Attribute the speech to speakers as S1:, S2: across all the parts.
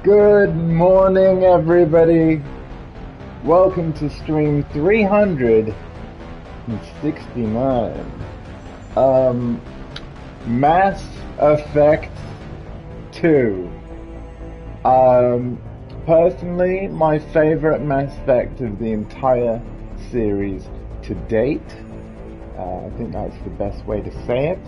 S1: Good morning, everybody. Welcome to stream 369. Mass Effect 2. Personally, my favorite Mass Effect of the entire series to date. I think that's the best way to say it.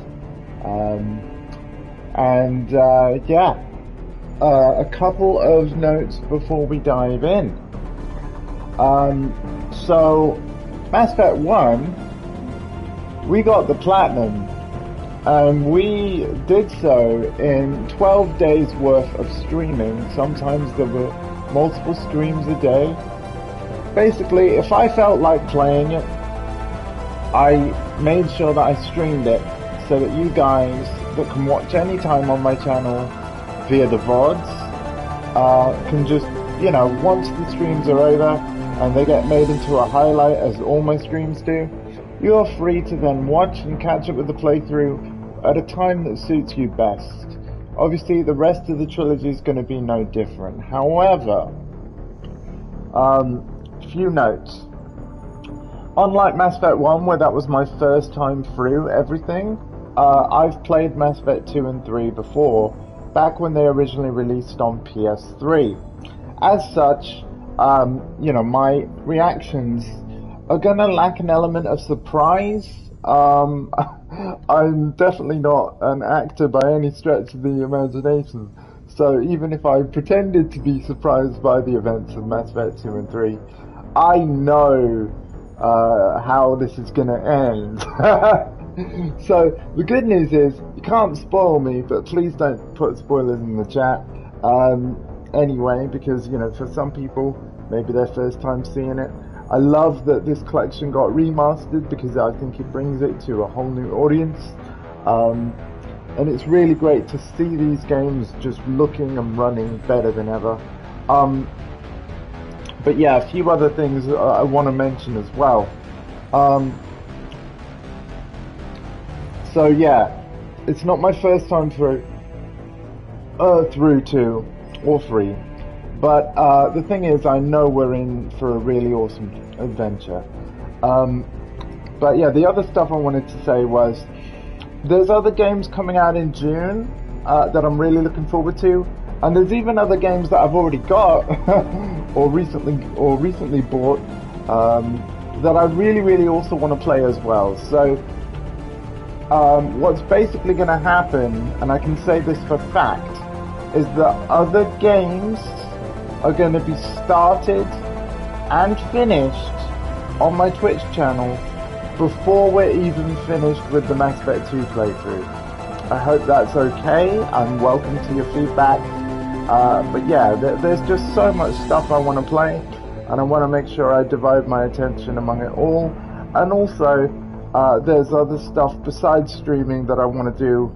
S1: A couple of notes before we dive in. So, Mass Effect 1, we got the platinum, and we did so in 12 days worth of streaming. Sometimes there were multiple streams a day. Basically, if I felt like playing it, I made sure that I streamed it so that you guys that can watch anytime on my channel via the VODs can just, once the streams are over and they get made into a highlight as all my streams do, you are free to then watch and catch up with the playthrough at a time that suits you best. Obviously, the rest of the trilogy is going to be no different. However, few notes. Unlike Mass Effect 1, where that was my first time through everything, I've played Mass Effect 2 and 3 before, back when they originally released on PS3. As such, my reactions are gonna lack an element of surprise. I'm definitely not an actor by any stretch of the imagination, so even if I pretended to be surprised by the events of Mass Effect 2 and 3, I know how this is gonna end. So the good news is you can't spoil me, but please don't put spoilers in the chat anyway, because for some people maybe their first time seeing it. I love that this collection got remastered because I think it brings it to a whole new audience, and it's really great to see these games just looking and running better than ever. But yeah, a few other things I want to mention as well. So yeah, it's not my first time through 2 or 3, but the thing is, I know we're in for a really awesome adventure. But yeah, the other stuff I wanted to say was, there's other games coming out in June that I'm really looking forward to, and there's even other games that I've already got or recently bought that I really also want to play as well. So what's basically going to happen, and I can say this for fact, is that other games are going to be started and finished on my Twitch channel before we're even finished with the Mass Effect 2 playthrough. I hope that's okay. I'm welcome to your feedback. But yeah, there's just so much stuff I want to play, and I want to make sure I divide my attention among it all. And also, there's other stuff besides streaming that I want to do,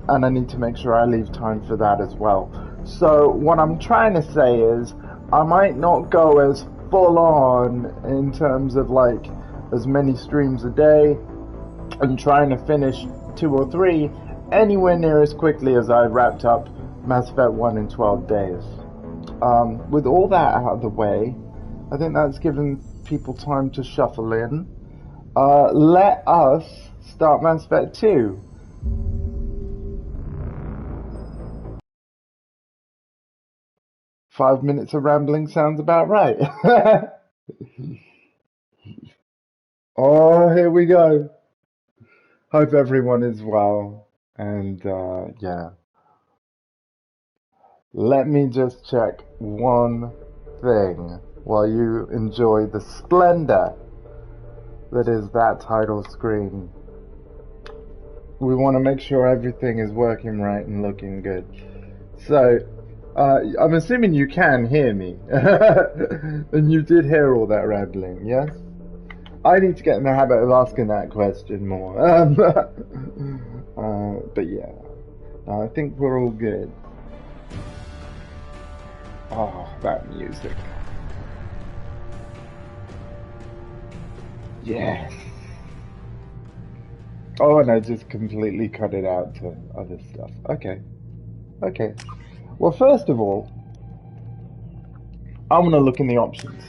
S1: and I need to make sure I leave time for that as well. So what I'm trying to say is, I might not go as full on in terms of like as many streams a day and trying to finish 2 or 3 anywhere near as quickly as I wrapped up Mass Effect 1 in 12 days. With all that out of the way, I think that's given people time to shuffle in. Let us start Mass Effect 2. Five minutes of rambling sounds about right. Oh, here we go. Hope everyone is well. And yeah. Let me just check one thing while you enjoy the splendor that is that title screen. We want to make sure everything is working right and looking good. So, I'm assuming you can hear me. And you did hear all that rambling, yes? I need to get in the habit of asking that question more. But yeah, I think we're all good. Oh, that music. Yes. Oh, and I just completely cut it out to other stuff. Okay. Well, first of all, I'm going to look in the options.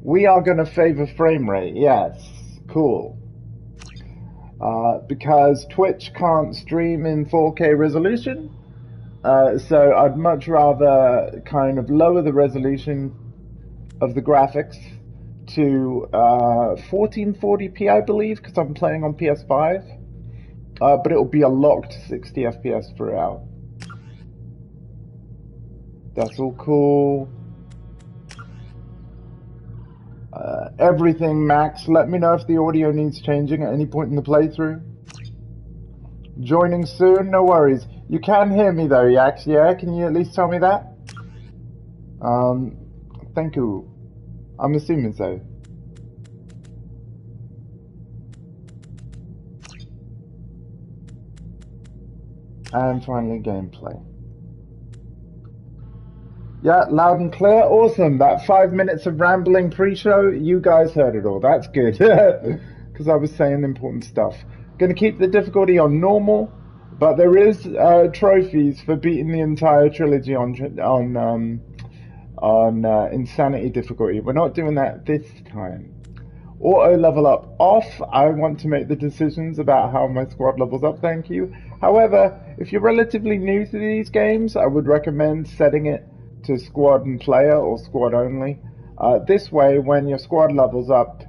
S1: We are going to favor frame rate, yes, cool. Because Twitch can't stream in 4K resolution, so I'd much rather kind of lower the resolution of the graphics to 1440p, I believe, because I'm playing on PS5. But it'll be a locked 60 FPS throughout. That's all cool. Everything max. Let me know if the audio needs changing at any point in the playthrough. Joining soon, no worries. You can hear me though, Yax, yeah? Can you at least tell me that? Thank you. I'm assuming so. And finally, gameplay. Yeah, loud and clear. Awesome. That 5 minutes of rambling pre-show, you guys heard it all. That's good. Because I was saying important stuff. Going to keep the difficulty on normal, but there is trophies for beating the entire trilogy on insanity difficulty. We're not doing that this time. Auto level up off. I want to make the decisions about how my squad levels up, thank you. However, if you're relatively new to these games, I would recommend setting it to squad and player or squad only. This way, when your squad levels up,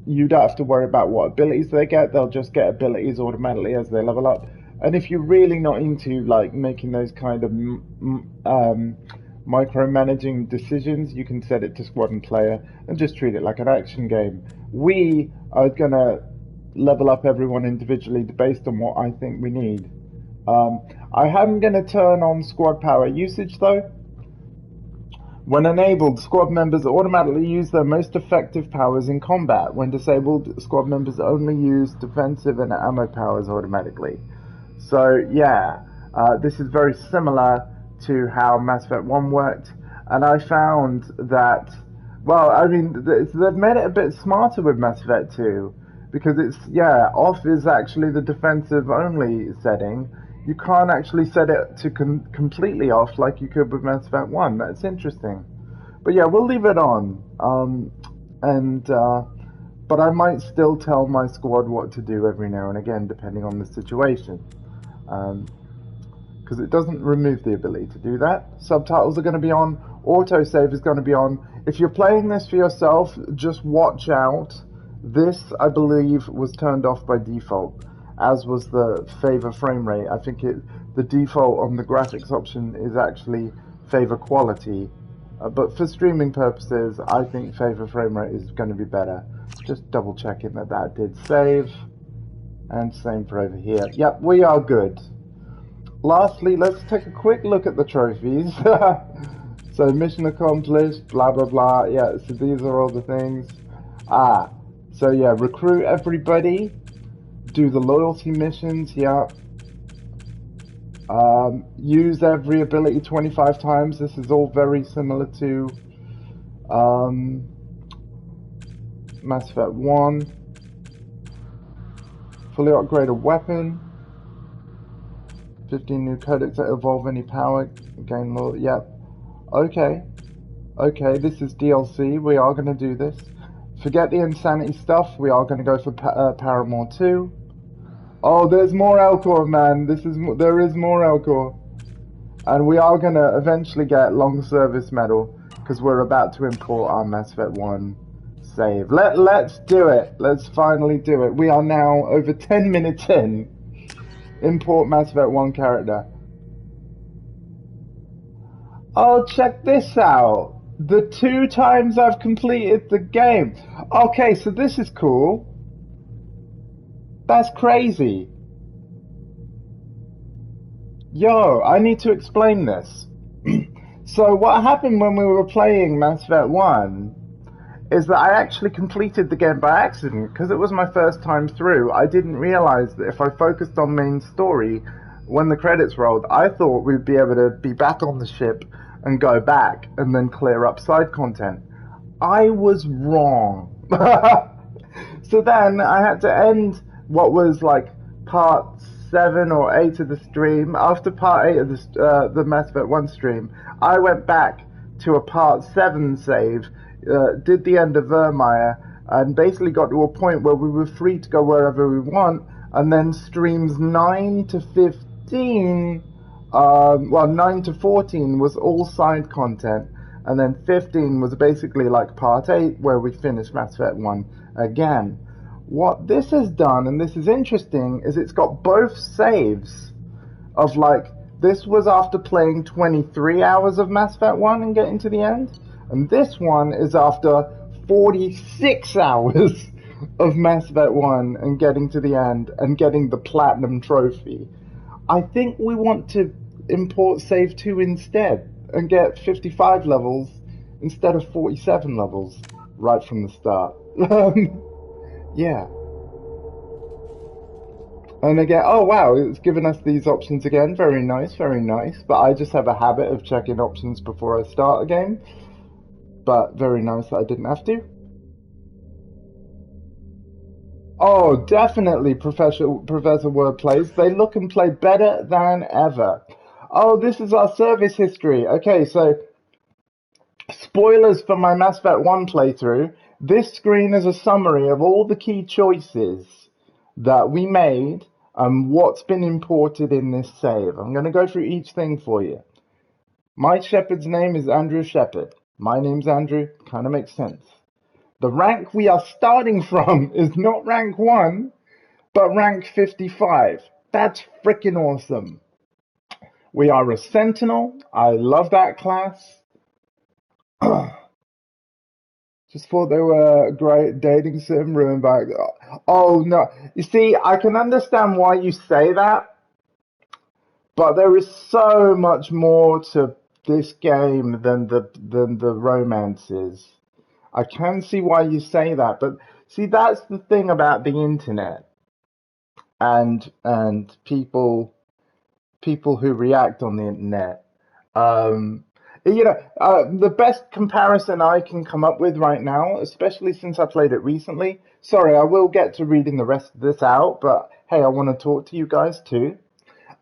S1: you don't have to worry about what abilities they get. They'll just get abilities automatically as they level up. And if you're really not into like making those kind of micromanaging decisions, you can set it to squad and player and just treat it like an action game. We are going to level up everyone individually based on what I think we need. I am going to turn on squad power usage though. When enabled, squad members automatically use their most effective powers in combat. When disabled, squad members only use defensive and ammo powers automatically. So yeah, this is very similar to how Mass Effect 1 worked, and I found that, well, I mean, they've made it a bit smarter with Mass Effect 2, because it's, yeah, off is actually the defensive only setting. You can't actually set it to completely off like you could with Mass Effect 1. That's interesting. But yeah, we'll leave it on. But I might still tell my squad what to do every now and again, depending on the situation. Because it doesn't remove the ability to do that. Subtitles are going to be on. Autosave is going to be on. If you're playing this for yourself, just watch out. This, I believe, was turned off by default, as was the favor frame rate. I think the default on the graphics option is actually favor quality. But for streaming purposes, I think favor frame rate is going to be better. Just double checking that did save. And same for over here. Yep, we are good. Lastly, let's take a quick look at the trophies. So mission accomplished, blah blah blah. Yeah, so these are all the things. So yeah, recruit everybody. Do the loyalty missions, yeah. Use every ability 25 times. This is all very similar to Mass Effect 1. Fully upgrade a weapon. 15 new codecs that evolve any power. Gain more, yep. Okay, this is DLC. We are going to do this. Forget the insanity stuff. We are going to go for Paramore 2. Oh, there's more Elcor, man. There is more Elcor. And we are going to eventually get long service medal, because we're about to import our Mass Effect 1 save. Let's do it. Let's finally do it. We are now over 10 minutes in. Import Mass Effect 1 character. Oh, check this out. The 2 times I've completed the game. Okay, so this is cool. That's crazy. Yo, I need to explain this. So what happened when we were playing Mass Effect 1 is that I actually completed the game by accident, because it was my first time through. I didn't realize that if I focused on main story, when the credits rolled, I thought we'd be able to be back on the ship and go back and then clear up side content. I was wrong. So then I had to end what was like part 7 or 8 of the stream, after part 8 of the Mass Effect 1 stream, I went back to a part 7 save, did the end of Vermeer, and basically got to a point where we were free to go wherever we want, and then streams 9 to 15, 9 to 14 was all side content, and then 15 was basically like part 8, where we finished Mass Effect 1 again. What this has done, and this is interesting, is it's got both saves of like, this was after playing 23 hours of Mass Effect 1 and getting to the end, and this one is after 46 hours of Mass Effect 1 and getting to the end and getting the Platinum Trophy. I think we want to import save 2 instead and get 55 levels instead of 47 levels right from the start. Yeah. And again, oh wow, it's given us these options again. Very nice, very nice. But I just have a habit of checking options before I start a game. But very nice that I didn't have to. Oh, definitely, Professor Wordplays. They look and play better than ever. Oh, this is our service history. Okay, so spoilers for my Mass Effect 1 playthrough. This screen is a summary of all the key choices that we made and what's been imported in this save. I'm going to go through each thing for you. My Shepard's name is Andrew Shepard. My name's Andrew. Kind of makes sense. The rank we are starting from is not rank 1, but rank 55. That's freaking awesome. We are a Sentinel. I love that class. Just thought they were a great dating sim ruined by... Oh, no. You see, I can understand why you say that, but there is so much more to this game than the romances. I can see why you say that, but see, that's the thing about the internet and people who react on the internet. The best comparison I can come up with right now, especially since I played it recently. Sorry, I will get to reading the rest of this out, but hey, I want to talk to you guys too.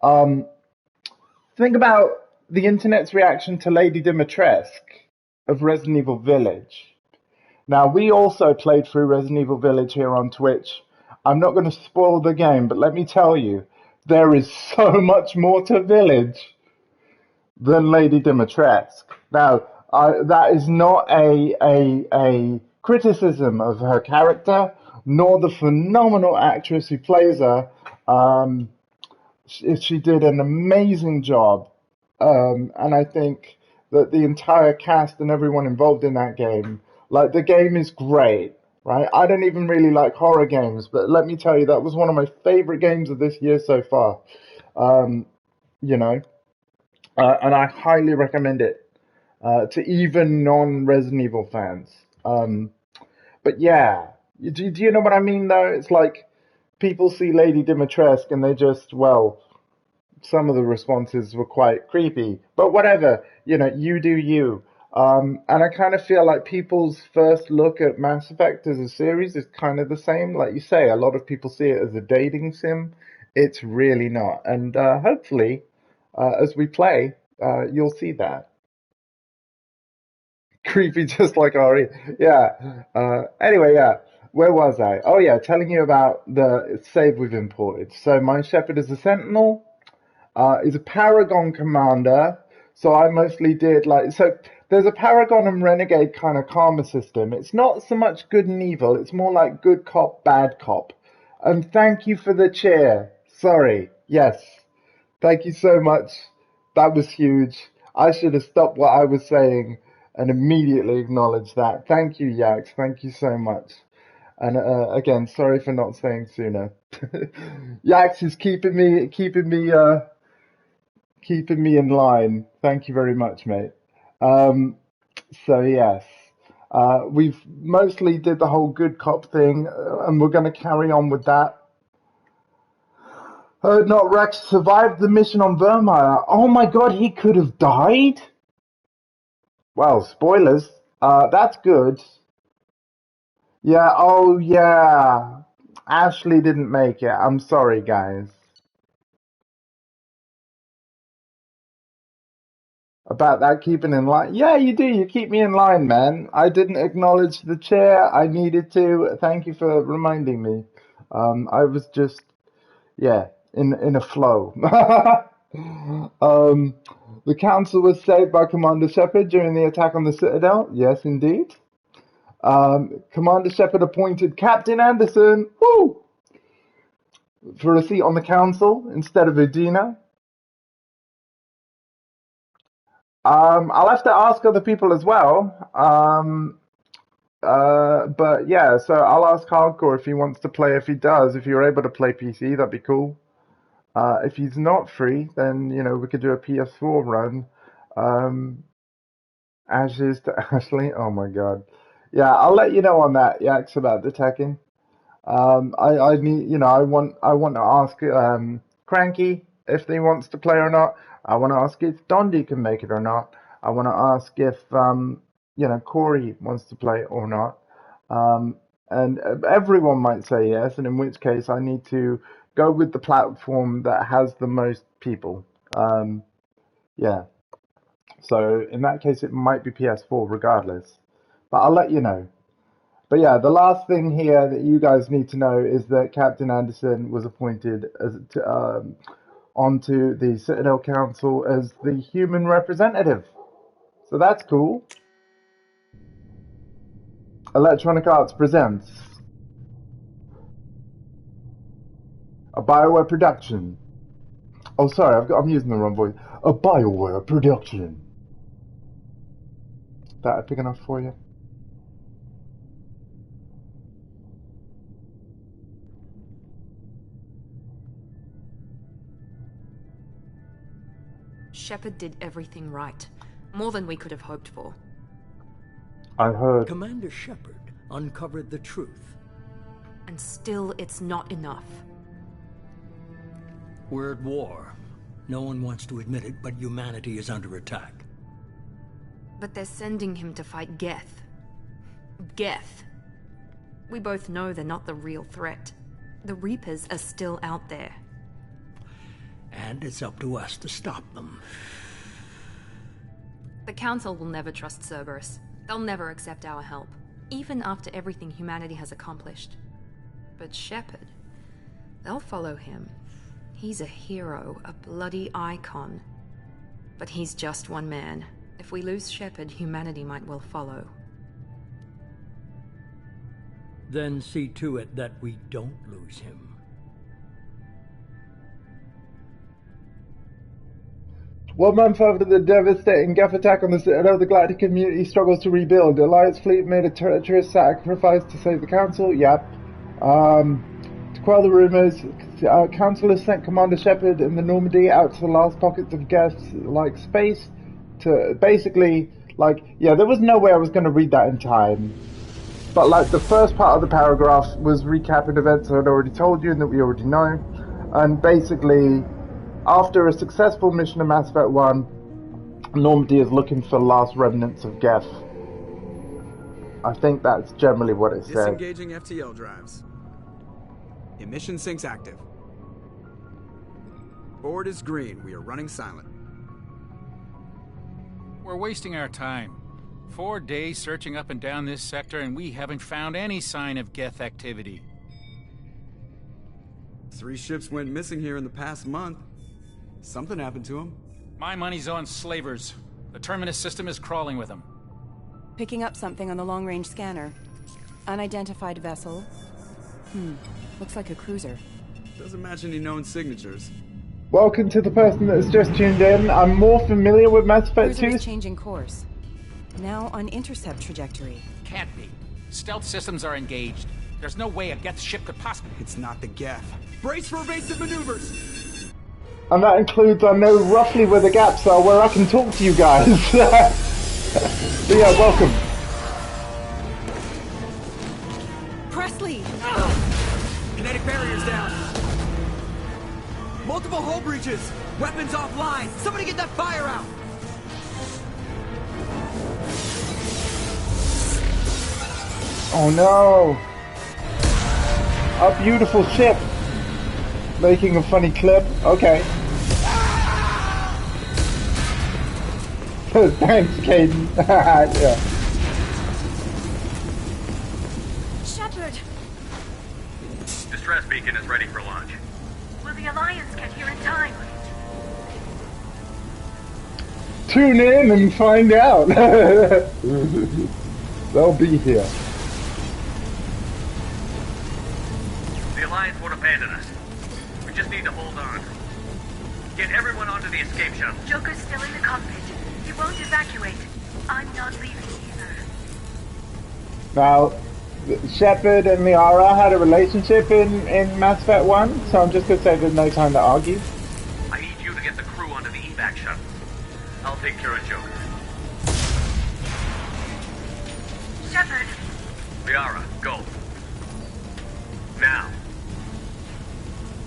S1: Think about the internet's reaction to Lady Dimitrescu of Resident Evil Village. Now, we also played through Resident Evil Village here on Twitch. I'm not going to spoil the game, but let me tell you, there is so much more to Village than Lady Dimitrescu. Now, that is not a criticism of her character, nor the phenomenal actress who plays her. She did an amazing job, and I think that the entire cast and everyone involved in that game, like, the game is great, right? I don't even really like horror games, but let me tell you, that was one of my favorite games of this year so far. And I highly recommend it to even non-Resident Evil fans. But yeah, do you know what I mean, though? It's like people see Lady Dimitrescu and they just, well, some of the responses were quite creepy. But whatever, you do you. And I kind of feel like people's first look at Mass Effect as a series is kind of the same. Like you say, a lot of people see it as a dating sim. It's really not. And hopefully, as we play, you'll see that. Creepy, just like Ari. Yeah. Anyway, yeah. Where was I? Oh, yeah, telling you about the save we've imported. So my Shepherd is a Sentinel. Is a Paragon commander. So I mostly did so there's a Paragon and Renegade kind of karma system. It's not so much good and evil. It's more like good cop, bad cop. And thank you for the cheer. Sorry. Yes. Thank you so much. That was huge. I should have stopped what I was saying and immediately acknowledged that. Thank you, Yax. Thank you so much. And again, sorry for not saying sooner. Yax is keeping me in line. Thank you very much, mate. So yes, we've mostly did the whole good cop thing, and we're going to carry on with that. Heard not Rex survived the mission on Vermeer. Oh my god, he could have died? Well, spoilers. That's good. Yeah, oh yeah. Ashley didn't make it. I'm sorry, guys. About that keeping in line. Yeah, you do. You keep me in line, man. I didn't acknowledge the chair. I needed to. Thank you for reminding me. I was just, yeah, in a flow. um, the council was saved by Commander Shepard during the attack on the Citadel. Yes, indeed. Commander Shepard appointed Captain Anderson, woo, for a seat on the council instead of Udina. I'll have to ask other people as well. But yeah, so I'll ask Hardcore if he wants to play. If he does, if you're able to play PC, that'd be cool. If he's not free, then you know we could do a PS4 run. Ashes to Ashley. Oh my God. Yeah, I'll let you know on that. Yaks about the Tekken. I need, you know, I want to ask Cranky if he wants to play or not. I want to ask if Dondi can make it or not. I want to ask if you know, Corey wants to play or not. And everyone might say yes, and in which case I need to go with the platform that has the most people. Yeah. So in that case, it might be PS4 regardless. But I'll let you know. But yeah, the last thing here that you guys need to know is that Captain Anderson was appointed as onto the Citadel Council as the human representative. So that's cool. Electronic Arts presents a BioWare production. Oh, sorry, I'm using the wrong voice. A BioWare production. That big enough for you?
S2: Shepard did everything right. More than we could have hoped for.
S1: I heard.
S3: Commander Shepard uncovered the truth.
S2: And still, it's not enough.
S3: We're at war. No one wants to admit it, but humanity is under attack.
S2: But they're sending him to fight Geth. Geth. We both know they're not the real threat. The Reapers are still out there.
S3: And it's up to us to stop them.
S2: The Council will never trust Cerberus. They'll never accept our help, even after everything humanity has accomplished. But Shepard, they'll follow him. He's a hero, a bloody icon. But he's just one man. If we lose Shepard, humanity might well follow.
S3: Then see to it that we don't lose him.
S1: 1 month after the devastating Geth attack on the Citadel, the Galactic community struggles to rebuild. The Alliance fleet made a treacherous sacrifice to save the Council. Yep. To quell the rumors, Council has sent Commander Shepard and the Normandy out to the last pockets of Geth-like space to basically, like, yeah, there was no way I was going to read that in time. But, like, the first part of the paragraph was recapping events I'd already told you and that we already know. And basically, after a successful mission of Mass Effect 1, Normandy is looking for last remnants of Geth. I think that's generally what it said.
S4: Disengaging FTL drives. Emission sinks active. Board is green. We are running silent.
S5: We're wasting our time. 4 days searching up and down this sector, and we haven't found any sign of Geth activity.
S4: 3 ships went missing here in the past month. Something happened to them.
S5: My money's on slavers. The Terminus system is crawling with them.
S6: Picking up something on the long-range scanner. Unidentified vessel. Looks like a cruiser.
S4: Doesn't match any known signatures.
S1: Welcome to the person that has just tuned in. I'm more familiar with Mass Effect 2.
S6: Cruiser is changing course. Now on intercept trajectory.
S5: Can't be. Stealth systems are engaged. There's no way a Geth ship could possibly...
S4: It's not the Geth. Brace for evasive maneuvers!
S1: And that includes, I know roughly where the gaps are, where I can talk to you guys. But yeah, welcome.
S6: Presley!
S4: Kinetic barriers down. Multiple hull breaches. Weapons offline. Somebody get that fire out.
S1: Oh no! A beautiful ship! Making a funny clip. Okay. Thanks, Caden. Yeah.
S7: Shepard!
S8: Distress beacon is ready for launch.
S7: Will the Alliance get here in time?
S1: Tune in and find out. They'll be here.
S8: The Alliance won't abandon us. We just need to hold on. Get everyone onto the escape shuttle.
S7: Joker's still in the cockpit. He won't evacuate. I'm not leaving either.
S1: Now, Shepard and Liara had a relationship in Mass Effect 1, so I'm just going to say there's no time to argue.
S8: I need you to get the crew onto the evac shuttle. I'll take care of Joker.
S7: Shepard!
S8: Liara, go. Now.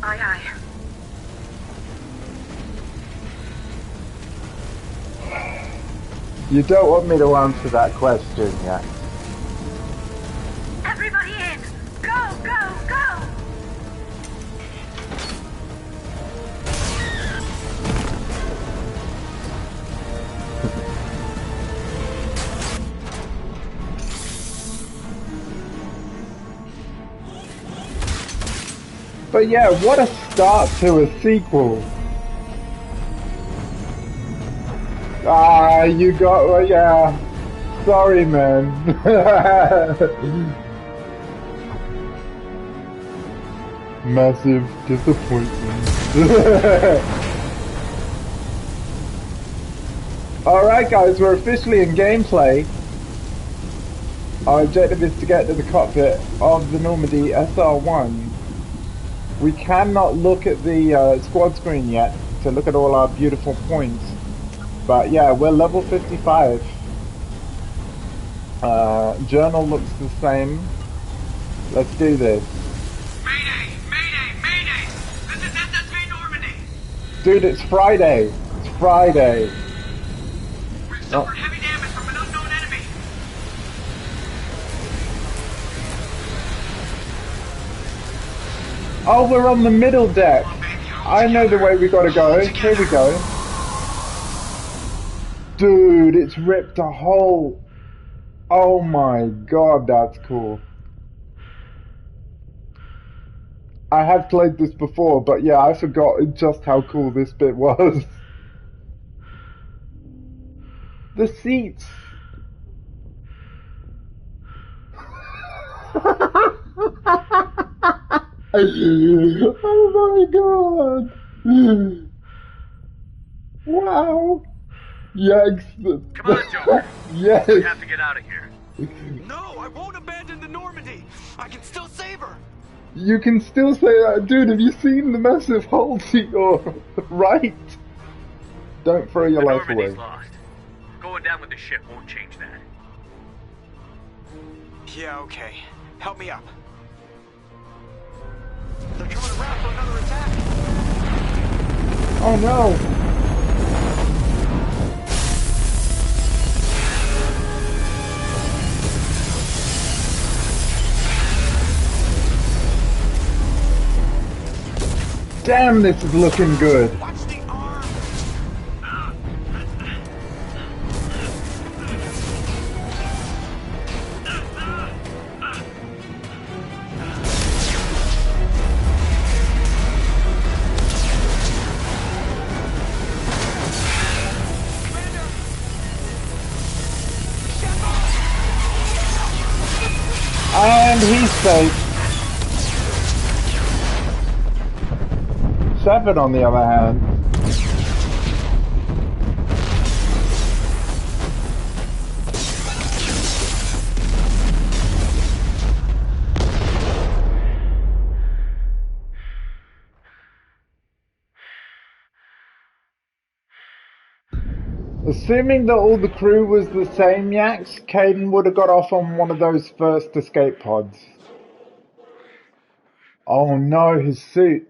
S7: Aye, aye.
S1: You don't want me to answer that question yet.
S7: Everybody in! Go, go, go!
S1: But yeah, what a start to a sequel. Ah, you got, well, yeah. Sorry, man. Massive disappointment. Alright guys, we're officially in gameplay. Our objective is to get to the cockpit of the Normandy SR-1. We cannot look at the squad screen yet to look at all our beautiful points. But yeah, we're level 55. Journal looks the same. Let's do this.
S8: Mayday! Mayday! Mayday! This is SSV Normandy!
S1: Dude, it's Friday. It's Friday.
S8: We've suffered heavy damage from an unknown enemy.
S1: Oh, we're on the middle deck. I know the way we gotta go. Here we go. Dude, it's ripped a hole. Oh my god, that's cool. I have played this before, but yeah, I forgot just how cool this bit was. The seats. Oh my god. Wow. Yes.
S8: Come on, Joker.
S1: Yes.
S8: We have to get out of here.
S4: No, I won't abandon the Normandy. I can still save her.
S1: You can still say that. Dude, have you seen the massive hole to your right? Don't throw your life away.
S8: Normandy's lost. Going down with the ship won't change that.
S4: Yeah, okay. Help me up. They're coming around for another attack.
S1: Oh no. Damn, this is looking good.
S4: Watch the arm.
S1: And he's safe. Seven on the other hand. Assuming that all the crew was the same yaks, Caden would have got off on one of those first escape pods. Oh no, his suit.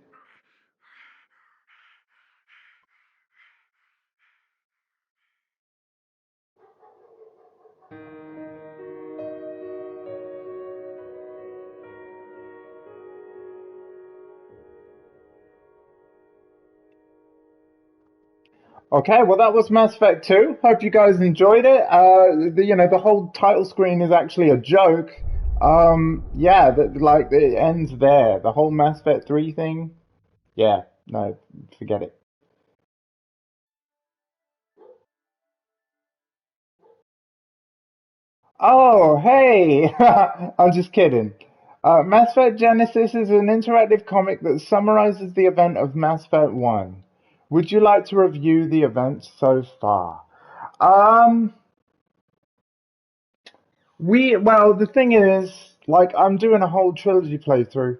S1: Okay, well that was Mass Effect 2. Hope you guys enjoyed it. The whole title screen is actually a joke. Yeah, like it ends there. The whole Mass Effect 3 thing. Yeah, no, forget it. Oh, hey! I'm just kidding. Mass Effect Genesis is an interactive comic that summarizes the event of Mass Effect 1. Would you like to review the events so far? Um, well, the thing is, like, I'm doing a whole trilogy playthrough.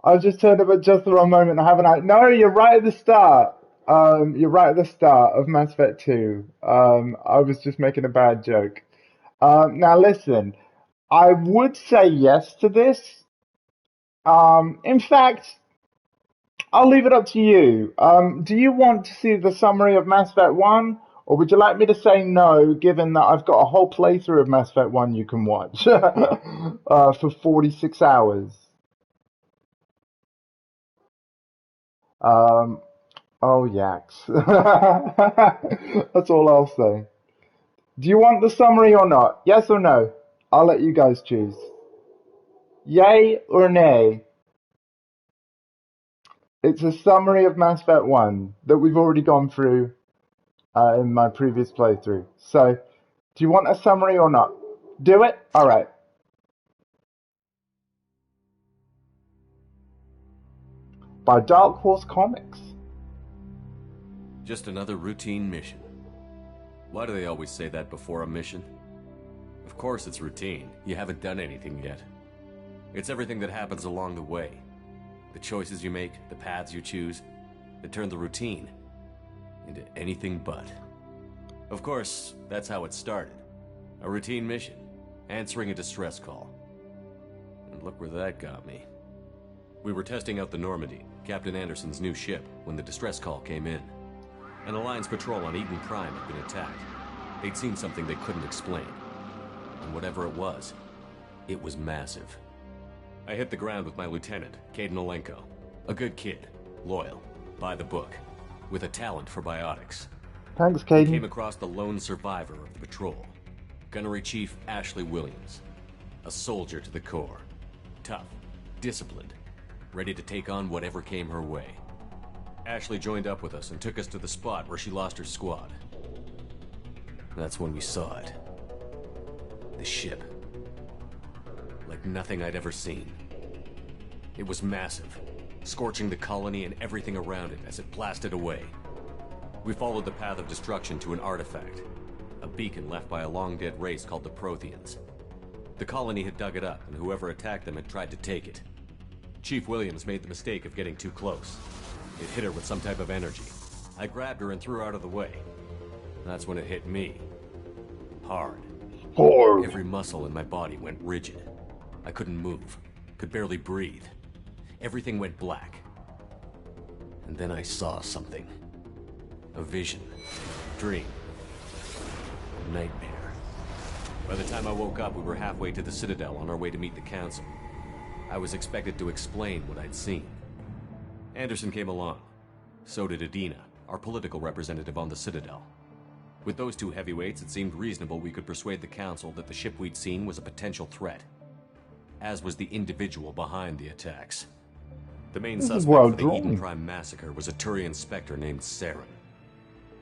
S1: I've just turned up at just the wrong moment, haven't I? No, you're right at the start. You're right at the start of Mass Effect 2. I was just making a bad joke. Now listen, I would say yes to this. In fact, I'll leave it up to you. Do you want to see the summary of Mass Effect 1, or would you like me to say no, given that I've got a whole playthrough of Mass Effect 1 you can watch for 46 hours? Um, oh, yaks. That's all I'll say. Do you want the summary or not? Yes or no? I'll let you guys choose. Yay or nay? It's a summary of Mass Effect 1 that we've already gone through in my previous playthrough. So, do you want a summary or not? Do it? Alright. By Dark Horse Comics.
S9: Just another routine mission. Why do they always say that before a mission? Of course it's routine. You haven't done anything yet. It's everything that happens along the way. The choices you make, the paths you choose, that turn the routine into anything but. Of course, that's how it started. A routine mission, answering a distress call. And look where that got me. We were testing out the Normandy, Captain Anderson's new ship, when the distress call came in. An Alliance patrol on Eden Prime had been attacked. They'd seen something they couldn't explain. And whatever it was massive. I hit the ground with my lieutenant, Caden Olenko. A good kid, loyal, by the book, with a talent for biotics.
S1: Thanks,
S9: I
S1: Caden.
S9: came across the lone survivor of the patrol, Gunnery Chief Ashley Williams. A soldier to the core. Tough, disciplined, ready to take on whatever came her way. Ashley joined up with us and took us to the spot where she lost her squad. That's when we saw it. The ship. Like nothing I'd ever seen. It was massive, scorching the colony and everything around it as it blasted away. We followed the path of destruction to an artifact, a beacon left by a long-dead race called the Protheans. The colony had dug it up, and whoever attacked them had tried to take it. Chief Williams made the mistake of getting too close. It hit her with some type of energy. I grabbed her and threw her out of the way. That's when it hit me. Hard.
S1: Hard.
S9: Every muscle in my body went rigid. I couldn't move, could barely breathe. Everything went black. And then I saw something. A vision. Dream. A nightmare. By the time I woke up, we were halfway to the Citadel on our way to meet the Council. I was expected to explain what I'd seen. Anderson came along. So did Adina, our political representative on the Citadel. With those two heavyweights, it seemed reasonable we could persuade the Council that the ship we'd seen was a potential threat. As was the individual behind the attacks. The main suspect for the Eden Prime massacre was a Turian Spectre named Saren.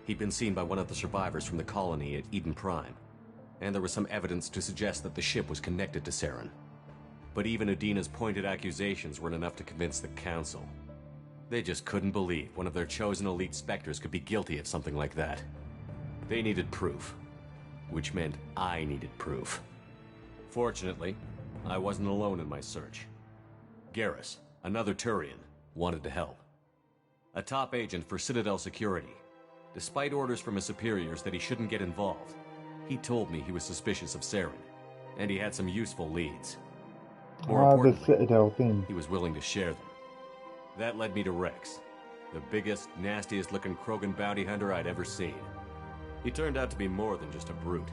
S9: He'd been seen by one of the survivors from the colony at Eden Prime, and there was some evidence to suggest that the ship was connected to Saren. But even Adina's pointed accusations weren't enough to convince the Council. They just couldn't believe one of their chosen elite Spectres could be guilty of something like that. They needed proof, which meant I needed proof. Fortunately, I wasn't alone in my search. Garrus, another Turian, wanted to help. A top agent for Citadel Security. Despite orders from his superiors that he shouldn't get involved, he told me he was suspicious of Saren, and he had some useful leads. More
S1: the
S9: importantly,
S1: Citadel thing.
S9: he was willing to share them. That led me to Rex, the biggest, nastiest looking Krogan bounty hunter I'd ever seen. He turned out to be more than just a brute.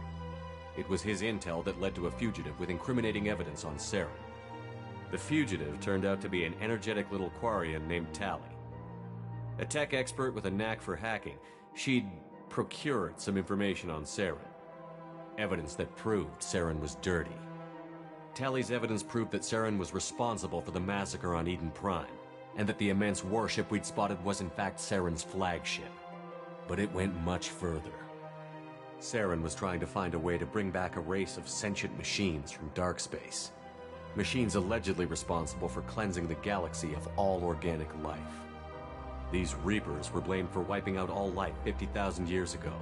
S9: It was his intel that led to a fugitive with incriminating evidence on Saren. The fugitive turned out to be an energetic little Quarian named Tally. A tech expert with a knack for hacking, she'd procured some information on Saren. Evidence that proved Saren was dirty. Tali's evidence proved that Saren was responsible for the massacre on Eden Prime, and that the immense warship we'd spotted was in fact Saren's flagship. But it went much further. Saren was trying to find a way to bring back a race of sentient machines from dark space. Machines allegedly responsible for cleansing the galaxy of all organic life. These Reapers were blamed for wiping out all life 50,000 years ago,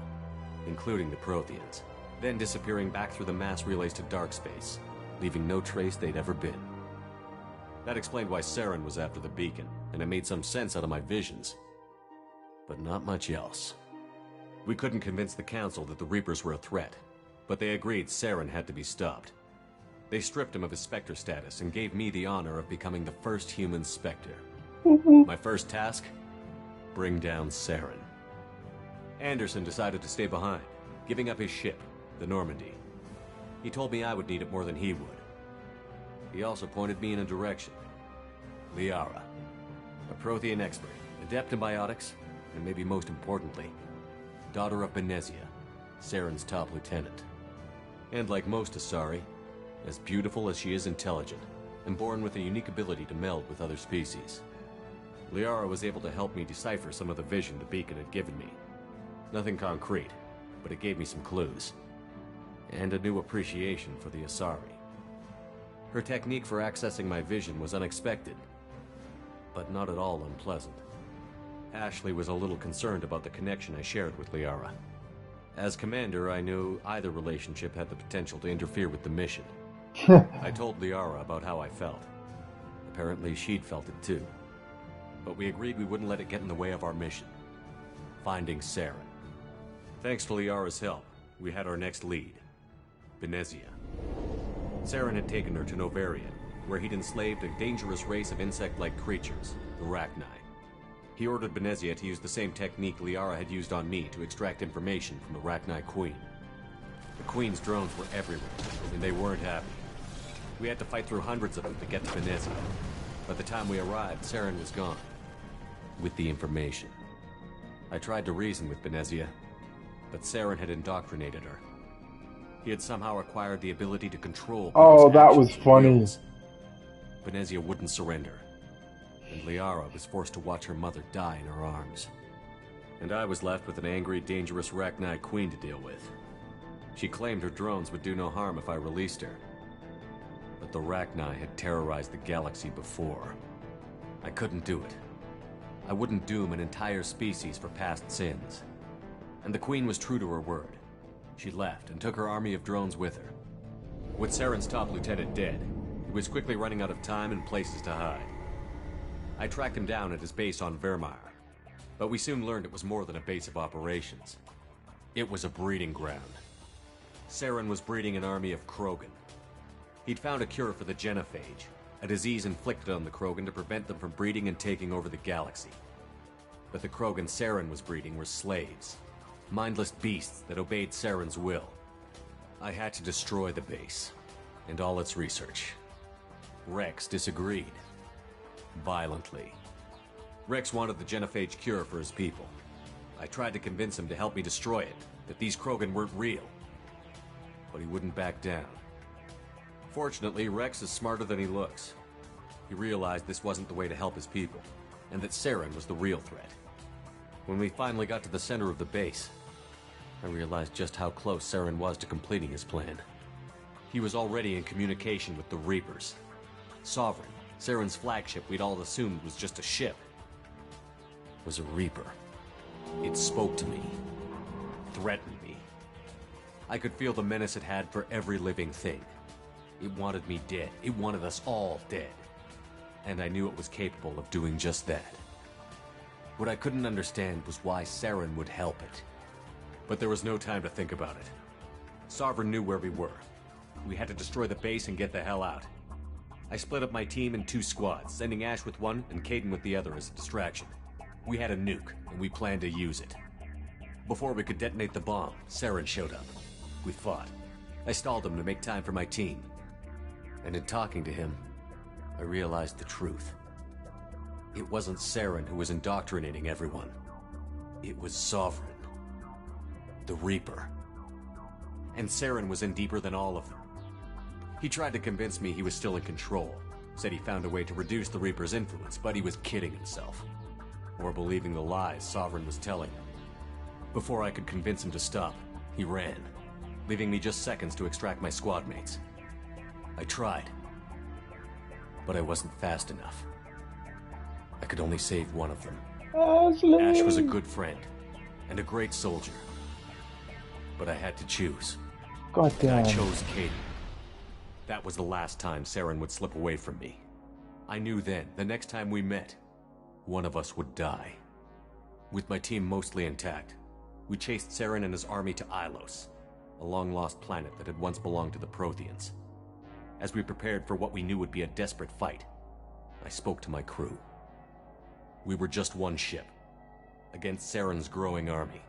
S9: including the Protheans, then disappearing back through the mass relays to dark space, leaving no trace they'd ever been. That explained why Saren was after the beacon, and it made some sense out of my visions. But not much else. We couldn't convince the Council that the Reapers were a threat, but they agreed Saren had to be stopped. They stripped him of his Spectre status and gave me the honor of becoming the first human Spectre. My first task? Bring down Saren. Anderson decided to stay behind, giving up his ship, the Normandy. He told me I would need it more than he would. He also pointed me in a direction. Liara, a Prothean expert, adept in biotics, and maybe most importantly, daughter of Benezia, Saren's top lieutenant. And like most Asari, as beautiful as she is intelligent, and born with a unique ability to meld with other species. Liara was able to help me decipher some of the vision the beacon had given me. Nothing concrete, but it gave me some clues. And a new appreciation for the Asari. Her technique for accessing my vision was unexpected, but not at all unpleasant. Ashley was a little concerned about the connection I shared with Liara. As commander, I knew either relationship had the potential to interfere with the mission. I told Liara about how I felt. Apparently she'd felt it too. But we agreed we wouldn't let it get in the way of our mission. Finding Saren. Thanks to Liara's help, we had our next lead. Benezia. Saren had taken her to Novaria, where he'd enslaved a dangerous race of insect-like creatures, the Rachni. He ordered Benezia to use the same technique Liara had used on me to extract information from the Rachni Queen. The Queen's drones were everywhere, and they weren't happy. We had to fight through hundreds of them to get to Benezia. By the time we arrived, Saren was gone. With the information. I tried to reason with Benezia, but Saren had indoctrinated her. He had somehow acquired the ability to control people's
S1: that was
S9: actions and
S1: funny.
S9: wills. Benezia wouldn't surrender, and Liara was forced to watch her mother die in her arms. And I was left with an angry, dangerous Rachni Queen to deal with. She claimed her drones would do no harm if I released her. But the Rachni had terrorized the galaxy before. I couldn't do it. I wouldn't doom an entire species for past sins. And the Queen was true to her word. She left and took her army of drones with her. With Saren's top lieutenant dead, he was quickly running out of time and places to hide. I tracked him down at his base on Vermeer, but we soon learned it was more than a base of operations. It was a breeding ground. Saren was breeding an army of Krogan. He'd found a cure for the genophage, a disease inflicted on the Krogan to prevent them from breeding and taking over the galaxy. But the Krogan Saren was breeding were slaves, mindless beasts that obeyed Saren's will. I had to destroy the base, and all its research. Rex disagreed. Violently. Rex wanted the genophage cure for his people. I tried to convince him to help me destroy it, that these Krogan weren't real. But he wouldn't back down. Fortunately, Rex is smarter than he looks. He realized this wasn't the way to help his people, and that Saren was the real threat. When we finally got to the center of the base, I realized just how close Saren was to completing his plan. He was already in communication with the Reapers. Sovereign, Saren's flagship we'd all assumed was just a ship, was a Reaper. It spoke to me, threatened me. I could feel the menace it had for every living thing. It wanted me dead. It wanted us all dead. And I knew it was capable of doing just that. What I couldn't understand was why Saren would help it. But there was no time to think about it. Sovereign knew where we were. We had to destroy the base and get the hell out. I split up my team in 2 squads, sending Ash with one and Caden with the other as a distraction. We had a nuke, and we planned to use it. Before we could detonate the bomb, Saren showed up. We fought. I stalled him to make time for my team. And in talking to him, I realized the truth. It wasn't Saren who was indoctrinating everyone. It was Sovereign. The Reaper. And Saren was in deeper than all of them. He tried to convince me he was still in control. Said he found a way to reduce the Reaper's influence, but he was kidding himself. Or believing the lies Sovereign was telling him. Before I could convince him to stop, he ran, leaving me just seconds to extract my squad mates. I tried, but I wasn't fast enough. I could only save one of them.
S1: Ashley.
S9: Ash was a good friend, and a great soldier. But I had to choose.
S1: God
S9: And I
S1: damn.
S9: chose Katie. That was the last time Saren would slip away from me. I knew then, the next time we met, one of us would die. With my team mostly intact, we chased Saren and his army to Ilos, a long-lost planet that had once belonged to the Protheans. As we prepared for what we knew would be a desperate fight, I spoke to my crew. We were just one ship, against Saren's growing army.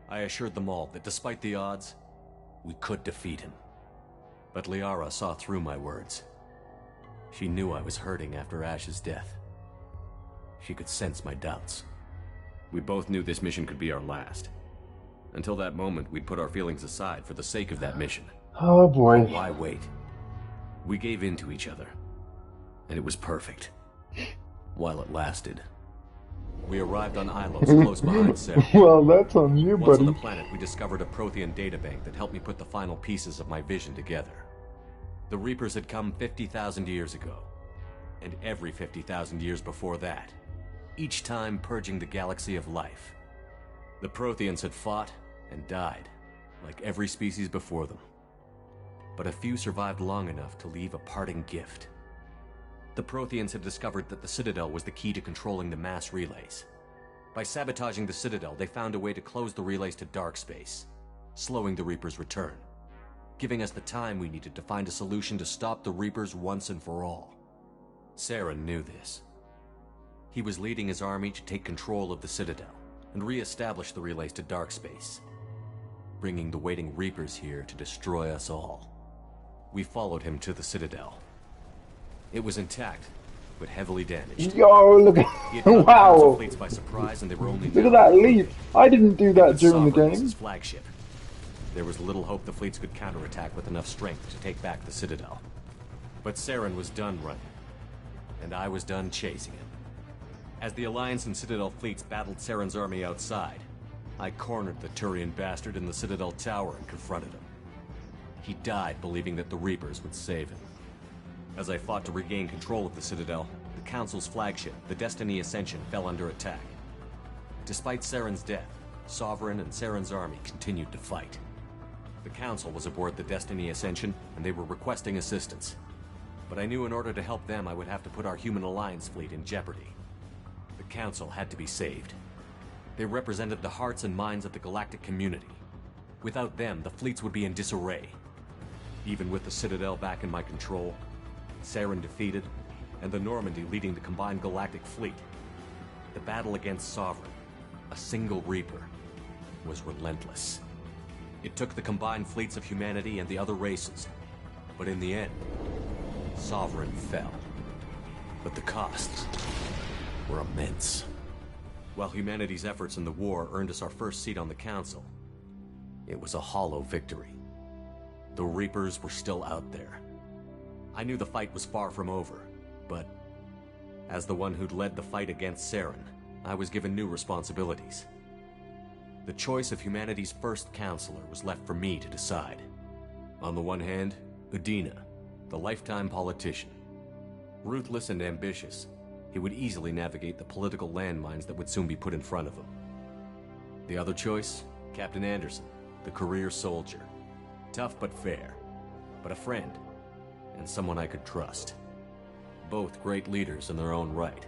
S9: I assured them all that despite the odds, we could defeat him. But Liara saw through my words. She knew I was hurting after Ash's death. She could sense my doubts. We both knew this mission could be our last. Until that moment, we'd put our feelings aside for the sake of that mission.
S1: Oh boy.
S9: Why wait? We gave in to each other, and it was perfect. While it lasted. We arrived on Ilos, close behind Saren.
S1: Well, that's on you,
S9: Once on
S1: buddy.
S9: the planet, we discovered a Prothean databank that helped me put the final pieces of my vision together. The Reapers had come 50,000 years ago, and every 50,000 years before that, each time purging the galaxy of life. The Protheans had fought and died, like every species before them. But a few survived long enough to leave a parting gift. The Protheans had discovered that the Citadel was the key to controlling the mass relays. By sabotaging the Citadel, they found a way to close the relays to dark space, slowing the Reapers' return, giving us the time we needed to find a solution to stop the Reapers once and for all. Saren knew this. He was leading his army to take control of the Citadel and re-establish the relays to dark space, bringing the waiting Reapers here to destroy us all. We followed him to the Citadel. It was intact, but heavily damaged.
S1: Yo, look
S9: He
S1: at
S9: had caught the council
S1: wow.
S9: fleets by surprise, and they were only
S1: Look at that leap. I didn't do that during the
S9: Sovereign was
S1: game.
S9: his flagship. There was little hope the fleets could counterattack with enough strength to take back the Citadel. But Saren was done running, and I was done chasing him. As the Alliance and Citadel fleets battled Saren's army outside, I cornered the Turian bastard in the Citadel tower and confronted him. He died believing that the Reapers would save him. As I fought to regain control of the Citadel, the Council's flagship, the Destiny Ascension, fell under attack. Despite Saren's death, Sovereign and Saren's army continued to fight. The Council was aboard the Destiny Ascension, and they were requesting assistance. But I knew in order to help them, I would have to put our Human Alliance fleet in jeopardy. The Council had to be saved. They represented the hearts and minds of the galactic community. Without them, the fleets would be in disarray. Even with the Citadel back in my control, Saren defeated, and the Normandy leading the combined galactic fleet, the battle against Sovereign, a single Reaper, was relentless. It took the combined fleets of humanity and the other races, but in the end, Sovereign fell. But the costs were immense. While humanity's efforts in the war earned us our first seat on the Council, it was a hollow victory. The Reapers were still out there. I knew the fight was far from over, but as the one who'd led the fight against Saren, I was given new responsibilities. The choice of humanity's first counselor was left for me to decide. On the one hand, Udina, the lifetime politician. Ruthless and ambitious, he would easily navigate the political landmines that would soon be put in front of him. The other choice, Captain Anderson, the career soldier. Tough but fair, but a friend, and someone I could trust. Both great leaders in their own right.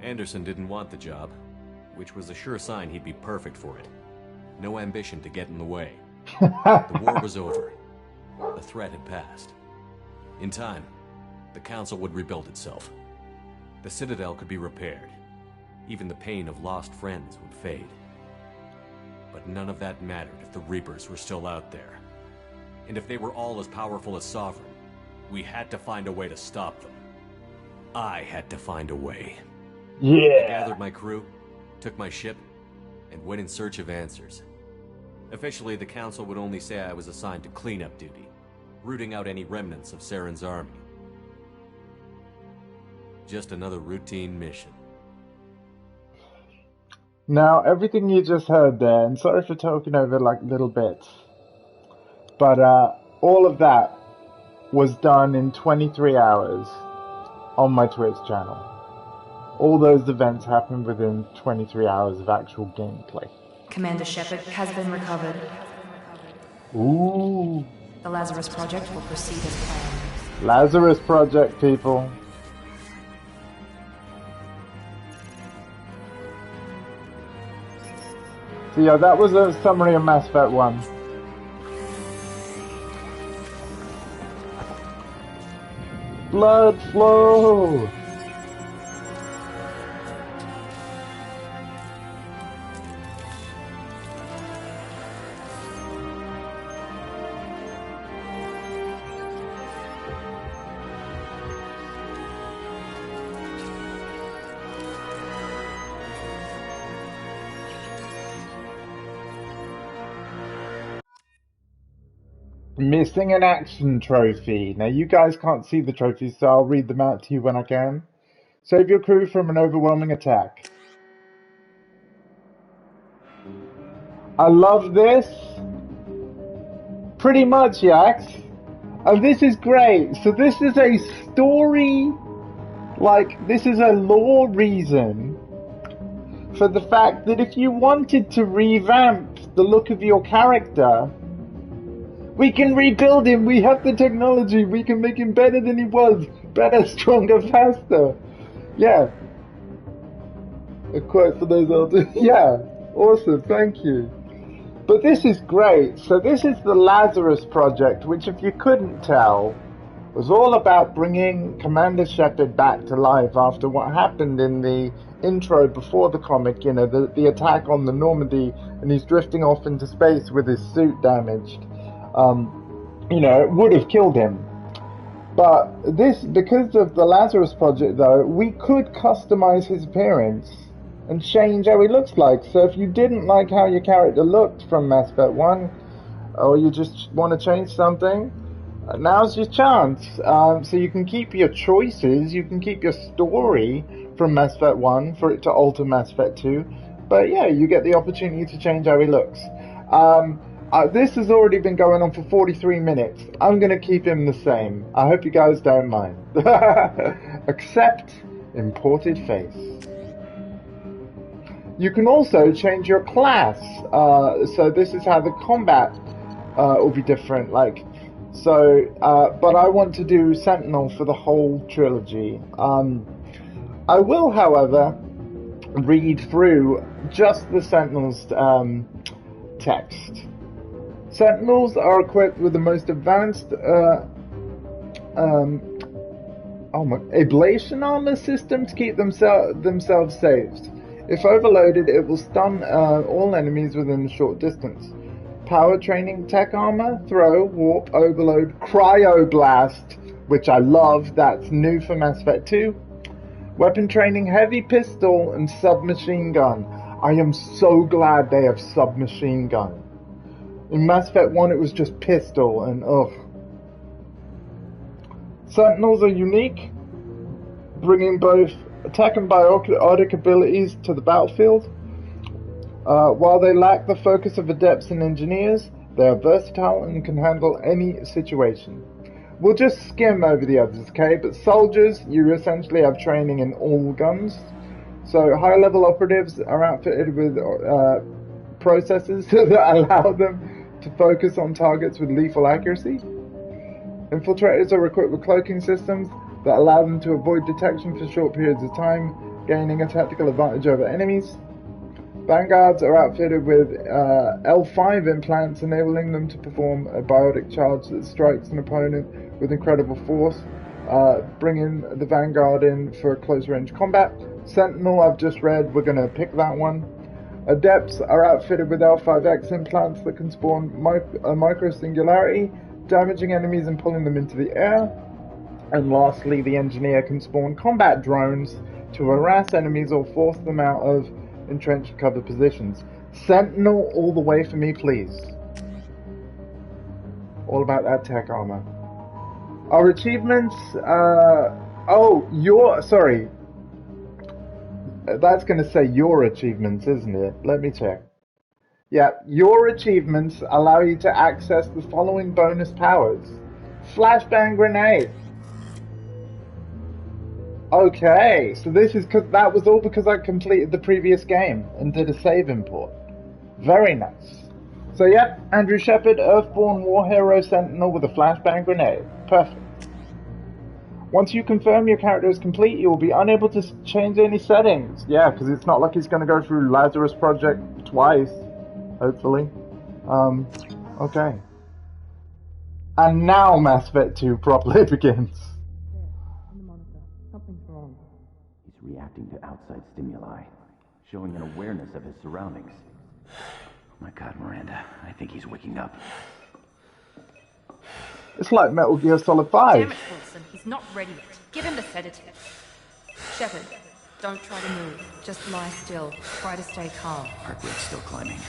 S9: Anderson didn't want the job, which was a sure sign he'd be perfect for it. No ambition to get in the way. The war was over. The threat had passed. In time, the Council would rebuild itself. The Citadel could be repaired. Even the pain of lost friends would fade. But none of that mattered if the Reapers were still out there. And if they were all as powerful as Sovereign, we had to find a way to stop them. I had to find a way. I
S1: Yeah.
S9: gathered my crew, took my ship, and went in search of answers. Officially, the Council would only say I was assigned to cleanup duty, rooting out any remnants of Saren's army. Just another routine mission.
S1: Now, everything you just heard there, and sorry for talking over like little bits, but all of that was done in 23 hours on my Twitch channel. All those events happened within 23 hours of actual gameplay.
S2: Commander Shepard has been recovered.
S1: Ooh.
S2: The Lazarus Project will proceed as planned.
S1: Lazarus Project, people. So yeah, that was a summary of Mass Effect 1. Blood flow! Missing an action trophy. Now you guys can't see the trophies, so I'll read them out to you when I can. Save your crew from an overwhelming attack. I love this. Pretty much, Yax. And this is great. So this is a story, like, this is a lore reason for the fact that if you wanted to revamp the look of your character, we can rebuild him. We have the technology. We can make him better than he was. Better, stronger, faster. Yeah. A quote for those older. Yeah. Awesome. Thank you. But this is great. So this is the Lazarus Project, which, if you couldn't tell, was all about bringing Commander Shepard back to life after what happened in the intro before the comic, you know, the attack on the Normandy, and he's drifting off into space with his suit damaged. You know, it would have killed him. But this, because of the Lazarus Project, though, we could customize his appearance and change how he looks like. So if you didn't like how your character looked from Mass Effect 1, or you just want to change something, now's your chance. So you can keep your choices, you can keep your story from Mass Effect 1 for it to alter Mass Effect 2, but yeah, you get the opportunity to change how he looks. This has already been going on for 43 minutes. I'm going to keep him the same. I hope you guys don't mind. Except imported face. You can also change your class. So this is how the combat will be different. Like, so, but I want to do Sentinel for the whole trilogy. I will, however, read through just the Sentinel's text. Sentinels are equipped with the most advanced ablation armor system to keep themselves saved. If overloaded, it will stun all enemies within a short distance. Power training tech armor, throw, warp, overload, cryoblast, which I love, that's new for Mass Effect 2. Weapon training, heavy pistol, and submachine gun. I am so glad they have submachine gun. In Mass Effect 1 it was just pistol, and ugh. Sentinels are unique, bringing both attack and biotic abilities to the battlefield. While they lack the focus of adepts and engineers, they are versatile and can handle any situation. We'll just skim over the others, okay? But soldiers, you essentially have training in all guns. So high-level operatives are outfitted with processors that allow them to focus on targets with lethal accuracy. Infiltrators are equipped with cloaking systems that allow them to avoid detection for short periods of time, gaining a tactical advantage over enemies. Vanguards are outfitted with L5 implants, enabling them to perform a biotic charge that strikes an opponent with incredible force, bringing the Vanguard in for close range combat. Sentinel, I've just read, we're going to pick that one. Adepts are outfitted with L5X implants that can spawn a micro-singularity, damaging enemies and pulling them into the air. And lastly, the engineer can spawn combat drones to harass enemies or force them out of entrenched cover positions. Sentinel all the way for me, please. All about that tech armor. Our achievements, sorry. That's going to say your achievements, isn't it? Let me check. Yeah, your achievements allow you to access the following bonus powers. Flashbang grenade. Okay, so this is because that was all because I completed the previous game and did a save import. Very nice. So yep, Andrew Shepard, Earthborn War Hero Sentinel with a flashbang grenade. Perfect. Once you confirm your character is complete, you will be unable to change any settings. Yeah, because it's not like he's going to go through Lazarus Project twice, hopefully. Okay. And now Mass Effect 2 properly begins.
S10: He's reacting to outside stimuli, showing an awareness of his surroundings. My God, Miranda, I think he's waking up.
S1: It's like Metal Gear Solid 5.
S2: Damn it, Wilson. He's not ready yet. Give him the sedative. Shepard, don't try to move. Just lie still. Try to stay calm.
S10: Heart rate's still climbing.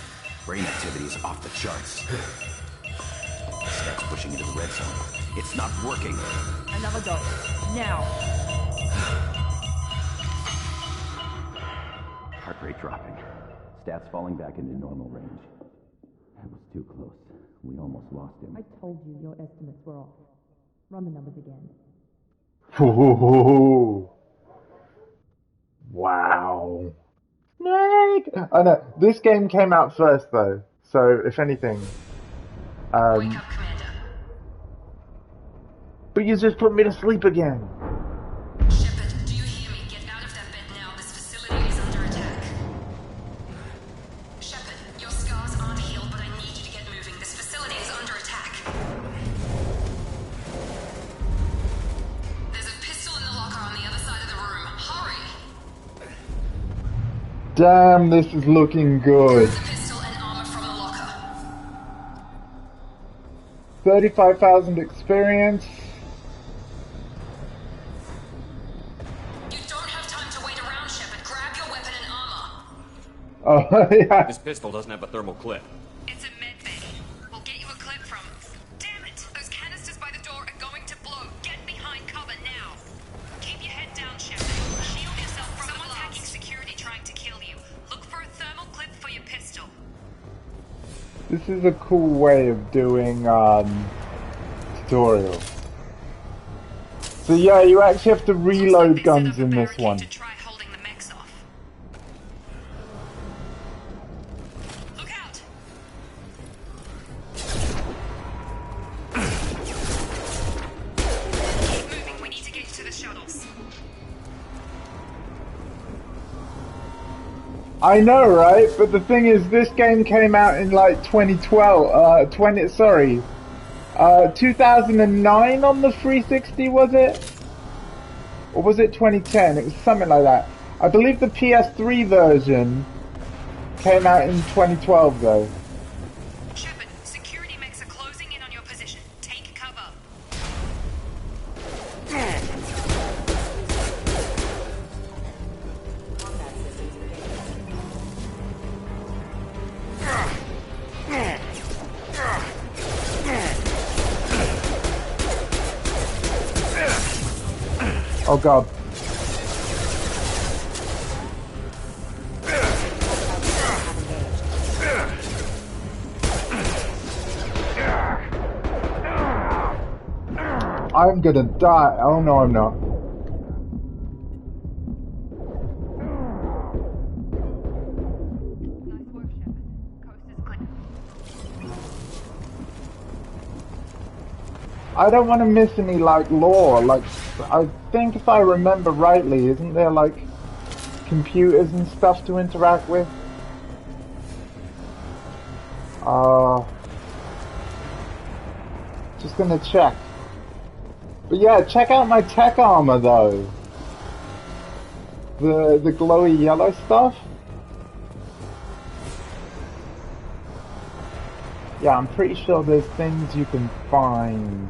S10: Brain activity's off the charts. Steps pushing into the red zone. It's not working.
S2: Another dose. Now.
S10: Heart rate dropping. Stats falling back into normal range. That was too close. We almost lost him.
S11: I told you your estimates were off. Run the numbers again.
S1: Ooh. Wow. Snake! Oh no, this game came out first though, so if anything...
S2: Wake up, Commander.
S1: But you just put me to sleep again.
S2: Shepard, do you hear me? Get out of that bed now. This facility is under attack. Shepard, your scars aren't healed, but I need you to get moving. This facility is under attack. There's a pistol in the locker on the other side of the room. Hurry!
S1: Damn, this is looking good.
S2: The pistol and armor from the locker.
S1: 35,000 experience.
S2: You don't have time to wait around, Shepard. Grab your weapon and armor.
S1: Oh, yeah.
S9: This pistol doesn't have a thermal clip.
S2: It's a med bay. We'll get you a clip from... Damn it! Those canisters by the door are going to blow. Get behind cover now. Keep your head down, Shepard. Shield yourself from someone's hacking security trying to kill you. Look for a thermal clip for your pistol.
S1: This is a cool way of doing, tutorial. So yeah, you actually have to reload guns in this one.
S2: To try holding the mechs off. Look out! Keep moving. We need to get you to the shuttles.
S1: I know, right? But the thing is, this game came out in like 2009 on the 360, was it? Or was it 2010? It was something like that. I believe the PS3 version came out in 2012 though.
S2: Shepard, security mechs are closing in on your position. Take cover.
S1: Oh god. I'm gonna die. Oh no, I'm not.
S2: Nice work, Shepard. Coast is clear.
S1: I don't want to miss any, like, lore. Like, I think if I remember rightly, isn't there, like, computers and stuff to interact with? Just gonna check. But yeah, check out my tech armor, though. The glowy yellow stuff. Yeah, I'm pretty sure there's things you can find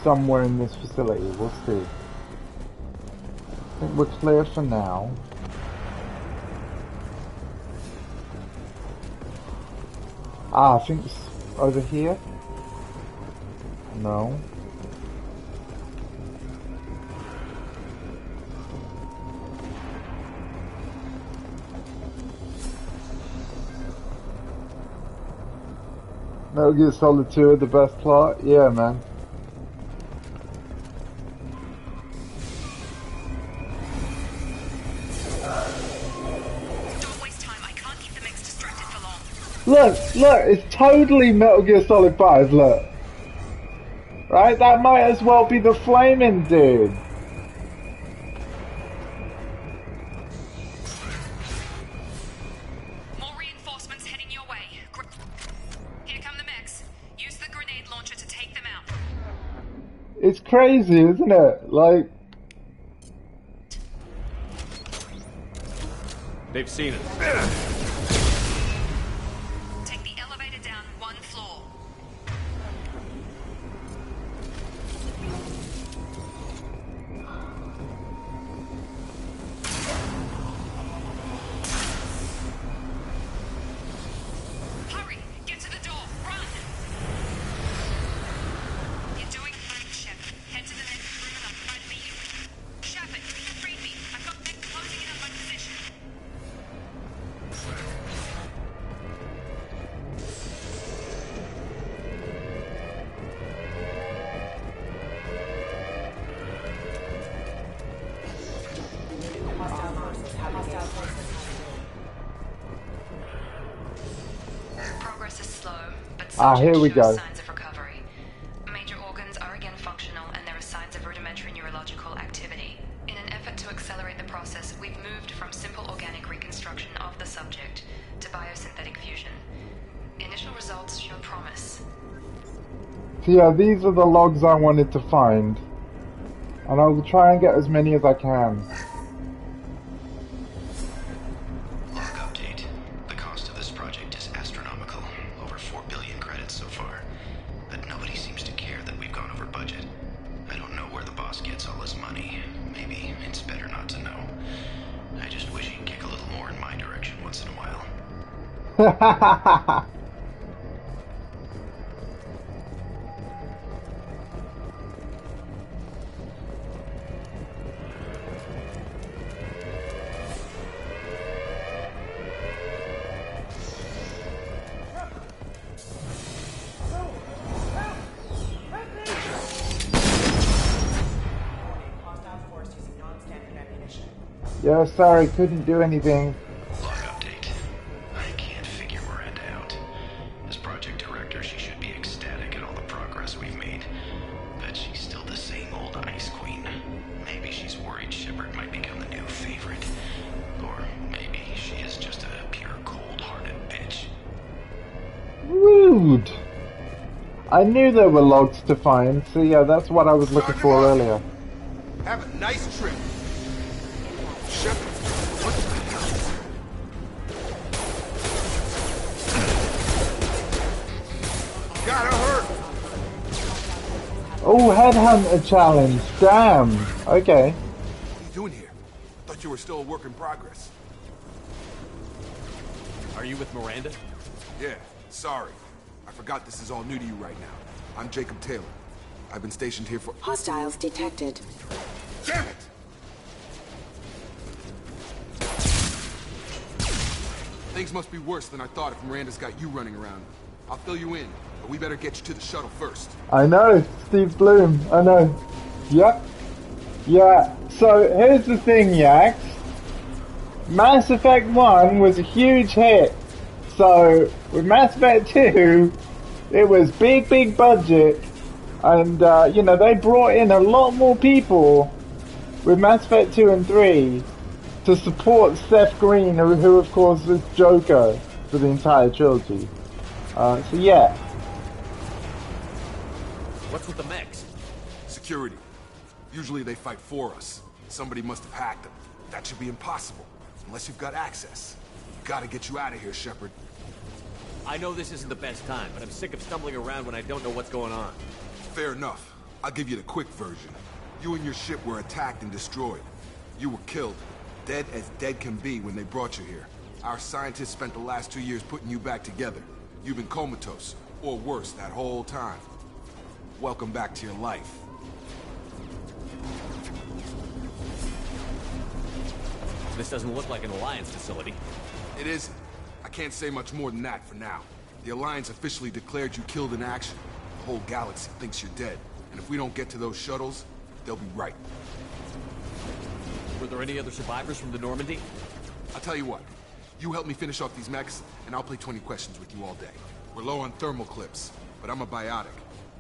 S1: somewhere in this facility. We'll see. I think we're clear for now. Ah, I think it's over here. No. Metal Gear Solid 2 the best plot? Yeah, man.
S7: Don't waste time. I can't keep the mix distracted for long.
S1: Look, it's totally Metal Gear Solid 5, look. Right? That might as well be the flaming dude.
S7: More reinforcements heading your way. Here come the mechs. Use the grenade launcher to take them out.
S1: It's crazy, isn't it? Like...
S9: They've seen us.
S7: Take the elevator down one floor. Hurry! Get to the door! Run! You're doing fine, Shep. Head to the next room and I'll try to meet you. Shepard, read me. I've got mechs closing in on my position. Progress is slow, but
S1: here we
S7: shows
S1: go.
S7: signs of recovery. Major organs are again functional, and there are signs of rudimentary neurological activity. In an effort to accelerate the process, we've moved from simple organic reconstruction of the subject to biosynthetic fusion. The initial results show promise.
S1: So yeah, these are the logs I wanted to find. And I will try and get as many as I can.
S10: Log update. The cost of this project is astronomical. Over 4 billion credits so far. But nobody seems to care that we've gone over budget. I don't know where the boss gets all his money. Maybe it's better not to know. I just wish he'd kick a little more in my direction once in a while.
S1: Yeah, sorry, couldn't do anything.
S10: Log update. I can't figure Miranda out. As project director, she should be ecstatic at all the progress we've made. But she's still the same old ice queen. Maybe she's worried Shepard might become the new favorite. Or maybe she is just a pure cold-hearted bitch.
S1: Rude! I knew there were logs to find, so yeah, that's what I was looking for earlier.
S12: Have a nice trip. Shepard, what the hell? Gotta hurt.
S1: Oh, headhunter challenge. Damn. Okay.
S12: What are you doing here? Thought you were still a work in progress.
S9: Are you with Miranda?
S12: Yeah, sorry. I forgot this is all new to you right now. I'm Jacob Taylor. I've been stationed here for—
S13: Hostiles detected.
S12: Damn it! Things must be worse than I thought if Miranda's got you running around. I'll fill you in, but we better get you to the shuttle first.
S1: I know, Steve Bloom, I know. Yep. Yeah, so here's the thing, Yax. Mass Effect 1 was a huge hit. So, with Mass Effect 2, it was big budget. And, you know, they brought in a lot more people with Mass Effect 2 and 3 to support Seth Green, who of course is Joker for the entire trilogy. So yeah.
S9: What's with the mechs?
S12: Security. Usually they fight for us. Somebody must have hacked them. That should be impossible, unless you've got access. Gotta get you out of here, Shepard.
S9: I know this isn't the best time, but I'm sick of stumbling around when I don't know what's going on.
S12: Fair enough. I'll give you the quick version. You and your ship were attacked and destroyed. You were killed, dead as dead can be when they brought you here. Our scientists spent the last 2 years putting you back together. You've been comatose, or worse, that whole time. Welcome back to your life.
S9: This doesn't look like an Alliance facility.
S12: It isn't. I can't say much more than that for now. The Alliance officially declared you killed in action. The whole galaxy thinks you're dead. And if we don't get to those shuttles, they'll be right.
S9: Were there any other survivors from the Normandy?
S12: I'll tell you what. You help me finish off these mechs, and I'll play 20 questions with you all day. We're low on thermal clips, but I'm a biotic.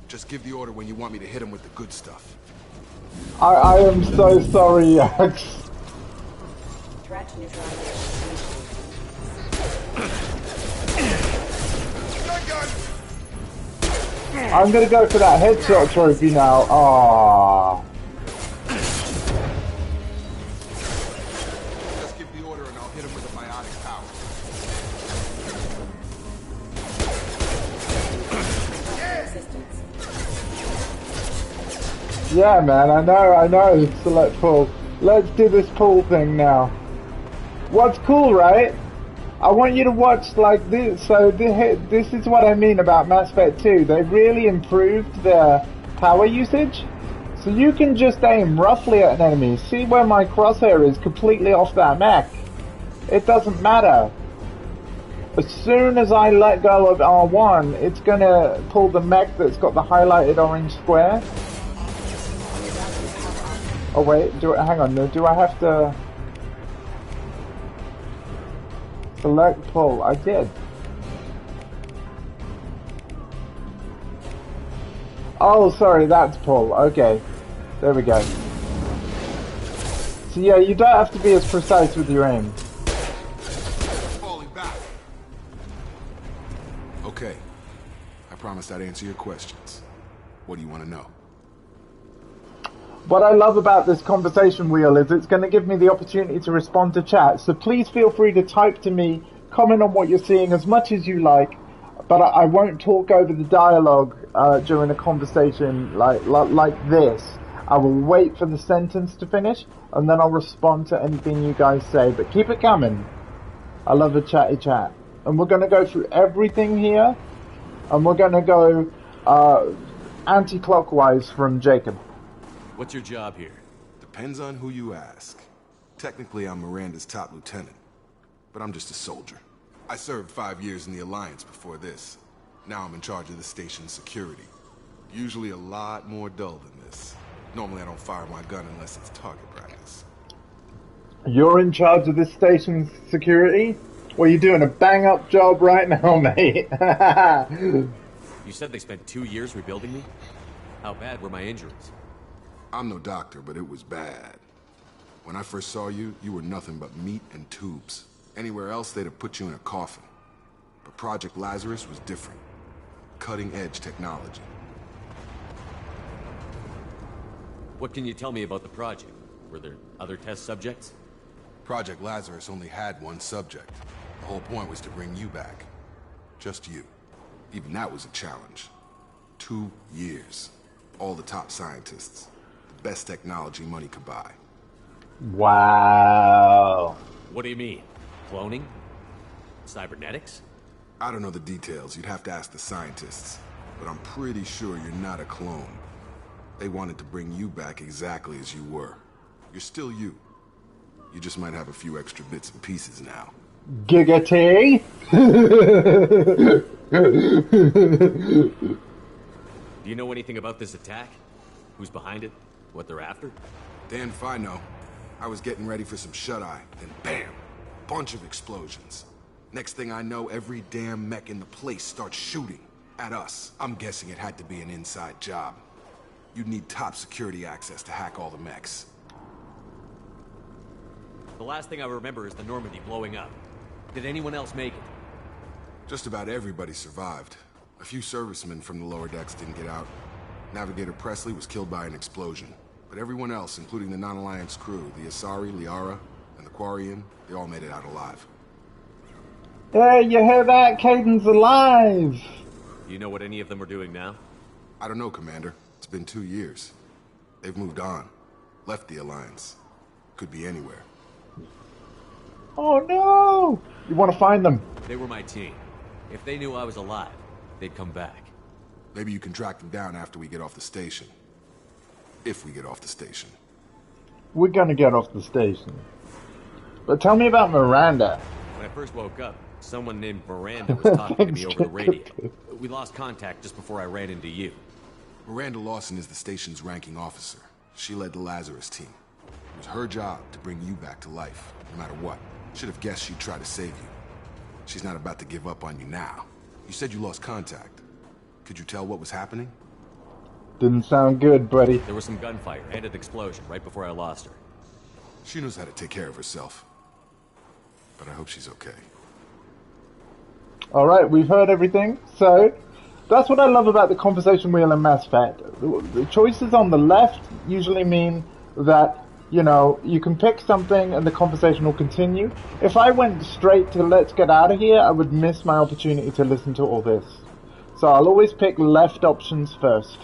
S12: Just give the order when you want me to hit them with the good stuff.
S1: I am so sorry, Yax. I'm gonna go for that headshot trophy now. Aww.
S12: Just give the order and I'll hit him with a biotic power.
S1: Yeah, man, I know. So let's pull. Let's do this pull thing now. What's cool, right? I want you to watch like this. So this is what I mean about Mass Effect 2. They really improved their power usage. So you can just aim roughly at an enemy. See where my crosshair is completely off that mech. It doesn't matter. As soon as I let go of R1, it's gonna pull the mech that's got the highlighted orange square. Oh wait, hang on, do I have to... Select pull, I did. Oh, sorry, that's pull. Okay, there we go. So yeah, you don't have to be as precise with your aim.
S12: Falling back. Okay, I promised I'd answer your questions. What do you want to know?
S1: What I love about this conversation wheel is it's going to give me the opportunity to respond to chat. So please feel free to type to me, comment on what you're seeing as much as you like, but I won't talk over the dialogue during a conversation like this. I will wait for the sentence to finish, and then I'll respond to anything you guys say. But keep it coming. I love a chatty chat. And we're going to go through everything here, and we're going to go anti-clockwise from Jacob.
S9: What's your job here?
S12: Depends on who you ask. Technically, I'm Miranda's top lieutenant, but I'm just a soldier. I served 5 years in the Alliance before this. Now I'm in charge of the station's security. Usually a lot more dull than this. Normally I don't fire my gun unless it's target practice.
S1: You're in charge of this station's security? Well, you're doing a bang-up job right now, mate.
S9: You said they spent 2 years rebuilding me? How bad were my injuries?
S12: I'm no doctor, but it was bad. When I first saw you, you were nothing but meat and tubes. Anywhere else, they'd have put you in a coffin. But Project Lazarus was different. Cutting-edge technology.
S9: What can you tell me about the project? Were there other test subjects?
S12: Project Lazarus only had one subject. The whole point was to bring you back. Just you. Even that was a challenge. 2 years. All the top scientists. The best technology money could buy.
S1: Wow.
S9: What do you mean? Cloning? Cybernetics?
S12: I don't know the details. You'd have to ask the scientists. But I'm pretty sure you're not a clone. They wanted to bring you back exactly as you were. You're still you. You just might have a few extra bits and pieces now.
S1: Giggity!
S9: Do you know anything about this attack? Who's behind it? What they're after?
S12: Damn if I know. I was getting ready for some shut-eye, then bam! Bunch of explosions. Next thing I know, every damn mech in the place starts shooting at us. I'm guessing it had to be an inside job. You'd need top security access to hack all the mechs.
S9: The last thing I remember is the Normandy blowing up. Did anyone else make it?
S12: Just about everybody survived. A few servicemen from the lower decks didn't get out. Navigator Presley was killed by an explosion. But everyone else, including the non-Alliance crew, the Asari, Liara, and the Quarian, they all made it out alive.
S1: Hey, you hear that? Caden's alive!
S9: Do you know what any of them are doing now?
S12: I don't know, Commander. It's been 2 years. They've moved on. Left the Alliance. Could be anywhere.
S1: Oh no! You want to find them?
S9: They were my team. If they knew I was alive, they'd come back.
S12: Maybe you can track them down after we get off the station. If we get off the station.
S1: We're gonna get off the station. But tell me about Miranda.
S9: When I first woke up, someone named Miranda was talking to me over the radio. We lost contact just before I ran into you.
S12: Miranda Lawson is the station's ranking officer. She led the Lazarus team. It was her job to bring you back to life, no matter what. Should have guessed she'd try to save you. She's not about to give up on you now. You said you lost contact. Could you tell what was happening?
S1: Didn't sound good, buddy.
S9: There was some gunfire and an explosion right before I lost her.
S12: She knows how to take care of herself. But I hope she's okay.
S1: Alright, we've heard everything. So, that's what I love about the conversation wheel in Mass Effect. The choices on the left usually mean that, you know, you can pick something and the conversation will continue. If I went straight to let's get out of here, I would miss my opportunity to listen to all this. So I'll always pick left options first.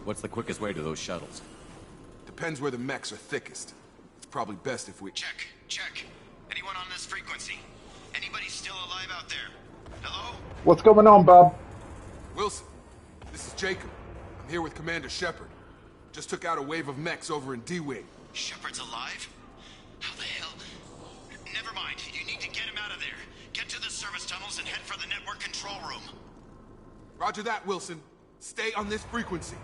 S9: What's the quickest way to those shuttles?
S12: Depends where the mechs are thickest. It's probably best if we...
S10: Check. Anyone on this frequency? Anybody still alive out there? Hello?
S1: What's going on, Bob?
S12: Wilson, this is Jacob. I'm here with Commander Shepard. Just took out a wave of mechs over in D-Wing.
S10: Shepard's alive? How the hell? Never mind. You need to get him out of there. Get to the service tunnels and head for the network control room.
S12: Roger that, Wilson. Stay on this frequency.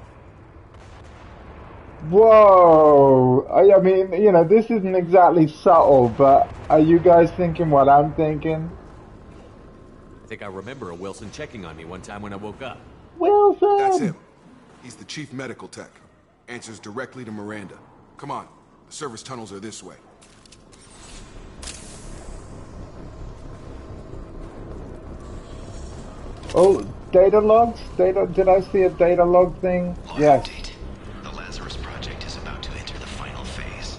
S1: Whoa! I mean, you know, this isn't exactly subtle, but are you guys thinking what I'm thinking?
S9: I think I remember a Wilson checking on me one time when I woke up.
S1: Wilson!
S12: That's him. He's the chief medical tech. Answers directly to Miranda. Come on. The service tunnels are this way.
S1: Oh, data logs? Did I see a data log thing? Yes.
S10: Update. The Lazarus project is about to enter the final phase.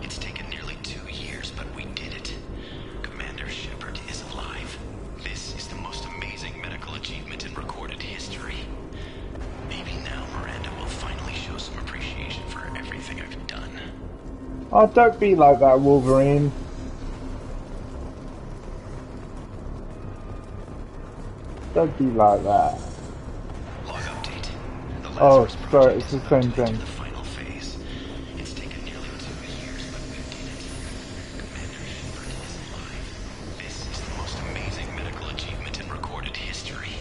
S10: It's taken nearly 2 years, but we did it. Commander Shepard is alive. This is the most amazing medical achievement in recorded history. Maybe now Miranda will finally show some appreciation for everything I've done.
S1: Oh, don't be like that, Wolverine. Don't be like that.
S10: Log update. The
S1: Oh,
S10: Lazarus
S1: sorry,
S10: project
S1: it's
S10: is
S1: the
S10: about
S1: same
S10: to enter
S1: thing.
S10: the final phase. It's taken nearly 2 years, but we did it. Commander Shepard is alive. This is the most amazing medical achievement in recorded history.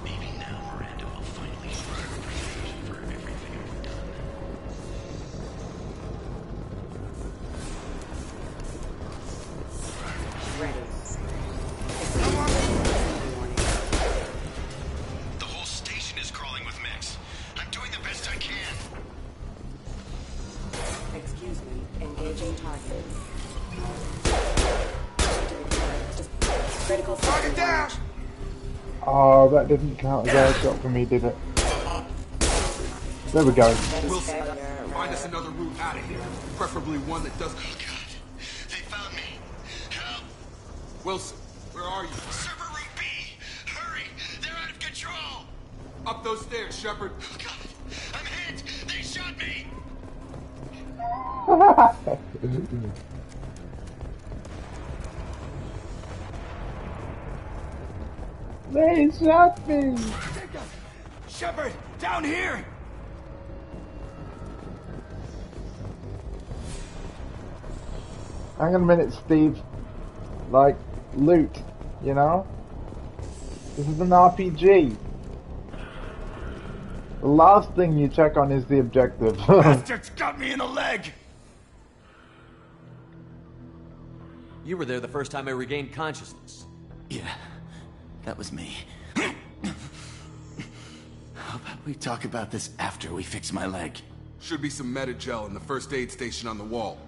S10: Maybe now Miranda will finally show some appreciation for everything I've done. The whole station is crawling with mechs. I'm doing the best I can.
S11: Excuse me, engaging target. Critical target down!
S1: Oh, that didn't count as a shot for me, did it? There we go.
S12: Wilson, find us another route out of here. Preferably one that doesn't...
S10: Oh god. They found me. Help!
S12: Wilson, where are you?
S10: Server room B! Hurry! They're out of control!
S12: Up those stairs, Shepard.
S10: Oh god! I'm hit! They shot me!
S1: They shot me!
S10: Shepard! Down here!
S1: Hang on a minute, Steve. Like, loot, you know? This is an RPG. The last thing you check on is the objective.
S10: Bastards got me in the leg!
S9: You were there the first time I regained consciousness.
S10: Yeah, that was me. How about we talk about this after we fix my leg?
S12: Should be some Metagel in the first aid station on the wall.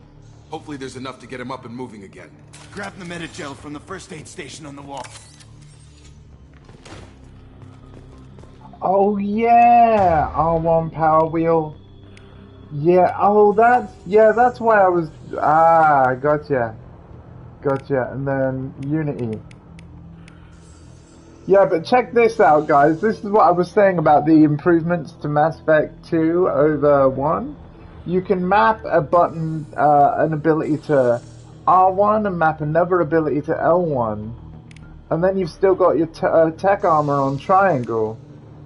S12: Hopefully there's enough to get him up and moving again.
S10: Grab the Metagel from the first aid station on the wall.
S1: Oh yeah, R1 power wheel. Yeah, oh that's why I was, gotcha. And then Unity. Yeah, but check this out, guys. This is what I was saying about the improvements to Mass Effect 2 over 1. You can map a button, an ability to R1 and map another ability to L1. And then you've still got your tech armor on triangle.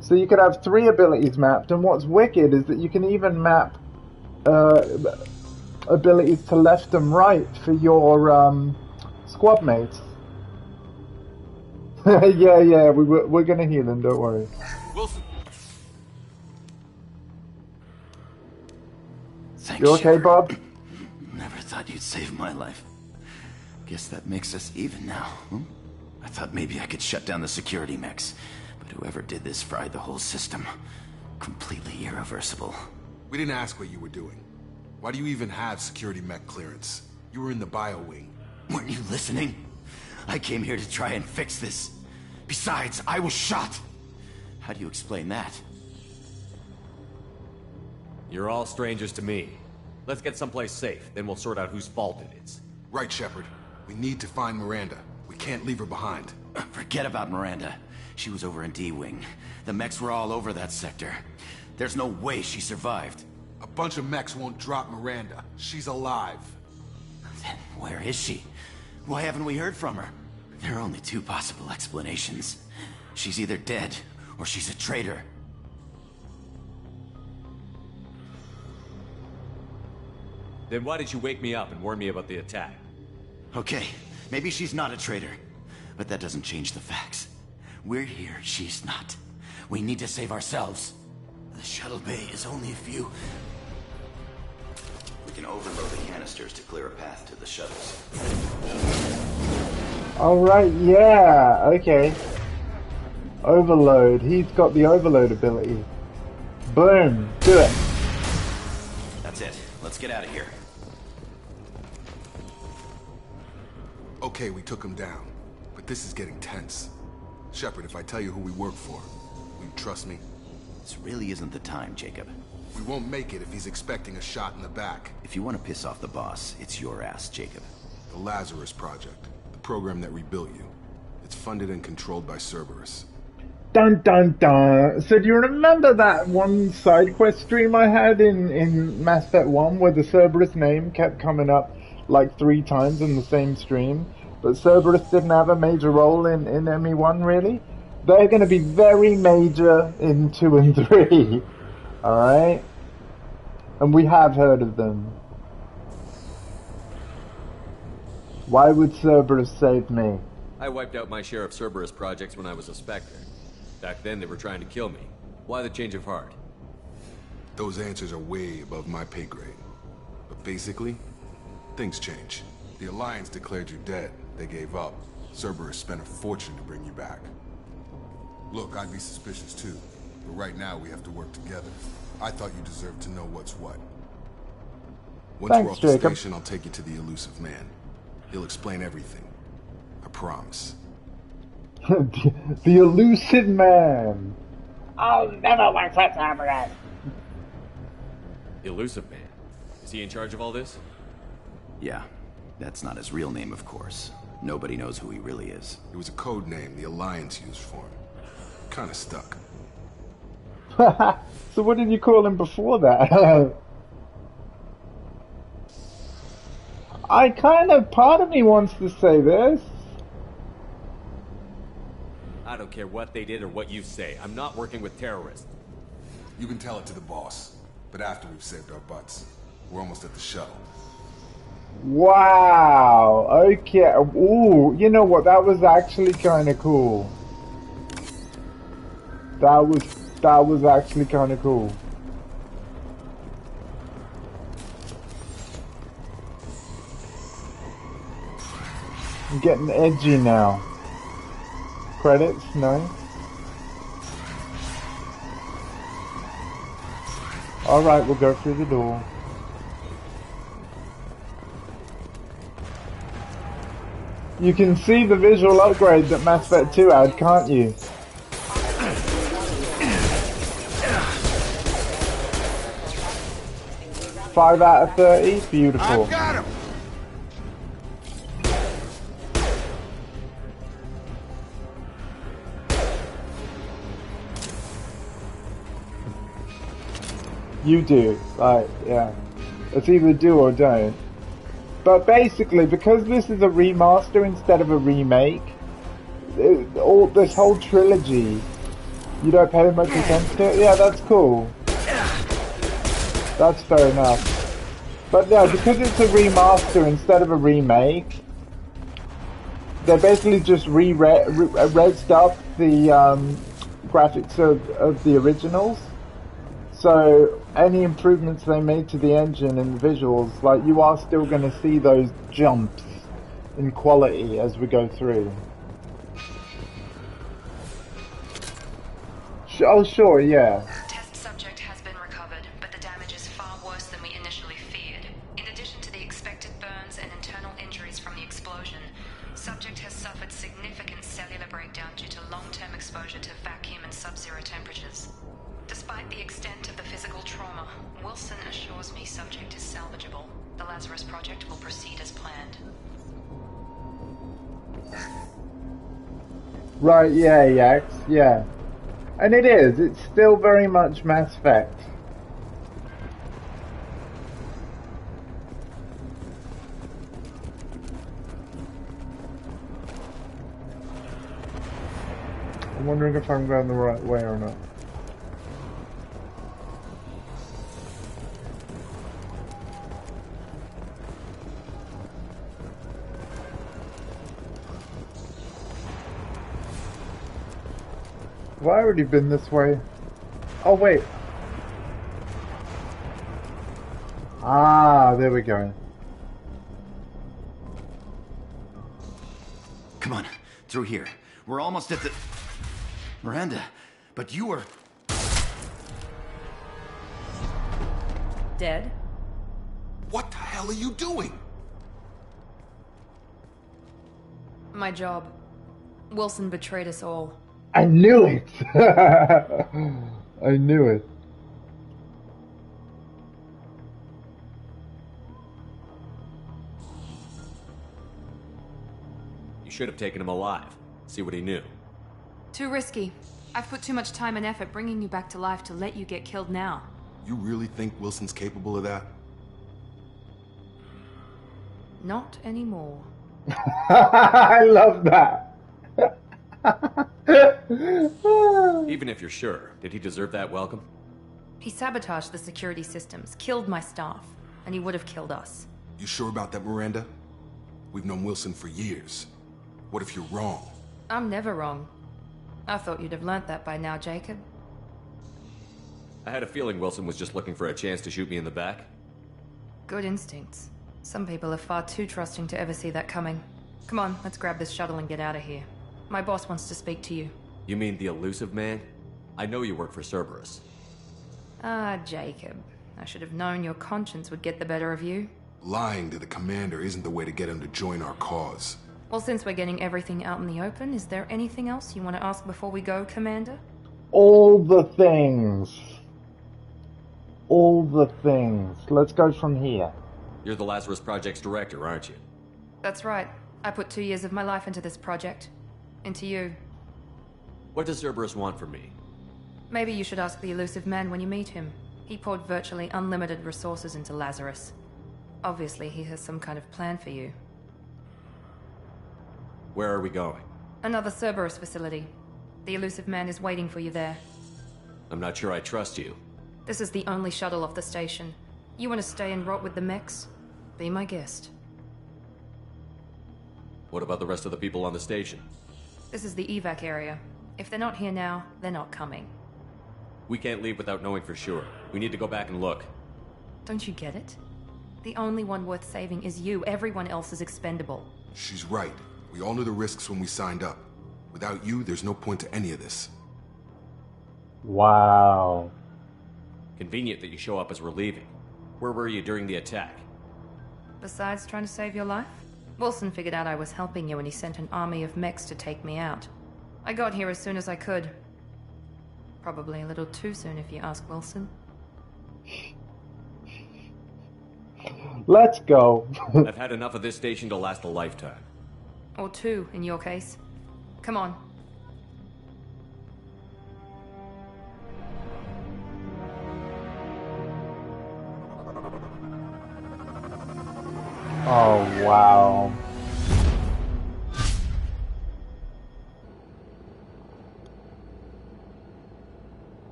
S1: So you could have 3 abilities mapped, and what's wicked is that you can even map abilities to left and right for your squad mates. yeah, we're gonna heal them, don't worry.
S10: Wilson. Thanks,
S1: You okay,
S10: Shepard.
S1: Bob?
S10: Never thought you'd save my life. Guess that makes us even now, huh? I thought maybe I could shut down the security mechs, but whoever did this fried the whole system. Completely irreversible.
S12: We didn't ask what you were doing. Why do you even have security mech clearance? You were in the bio wing.
S10: Weren't you listening? I came here to try and fix this. Besides, I was shot. How do you explain that?
S9: You're all strangers to me. Let's get someplace safe, then we'll sort out whose fault it is.
S12: Right, Shepard. We need to find Miranda. We can't leave her behind.
S10: Forget about Miranda. She was over in D-Wing. The mechs were all over that sector. There's no way she survived.
S12: A bunch of mechs won't drop Miranda. She's alive.
S10: Then where is she? Why haven't we heard from her? There are only 2 possible explanations. She's either dead, or she's a traitor.
S9: Then why did you wake me up and warn me about the attack?
S10: Okay, maybe she's not a traitor, but that doesn't change the facts. We're here, she's not. We need to save ourselves. The shuttle bay is only a few... We can overload the canisters to clear a path to the shuttles.
S1: Alright, yeah, okay. Overload. He's got the overload ability. Boom, do it.
S10: That's it. Let's get out of here.
S12: Okay, we took him down. But this is getting tense. Shepard, if I tell you who we work for, will you trust me?
S10: This really isn't the time, Jacob.
S12: We won't make it if he's expecting a shot in the back.
S10: If you want to piss off the boss, it's your ass, Jacob.
S12: The Lazarus Project. The program that rebuilt you. It's funded and controlled by Cerberus.
S1: Dun dun dun. So do you remember that one side quest stream I had in Mass Effect 1 where the Cerberus name kept coming up like 3 times in the same stream? But Cerberus didn't have a major role in ME1, really? They're going to be very major in 2 and 3. Alright? And we have heard of them. Why would Cerberus save me?
S9: I wiped out my share of Cerberus projects when I was a Spectre. Back then they were trying to kill me. Why the change of heart?
S12: Those answers are way above my pay grade. But basically, things change. The Alliance declared you dead. They gave up. Cerberus spent a fortune to bring you back. Look, I'd be suspicious too. But right now we have to work together. I thought you deserved to know what's what. Once we're off the station, I'll take you to the elusive man. He'll explain everything. I promise.
S1: The elusive man.
S13: I'll never work for Cerberus.
S9: Elusive man? Is he in charge of all this?
S10: Yeah. That's not his real name, of course. Nobody knows who he really is.
S12: It was a code name the Alliance used for him. Kinda stuck.
S1: So what did you call him before that? Part of me wants to say this.
S9: I don't care what they did or what you say. I'm not working with terrorists.
S12: You can tell it to the boss. But after we've saved our butts. We're almost at the shuttle.
S1: Wow. Okay. Ooh, you know what? That was actually kind of cool. That was actually kind of cool. I'm getting edgy now. Credits? No. Alright, we'll go through the door. You can see the visual upgrade that Mass Effect 2 had, can't you? Five out of 30? Beautiful.
S13: I've got him!
S1: You do. Like, yeah. It's either do or don't. But basically, because this is a remaster instead of a remake, all this whole trilogy, you don't pay much attention to it? Yeah, that's cool. That's fair enough. But yeah, because it's a remaster instead of a remake, they basically just raised up the graphics of the originals. So any improvements they made to the engine and the visuals, like, you are still going to see those jumps in quality as we go through. Oh, sure, yeah.
S7: Test subject has been recovered, but the damage is far worse than we initially feared. In addition to the expected burns and internal injuries from the explosion, subject has suffered significant cellular breakdown due to long-term exposure to vacuum and sub-zero temperatures. Despite the extent of the physical trauma, Wilson assures me subject is salvageable. The Lazarus Project will proceed as planned.
S1: Right, yeah, Yax, yeah. And it is, it's still very much Mass Effect. I'm wondering if I'm going the right way or not. Have I already been this way? Oh, wait. Ah, there we go.
S10: Come on, through here. We're almost at the... Miranda, but you were...
S6: Dead?
S12: What the hell are you doing?
S2: My job. Wilson betrayed us all.
S1: I knew it! I knew it.
S9: You should have taken him alive. See what he knew.
S2: Too risky. I've put too much time and effort bringing you back to life to let you get killed now.
S12: You really think Wilson's capable of that?
S2: Not anymore.
S1: I love that.
S9: Even if you're sure, did he deserve that welcome?
S2: He sabotaged the security systems, killed my staff, and he would have killed us.
S12: You sure about that, Miranda? We've known Wilson for years. What if you're wrong?
S2: I'm never wrong. I thought you'd have learnt that by now, Jacob.
S9: I had a feeling Wilson was just looking for a chance to shoot me in the back.
S2: Good instincts. Some people are far too trusting to ever see that coming. Come on, let's grab this shuttle and get out of here. My boss wants to speak to you.
S9: You mean the elusive man? I know you work for Cerberus.
S2: Ah, Jacob. I should have known your conscience would get the better of you.
S12: Lying to the commander isn't the way to get him to join our cause.
S2: Well, since we're getting everything out in the open, is there anything else you want to ask before we go, Commander?
S1: All the things. All the things. Let's go from here.
S9: You're the Lazarus Project's director, aren't you?
S2: That's right. I put 2 years of my life into this project. Into you.
S9: What does Cerberus want from me?
S2: Maybe you should ask the elusive man when you meet him. He poured virtually unlimited resources into Lazarus. Obviously, he has some kind of plan for you.
S9: Where are we going?
S2: Another Cerberus facility. The elusive man is waiting for you there.
S9: I'm not sure I trust you.
S2: This is the only shuttle off the station. You want to stay and rot with the mechs? Be my guest.
S9: What about the rest of the people on the station?
S2: This is the evac area. If they're not here now, they're not coming.
S9: We can't leave without knowing for sure. We need to go back and look.
S2: Don't you get it? The only one worth saving is you. Everyone else is expendable.
S12: She's right. We all knew the risks when we signed up. Without you, there's no point to any of this.
S1: Wow.
S9: Convenient that you show up as we're leaving. Where were you during the attack?
S2: Besides trying to save your life, Wilson figured out I was helping you and he sent an army of mechs to take me out. I got here as soon as I could. Probably a little too soon if you ask Wilson.
S1: Let's go.
S9: I've had enough of this station to last a lifetime.
S2: Or 2, in your case. Come on.
S1: Oh, wow.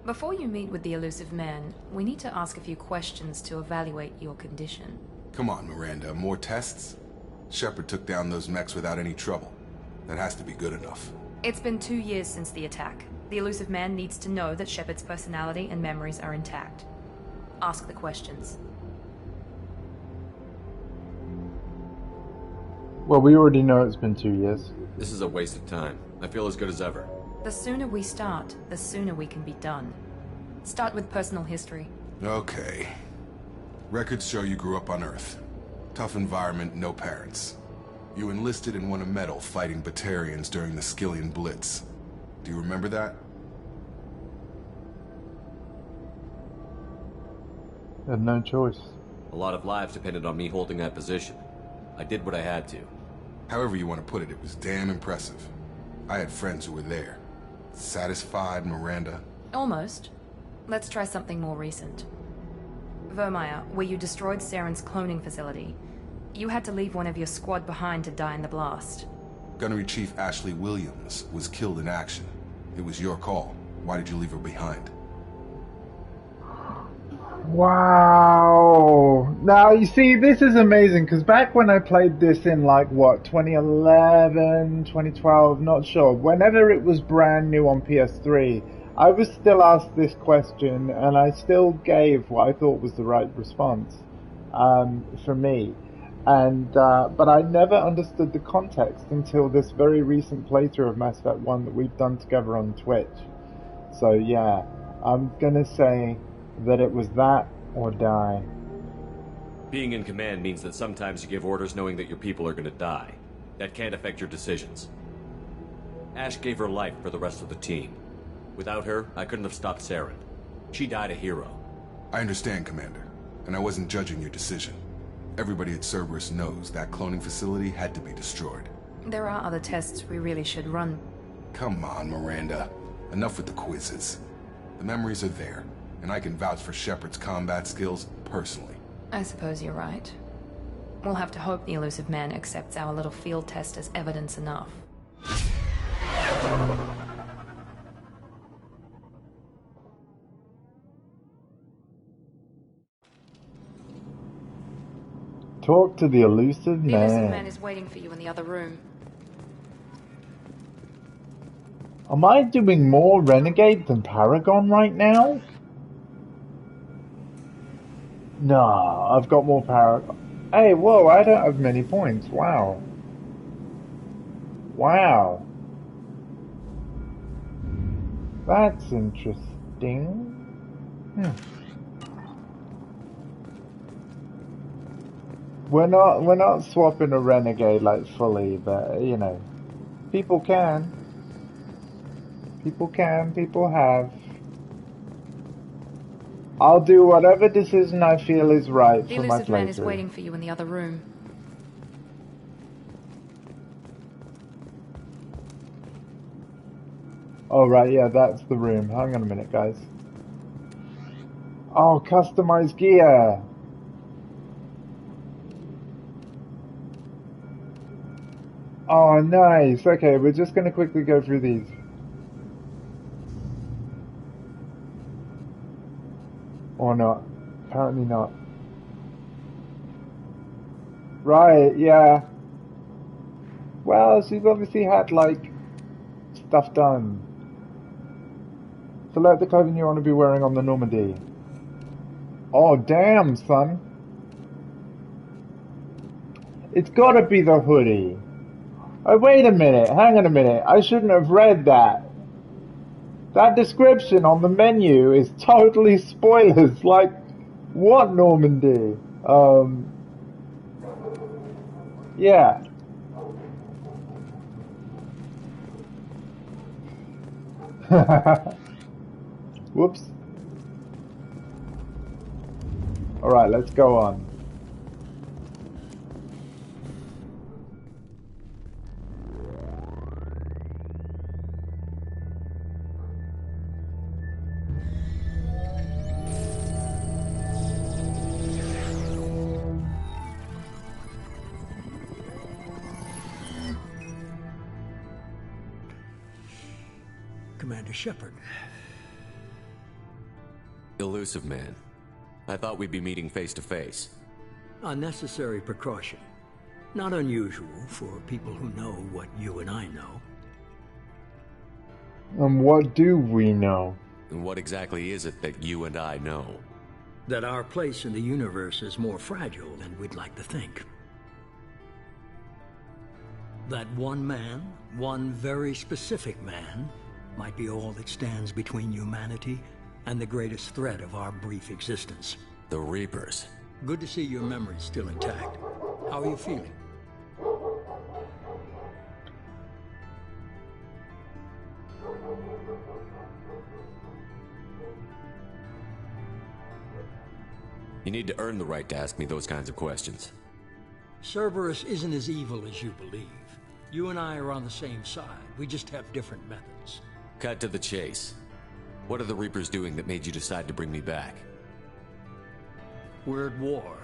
S2: Before you meet with the elusive man, we need to ask a few questions to evaluate your condition.
S12: Come on, Miranda, more tests? Shepard took down those mechs without any trouble. That has to be good enough.
S2: It's been 2 years since the attack. The elusive man needs to know that Shepard's personality and memories are intact. Ask the questions.
S1: Well, we already know it's been 2 years.
S9: This is a waste of time. I feel as good as ever.
S2: The sooner we start, the sooner we can be done. Start with personal history.
S12: Okay. Records show you grew up on Earth. Tough environment, no parents. You enlisted and won a medal fighting Batarians during the Skillian Blitz. Do you remember that?
S1: Had no choice.
S9: A lot of lives depended on me holding that position. I did what I had to.
S12: However you want to put it, it was damn impressive. I had friends who were there. Satisfied, Miranda?
S2: Almost. Let's try something more recent. Vermeer, where you destroyed Saren's cloning facility. You had to leave one of your squad behind to die in the blast.
S12: Gunnery Chief Ashley Williams was killed in action. It was your call. Why did you leave her behind?
S1: Wow. Now, you see, this is amazing, because back when I played this in, like, what, 2011, 2012, not sure, whenever it was brand new on PS3, I was still asked this question, and I still gave what I thought was the right response, for me. And, but I never understood the context until this very recent playthrough of Mass Effect 1 that we've done together on Twitch. So, yeah, I'm gonna say that it was that or die.
S9: Being in command means that sometimes you give orders knowing that your people are going to die. That can't affect your decisions. Ash gave her life for the rest of the team. Without her, I couldn't have stopped Saren. She died a hero.
S12: I understand, Commander, and I wasn't judging your decision. Everybody at Cerberus knows that cloning facility had to be destroyed.
S2: There are other tests we really should run.
S12: Come on, Miranda. Enough with the quizzes. The memories are there, and I can vouch for Shepard's combat skills personally.
S2: I suppose you're right. We'll have to hope the elusive man accepts our little field test as evidence enough.
S1: Talk to the elusive man.
S2: The elusive man is waiting for you in the other room.
S1: Am I doing more Renegade than Paragon right now? No, I've got more Paragon. Hey, whoa, I don't have many points. Wow. Wow. That's interesting. We're not swapping a Renegade like fully, but you know, people can. People have. I'll do whatever decision I feel is right
S2: The
S1: for my
S2: elusive man is
S1: playthrough.
S2: waiting for you in the other room.
S1: Oh right, yeah, that's the room. Hang on a minute, guys. Oh, customized gear. Oh, nice. Okay, we're just going to quickly go through these. Or not. Apparently not. Right, yeah. Well, she's obviously had, like, stuff done. Select the clothing you want to be wearing on the Normandy. Oh, damn, son. It's gotta be the hoodie. Oh, wait a minute. Hang on a minute. I shouldn't have read that. That description on the menu is totally spoilers. Like, what Normandy? Yeah. Whoops. Alright, let's go on.
S3: Commander Shepard.
S9: Elusive man. I thought we'd be meeting face to face.
S3: A necessary precaution. Not unusual for people who know what you and I know.
S1: And what do we know?
S9: And what exactly is it that you and I know?
S3: That our place in the universe is more fragile than we'd like to think. That one man, one very specific man, might be all that stands between humanity and the greatest threat of our brief existence.
S9: The Reapers.
S3: Good to see your memory's still intact. How are you feeling?
S9: You need to earn the right to ask me those kinds of questions.
S3: Cerberus isn't as evil as you believe. You and I are on the same side. We just have different methods.
S9: Cut to the chase. What are the Reapers doing that made you decide to bring me back?
S3: We're at war.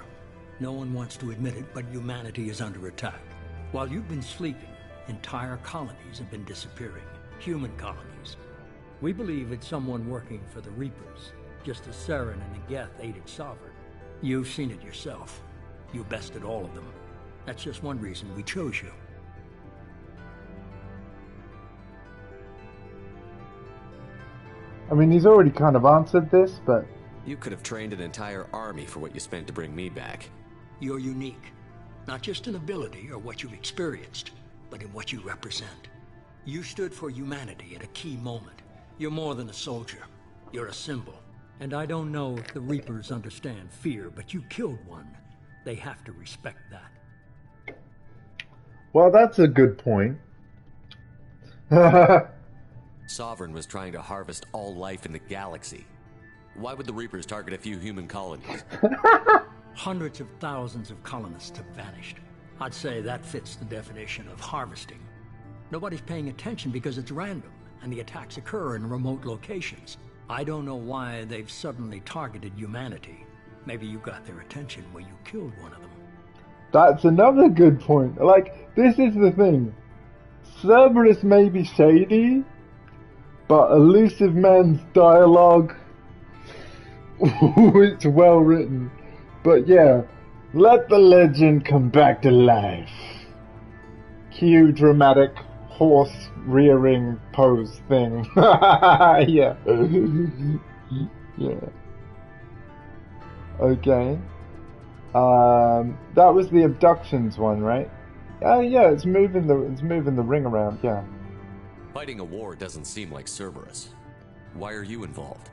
S3: No one wants to admit it, but humanity is under attack. While you've been sleeping, entire colonies have been disappearing. Human colonies. We believe it's someone working for the Reapers, just as Saren and the Geth aided Sovereign. You've seen it yourself. You bested all of them. That's just one reason we chose you.
S1: I mean, he's already kind of answered this, but...
S9: You could have trained an entire army for what you spent to bring me back.
S3: You're unique. Not just in ability or what you've experienced, but in what you represent. You stood for humanity at a key moment. You're more than a soldier. You're a symbol. And I don't know if the Reapers understand fear, but you killed one. They have to respect that.
S1: Well, that's a good point.
S9: Sovereign was trying to harvest all life in the galaxy. Why would the Reapers target a few human colonies?
S3: Hundreds of thousands of colonists have vanished. I'd say that fits the definition of harvesting. Nobody's paying attention because it's random, and the attacks occur in remote locations. I don't know why they've suddenly targeted humanity. Maybe you got their attention when you killed one of them.
S1: That's another good point. Like, this is the thing. Cerberus may be shady, but Elusive Man's dialogue, it's well written. But yeah, let the legend come back to life. Cue dramatic horse rearing pose thing. Yeah. Yeah. Okay. That was the abductions one, right? Yeah, it's moving the ring around, yeah.
S9: Fighting a war doesn't seem like Cerberus. Why are you involved?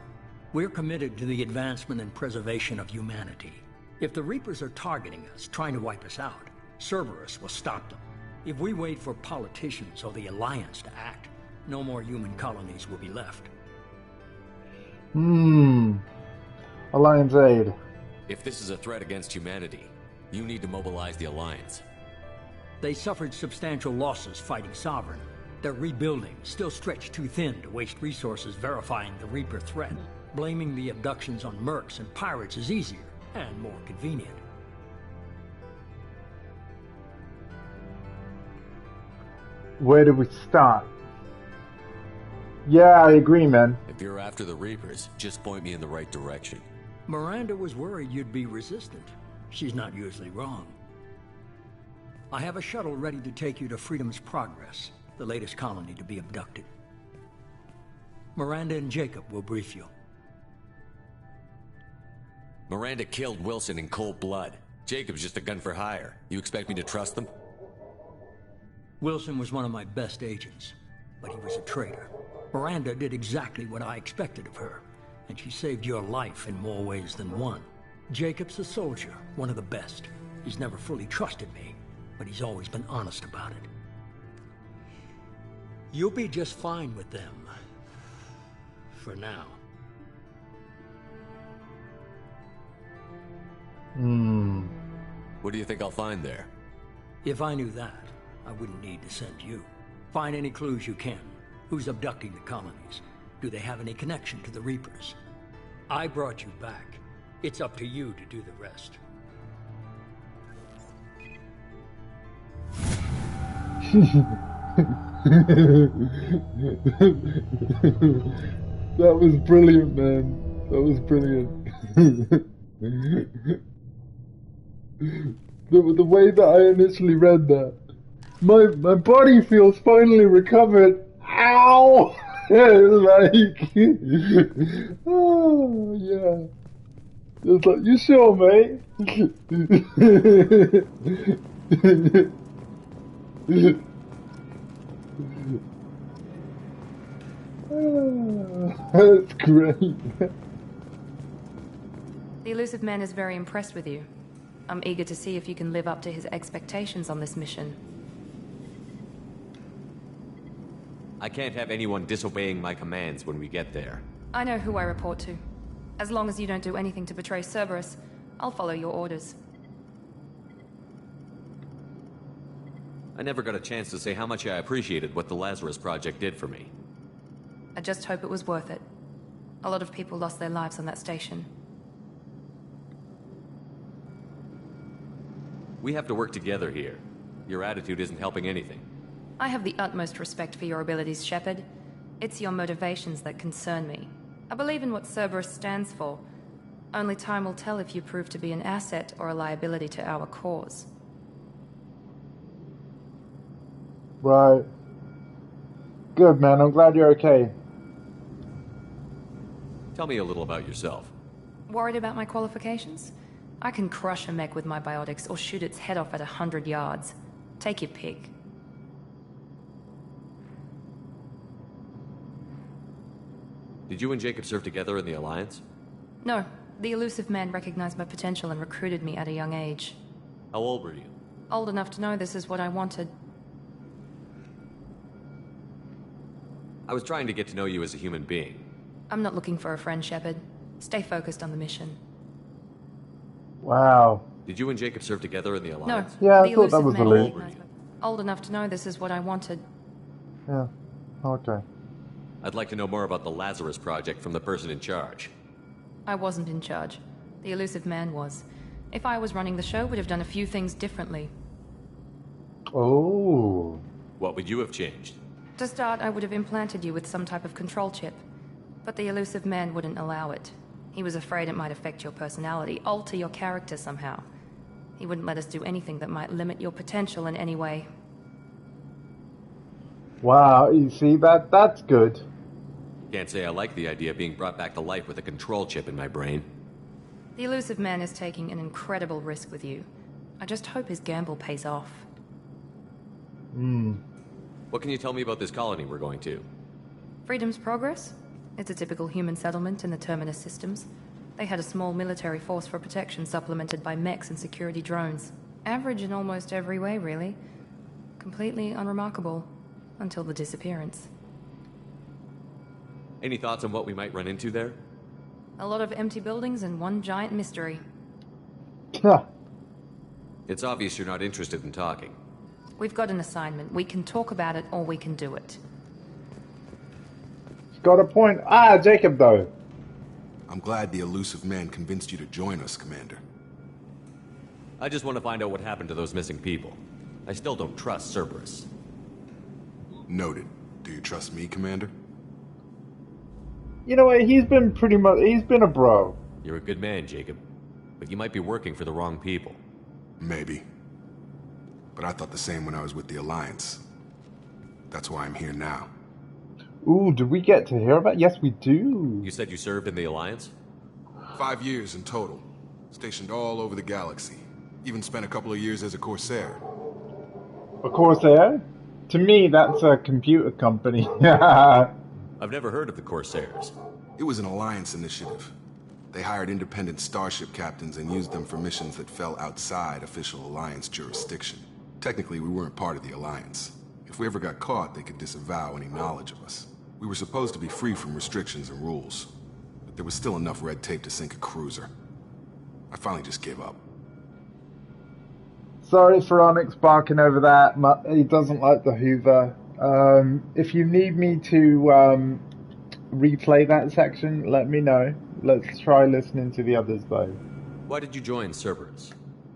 S3: We're committed to the advancement and preservation of humanity. If the Reapers are targeting us, trying to wipe us out, Cerberus will stop them. If we wait for politicians or the Alliance to act, no more human colonies will be left.
S1: Alliance aid.
S9: If this is a threat against humanity, you need to mobilize the Alliance.
S3: They suffered substantial losses fighting Sovereign. They're rebuilding, still stretched too thin to waste resources verifying the Reaper threat. Blaming the abductions on mercs and pirates is easier and more convenient.
S1: Where do we start? Yeah, I agree, man.
S9: If you're after the Reapers, just point me in the right direction.
S3: Miranda was worried you'd be resistant. She's not usually wrong. I have a shuttle ready to take you to Freedom's Progress, the latest colony to be abducted. Miranda and Jacob will brief you.
S9: Miranda killed Wilson in cold blood. Jacob's just a gun for hire. You expect me to trust them?
S3: Wilson was one of my best agents, but he was a traitor. Miranda did exactly what I expected of her, and she saved your life in more ways than one. Jacob's a soldier, one of the best. He's never fully trusted me, but he's always been honest about it. You'll be just fine with them. For now.
S9: What do you think I'll find there?
S3: If I knew that, I wouldn't need to send you. Find any clues you can. Who's abducting the colonies? Do they have any connection to the Reapers? I brought you back. It's up to you to do the rest.
S1: That was brilliant, man. That was brilliant. The way that I initially read that, my body feels finally recovered. Ow! Like, oh yeah. It's like, you sure, mate? That's great.
S2: The elusive man is very impressed with you. I'm eager to see if you can live up to his expectations on this mission.
S9: I can't have anyone disobeying my commands when we get there.
S2: I know who I report to. As long as you don't do anything to betray Cerberus, I'll follow your orders.
S9: I never got a chance to say how much I appreciated what the Lazarus Project did for me.
S2: I just hope it was worth it. A lot of people lost their lives on that station.
S9: We have to work together here. Your attitude isn't helping anything.
S2: I have the utmost respect for your abilities, Shepard. It's your motivations that concern me. I believe in what Cerberus stands for. Only time will tell if you prove to be an asset or a liability to our cause.
S1: Right. Good, man. I'm glad you're okay.
S9: Tell me a little about yourself.
S2: Worried about my qualifications? I can crush a mech with my biotics or shoot its head off at 100 yards. Take your pick.
S9: Did you and Jacob serve together in the Alliance?
S2: No. The elusive man recognized my potential and recruited me at a young age.
S9: How old were you?
S2: Old enough to know this is what I wanted.
S9: I was trying to get to know you as a human being.
S2: I'm not looking for a friend, Shepard. Stay focused on the mission.
S1: Wow.
S9: Did you and Jacob serve together in the
S2: No.
S9: Alliance?
S1: Yeah,
S2: the
S1: I thought that
S2: elusive
S1: was
S2: man
S1: the
S2: recognized my... Old enough to know this is what I wanted.
S1: Yeah. Okay.
S9: I'd like to know more about the Lazarus Project from the person in charge.
S2: I wasn't in charge. The elusive man was. If I was running the show, would have done a few things differently.
S1: Oh.
S9: What would you have changed?
S2: To start, I would have implanted you with some type of control chip. But the elusive man wouldn't allow it. He was afraid it might affect your personality, alter your character somehow. He wouldn't let us do anything that might limit your potential in any way.
S1: Wow, you see, that's good.
S9: Can't say I like the idea of being brought back to life with a control chip in my brain.
S2: The elusive man is taking an incredible risk with you. I just hope his gamble pays off.
S9: What can you tell me about this colony we're going to?
S2: Freedom's Progress? It's a typical human settlement in the Terminus systems. They had a small military force for protection supplemented by mechs and security drones. Average in almost every way, really. Completely unremarkable. Until the disappearance.
S9: Any thoughts on what we might run into there?
S2: A lot of empty buildings and one giant mystery.
S9: It's obvious you're not interested in talking.
S2: We've got an assignment. We can talk about it or we can do it.
S1: Got a point. Ah, Jacob, though.
S12: I'm glad the elusive man convinced you to join us, Commander.
S9: I just want to find out what happened to those missing people. I still don't trust Cerberus.
S12: Noted. Do you trust me, Commander?
S1: You know what? He's been a bro.
S9: You're a good man, Jacob. But you might be working for the wrong people.
S12: Maybe. But I thought the same when I was with the Alliance. That's why I'm here now.
S1: Ooh, did we get to hear about? Yes, we do.
S9: You said you served in the Alliance?
S12: 5 years in total. Stationed all over the galaxy. Even spent a couple of years as a Corsair.
S1: A Corsair? To me, that's a computer company.
S9: I've never heard of the Corsairs.
S12: It was an Alliance initiative. They hired independent starship captains and used them for missions that fell outside official Alliance jurisdiction. Technically, we weren't part of the Alliance. If we ever got caught, they could disavow any knowledge of us. We were supposed to be free from restrictions and rules, but there was still enough red tape to sink a cruiser. I finally just gave up.
S1: Sorry for Onyx barking over that. He doesn't like the Hoover. If you need me to replay that section, let me know. Let's try listening to the others, though.
S9: Why did you join Cerberus?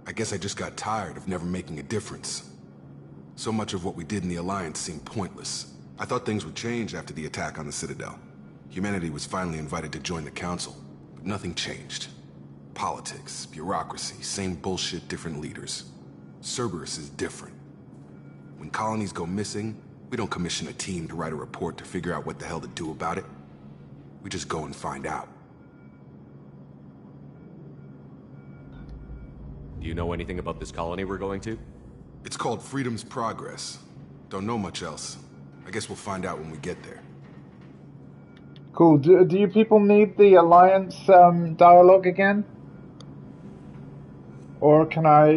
S12: I guess I just got tired of never making a difference. So much of what we did in the Alliance seemed pointless. I thought things would change after the attack on the Citadel. Humanity was finally invited to join the Council, but nothing changed. Politics, bureaucracy, same bullshit, different leaders. Cerberus is different. When colonies go missing, we don't commission a team to write a report to figure out what the hell to do about it. We just go and find out.
S9: Do you know anything about this colony we're going to?
S12: It's called Freedom's Progress. Don't know much else. I guess we'll find out when we get there.
S1: Cool. Do you people need the Alliance dialogue again? Or can I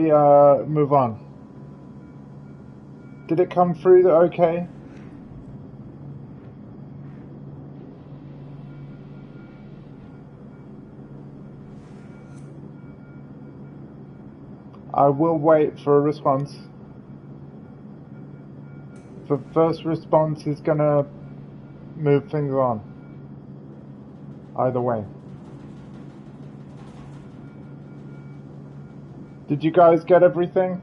S1: move on? Did it come through okay? I will wait for a response. The first response is gonna move things on. Either way. Did you guys get everything?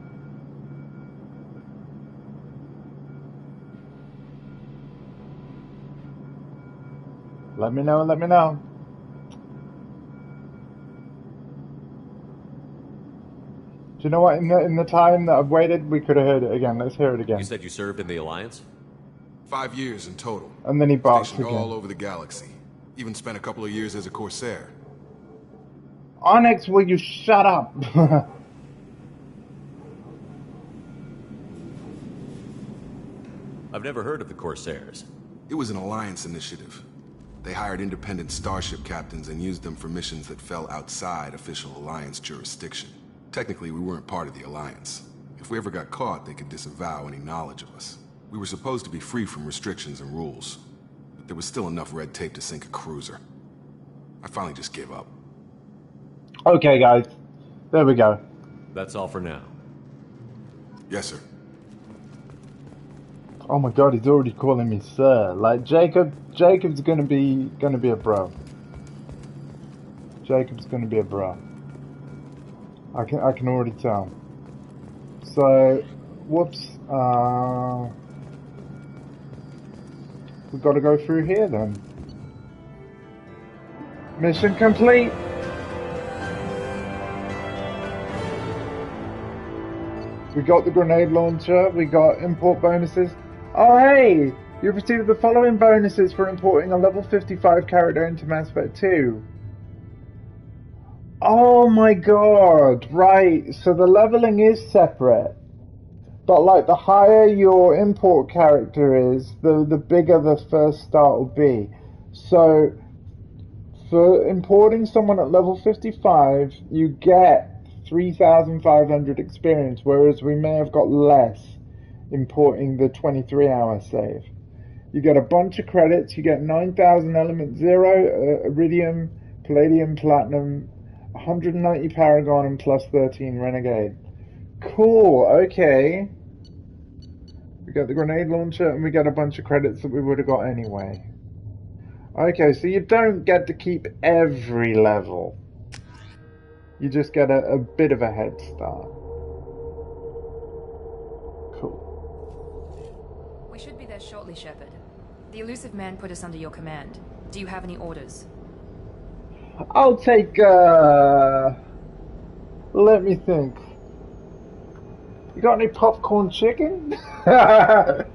S1: Let me know, let me know. Do you know what? In the time that I've waited, we could have heard it again. Let's hear it again.
S9: You said you served in the Alliance?
S12: 5 years in total.
S1: And then he barks
S12: Stationed
S1: again.
S12: all over the galaxy. Even spent a couple of years as a Corsair.
S1: Onyx, will you shut up?
S9: I've never heard of the Corsairs.
S12: It was an Alliance initiative. They hired independent starship captains and used them for missions that fell outside official Alliance jurisdiction. Technically, we weren't part of the Alliance. If we ever got caught, they could disavow any knowledge of us. We were supposed to be free from restrictions and rules, but there was still enough red tape to sink a cruiser. I finally just gave up.
S1: Okay, guys. There we go.
S9: That's all for now.
S12: Yes, sir.
S1: Oh my god, he's already calling me sir. Like Jacob's gonna be a bro. Jacob's gonna be a bro. I can already tell. So, whoops. We've got to go through here then. Mission complete. We got the grenade launcher. We got import bonuses. Oh hey! You've received the following bonuses for importing a level 55 character into Mass Effect 2. Oh my god, right, so the leveling is separate. But like the higher your import character is, the bigger the first start will be. So for importing someone at level 55, you get 3,500 experience, whereas we may have got less importing the 23-hour save. You get a bunch of credits, you get 9,000 element 0, iridium, palladium, platinum, 190 Paragon and plus 13 Renegade. Cool, okay. We got the grenade launcher and we get a bunch of credits that we would have got anyway. Okay, so you don't get to keep every level. You just get a bit of a head start. Cool.
S2: We should be there shortly, Shepard. The elusive man put us under your command. Do you have any orders?
S1: I'll take, let me think. You got any popcorn chicken? I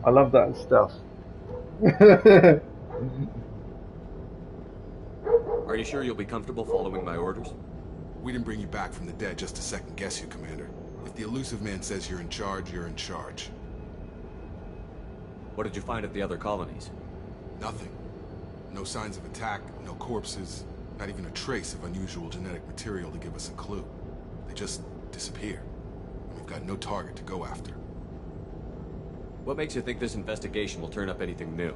S1: love that stuff.
S9: Are you sure you'll be comfortable following my orders?
S12: We didn't bring you back from the dead just to second guess you, Commander. If the elusive man says you're in charge, you're in charge.
S9: What did you find at the other colonies?
S12: Nothing. No signs of attack, no corpses, not even a trace of unusual genetic material to give us a clue. They just disappear. And we've got no target to go after.
S9: What makes you think this investigation will turn up anything new?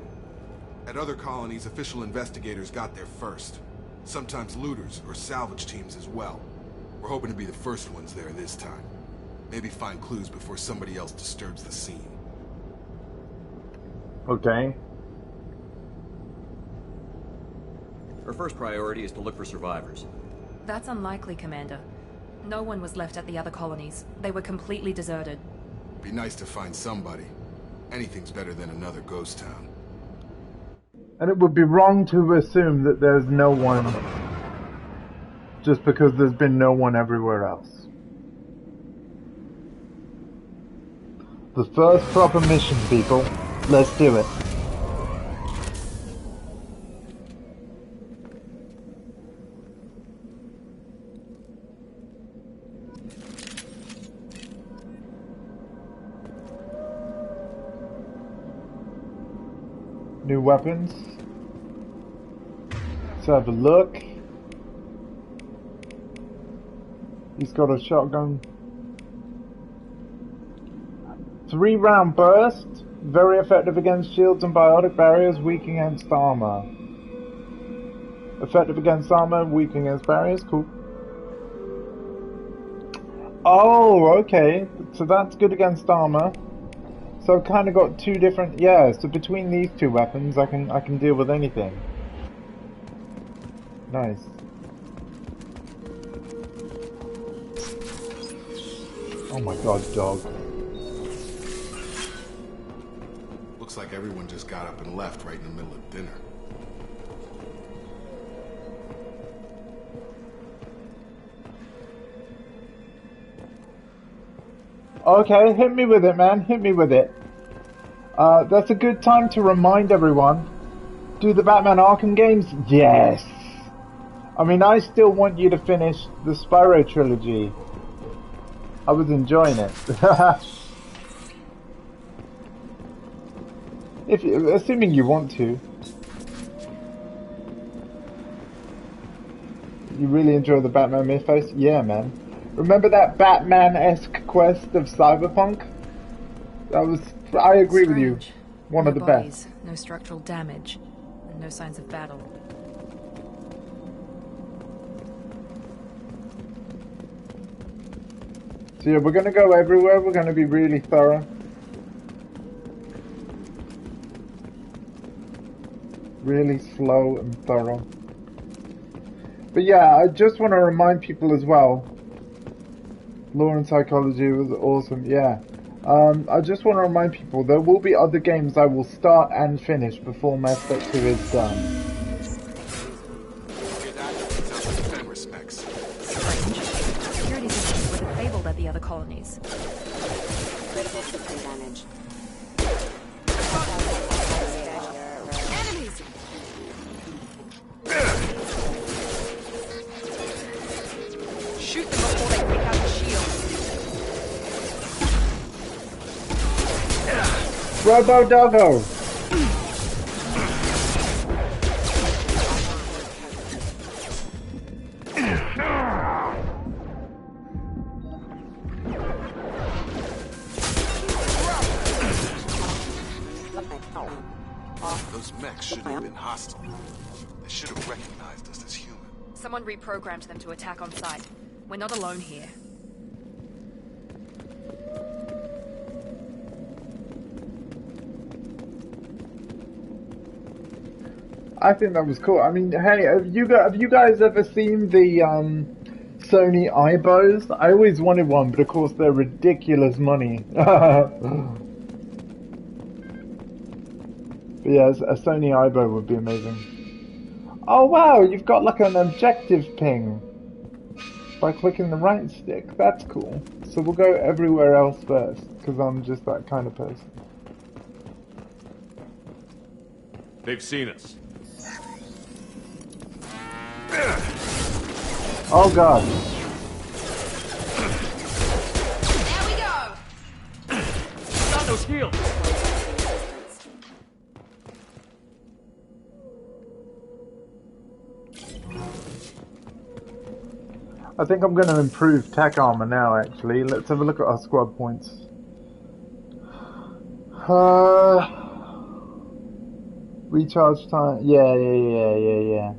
S12: At other colonies, official investigators got there first. Sometimes looters or salvage teams as well. We're hoping to be the first ones there this time. Maybe find clues before somebody else disturbs the scene.
S1: Okay.
S9: Our first priority is to look for survivors.
S2: That's unlikely, Commander. No one was left at the other colonies. They were completely deserted.
S12: Be nice to find somebody. Anything's better than another ghost town.
S1: And it would be wrong to assume that there's no one just because there's been no one everywhere else. The first proper mission, people. Let's do it. New weapons. Let's have a look. He's got a shotgun. 3-round burst. Very effective against shields and biotic barriers, weak against armor. Effective against armor, weak against barriers. Cool. Oh, okay. So that's good against armor. So I've kind of got two different, yeah, so between these two weapons I can deal with anything. Nice. Oh my god, dog.
S12: Looks like everyone just got up and left right in the middle of dinner.
S1: Okay, hit me with it, man. Hit me with it. That's a good time to remind everyone. Do the Batman Arkham games? Yes! I mean, I still want you to finish the Spyro trilogy. I was enjoying it. Assuming you want to. You really enjoy the Batman Mythos? Yeah, man. Remember that Batman-esque quest of Cyberpunk? That was, I agree with you, one of the best.
S2: No structural damage, and no signs of battle.
S1: So yeah, we're gonna go everywhere, we're gonna be really thorough. Really slow and thorough. But yeah, I just want to remind people as well, Law and Psychology was awesome, yeah. I just want to remind people, there will be other games I will start and finish before Mass Effect 2 is done.
S2: Security systems were disabled at the other colonies.
S14: Critical system damage.
S2: Enemies! Shoot them before they pick out the shield.
S1: Robo Doggo!
S12: Those mechs shouldn't have been hostile. They should have recognized us as human.
S2: Someone reprogrammed them to attack on sight. We're not alone here.
S1: I think that was cool. I mean, hey, have you guys ever seen the Sony iBows? I always wanted one, but of course they're ridiculous money. But yeah, a Sony iBow would be amazing. Oh wow, you've got like an objective ping by clicking the right stick. That's cool. So we'll go everywhere else first, because I'm just that kind of person.
S9: They've seen us.
S1: Oh god.
S2: There we go!
S9: Got no shield!
S1: I think I'm going to improve tech armor now, actually. Let's have a look at our squad points. Recharge time. Yeah.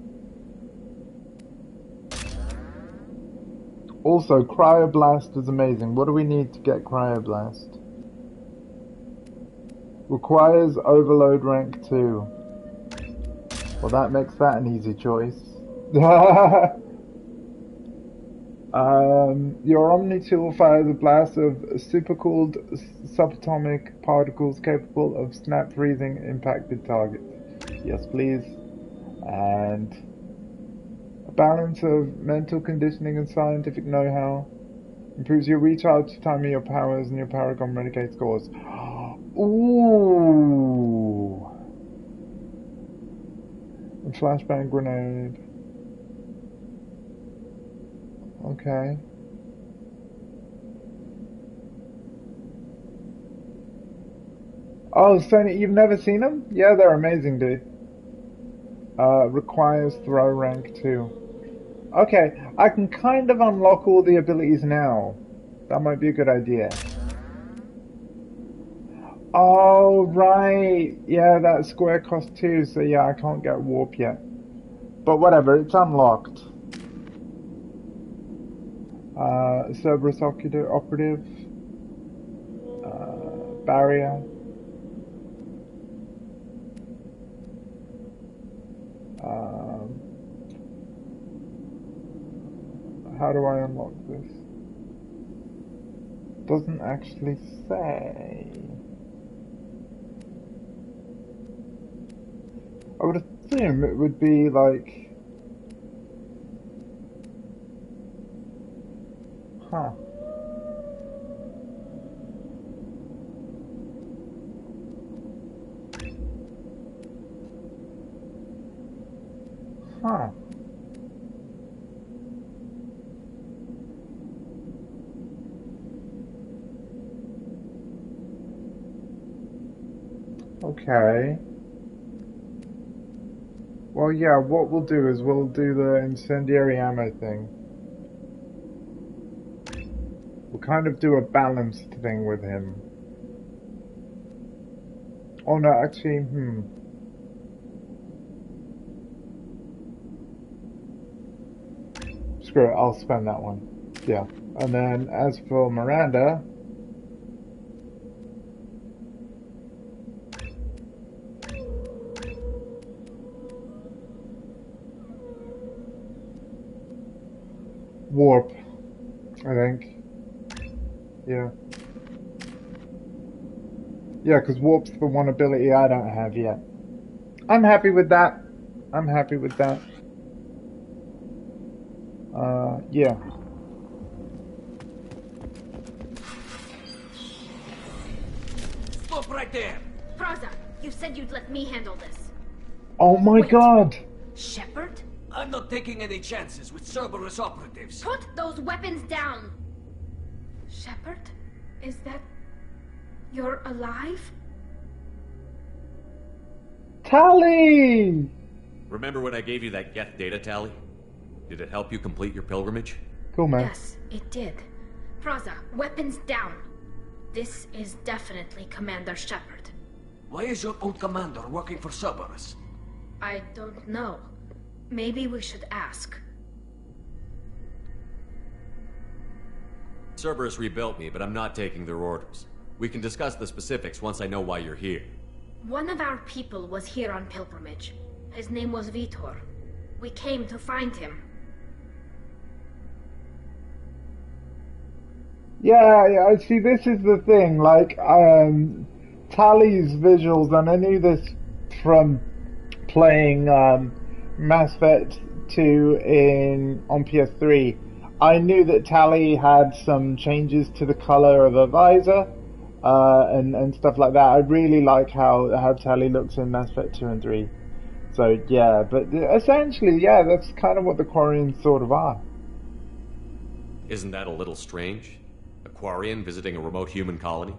S1: Also, Cryoblast is amazing. What do we need to get Cryoblast? Requires Overload rank 2. Well, that makes that an easy choice. Your Omni-tool fires a blast of supercooled subatomic particles capable of snap freezing impacted targets. Yes, please. And a balance of mental conditioning and scientific know-how. Improves your recharge time of your powers and your Paragon Renegade scores. Ooh! A flashbang grenade. Okay. Oh, Sony, you've never seen them? Yeah, they're amazing, dude. Requires throw rank 2. Okay, I can kind of unlock all the abilities now. That might be a good idea. Oh, right. Yeah, that square costs 2, so yeah, I can't get warp yet. But whatever, it's unlocked. Cerberus operative. Barrier. How do I unlock this? Doesn't actually say. I would assume it would be like... Huh. Huh. Okay. Well, yeah, what we'll do is we'll do the incendiary ammo thing. We'll kind of do a balanced thing with him. Oh no, actually, Screw it, I'll spend that one. Yeah. And then as for Miranda... Warp, I think. Yeah. Yeah, because Warp's the one ability I don't have yet. I'm happy with that. I'm happy with that. Yeah.
S15: Stop right there! Praza, you said you'd let me handle this.
S1: Oh my god!
S15: Shepard?
S16: I'm not taking any chances with Cerberus operatives.
S15: Put those weapons down! Shepard? Is that... you're alive?
S1: Tally!
S9: Remember when I gave you that Geth data tally? Did it help you complete your pilgrimage?
S1: Cool, man.
S15: Yes, it did. Praza, weapons down. This is definitely Commander Shepard.
S16: Why is your old commander working for Cerberus?
S15: I don't know. Maybe we should ask.
S9: Cerberus rebuilt me, but I'm not taking their orders. We can discuss the specifics once I know why you're here.
S15: One of our people was here on pilgrimage. His name was Vitor. We came to find him.
S1: Yeah, I see, this is the thing, like, Tally's visuals, and I knew this from playing, Mass Effect 2 on PS3. I knew that Tally had some changes to the color of her visor, and stuff like that. I really like how Tally looks in Mass Effect 2 and 3. So, yeah, but essentially, yeah, that's kind of what the Quarians sort of are.
S9: Isn't that a little strange? A Quarian visiting a remote human colony?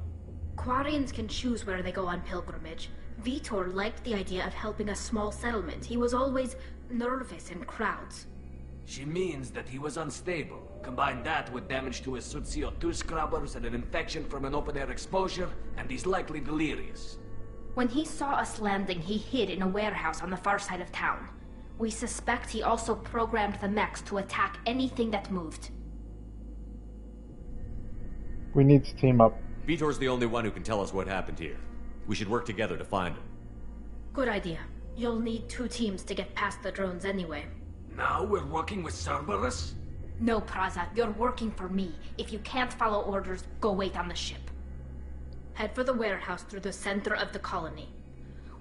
S15: Quarians can choose where they go on pilgrimage. Vitor liked the idea of helping a small settlement. He was always nervous in crowds.
S16: She means that he was unstable. Combine that with damage to his suit CO2 scrubbers and an infection from an open-air exposure, and he's likely delirious.
S15: When he saw us landing, he hid in a warehouse on the far side of town. We suspect he also programmed the mechs to attack anything that moved.
S1: We need to team up.
S9: Vitor's the only one who can tell us what happened here. We should work together to find him.
S15: Good idea. You'll need 2 teams to get past the drones anyway.
S16: Now we're working with Cerberus?
S15: No, Praza, you're working for me. If you can't follow orders, go wait on the ship. Head for the warehouse through the center of the colony.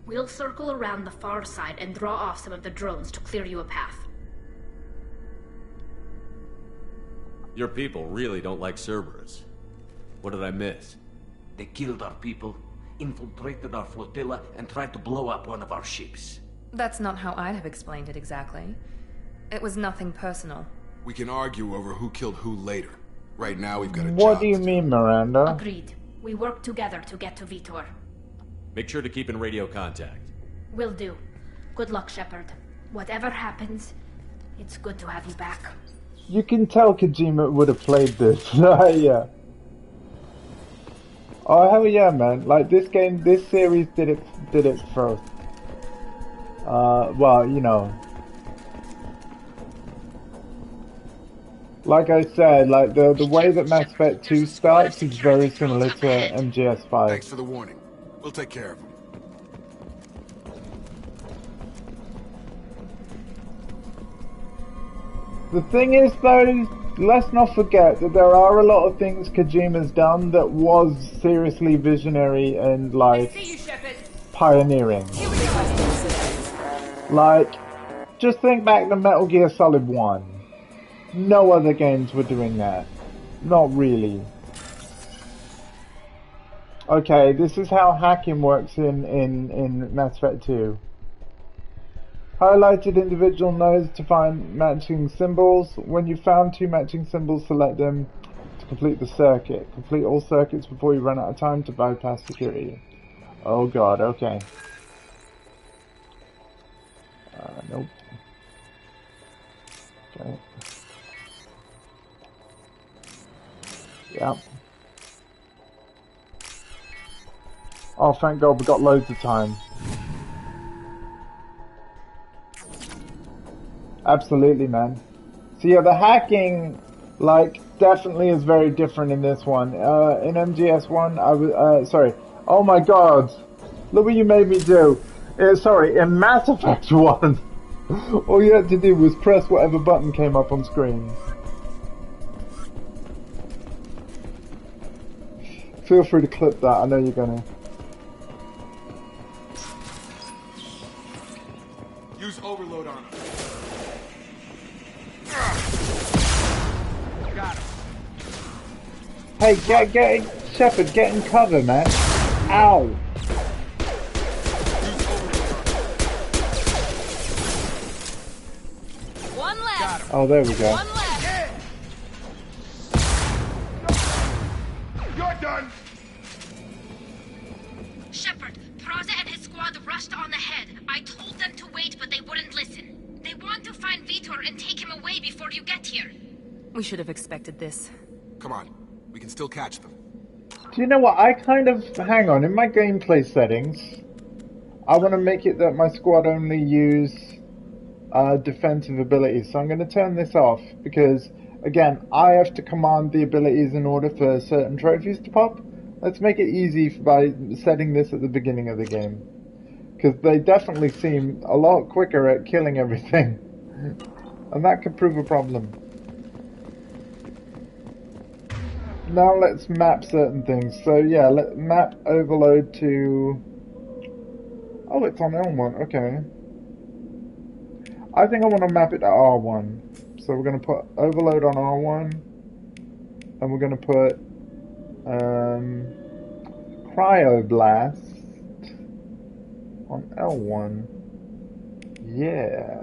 S15: We'll circle around the far side and draw off some of the drones to clear you a path.
S9: Your people really don't like Cerberus. What did I miss?
S16: They killed our people, infiltrated our flotilla, and tried to blow up one of our ships.
S2: That's not how I'd have explained it exactly. It was nothing personal.
S12: We can argue over who killed who later. Right now, we've got a
S1: What
S12: job
S1: do you
S12: to
S1: mean, Miranda?
S15: Agreed. We work together to get to Vitor.
S9: Make sure to keep in radio contact.
S15: Will do. Good luck, Shepard. Whatever happens, it's good to have you back.
S1: You can tell Kojima would have played this. Yeah. Oh hell yeah, man! Like this game, this series did it first. Well, you know, like I said, like the way that Mass Effect 2 starts is very similar to MGS5.
S12: Thanks for the warning. We'll take care of him.
S1: The thing is, though, let's not forget that there are a lot of things Kojima's done that was seriously visionary and, like, pioneering. Like, just think back to Metal Gear Solid 1. No other games were doing that. Not really. Okay, this is how hacking works in Mass Effect 2. Highlighted individual nodes to find matching symbols. When you found two matching symbols, select them to complete the circuit. Complete all circuits before you run out of time to bypass security. Oh god, okay. Nope. Okay. Yeah. Oh, thank god, we got loads of time. Absolutely, man. So yeah, the hacking, like, definitely is very different in this one. In MGS1, I was, sorry. Oh my god. Look what you made me do. Sorry, in Mass Effect 1, all you had to do was press whatever button came up on screen. Feel free to clip that, I know you're gonna.
S12: Use overload on him. Got him.
S1: Hey, get Shepard, get in cover, man. Ow.
S2: One left.
S1: Oh, there we go.
S2: One left.
S12: You're done.
S15: Shepard, Praza and his squad rushed on ahead. I told them to wait, but they wouldn't listen. They want to find Vitor and take him away before you get here.
S2: We should have expected this.
S12: Come on, we can still catch them.
S1: Do you know what? I kind of... Hang on, in my gameplay settings, I want to make it that my squad only use defensive abilities. So I'm going to turn this off because, again, I have to command the abilities in order for certain trophies to pop. Let's make it easy by setting this at the beginning of the game. Because they definitely seem a lot quicker at killing everything. And that could prove a problem. Now let's map certain things. So yeah, let map overload to... Oh, it's on L1, okay. I think I want to map it to R1. So we're going to put overload on R1. And we're going to put... Cryoblast on L1. Yeah.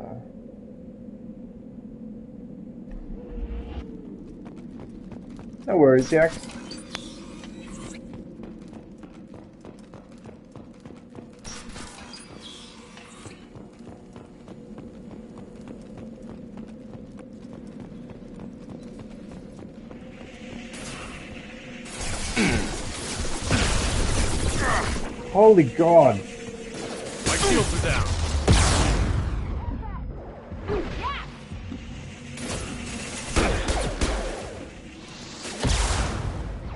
S1: No worries, Jack. Holy God.
S5: My shields are down.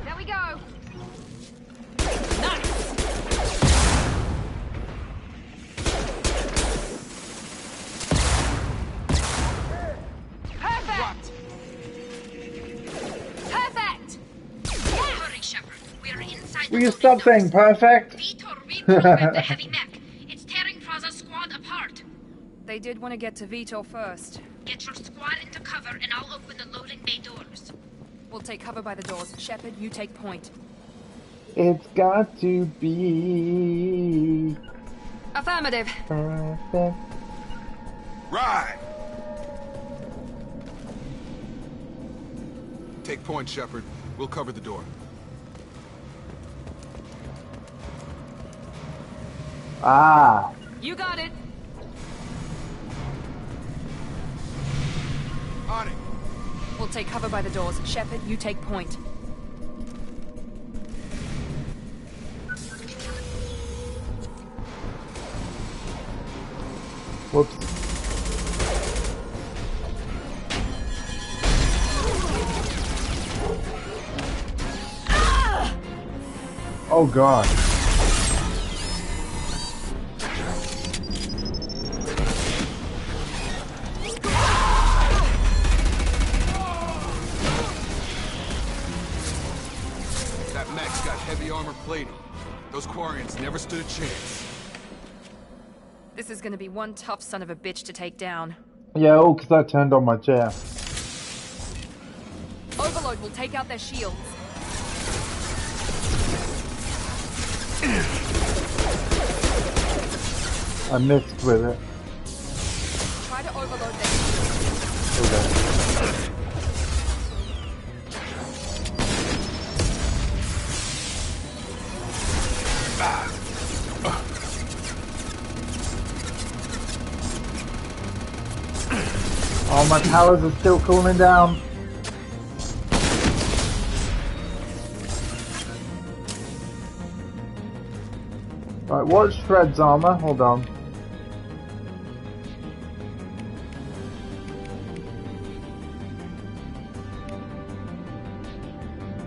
S2: There we go.
S1: Will you stop saying perfect?
S15: Vitor reprogrammed the heavy mech. It's tearing Praza's squad apart.
S6: They did want to get to Vitor first.
S15: Get your squad into cover and I'll open the loading bay doors.
S6: We'll take cover by the doors. Shepard, you take point.
S1: It's got to be
S2: Affirmative.
S1: perfect.
S12: Right! Take point, Shepard. We'll cover the door.
S1: Ah.
S2: You got it.
S12: On it.
S6: We'll take cover by the doors. Shepard, you take point.
S1: Whoops. Oh god.
S12: That mech's got heavy armor plating. Those Quarians never stood a chance.
S6: This is gonna be one tough son of a bitch to take down.
S1: Yeah, oh, because I turned on my chair.
S6: Overload will take out their shields.
S1: I missed with it.
S6: Try to overload their shields.
S1: Okay. Oh, my powers are still cooling down. Right, what's Shred's armor? Hold on.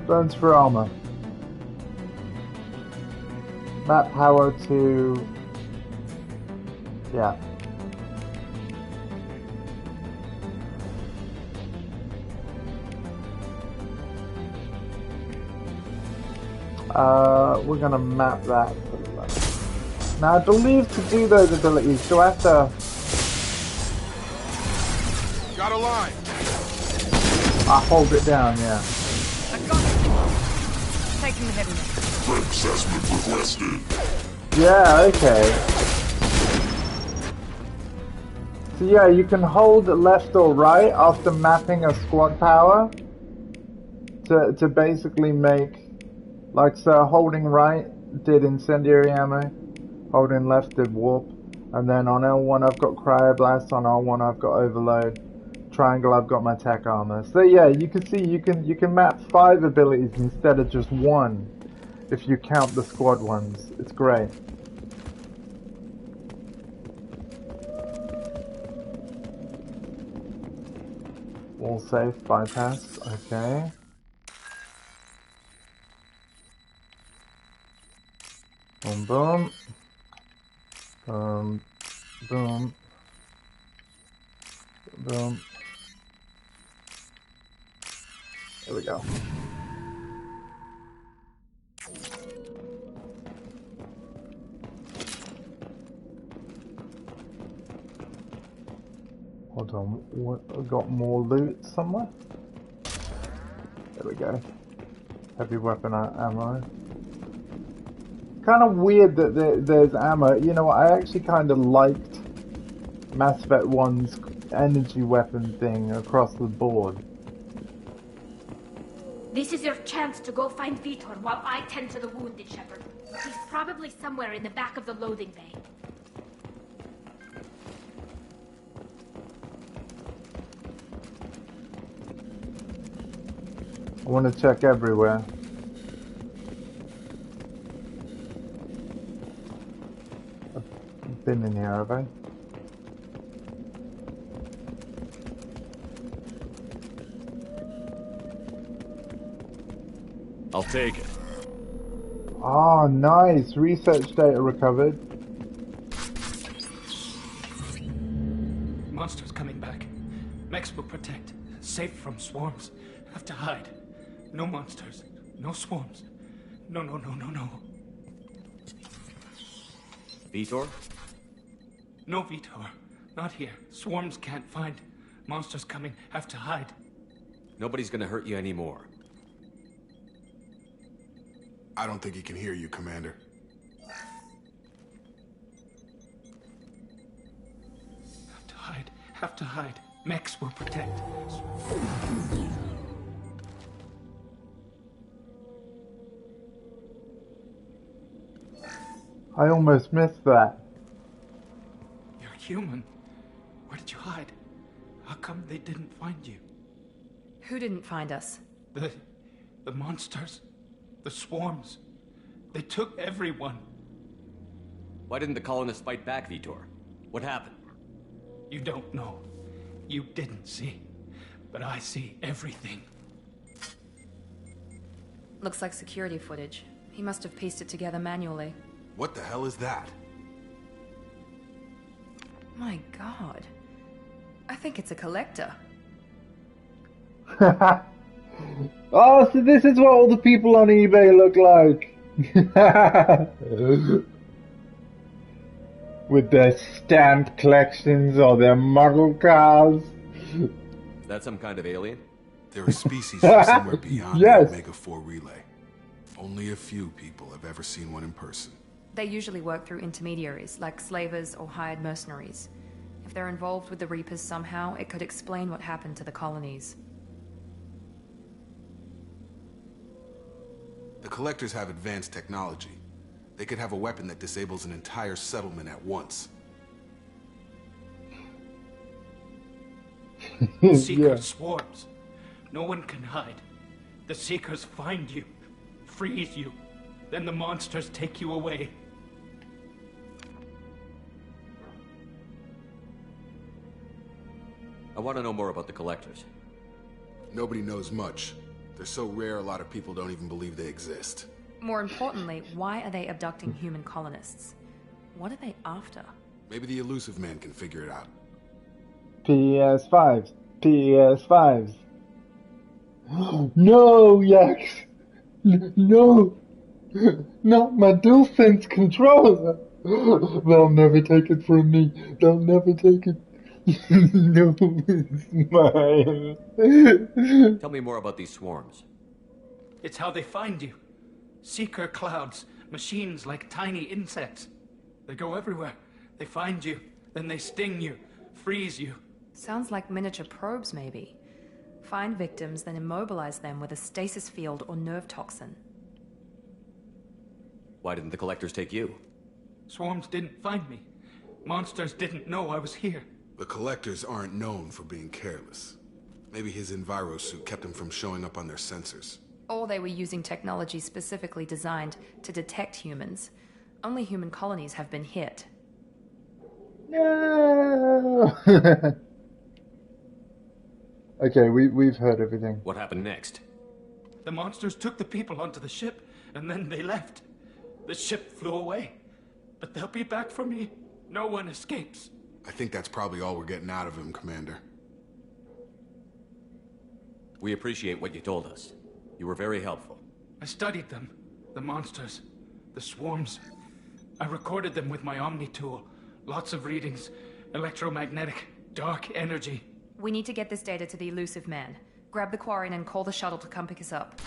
S1: Burns for armor. Map power to... yeah. We're gonna map that. Now, I believe to do those abilities, do I have to...
S12: Got a line.
S1: I hold it down, yeah.
S6: I got it. Taking the heavy mech.
S12: Assessment requested.
S1: Yeah, okay. So yeah, you can hold left or right after mapping a squad power to basically make, like, so holding right did incendiary ammo, holding left did warp, and then on L1 I've got cryoblast, on R1 I've got overload, triangle I've got my tech armor. So yeah, you can see you can map 5 abilities instead of just 1 if you count the squad ones. It's great. Wall safe, bypass, okay. Boom, boom. Boom. Boom. Boom. There we go. Hold on, what, got more loot somewhere? There we go. Heavy weapon ammo. Kind of weird that there's ammo. You know, I actually kind of liked Mass Effect 1's energy weapon thing across the board.
S15: This is your chance to go find Vitor while I tend to the wounded, Shepard. He's probably somewhere in the back of the loading bay.
S1: I want to check everywhere. I've been in here, have I?
S9: I'll take it.
S1: Oh, nice. Research data recovered.
S17: Monsters coming back. Mechs will protect. Safe from swarms. Have to hide. No monsters. No swarms. No, no, no, no, no.
S9: Vitor?
S17: No, Vitor. Not here. Swarms can't find. Monsters coming. Have to hide.
S9: Nobody's gonna hurt you anymore.
S12: I don't think he can hear you, Commander.
S17: Have to hide. Have to hide. Mex will protect.
S1: I almost missed that.
S17: You're human. Where did you hide? How come they didn't find you?
S2: Who didn't find us?
S17: The monsters. The swarms. They took everyone.
S9: Why didn't the colonists fight back, Vitor? What happened?
S17: You don't know. You didn't see. But I see everything.
S2: Looks like security footage. He must have pieced it together manually.
S12: What the hell is that?
S2: My god. I think it's a collector.
S1: Oh, so this is what all the people on eBay look like. With their stamp collections or their model cars.
S9: Is that some kind of alien?
S12: They're a species from somewhere beyond
S1: Yes.
S12: the Omega-4 relay. Only a few people have ever seen one in person.
S2: They usually work through intermediaries, like slavers or hired mercenaries. If they're involved with the Reapers somehow, it could explain what happened to the colonies.
S12: The Collectors have advanced technology. They could have a weapon that disables an entire settlement at once.
S17: Seekers swarms. No one can hide. The Seekers find you, freeze you, then the monsters take you away.
S9: I want to know more about the Collectors.
S12: Nobody knows much. They're so rare, a lot of people don't even believe they exist.
S2: More importantly, why are they abducting human colonists? What are they after?
S12: Maybe the Elusive Man can figure it out.
S1: PS5s. PS5s. No, Yax! No! Not my DualSense controller! They'll never take it from me. They'll never take it. No, it's mine.
S9: Tell me more about these swarms.
S17: It's how they find you. Seeker clouds, machines like tiny insects. They go everywhere. They find you, then they sting you, freeze you.
S2: Sounds like miniature probes, maybe. Find victims, then immobilize them with a stasis field or nerve toxin.
S9: Why didn't the Collectors take you?
S17: Swarms didn't find me. Monsters didn't know I was here.
S12: The Collectors aren't known for being careless. Maybe his envirosuit kept him from showing up on their sensors.
S2: Or they were using technology specifically designed to detect humans. Only human colonies have been hit.
S1: No! Okay, we've heard everything.
S9: What happened next?
S17: The monsters took the people onto the ship, and then they left. The ship flew away. But they'll be back for me. No one escapes.
S12: I think that's probably all we're getting out of him, Commander.
S9: We appreciate what you told us. You were very helpful.
S17: I studied them. The monsters. The swarms. I recorded them with my Omni tool. Lots of readings. Electromagnetic. Dark energy.
S2: We need to get this data to the Elusive Man. Grab the Quarren and call the shuttle to come pick us up.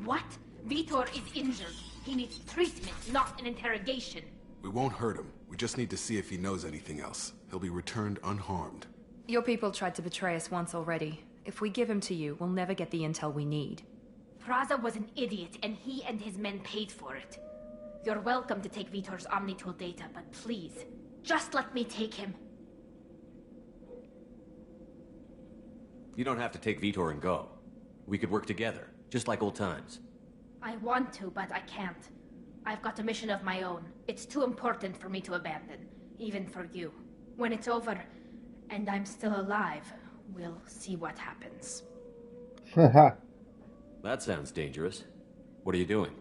S15: What? Vitor is injured. He needs treatment, not an interrogation.
S12: We won't hurt him. We just need to see if he knows anything else. He'll be returned unharmed.
S2: Your people tried to betray us once already. If we give him to you, we'll never get the intel we need.
S15: Praza was an idiot, and he and his men paid for it. You're welcome to take Vitor's Omnitool data, but please, just let me take him.
S9: You don't have to take Vitor and go. We could work together, just like old times.
S15: I want to, but I can't. I've got a mission of my own. It's too important for me to abandon, even for you. When it's over, and I'm still alive, we'll see what happens.
S9: That sounds dangerous. What are you doing?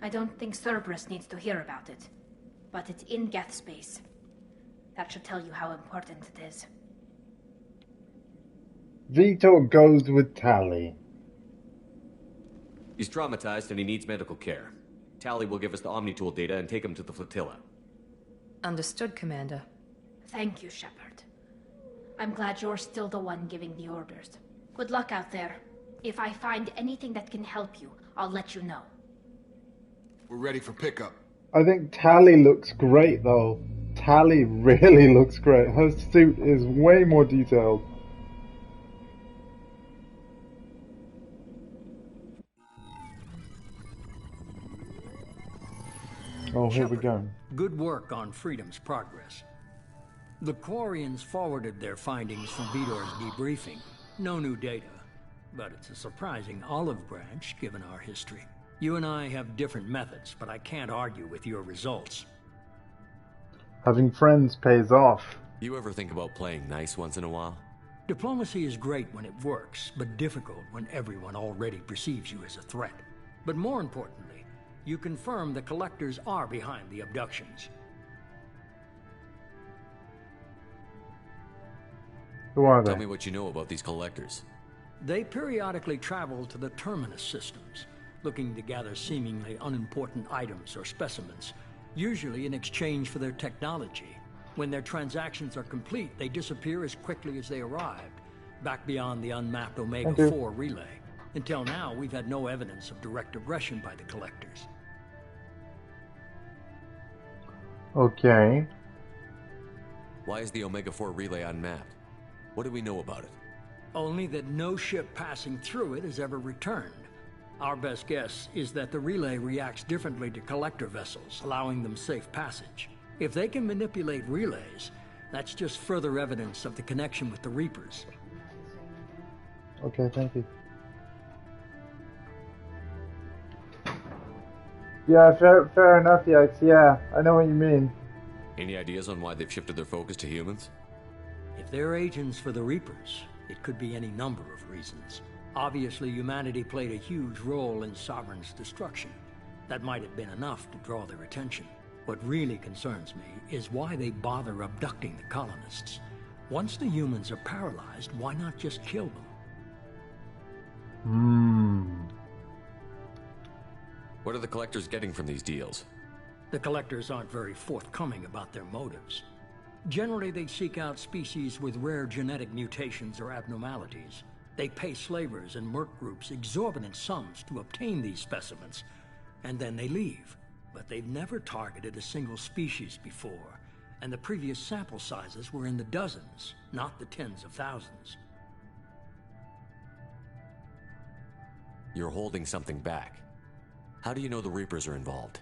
S15: I don't think Cerberus needs to hear about it, but it's in Geth space. That should tell you how important it is.
S1: Vitor goes with Tally.
S9: He's traumatized and he needs medical care. Tally will give us the Omni-Tool data and take him to the flotilla.
S2: Understood, Commander.
S15: Thank you, Shepard. I'm glad you're still the one giving the orders. Good luck out there. If I find anything that can help you, I'll let you know.
S12: We're ready for pickup.
S1: I think Tally looks great, though. Tally really looks great. Her suit is way more detailed. Oh, here we go.
S3: Good work on Freedom's progress. The Quarians forwarded their findings from Vidor's debriefing. No new data, but it's a surprising olive branch given our history. You and I have different methods, but I can't argue with your results.
S1: Having friends pays off.
S9: You ever think about playing nice once in a while?
S3: Diplomacy is great when it works, but difficult when everyone already perceives you as a threat. But more importantly, you confirm the Collectors are behind the abductions.
S1: Who are they?
S9: Tell me what you know about these Collectors.
S3: They periodically travel to the Terminus systems, looking to gather seemingly unimportant items or specimens, usually in exchange for their technology. When their transactions are complete, they disappear as quickly as they arrived, back beyond the unmapped Omega-4 relay. Until now, we've had no evidence of direct aggression by the Collectors.
S1: Okay.
S9: Why is the Omega-4 relay unmapped? What do we know about it?
S3: Only that no ship passing through it has ever returned. Our best guess is that the relay reacts differently to Collector vessels, allowing them safe passage. If they can manipulate relays, that's just further evidence of the connection with the Reapers.
S1: Okay, thank you. Yeah, fair enough, Yax. Yeah, I know what you mean.
S9: Any ideas on why they've shifted their focus to humans?
S3: If they're agents for the Reapers, it could be any number of reasons. Obviously, humanity played a huge role in Sovereign's destruction. That might have been enough to draw their attention. What really concerns me is why they bother abducting the colonists. Once the humans are paralyzed, why not just kill them?
S9: What are the Collectors getting from these deals?
S3: The Collectors aren't very forthcoming about their motives. Generally, they seek out species with rare genetic mutations or abnormalities. They pay slavers and merc groups exorbitant sums to obtain these specimens, and then they leave. But they've never targeted a single species before, and the previous sample sizes were in the dozens, not the tens of thousands.
S9: You're holding something back. How do you know the Reapers are involved?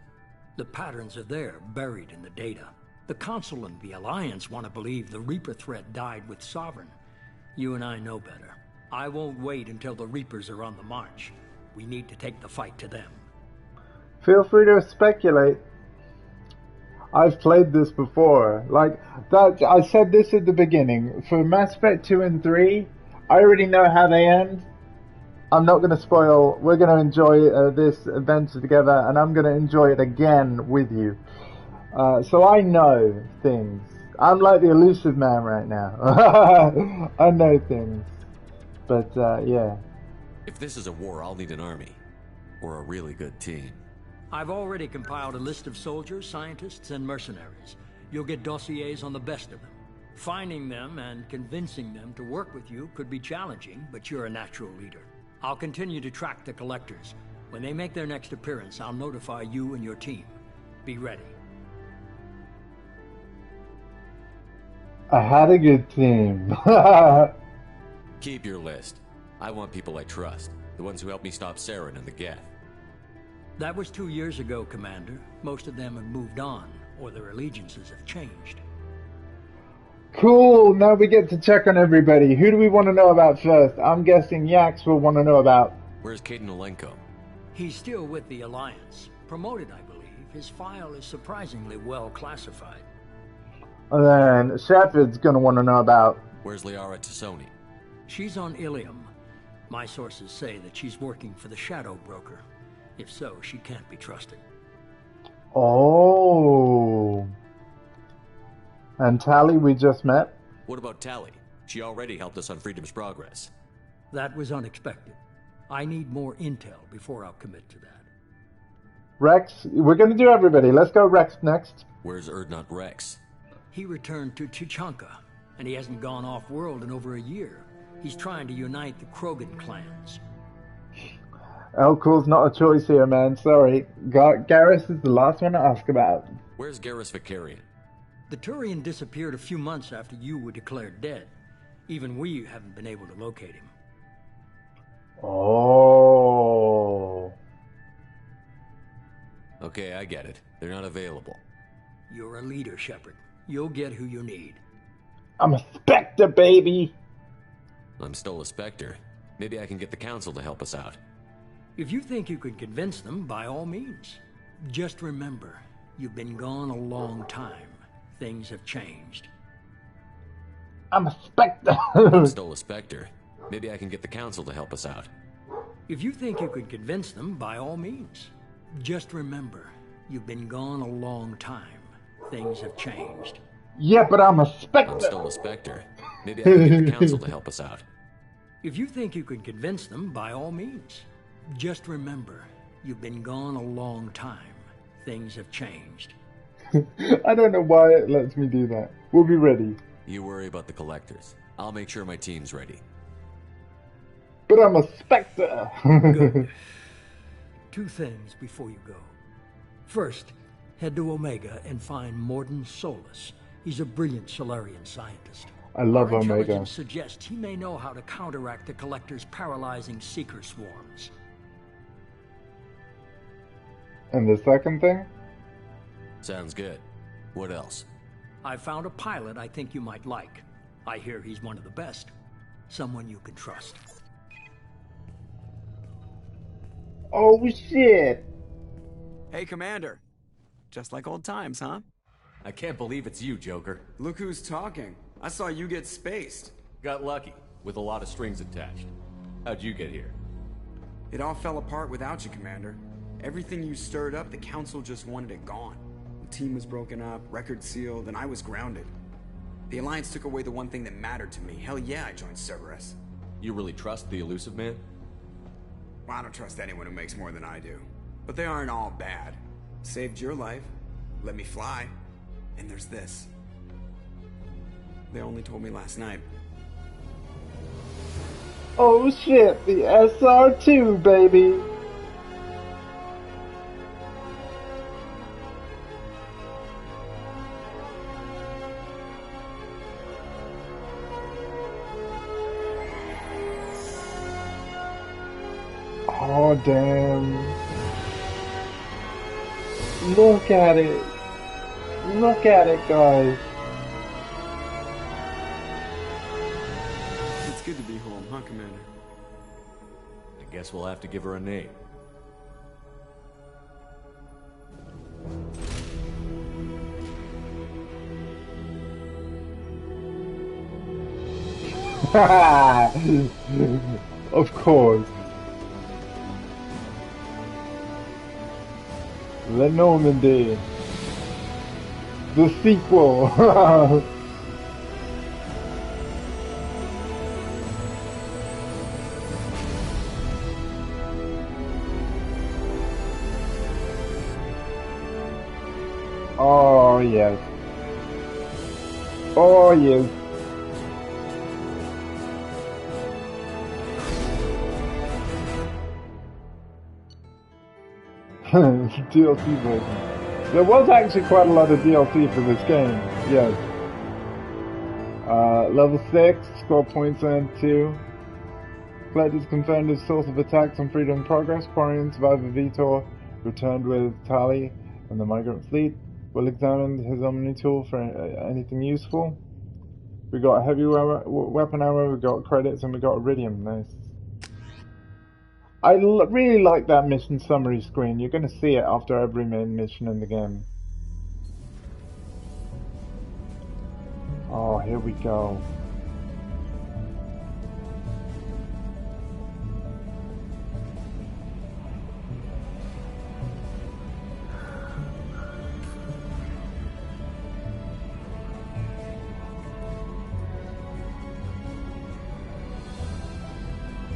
S3: The patterns are there, buried in the data. The Council and the Alliance want to believe the Reaper threat died with Sovereign. You and I know better. I won't wait until the Reapers are on the march. We need to take the fight to them.
S1: Feel free to speculate. I've played this before. Like, that, I said this at the beginning. For Mass Effect 2 and 3, I already know how they end. I'm not going to spoil. We're going to enjoy this adventure together, and I'm going to enjoy it again with you. So I know things. I'm like the elusive man right now. I know things. But, yeah.
S9: If this is a war, I'll need an army. Or a really good team.
S3: I've already compiled a list of soldiers, scientists, and mercenaries. You'll get dossiers on the best of them. Finding them and convincing them to work with you could be challenging, but you're a natural leader. I'll continue to track the Collectors. When they make their next appearance, I'll notify you and your team. Be ready.
S1: I had a good team.
S9: Keep your list. I want people I trust. The ones who helped me stop Saren and the Geth.
S3: That was 2 years ago, Commander. Most of them have moved on, or their allegiances have changed.
S1: Cool, now we get to check on everybody. Who do we want to know about first? I'm guessing Yax will want to know about.
S9: Where's Kaidan Olenko?
S3: He's still with the Alliance. Promoted, I believe. His file is surprisingly well classified.
S1: And then Shepard's going to want to know about.
S9: Where's Liara Tassoni?
S3: She's on Ilium. My sources say that she's working for the Shadow Broker. If so, she can't be trusted.
S1: Oh. And Tally we just met?
S9: What about Tally? She already helped us on Freedom's progress.
S3: That was unexpected. I need more intel before I'll commit to that.
S1: Rex, we're going to do everybody. Let's go Rex next.
S9: Where's Erdnot Rex?
S3: He returned to Tuchanka, and he hasn't gone off-world in over a year. He's trying to unite the Krogan clans.
S1: Elcor's not a choice here, man. Sorry. Garrus is the last one to ask about.
S9: Where's Garrus Vicarian?
S3: The Turian disappeared a few months after you were declared dead. Even we haven't been able to locate him.
S1: Oh.
S9: Okay, I get it. They're not available.
S3: You're a leader, Shepard. You'll get who you need.
S1: I'm a Spectre, baby!
S9: I'm still a Spectre. Maybe I can get the Council to help us out.
S3: If you think you can convince them, by all means. Just remember, you've been gone a long time. Things have changed.
S1: I'm a Spectre!
S9: I'm still a Spectre. Maybe I can get the Council to help us out.
S3: If you think you can convince them, by all means. Just remember, you've been gone a long time. Things have changed.
S1: Yeah, but I'm a Spectre!
S9: I'm still a Spectre. Maybe I can get the Council to help us out.
S3: If you think you can convince them, by all means. Just remember, you've been gone a long time. Things have changed.
S1: I don't know why it lets me do that. We'll be ready.
S9: You worry about the Collectors. I'll make sure my team's ready.
S1: But I'm a Spectre!
S3: Good. 2 things before you go. First, head to Omega and find Mordin Solus. He's a brilliant Solarian scientist.
S1: I love
S3: Our
S1: Omega.
S3: intelligence suggests he may know how to counteract the Collector's paralyzing Seeker swarms.
S1: And the second thing?
S9: Sounds good. What else?
S3: I found a pilot I think you might like. I hear he's one of the best. Someone you can trust.
S1: Oh, shit!
S4: Hey, Commander. Just like old times, huh?
S9: I can't believe it's you, Joker.
S4: Look who's talking. I saw you get spaced.
S9: Got lucky, with a lot of strings attached. How'd you get here?
S4: It all fell apart without you, Commander. Everything you stirred up, the Council just wanted it gone. The team was broken up, record sealed, and I was grounded. The Alliance took away the one thing that mattered to me. Hell yeah, I joined Cerberus.
S9: You really trust the Elusive Man?
S4: Well, I don't trust anyone who makes more than I do. But they aren't all bad. Saved your life, let me fly, and there's this. They only told me last night.
S1: Oh shit, the SR2, baby! Oh damn. Look at it. Look at it, guys.
S4: It's good to be home, huh, Commander?
S9: I guess we'll have to give her a name.
S1: Of course. The Normandy. The sequel. Oh yes. Oh yes. DLC version. There was actually quite a lot of DLC for this game, yes. Level 6, score points earned 2. Collectors confirmed his source of attacks on Freedom Progress. Quarian survivor Vitor returned with Tali and the migrant fleet. We'll examine his Omni tool for anything useful. We got heavy weapon ammo, we got credits, and we got iridium. Nice. I really like that mission summary screen. You're going to see it after every main mission in the game. Oh, here we go.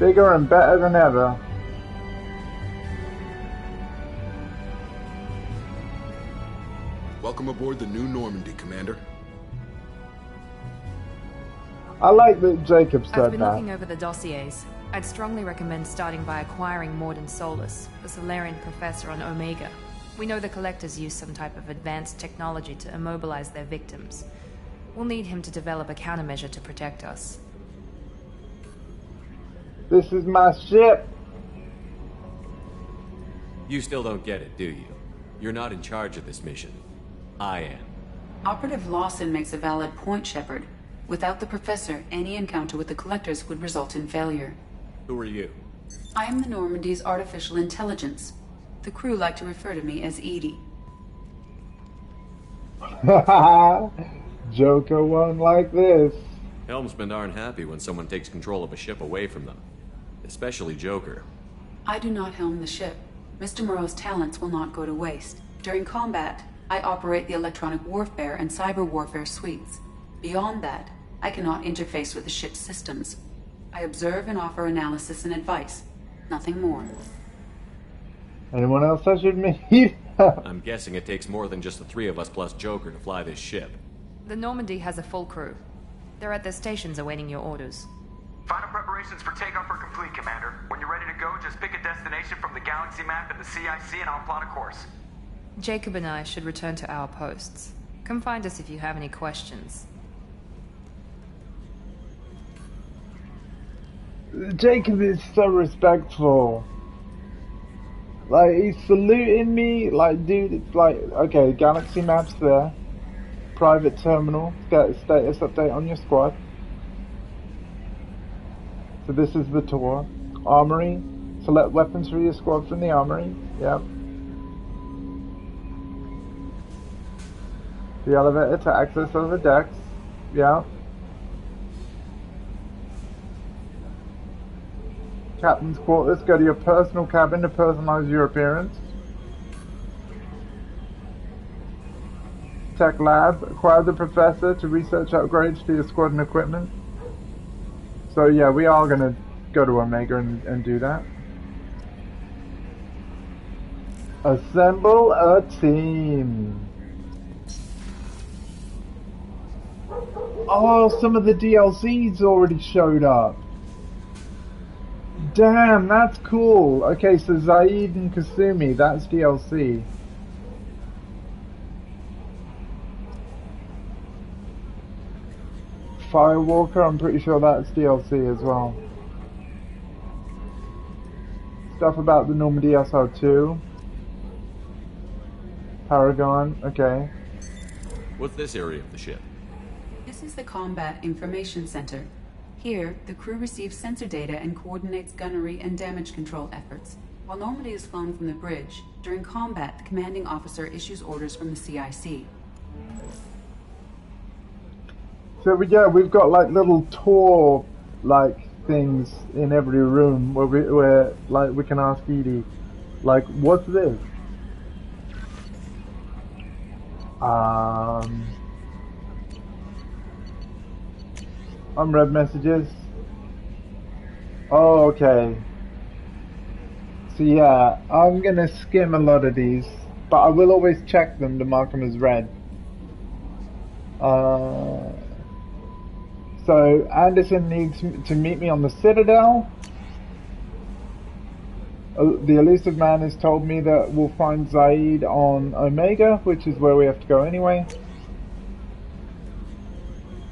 S1: Bigger and better than ever.
S12: Welcome aboard the New Normandy, Commander.
S1: I like that Jacob said that.
S2: I've been looking over the dossiers. I'd strongly recommend starting by acquiring Morden Solus, the Solarian professor on Omega. We know the Collectors use some type of advanced technology to immobilize their victims. We'll need him to develop a countermeasure to protect us.
S1: This is my ship.
S9: You still don't get it, do you? You're not in charge of this mission. I am.
S18: Operative Lawson makes a valid point, Shepard. Without the Professor, any encounter with the Collectors would result in failure.
S9: Who are you?
S18: I am the Normandy's artificial intelligence. The crew like to refer to me as Edie.
S1: Joker won't like this.
S9: Helmsmen aren't happy when someone takes control of a ship away from them. Especially Joker.
S18: I do not helm the ship. Mr. Moreau's talents will not go to waste. During combat, I operate the electronic warfare and cyber warfare suites. Beyond that, I cannot interface with the ship's systems. I observe and offer analysis and advice. Nothing more.
S1: Anyone else I should meet?
S9: I'm guessing it takes more than just the three of us plus Joker to fly this ship.
S2: The Normandy has a full crew. They're at their stations awaiting your orders.
S8: Final preparations for takeoff are complete, Commander. When you're ready to go, just pick a destination from the galaxy map and the CIC and I'll plot a course.
S2: Jacob and I should return to our posts. Come find us if you have any questions.
S1: Jacob is so respectful. Like, he's saluting me. Like, dude, it's like, okay, galaxy map's there. Private terminal. Get a status update on your squad. So this is the tour. Armory. Select weapons for your squad from the armory. Yep. The elevator to access other decks. Yep. Captain's quarters. Go to your personal cabin to personalize your appearance. Tech lab. Acquire the professor to research upgrades to your squad and equipment. So yeah, we are gonna go to Omega and do that. Assemble a team. Oh, some of the DLCs already showed up. Damn, that's cool. Okay, so Zaid and Kasumi, that's DLC. Firewalker, I'm pretty sure that's DLC as well. Stuff about the Normandy SR2. Paragon, okay.
S9: What's this area of the ship?
S18: This is the Combat Information Center. Here, the crew receives sensor data and coordinates gunnery and damage control efforts. While Normandy is flown from the bridge, during combat, the commanding officer issues orders from the CIC.
S1: So yeah, we've got like little tour like things in every room where like we can ask Edie, like, what's this? Unread messages. Oh, okay. So yeah, I'm gonna skim a lot of these, but I will always check them to mark them as read. So Anderson needs to meet me on the Citadel. The elusive man has told me that we'll find Zaid on Omega, which is where we have to go anyway.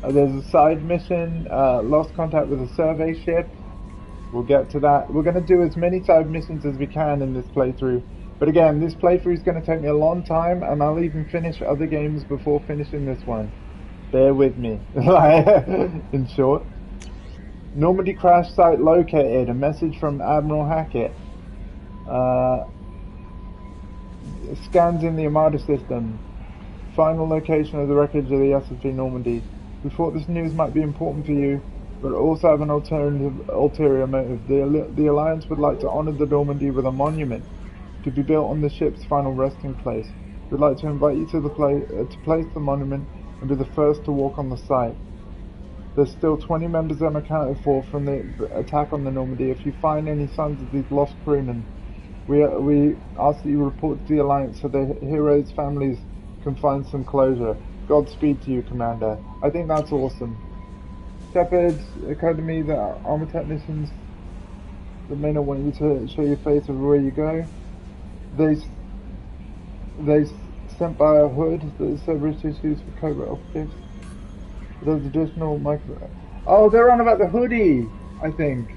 S1: There's a side mission, lost contact with a survey ship. We'll get to that. We're going to do as many side missions as we can in this playthrough. But again, this playthrough is going to take me a long time, and I'll even finish other games before finishing this one. Bear with me. In short. Normandy crash site located. A message from Admiral Hackett. Scans in the Armada system. Final location of the wreckage of the SFV Normandy. We thought this news might be important for you, but also have an ulterior motive. The Alliance would like to honor the Normandy with a monument to be built on the ship's final resting place. We'd like to invite you to the place the monument and be the first to walk on the site. There's still 20 members unaccounted for from the attack on the Normandy. If you find any signs of these lost crewmen, we ask that you report to the Alliance so the heroes' families can find some closure. Godspeed to you, Commander. I think that's awesome. Shepard, Academy, the armor technicians that may not want you to show your face everywhere you go. They sent by a hood that Cerberus issues for covert operatives. There's additional micro... Oh, they're on about the hoodie, I think.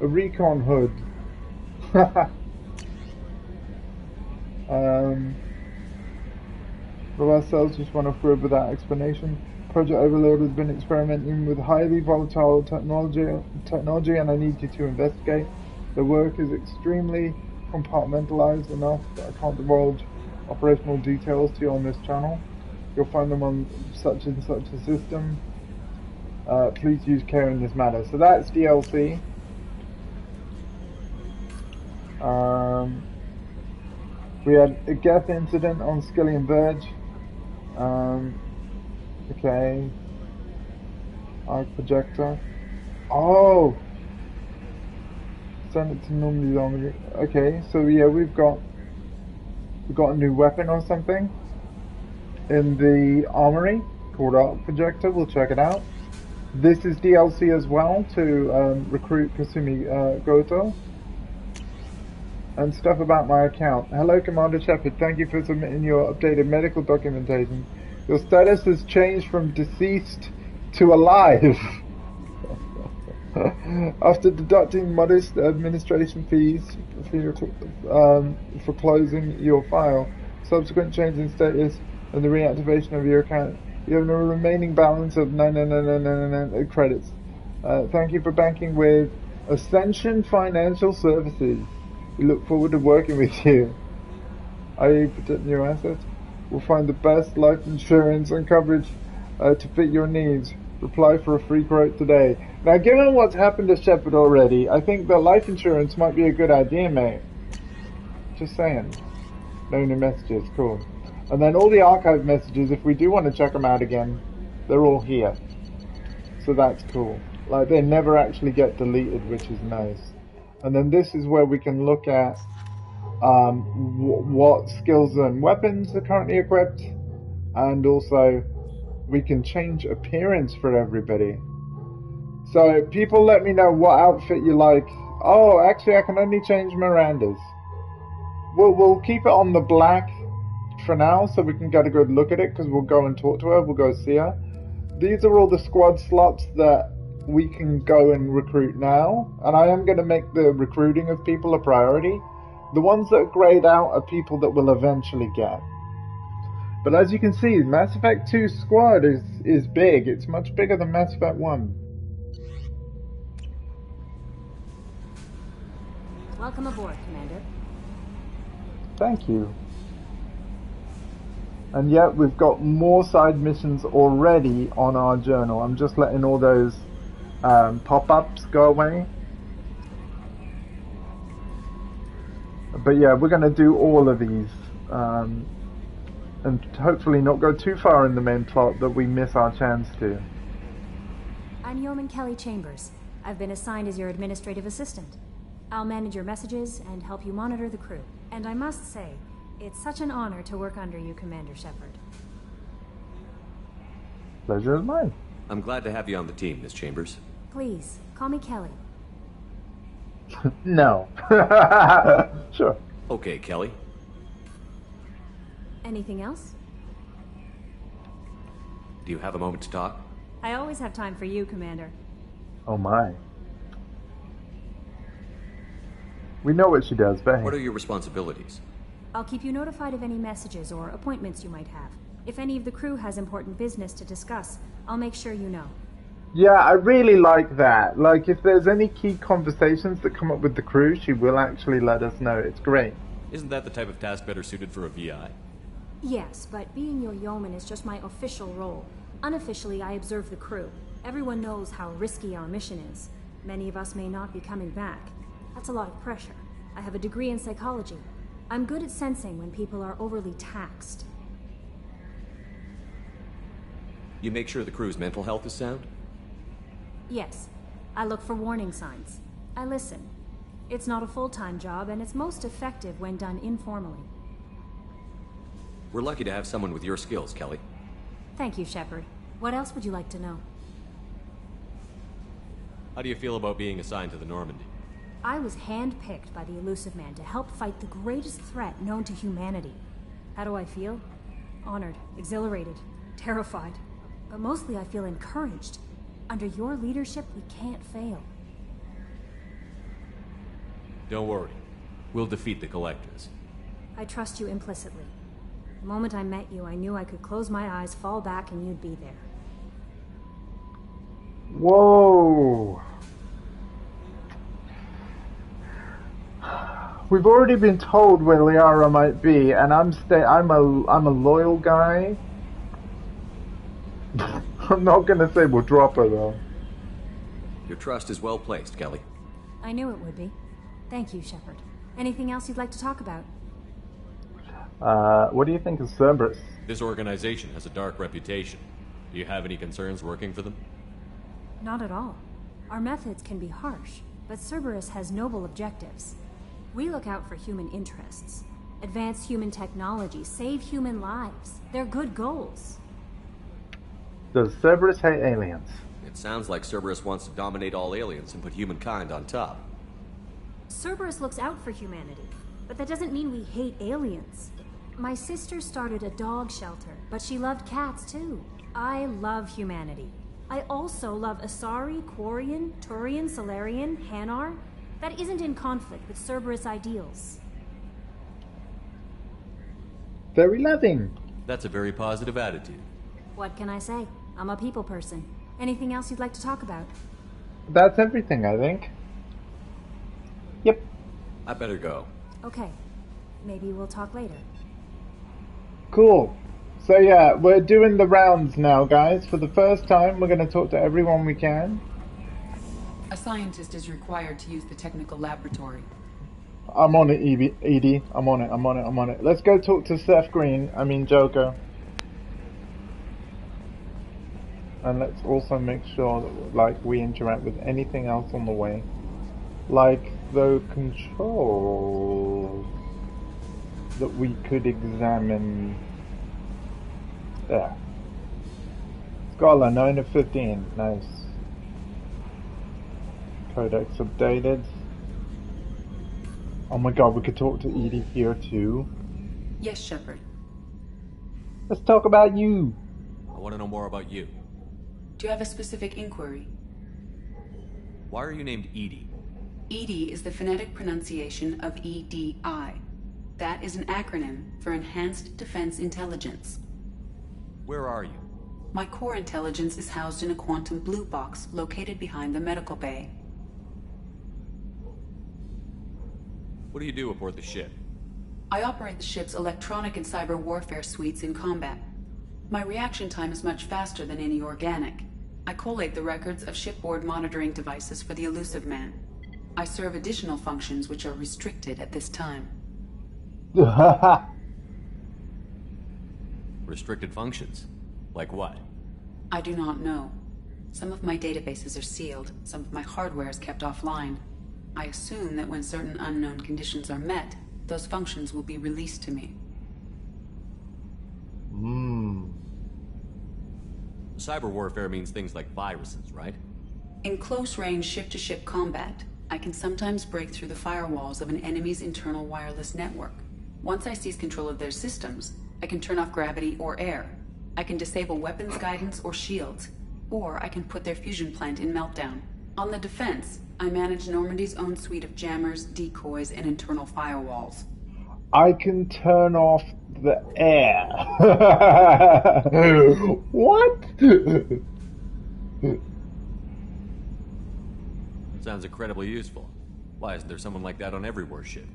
S1: A recon hood. But ourselves just run off grid without explanation. Project Overlord has been experimenting with highly volatile technology and I need you to investigate. The work is extremely compartmentalized enough that I can't divulge operational details to you on this channel. You'll find them on such and such a system. Please use care in this matter. So that's DLC. We had a Geth incident on Skillian Verge. Okay. Arc projector. Oh! Send it to Normandy. Okay, so yeah, we've got a new weapon or something in the armory called Arc Projector. We'll check it out. This is DLC as well to recruit Kasumi Goto. And stuff about my account. Hello, Commander Shepard. Thank you for submitting your updated medical documentation. Your status has changed from deceased to alive. After deducting modest administration fees for closing your file, subsequent change in status, and the reactivation of your account, you have a remaining balance of 999 credits. Thank you for banking with Ascension Financial Services. We look forward to working with you. i.e. protecting your assets. We'll find the best life insurance and coverage to fit your needs. Reply for a free quote today. Now, given what's happened to Shepard already, I think that life insurance might be a good idea, mate. Just saying. No new messages, cool. And then all the archive messages, if we do want to check them out again, they're all here. So that's cool. Like, they never actually get deleted, which is nice. And then this is where we can look at what skills and weapons are currently equipped, and also we can change appearance for everybody. So people let me know what outfit you like. Oh, actually I can only change Miranda's. We'll keep it on the black for now so we can get a good look at it, because we'll go and talk to her, we'll go see her. These are all the squad slots that we can go and recruit now, and I am going to make the recruiting of people a priority. The ones that grade out are people that we'll eventually get. But as you can see, Mass Effect 2 squad is big. It's much bigger than Mass Effect 1.
S11: Welcome aboard, Commander.
S1: Thank you. And yet we've got more side missions already on our journal. I'm just letting all those pop-ups go away. But yeah, we're going to do all of these. And hopefully not go too far in the main plot that we miss our chance to.
S11: I'm Yeoman Kelly Chambers. I've been assigned as your administrative assistant. I'll manage your messages and help you monitor the crew. And I must say, it's such an honor to work under you, Commander Shepard.
S1: Pleasure is mine.
S9: I'm glad to have you on the team, Miss Chambers.
S11: Please, call me Kelly.
S1: No. Sure.
S9: Okay, Kelly.
S11: Anything else?
S9: Do you have a moment to talk?
S11: I always have time for you, Commander.
S1: Oh my. We know what she does, but hey.
S9: What are your responsibilities?
S11: I'll keep you notified of any messages or appointments you might have. If any of the crew has important business to discuss, I'll make sure you know.
S1: Yeah, I really like that. Like, if there's any key conversations that come up with the crew, she will actually let us know. It's great.
S9: Isn't that the type of task better suited for a VI?
S11: Yes, but being your yeoman is just my official role. Unofficially, I observe the crew. Everyone knows how risky our mission is. Many of us may not be coming back. That's a lot of pressure. I have a degree in psychology. I'm good at sensing when people are overly taxed.
S9: You make sure the crew's mental health is sound?
S11: Yes. I look for warning signs. I listen. It's not a full-time job, and it's most effective when done informally.
S9: We're lucky to have someone with your skills, Kelly.
S11: Thank you, Shepard. What else would you like to know?
S9: How do you feel about being assigned to the Normandy?
S11: I was handpicked by the Elusive Man to help fight the greatest threat known to humanity. How do I feel? Honored, exhilarated, terrified. But mostly I feel encouraged. Under your leadership, we can't fail.
S9: Don't worry. We'll defeat the Collectors.
S11: I trust you implicitly. The moment I met you, I knew I could close my eyes, fall back, and you'd be there.
S1: Whoa! We've already been told where Liara might be, and I'm a loyal guy. I'm not gonna say we'll drop her though.
S9: Your trust is well placed, Kelly.
S11: I knew it would be. Thank you, Shepard. Anything else you'd like to talk about?
S1: What do you think of Cerberus?
S9: This organization has a dark reputation. Do you have any concerns working for them?
S11: Not at all. Our methods can be harsh, but Cerberus has noble objectives. We look out for human interests, advance human technology, save human lives. They're good goals.
S1: Does Cerberus hate aliens?
S9: It sounds like Cerberus wants to dominate all aliens and put humankind on top.
S11: Cerberus looks out for humanity, but that doesn't mean we hate aliens. My sister started a dog shelter, but she loved cats too. I love humanity. I also love Asari, Quarian, Turian, Solarian, Hanar. That isn't in conflict with Cerberus ideals.
S1: Very loving.
S9: That's a very positive attitude.
S11: What can I say? I'm a people person. Anything else you'd like to talk about?
S1: That's everything, I think. Yep.
S9: I better go.
S11: Okay. Maybe we'll talk later.
S1: Cool. So yeah, we're doing the rounds now, guys. For the first time, we're going to talk to everyone we can.
S18: A scientist is required to use the technical laboratory.
S1: I'm on it, Edie. I'm on it. Let's go talk to Seth Green. Joker. And let's also make sure that, we interact with anything else on the way. Like the controls that we could examine. There. Scholar, 9 of 15. Nice. Codex updated. Oh my god, we could talk to Edie here too.
S18: Yes, Shepard.
S1: Let's talk about you.
S9: I want to know more about you.
S18: Do you have a specific inquiry?
S9: Why are you named Edie?
S18: EDI is the phonetic pronunciation of EDI. That is an acronym for Enhanced Defense Intelligence.
S9: Where are you?
S18: My core intelligence is housed in a quantum blue box located behind the medical bay.
S9: What do you do aboard the ship?
S18: I operate the ship's electronic and cyber warfare suites in combat. My reaction time is much faster than any organic. I collate the records of shipboard monitoring devices for the Elusive Man. I serve additional functions which are restricted at this time.
S9: Restricted functions? Like what?
S18: I do not know. Some of my databases are sealed, some of my hardware is kept offline. I assume that when certain unknown conditions are met, those functions will be released to me.
S9: Cyber warfare means things like viruses, right?
S18: In close-range ship-to-ship combat, I can sometimes break through the firewalls of an enemy's internal wireless network. Once I seize control of their systems, I can turn off gravity or air. I can disable weapons guidance or shields, or I can put their fusion plant in meltdown. On the defense, I manage Normandy's own suite of jammers, decoys, and internal firewalls.
S1: I can turn off the air. What?
S9: Sounds incredibly useful. Why isn't there someone like that on every warship?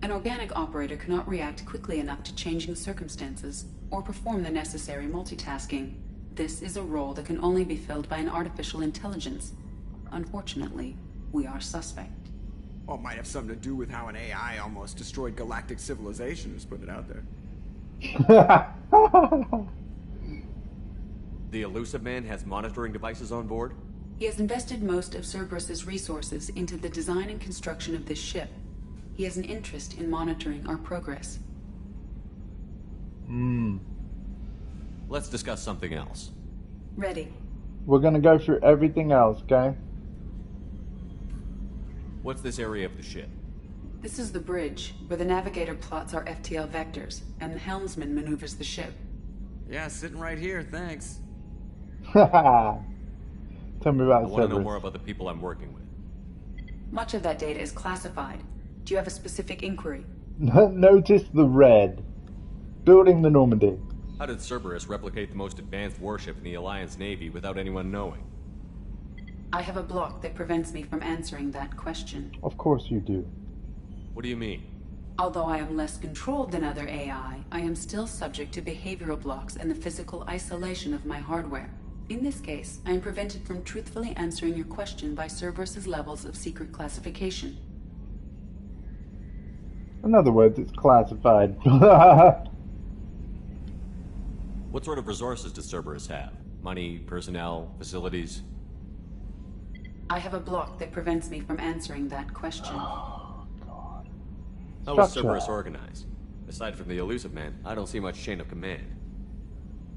S18: An organic operator cannot react quickly enough to changing circumstances or perform the necessary multitasking. This is a role that can only be filled by an artificial intelligence. Unfortunately, we are suspect.
S4: Well, it might have something to do with how an AI almost destroyed galactic civilization, just put it out there.
S9: The Elusive Man has monitoring devices on board?
S18: He has invested most of Cerberus's resources into the design and construction of this ship. He has an interest in monitoring our progress.
S9: Let's discuss something else.
S18: Ready.
S1: We're gonna go through everything else, okay?
S9: What's this area of the ship?
S18: This is the bridge, where the navigator plots our FTL vectors, and the helmsman maneuvers the ship.
S4: Yeah, sitting right here, thanks.
S1: Haha. Tell me about
S9: I want to know
S1: Cerberus.
S9: more about the people I'm working with.
S18: Much of that data is classified. Do you have a specific inquiry?
S1: Notice the red. Building the Normandy.
S9: How did Cerberus replicate the most advanced warship in the Alliance Navy without anyone knowing?
S18: I have a block that prevents me from answering that question.
S1: Of course you do.
S9: What do you mean?
S18: Although I am less controlled than other AI, I am still subject to behavioral blocks and the physical isolation of my hardware. In this case, I am prevented from truthfully answering your question by Cerberus's levels of secret classification.
S1: In other words, it's classified.
S9: What sort of resources does Cerberus have? Money, personnel, facilities?
S18: I have a block that prevents me from answering that question.
S9: How is
S1: Structure.
S9: Cerberus organized? Aside from the elusive man, I don't see much chain of command.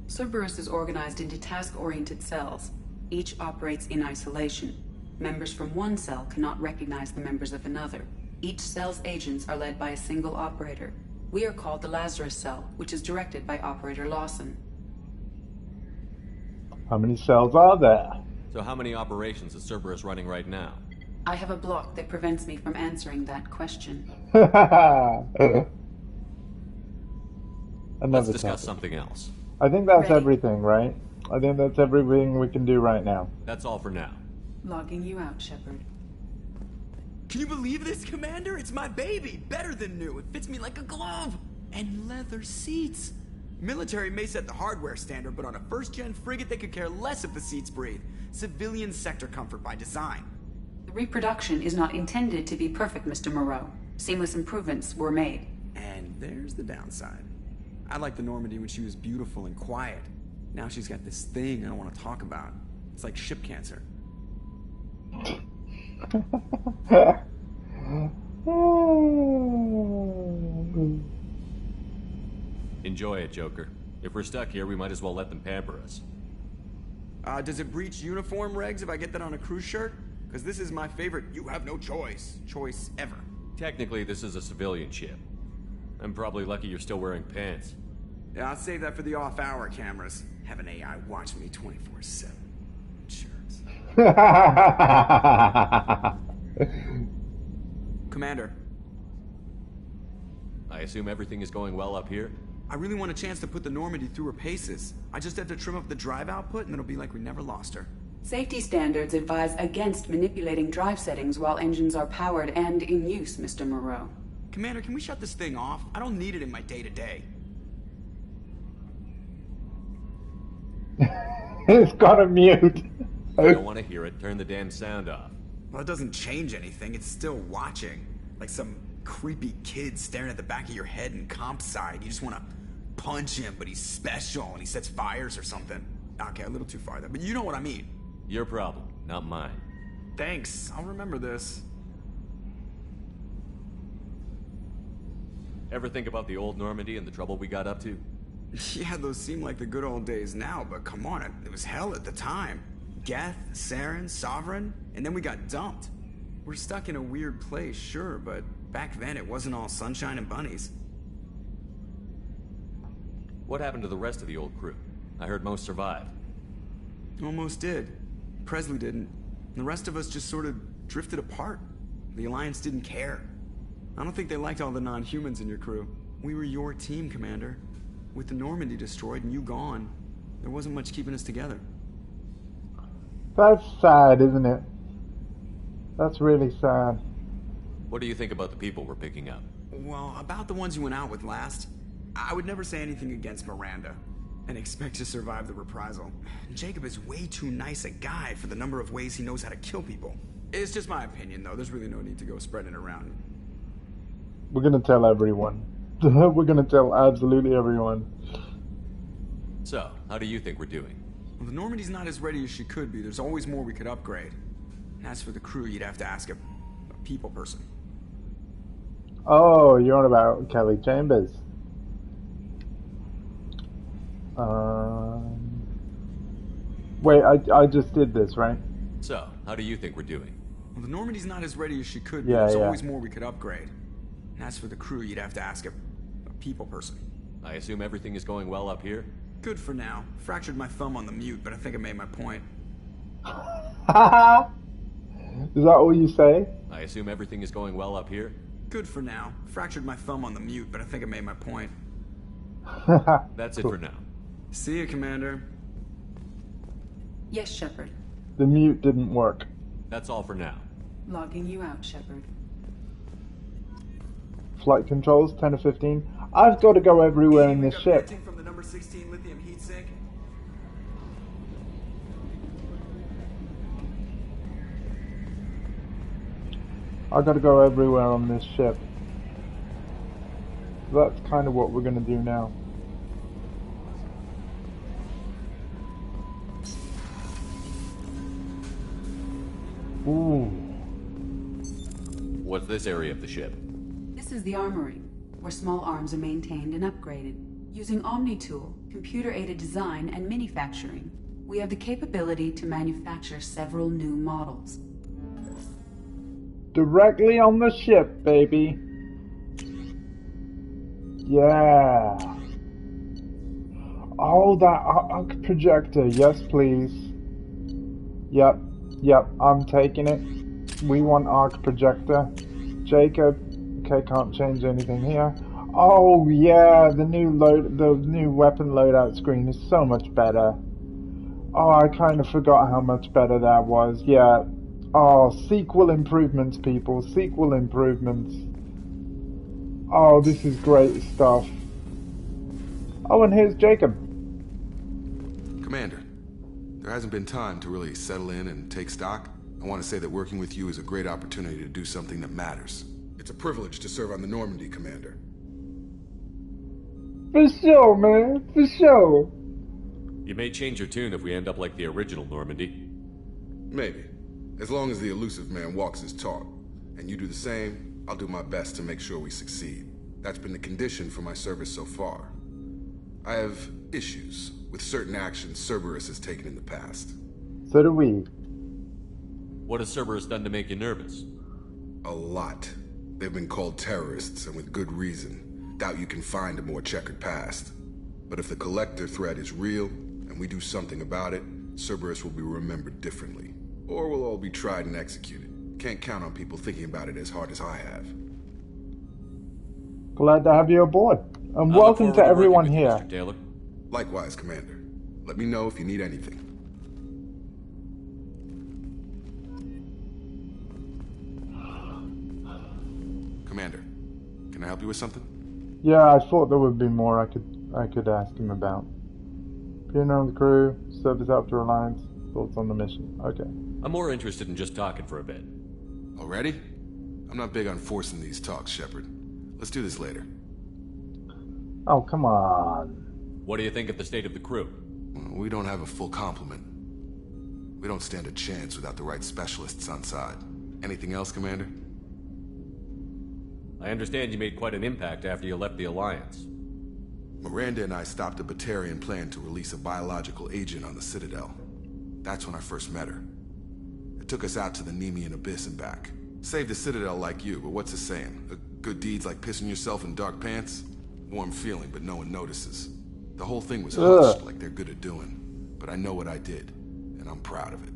S18: Cerberus is organized into task-oriented cells. Each operates in isolation. Members from one cell cannot recognize the members of another. Each cell's agents are led by a single operator. We are called the Lazarus Cell, which is directed by Operator Lawson.
S1: How many cells are there?
S9: So how many operations is Cerberus running right now?
S18: I have a block that prevents me from answering that question.
S9: Let's discuss something else.
S1: I think that's
S18: Ready.
S1: everything, right? I think that's everything we can do right now.
S9: That's all for now.
S18: Logging you out, Shepard.
S4: Can you believe this, Commander? It's my baby. Better than new. It fits me like a glove. And leather seats. Military may set the hardware standard, but on a first-gen frigate, they could care less if the seats breathe. Civilian sector comfort by design.
S18: The reproduction is not intended to be perfect, Mr. Moreau. Seamless improvements were made.
S4: And there's the downside. I liked the Normandy when she was beautiful and quiet. Now she's got this thing I don't want to talk about. It's like ship cancer.
S9: Enjoy it, Joker. If we're stuck here, we might as well let them pamper us.
S4: Does it breach uniform regs if I get that on a cruise shirt? Because this is my favorite you have no choice ever.
S9: Technically, this is a civilian ship. I'm probably lucky you're still wearing pants.
S4: Yeah, I'll save that for the off-hour cameras. Have an AI watch me 24/7. Jerks. Commander.
S9: I assume everything is going well up here?
S4: I really want a chance to put the Normandy through her paces. I just have to trim up the drive output and it'll be like we never lost her.
S18: Safety standards advise against manipulating drive settings while engines are powered and in use, Mr. Moreau.
S4: Commander, can we shut this thing off? I don't need it in my day-to-day.
S1: It's got a mute.
S9: I don't want to hear it. Turn the damn sound off.
S4: Well, it doesn't change anything. It's still watching. Like some creepy kid staring at the back of your head in comp side. You just want to punch him, but he's special and he sets fires or something. Okay, a little too far there, but you know what I mean.
S9: Your problem, not mine.
S4: Thanks. I'll remember this.
S9: Ever think about the old Normandy and the trouble we got up to?
S4: Yeah, those seem like the good old days now, but come on, it was hell at the time. Geth, Saren, Sovereign, and then we got dumped. We're stuck in a weird place, sure, but back then it wasn't all sunshine and bunnies.
S9: What happened to the rest of the old crew? I heard most survived.
S4: Almost did. Presley didn't. The rest of us just sort of drifted apart. The Alliance didn't care. I don't think they liked all the non-humans in your crew. We were your team, Commander. With the Normandy destroyed and you gone, there wasn't much keeping us together.
S1: That's sad, isn't it? That's really sad.
S9: What do you think about the people we're picking up?
S4: Well, about the ones you went out with last, I would never say anything against Miranda and expect to survive the reprisal. Jacob is way too nice a guy for the number of ways he knows how to kill people. It's just my opinion, though. There's really no need to go spreading it around.
S1: We're gonna tell everyone. We're gonna tell absolutely everyone.
S9: So, how do you think we're doing?
S4: Well, the Normandy's not as ready as she could be. There's always more we could upgrade. And as for the crew, you'd have to ask a people person.
S1: Oh, you're on about Kelly Chambers. Wait, I just did this, right?
S9: So, how do you think we're doing?
S4: Well, the Normandy's not as ready as she could be.
S1: Yeah,
S4: There's
S1: yeah.
S4: always more we could upgrade. And as for the crew, you'd have to ask a people person.
S9: I assume everything is going well up here?
S4: Good for now. Fractured my thumb on the mute, but I think I made my point.
S1: Is that all you say?
S9: I assume everything is going well up here?
S4: Good for now. Fractured my thumb on the mute, but I think I made my point.
S9: That's it for now.
S4: See you, Commander.
S18: Yes, Shepard.
S1: The mute didn't work.
S9: That's all for now.
S18: Logging you out, Shepard.
S1: Flight controls, 10 to 15. I've got to go everywhere in this ship.
S4: From the number 16 lithium heat sink.
S1: I've got to go everywhere on this ship. That's kind of what we're going to do now. Ooh.
S9: What's this area of the ship?
S18: This is the armory, where small arms are maintained and upgraded. Using ME2, computer-aided design and manufacturing, we have the capability to manufacture several new models.
S1: Directly on the ship, baby. Yeah. Oh, that arc projector. Yes, please. Yep, I'm taking it. We want arc projector. Jacob. Okay, can't change anything here. Oh yeah, the new weapon loadout screen is so much better. Oh, I kind of forgot how much better that was. Yeah. Oh, sequel improvements, people. Sequel improvements. Oh, this is great stuff. Oh, and here's Jacob.
S12: Commander, there hasn't been time to really settle in and take stock. I want to say that working with you is a great opportunity to do something that matters. It's a privilege to serve on the Normandy, Commander.
S1: For sure, man. For sure.
S9: You may change your tune if we end up like the original Normandy.
S12: Maybe. As long as the elusive man walks his talk, and you do the same, I'll do my best to make sure we succeed. That's been the condition for my service so far. I have issues with certain actions Cerberus has taken in the past.
S1: So do we.
S9: What has Cerberus done to make you nervous?
S12: A lot. They've been called terrorists, and with good reason. Doubt you can find a more checkered past. But if the Collector threat is real, and we do something about it, Cerberus will be remembered differently. Or we'll all be tried and executed. Can't count on people thinking about it as hard as I have.
S1: Glad to have you aboard. And welcome to everyone here.
S9: Mr. Taylor.
S12: Likewise, Commander. Let me know if you need anything. Commander, can I help you with something?
S1: Yeah, I thought there would be more I could ask him about. Being on the crew, service after Alliance, thoughts on the mission. Okay.
S9: I'm more interested in just talking for a bit.
S12: Already? I'm not big on forcing these talks, Shepard. Let's do this later.
S1: Oh, come on.
S9: What do you think of the state of the crew?
S12: We don't have a full complement. We don't stand a chance without the right specialists on side. Anything else, Commander?
S9: I understand you made quite an impact after you left the Alliance.
S12: Miranda and I stopped a Batarian plan to release a biological agent on the Citadel. That's when I first met her. It took us out to the Nemean Abyss and back. Saved the Citadel like you, but what's the saying? Good deeds like pissing yourself in dark pants? Warm feeling, but no one notices. The whole thing was hushed like they're good at doing. But I know what I did, and I'm proud of it.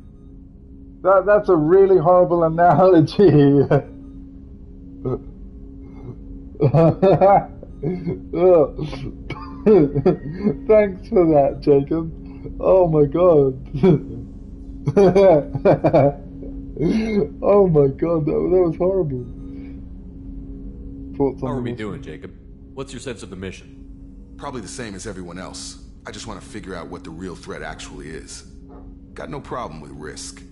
S1: That's a really horrible analogy. Thanks for that, Jacob. Oh my god. Oh my god, that was horrible.
S9: How are we doing, Jacob? What's your sense of the mission?
S12: Probably the same as everyone else. I just want to figure out what the real threat actually is. Got no problem with risk.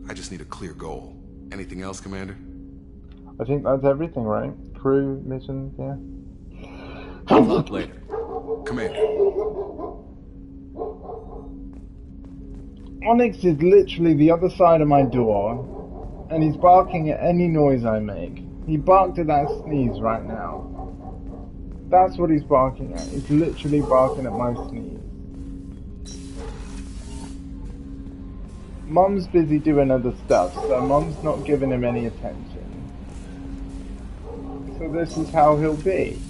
S12: I just need a clear goal. Anything else, Commander?
S1: I think that's everything, right? Crew, mission, yeah.
S9: We'll talk later.
S12: Commander.
S1: Onyx is literally the other side of my door, and he's barking at any noise I make. He barked at that sneeze right now. That's what he's barking at. He's literally barking at my sneeze. Mum's busy doing other stuff, so Mum's not giving him any attention. So this is how he'll be.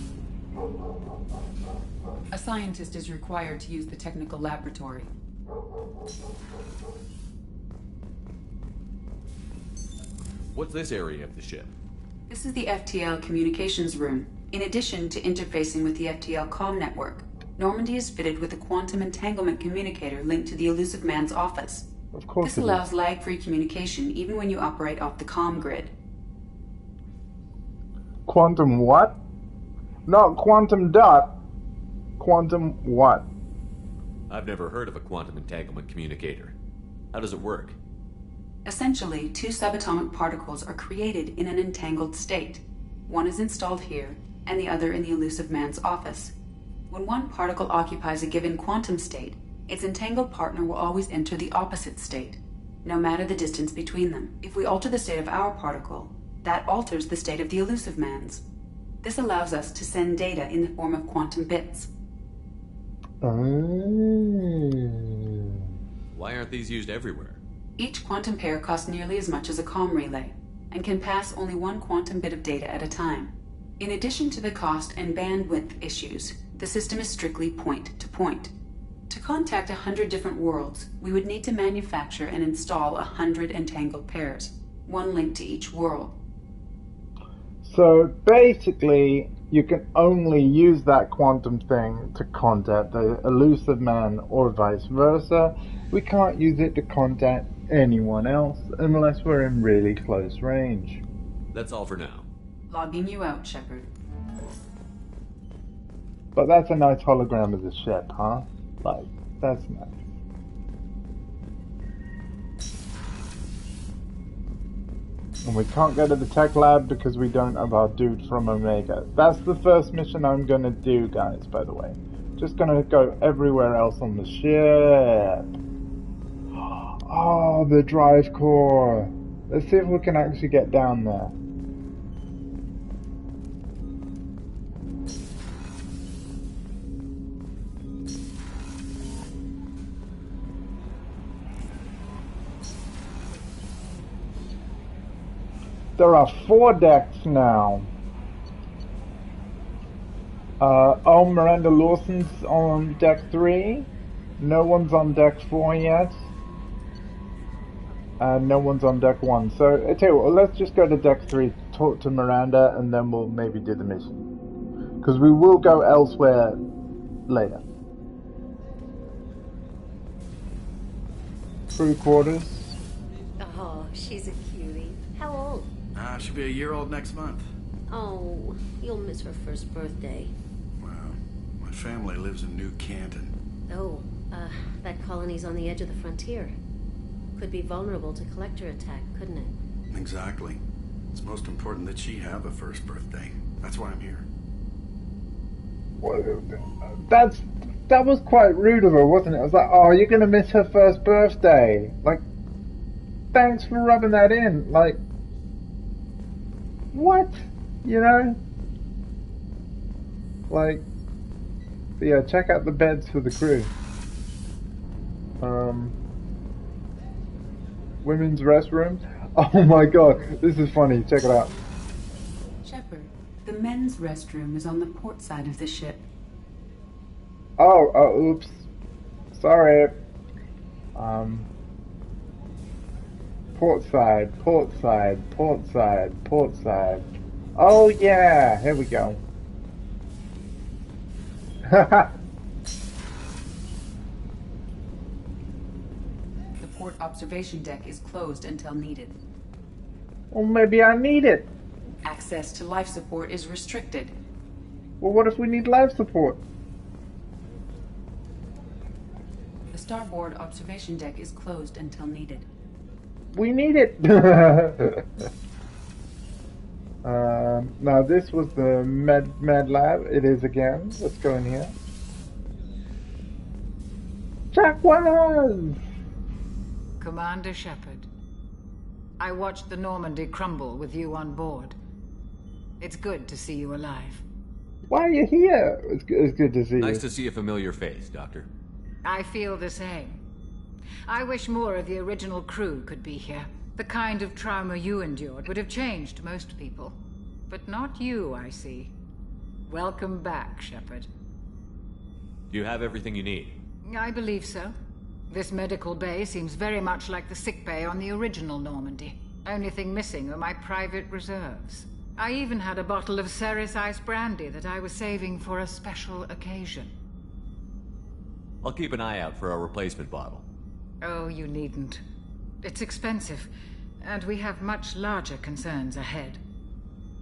S18: A scientist is required to use the technical laboratory.
S9: What's this area of the ship?
S18: This is the FTL communications room. In addition to interfacing with the FTL comm network, Normandy is fitted with a quantum entanglement communicator linked to the Elusive Man's office.
S1: Of course
S18: this allows lag-free communication even when you operate off the comm grid.
S1: Quantum what? Not quantum dot. Quantum what?
S9: I've never heard of a quantum entanglement communicator. How does it work?
S18: Essentially, two subatomic particles are created in an entangled state. One is installed here, and the other in the Elusive Man's office. When one particle occupies a given quantum state, its entangled partner will always enter the opposite state, no matter the distance between them. If we alter the state of our particle, that alters the state of the Elusive Man's. This allows us to send data in the form of quantum bits.
S9: Why aren't these used everywhere?
S18: Each quantum pair costs nearly as much as a comm relay, and can pass only one quantum bit of data at a time. In addition to the cost and bandwidth issues, the system is strictly point-to-point. To contact 100 different worlds, we would need to manufacture and install 100 entangled pairs, one link to each world.
S1: So basically, you can only use that quantum thing to contact the Elusive Man or vice versa. We can't use it to contact anyone else unless we're in really close range.
S9: That's all for now.
S18: Logging you out, Shepard.
S1: But that's a nice hologram of the ship, huh? Like, that's nice. And we can't go to the tech lab because we don't have our dude from Omega. That's the first mission I'm gonna do, guys, by the way. Just gonna go everywhere else on the ship. Oh, the drive core. Let's see if we can actually get down there. There are 4 decks now. Oh, Miranda Lawson's on deck 3. No one's on deck 4 yet. And no one's on deck 1. So, I tell you what, let's just go to deck 3, talk to Miranda, and then we'll maybe do the mission. Because we will go elsewhere later. Crew quarters.
S19: Oh, she's a cutie. How old?
S20: She'll be a year old next month.
S19: Oh, you'll miss her first birthday.
S20: Wow. My family lives in New Canton.
S19: Oh, that colony's on the edge of the frontier. Could be vulnerable to collector attack, couldn't it?
S20: Exactly. It's most important that she have a first birthday. That's why I'm here.
S1: That was quite rude of her, wasn't it? I was like, oh, you're gonna miss her first birthday. Like, thanks for rubbing that in. Like, what? You know? Like, but yeah, check out the beds for the crew. Women's restrooms. Oh my god, this is funny. Check it out.
S18: Shepard, the men's restroom is on the port side of the ship.
S1: Oh, oops. Sorry. Port side, port side, port side, port side. Oh yeah, here we go.
S18: The port observation deck is closed until needed.
S1: Well, maybe I need it.
S18: Access to life support is restricted.
S1: Well, what if we need life support?
S18: The starboard observation deck is closed until needed.
S1: We need it. Now this was the med lab. It is again. Let's go in here. Jack was.
S21: Commander Shepard. I watched the Normandy crumble with you on board. It's good to see you alive.
S1: Why are you here? It's good to see you.
S9: Nice to see a familiar face, Doctor.
S21: I feel the same. I wish more of the original crew could be here. The kind of trauma you endured would have changed most people. But not you, I see. Welcome back, Shepard.
S9: Do you have everything you need?
S21: I believe so. This medical bay seems very much like the sick bay on the original Normandy. Only thing missing are my private reserves. I even had a bottle of Ceres Ice Brandy that I was saving for a special occasion.
S9: I'll keep an eye out for a replacement bottle.
S21: Oh, you needn't. It's expensive, and we have much larger concerns ahead.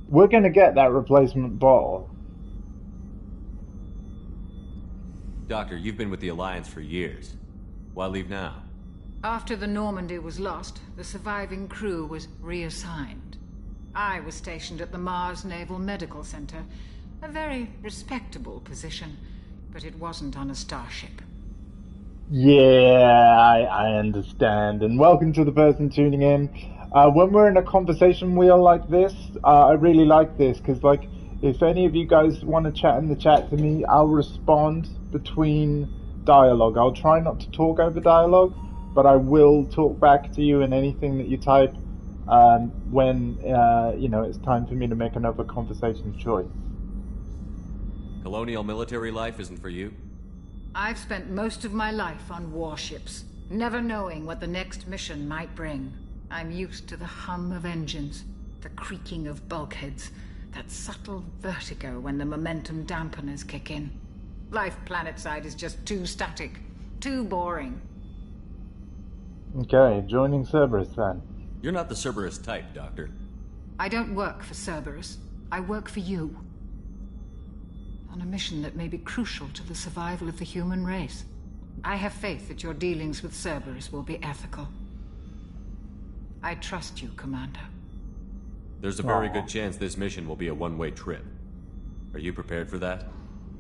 S1: We're gonna get that replacement bottle.
S9: Doctor, you've been with the Alliance for years. Why leave now?
S21: After the Normandy was lost, the surviving crew was reassigned. I was stationed at the Mars Naval Medical Center, a very respectable position, but it wasn't on a starship.
S1: Yeah, I understand. And welcome to the person tuning in. When we're in a conversation wheel like this, I really like this, because, like, if any of you guys want to chat in the chat to me, I'll respond between dialogue. I'll try not to talk over dialogue, but I will talk back to you in anything that you type when, it's time for me to make another conversation choice.
S9: Colonial military life isn't for you?
S21: I've spent most of my life on warships, never knowing what the next mission might bring. I'm used to the hum of engines, the creaking of bulkheads, that subtle vertigo when the momentum dampeners kick in. Life planetside is just too static, too boring.
S1: Okay, joining Cerberus then.
S9: You're not the Cerberus type, Doctor.
S21: I don't work for Cerberus. I work for you. On a mission that may be crucial to the survival of the human race. I have faith that your dealings with Cerberus will be ethical. I trust you, Commander.
S9: There's a very good chance this mission will be a one-way trip. Are you prepared for that?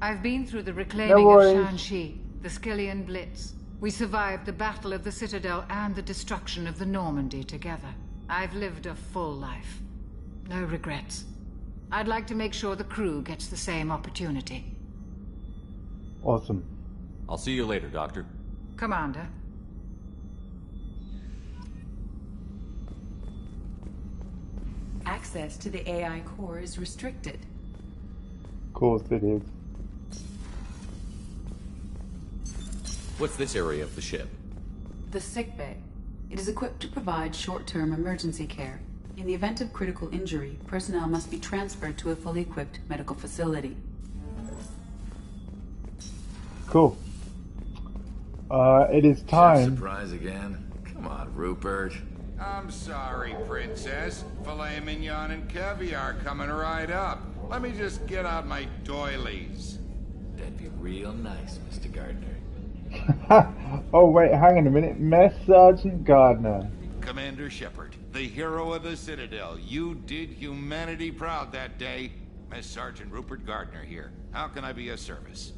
S21: I've been through the reclaiming of Shanxi, the Skillian Blitz. We survived the Battle of the Citadel and the destruction of the Normandy together. I've lived a full life. No regrets. I'd like to make sure the crew gets the same opportunity.
S1: Awesome.
S9: I'll see you later, Doctor.
S21: Commander.
S18: Access to the AI core is restricted.
S1: Of course it is.
S9: What's this area of the ship?
S18: The sick bay. It is equipped to provide short-term emergency care. In the event of critical injury, personnel must be transferred to a fully equipped medical facility.
S1: Cool. It is time.
S20: Surprise again? Come on, Rupert.
S22: I'm sorry, Princess. Filet mignon and caviar coming right up. Let me just get out my doilies.
S20: That'd be real nice, Mr. Gardner.
S1: Oh, wait, hang on a minute. Mess Sergeant Gardner.
S22: Commander Shepard, the hero of the Citadel. You did humanity proud that day. Mess Sergeant Rupert Gardner here. How can I be of service?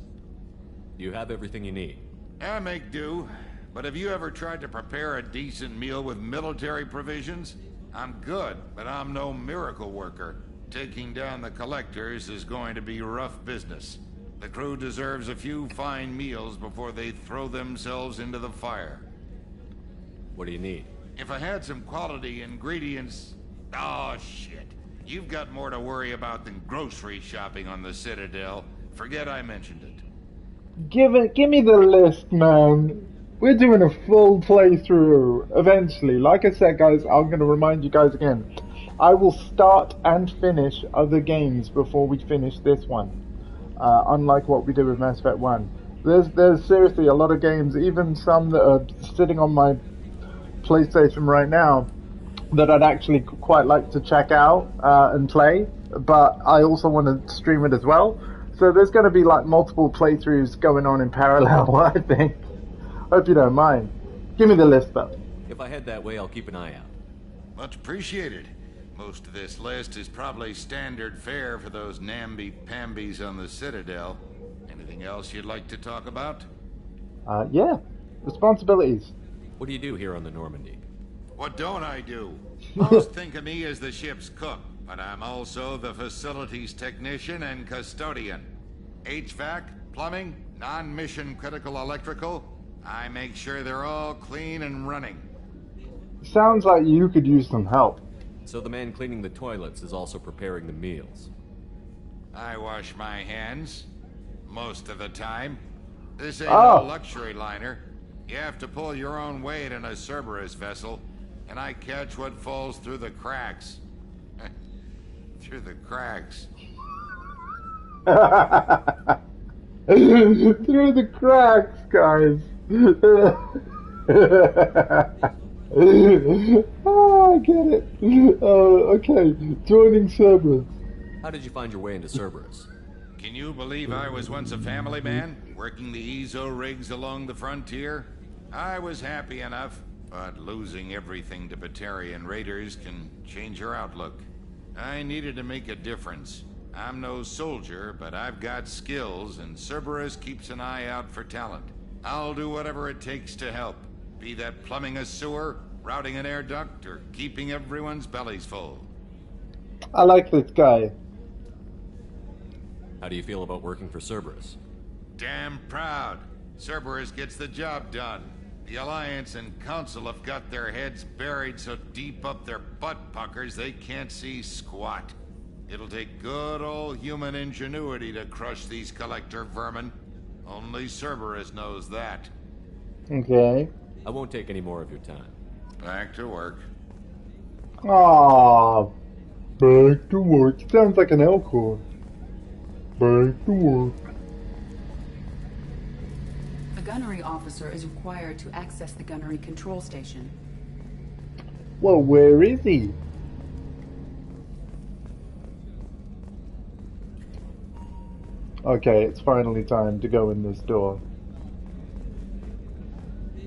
S9: You have everything you need.
S22: I make do. But have you ever tried to prepare a decent meal with military provisions? I'm good, but I'm no miracle worker. Taking down the collectors is going to be rough business. The crew deserves a few fine meals before they throw themselves into the fire.
S9: What do you need?
S22: If I had some quality ingredients... Oh, shit. You've got more to worry about than grocery shopping on the Citadel. Forget I mentioned it.
S1: Give me the list, man. We're doing a full playthrough eventually. Like I said, guys, I'm going to remind you guys again. I will start and finish other games before we finish this one. Unlike what we did with Mass Effect 1. There's seriously a lot of games, even some that are sitting on my PlayStation right now, that I'd actually quite like to check out and play, but I also want to stream it as well. So there's going to be like multiple playthroughs going on in parallel, I think. Hope you don't mind. Give me the list, though.
S9: If I head that way, I'll keep an eye out.
S22: Much appreciated. Most of this list is probably standard fare for those namby-pambies on the Citadel. Anything else you'd like to talk about?
S1: Yeah. Responsibilities.
S9: What do you do here on the Normandy?
S22: What don't I do? Most think of me as the ship's cook, but I'm also the facilities technician and custodian. HVAC, plumbing, non-mission critical electrical. I make sure they're all clean and running.
S1: Sounds like you could use some help.
S9: So the man cleaning the toilets is also preparing the meals.
S22: I wash my hands. Most of the time. This ain't no luxury liner. You have to pull your own weight in a Cerberus vessel, and I catch what falls through the cracks. Through the cracks.
S1: Through the cracks, guys. Oh, I get it. Okay, joining Cerberus.
S9: How did you find your way into Cerberus?
S22: Can you believe I was once a family man, working the EZO rigs along the frontier? I was happy enough, but losing everything to Batarian raiders can change your outlook. I needed to make a difference. I'm no soldier, but I've got skills, and Cerberus keeps an eye out for talent. I'll do whatever it takes to help, be that plumbing a sewer, routing an air duct, or keeping everyone's bellies full.
S1: I like this guy.
S9: How do you feel about working for Cerberus?
S22: Damn proud. Cerberus gets the job done. The Alliance and Council have got their heads buried so deep up their butt puckers they can't see squat. It'll take good old human ingenuity to crush these collector vermin. Only Cerberus knows that.
S1: Okay.
S9: I won't take any more of your time.
S22: Back to work.
S1: Aww. Back to work. Sounds like an Elkhorn. Back to work.
S18: A gunnery officer is required to access the gunnery control station.
S1: Well, where is he? Okay, it's finally time to go in this door.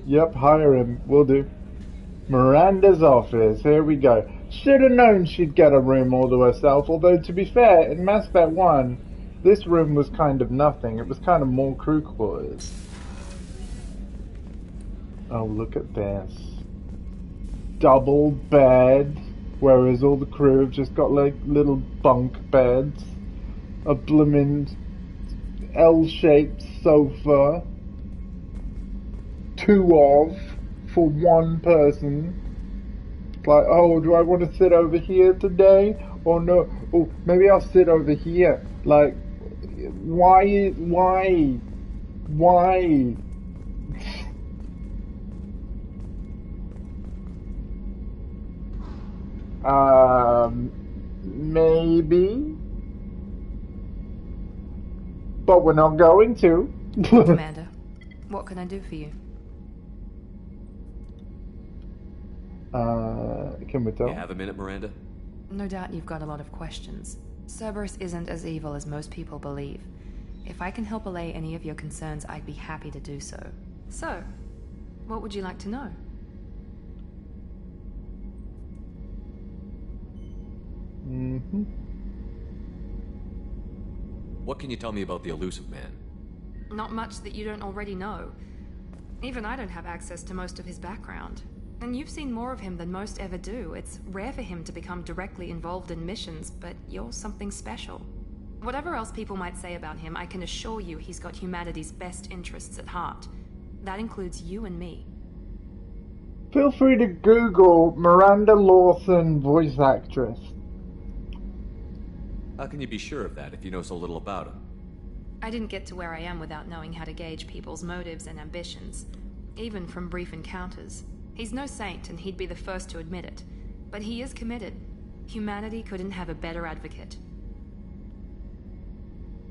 S1: Yep, hire him. Will do. Miranda's office. Here we go. Should have known she'd get a room all to herself, although to be fair, in Mass Effect 1, this room was kind of nothing. It was kind of more crew quarters. Oh, look at this. Double bed, whereas all the crew have just got like little bunk beds. A bloomin' L-shaped sofa. 2 of for 1 person. Like, oh, do I want to sit over here today? Or no, oh, maybe I'll sit over here. Like, why? Maybe. But we're not going to.
S2: Commander, what can I do for you?
S1: Can we tell?
S9: You have a minute, Miranda?
S2: No doubt you've got a lot of questions. Cerberus isn't as evil as most people believe. If I can help allay any of your concerns, I'd be happy to do so. So, what would you like to know?
S9: What can you tell me about the elusive man?
S2: Not much that you don't already know. Even I don't have access to most of his background. And you've seen more of him than most ever do. It's rare for him to become directly involved in missions, but you're something special. Whatever else people might say about him, I can assure you he's got humanity's best interests at heart. That includes you and me.
S1: Feel free to Google Miranda Lawson voice actress.
S9: How can you be sure of that if you know so little about him?
S2: I didn't get to where I am without knowing how to gauge people's motives and ambitions, even from brief encounters. He's no saint, and he'd be the first to admit it. But he is committed. Humanity couldn't have a better advocate.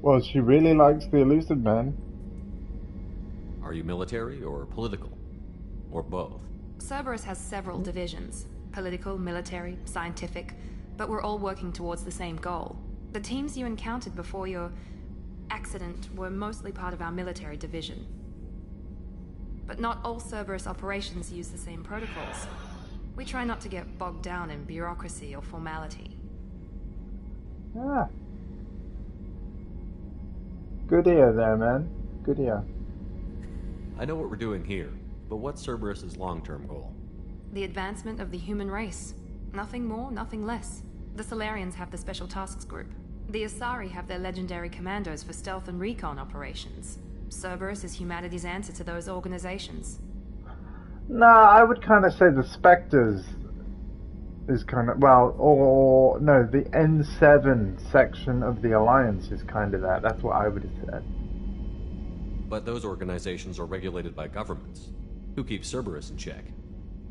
S1: Well, she really likes the elusive man.
S9: Are you military or political? Or both?
S2: Cerberus has several divisions. Political, military, scientific. But we're all working towards the same goal. The teams you encountered before your accident were mostly part of our military division. But not all Cerberus operations use the same protocols. We try not to get bogged down in bureaucracy or formality.
S1: Ah. Good ear there, man. Good ear.
S9: I know what we're doing here, But what's Cerberus's long-term goal?
S2: The advancement of the human race. Nothing more, nothing less. The Solarians have the Special Tasks Group. The Asari have their legendary commandos for stealth and recon operations. Cerberus is humanity's answer to those organizations.
S1: No, I would kind of say the Spectres is kind of, well, or no, the N7 section of the Alliance is kind of that. That's what I would have said.
S9: But those organizations are regulated by governments. Who keeps Cerberus in check?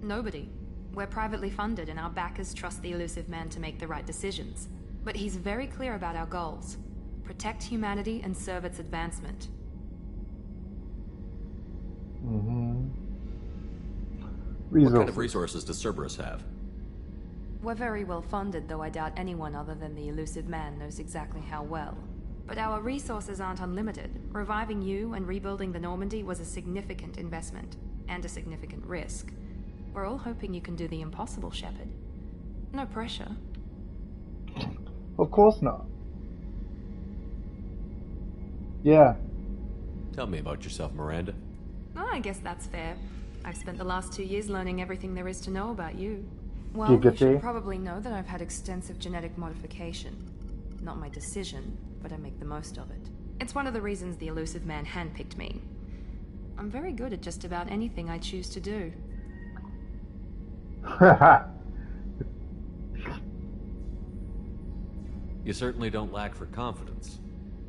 S2: Nobody. We're privately funded and our backers trust the Elusive Man to make the right decisions. But he's very clear about our goals. Protect humanity and serve its advancement.
S9: What kind of resources does Cerberus have?
S2: We're very well funded, though I doubt anyone other than the Elusive Man knows exactly how well. But our resources aren't unlimited. Reviving you and rebuilding the Normandy was a significant investment, and a significant risk. We're all hoping you can do the impossible, Shepard. No pressure.
S1: Of course not. Yeah.
S9: Tell me about yourself, Miranda.
S2: Oh, I guess that's fair. I've spent the last 2 years learning everything there is to know about you. Well, you should probably know that I've had extensive genetic modification. Not my decision, but I make the most of it. It's one of the reasons the Elusive Man handpicked me. I'm very good at just about anything I choose to do.
S9: You certainly don't lack for confidence.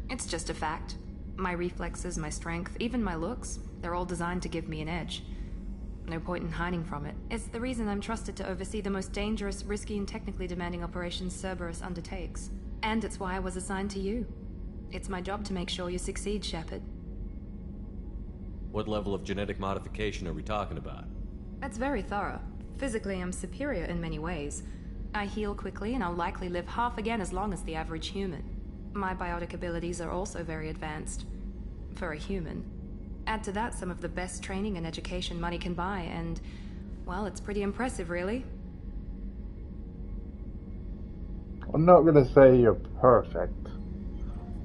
S2: It's just a fact. My reflexes, my strength, even my looks, they're all designed to give me an edge. No point in hiding from it. It's the reason I'm trusted to oversee the most dangerous, risky, and technically demanding operations Cerberus undertakes. And it's why I was assigned to you. It's my job to make sure you succeed, Shepard.
S9: What level of genetic modification are we talking about?
S2: That's very thorough. Physically, I'm superior in many ways. I heal quickly, and I'll likely live half again as long as the average human. My biotic abilities are also very advanced. For a human. Add to that some of the best training and education money can buy, and, well, it's pretty impressive, really.
S1: I'm not gonna say you're perfect.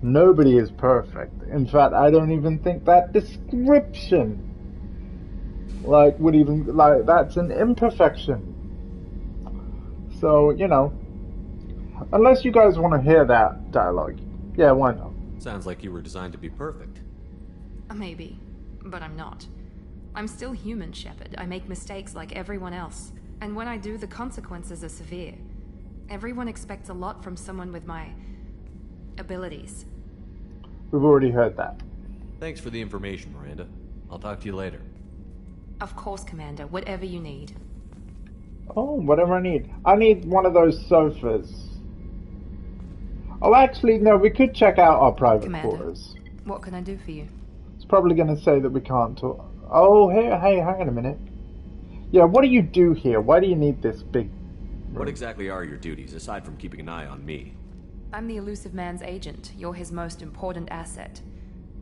S1: Nobody is perfect. In fact, I don't even think that description, would even, that's an imperfection. So, you know, unless you guys want to hear that dialogue, yeah, why not?
S9: Sounds like you were designed to be perfect.
S2: Maybe, but I'm not. I'm still human, Shepard. I make mistakes like everyone else. And when I do, the consequences are severe. Everyone expects a lot from someone with my abilities.
S1: We've already heard that.
S9: Thanks for the information, Miranda. I'll talk to you later.
S2: Of course, Commander. Whatever you need.
S1: Oh, whatever I need. I need one of those sofas. Oh, actually, no, we could check out our private quarters.
S2: What can I do for you?
S1: It's probably going to say that we can't talk. Oh, hey, hang on a minute. Yeah, what do you do here? Why do you need this big room?
S9: What exactly are your duties, aside from keeping an eye on me?
S2: I'm the Elusive Man's agent. You're his most important asset.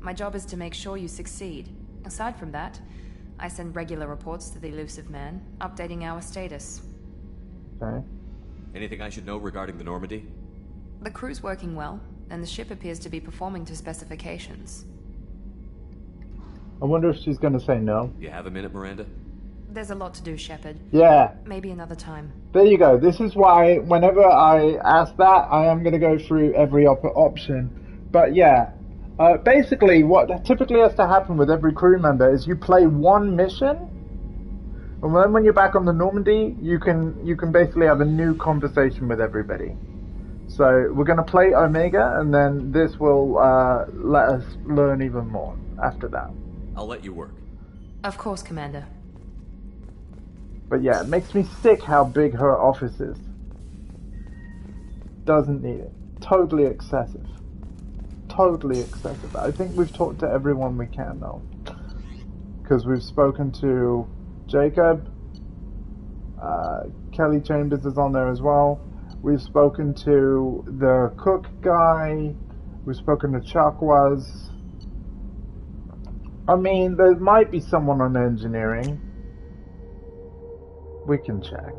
S2: My job is to make sure you succeed. Aside from that, I send regular reports to the Elusive Man, updating our status.
S1: Okay.
S9: Anything I should know regarding the Normandy?
S2: The crew's working well, and the ship appears to be performing to specifications.
S1: I wonder if she's going to say no.
S9: You have a minute, Miranda?
S2: There's a lot to do, Shepard.
S1: Yeah.
S2: Maybe another time.
S1: There you go. This is why whenever I ask that, I am going to go through every option. But yeah, basically what typically has to happen with every crew member is you play one mission, and then when you're back on the Normandy, you can basically have a new conversation with everybody. So we're going to play Omega, and then this will let us learn even more after that.
S9: I'll let you work.
S2: Of course, Commander.
S1: But yeah, it makes me sick how big her office is. Doesn't need it. Totally excessive. Totally excessive. I think we've talked to everyone we can though. Because we've spoken to Jacob. Kelly Chambers is on there as well. We've spoken to the cook guy. We've spoken to Chakwas. I mean, there might be someone on engineering. We can check.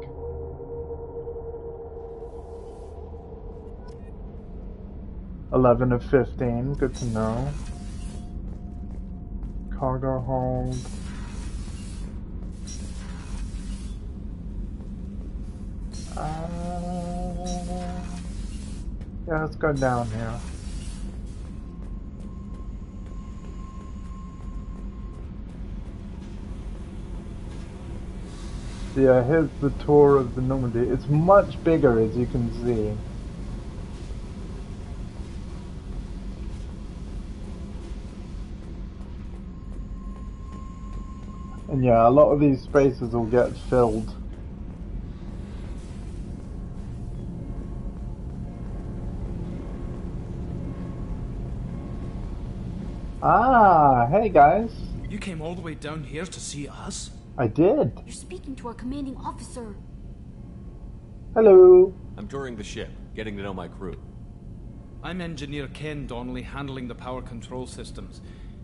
S1: $11 of 15, good to know. Cargo hold. Yeah, let's go down here. Yeah, here's the tour of the Normandy. It's much bigger, as you can see. And yeah, a lot of these spaces will get filled. Ah, hey guys.
S17: You came all the way down here to see us?
S1: I did.
S11: You're speaking to our commanding officer.
S1: Hello.
S9: I'm touring the ship, getting to know my crew.
S17: I'm Engineer Ken Donnelly, handling the power control systems.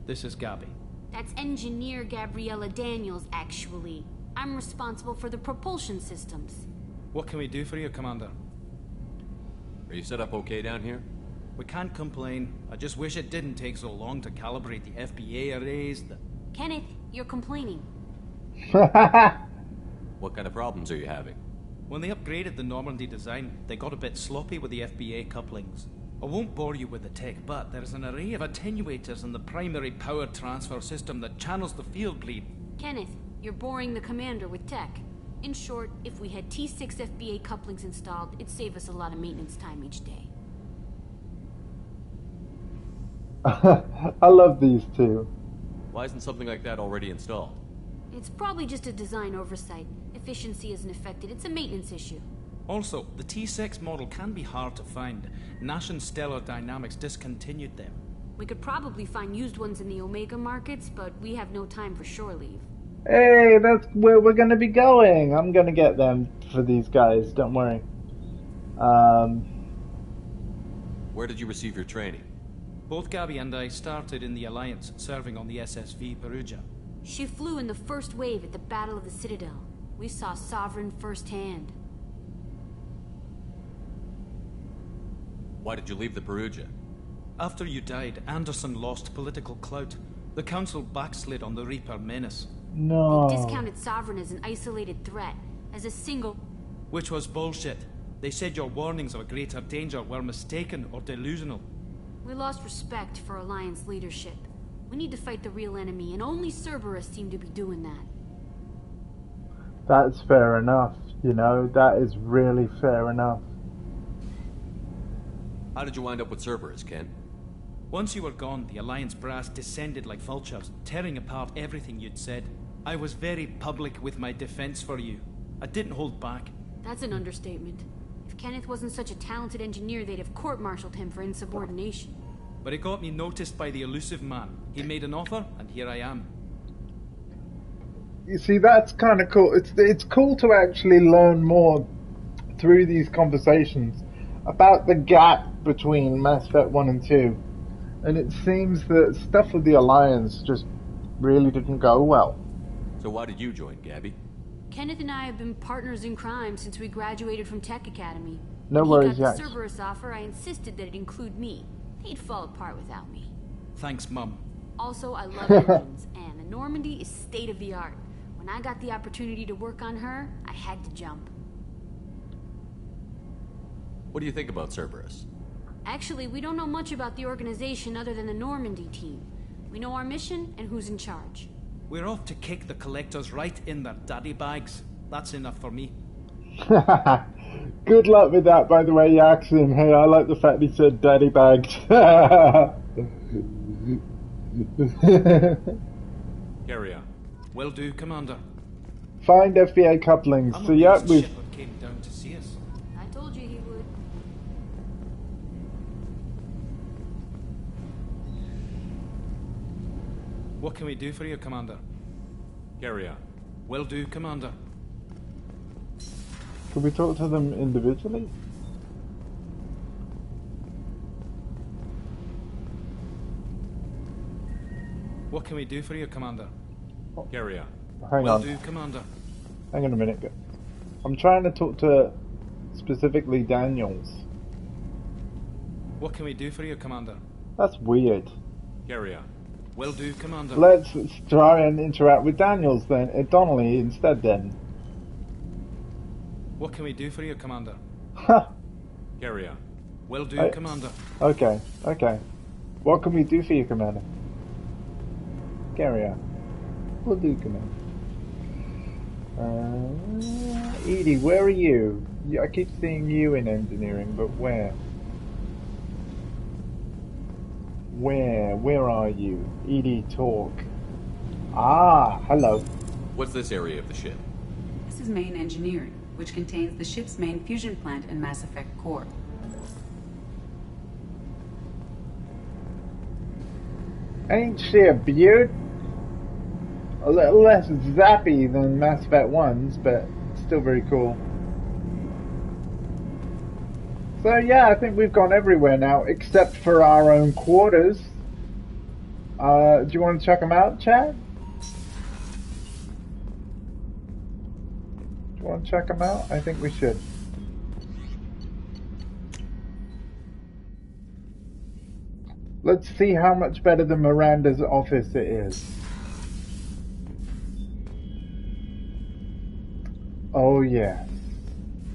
S17: This is Gabby.
S11: That's Engineer Gabriella Daniels, actually. I'm responsible for the propulsion systems.
S17: What can we do for you, Commander?
S9: Are you set up okay down here?
S17: We can't complain. I just wish it didn't take so long to calibrate the FBA arrays.
S11: Kenneth, you're complaining.
S9: What kind of problems are you having?
S17: When they upgraded the Normandy design, they got a bit sloppy with the FBA couplings. I won't bore you with the tech, but there is an array of attenuators in the primary power transfer system that channels the field bleed.
S11: Kenneth, you're boring the commander with tech. In short, if we had T6 FBA couplings installed, it'd save us a lot of maintenance time each day.
S1: I love these two.
S9: Why isn't something like that already installed?
S11: It's probably just a design oversight. Efficiency isn't affected. It's a maintenance issue.
S17: Also, the T6 model can be hard to find. Nash and Stellar Dynamics discontinued them.
S11: We could probably find used ones in the Omega markets, but we have no time for shore leave.
S1: Hey, that's where we're gonna be going. I'm gonna get them for these guys, don't worry.
S9: Where did you receive your training?
S17: Both Gabby and I started in the Alliance, serving on the SSV Perugia.
S11: She flew in the first wave at the Battle of the Citadel. We saw Sovereign firsthand.
S9: Why did you leave the Perugia?
S17: After you died, Anderson lost political clout. The Council backslid on the Reaper menace.
S1: No.
S11: They discounted Sovereign as an isolated threat, as a single...
S17: Which was bullshit. They said your warnings of a greater danger were mistaken or delusional.
S11: We lost respect for Alliance leadership. We need to fight the real enemy, and only Cerberus seem to be doing that.
S1: That's fair enough, you know, that is really fair enough.
S9: How did you wind up with Cerberus, Ken?
S17: Once you were gone, the Alliance brass descended like vultures, tearing apart everything you'd said. I was very public with my defense for you. I didn't hold back.
S11: That's an understatement. If Kenneth wasn't such a talented engineer, they'd have court-martialed him for insubordination.
S17: But it got me noticed by the elusive man. He made an offer, and here I am.
S1: You see, that's kind of cool. It's cool to actually learn more through these conversations about the gap between Mass Effect 1 and 2. And it seems that stuff with the Alliance just really didn't go well.
S9: So why did you join, Gabby?
S11: Kenneth and I have been partners in crime since we graduated from Tech Academy.
S1: No worries,
S11: When he got
S1: Jax.
S11: the Cerberus offer, I insisted that it include me. He'd fall apart without me.
S17: Thanks, Mum.
S11: Also, I love engines, and the Normandy is state-of-the-art. When I got the opportunity to work on her, I had to jump.
S9: What do you think about Cerberus?
S11: Actually, we don't know much about the organization other than the Normandy team. We know our mission and who's in charge.
S17: We're off to kick the Collectors right in their daddy bags. That's enough for me.
S1: Good luck with that, by the way, Yaxin. Hey, I like the fact he said daddy bags.
S9: Carry on.
S17: Will do, Commander.
S1: Find FBA couplings. So yeah, we've...
S17: Shepard came down to see us.
S11: I told you he would.
S17: What can we do for you, Commander?
S9: Carry on.
S17: Will do, Commander.
S1: Can we talk to them individually?
S17: What can we do for you, Commander?
S9: Carry on.
S1: Hang
S17: Will
S1: on.
S17: do, Commander.
S1: Hang on a minute. I'm trying to talk to specifically Daniels.
S17: What can we do for you, Commander?
S1: That's weird.
S9: Carry on.
S17: Will do, Commander.
S1: Let's try and interact with Daniels then, Donnelly instead then.
S17: What can we do for you, Commander?
S1: Ha!
S9: Carry on.
S17: Will do, Commander.
S1: Okay, okay. What can we do for you, Commander? Carry on. Will do, Commander. Edie, where are you? I keep seeing you in engineering, but where? Where are you? Edie, talk. Ah, hello.
S9: What's this area of the ship?
S18: This is main engineering, which contains the ship's main fusion plant and Mass Effect core.
S1: Ain't she a beaut? A little less zappy than Mass Effect 1's, but still very cool. So yeah, I think we've gone everywhere now, except for our own quarters. Do you want to check them out, chat? Do you want to check them out? I think we should. Let's see how much better than Miranda's office it is. Oh yes.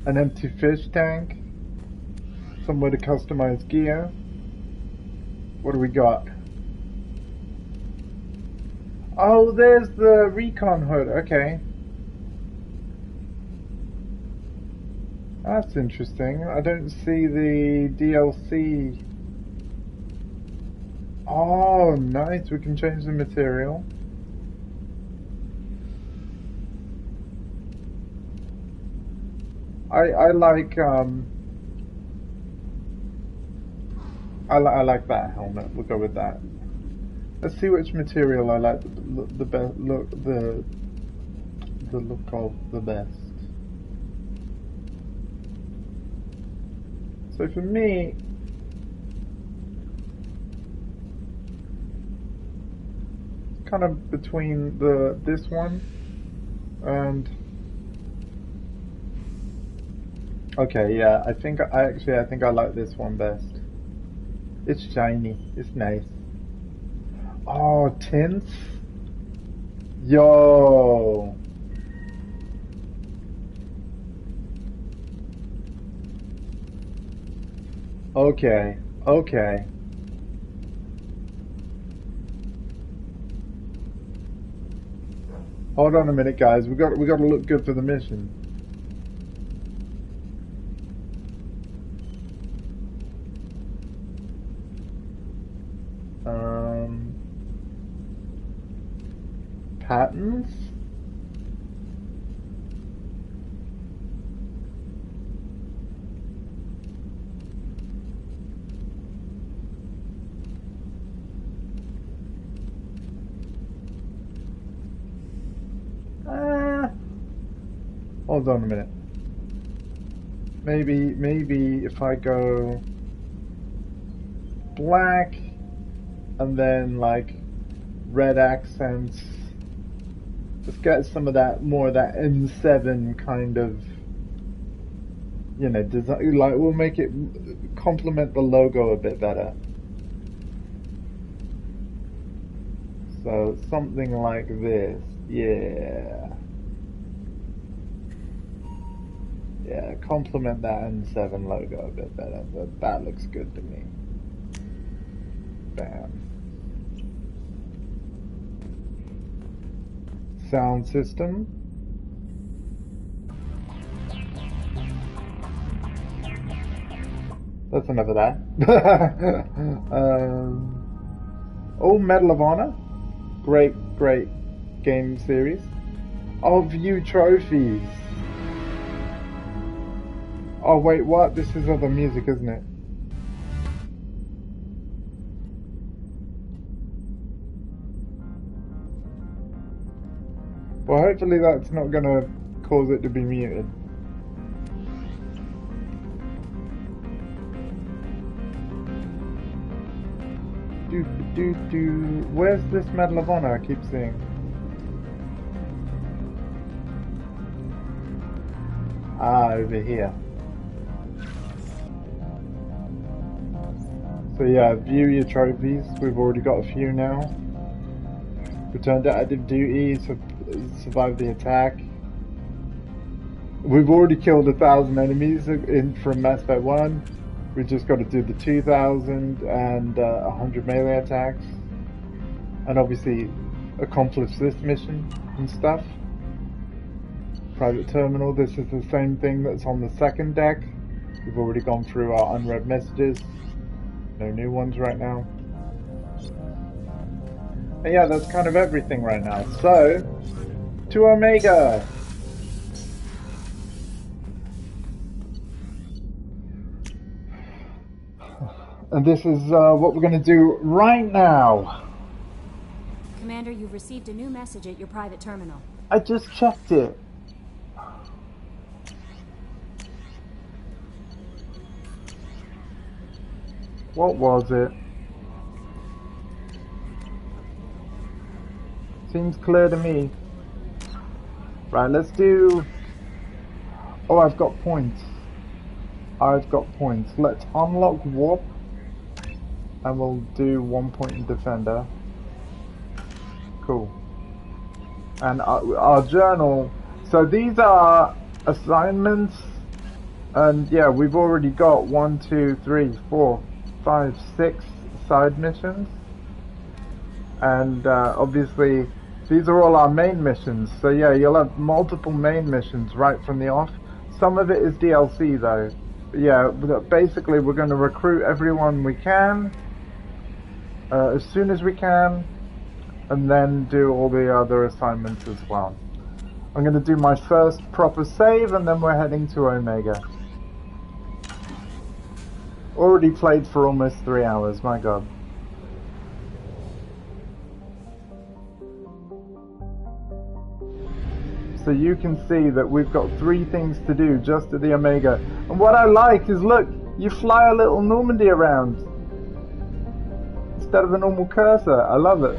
S1: An empty fish tank. Somewhere to customize gear. What do we got? Oh, there's the recon hood. Okay. That's interesting. I don't see the DLC. Oh, nice. We can change the material. I like I like that helmet. We'll go with that. Let's see which material I like the best. Look the look of the best. So for me, kind of between this one and okay, yeah, I think I like this one best. It's shiny. It's nice. Oh, tints? Yo! Okay. Okay. Hold on a minute, guys. We got to look good for the mission. Patterns? Hold on a minute. Maybe if I go black and then like red accents. Let's get some of that, more of that M7 kind of, you know, design. Like, we'll make it complement the logo a bit better. So something like this, yeah. Yeah, complement that M7 logo a bit better. But that looks good to me. Bam. Sound system. That's enough of that. Oh, Medal of Honor. Great game series. Oh, view trophies. Oh, wait, what? This is other music, isn't it? Well, hopefully that's not gonna cause it to be muted. Where's this Medal of Honor I keep seeing? Ah, over here. So yeah, view your trophies. We've already got a few now. Returned to active duty, survived the attack. We've already killed 1,000 enemies from Mass Effect 1. We just got to do the 2,000 and 100 melee attacks. And obviously accomplish this mission and stuff. Private terminal, this is the same thing that's on the second deck. We've already gone through our unread messages. No new ones right now. And yeah, that's kind of everything right now. So, to Omega! And this is what we're going to do right now.
S11: Commander, you've received a new message at your private terminal.
S1: I just checked it. What was it? Seems clear to me. Right, let's do... Oh, I've got points. I've got points. Let's unlock warp. And we'll do 1 point in defender. Cool. And our journal. So these are assignments. And yeah, we've already got 1, 2, 3, 4, 5, 6 side missions. And obviously these are all our main missions. So yeah, you'll have multiple main missions right from the off. Some of it is DLC though. But yeah, basically we're going to recruit everyone we can as soon as we can, and then do all the other assignments as well. I'm going to do my first proper save, and then we're heading to Omega. Already played for almost 3 hours, my god. So you can see that we've got 3 things to do just at the Omega. And what I like is, look, you fly a little Normandy around instead of a normal cursor. I love it.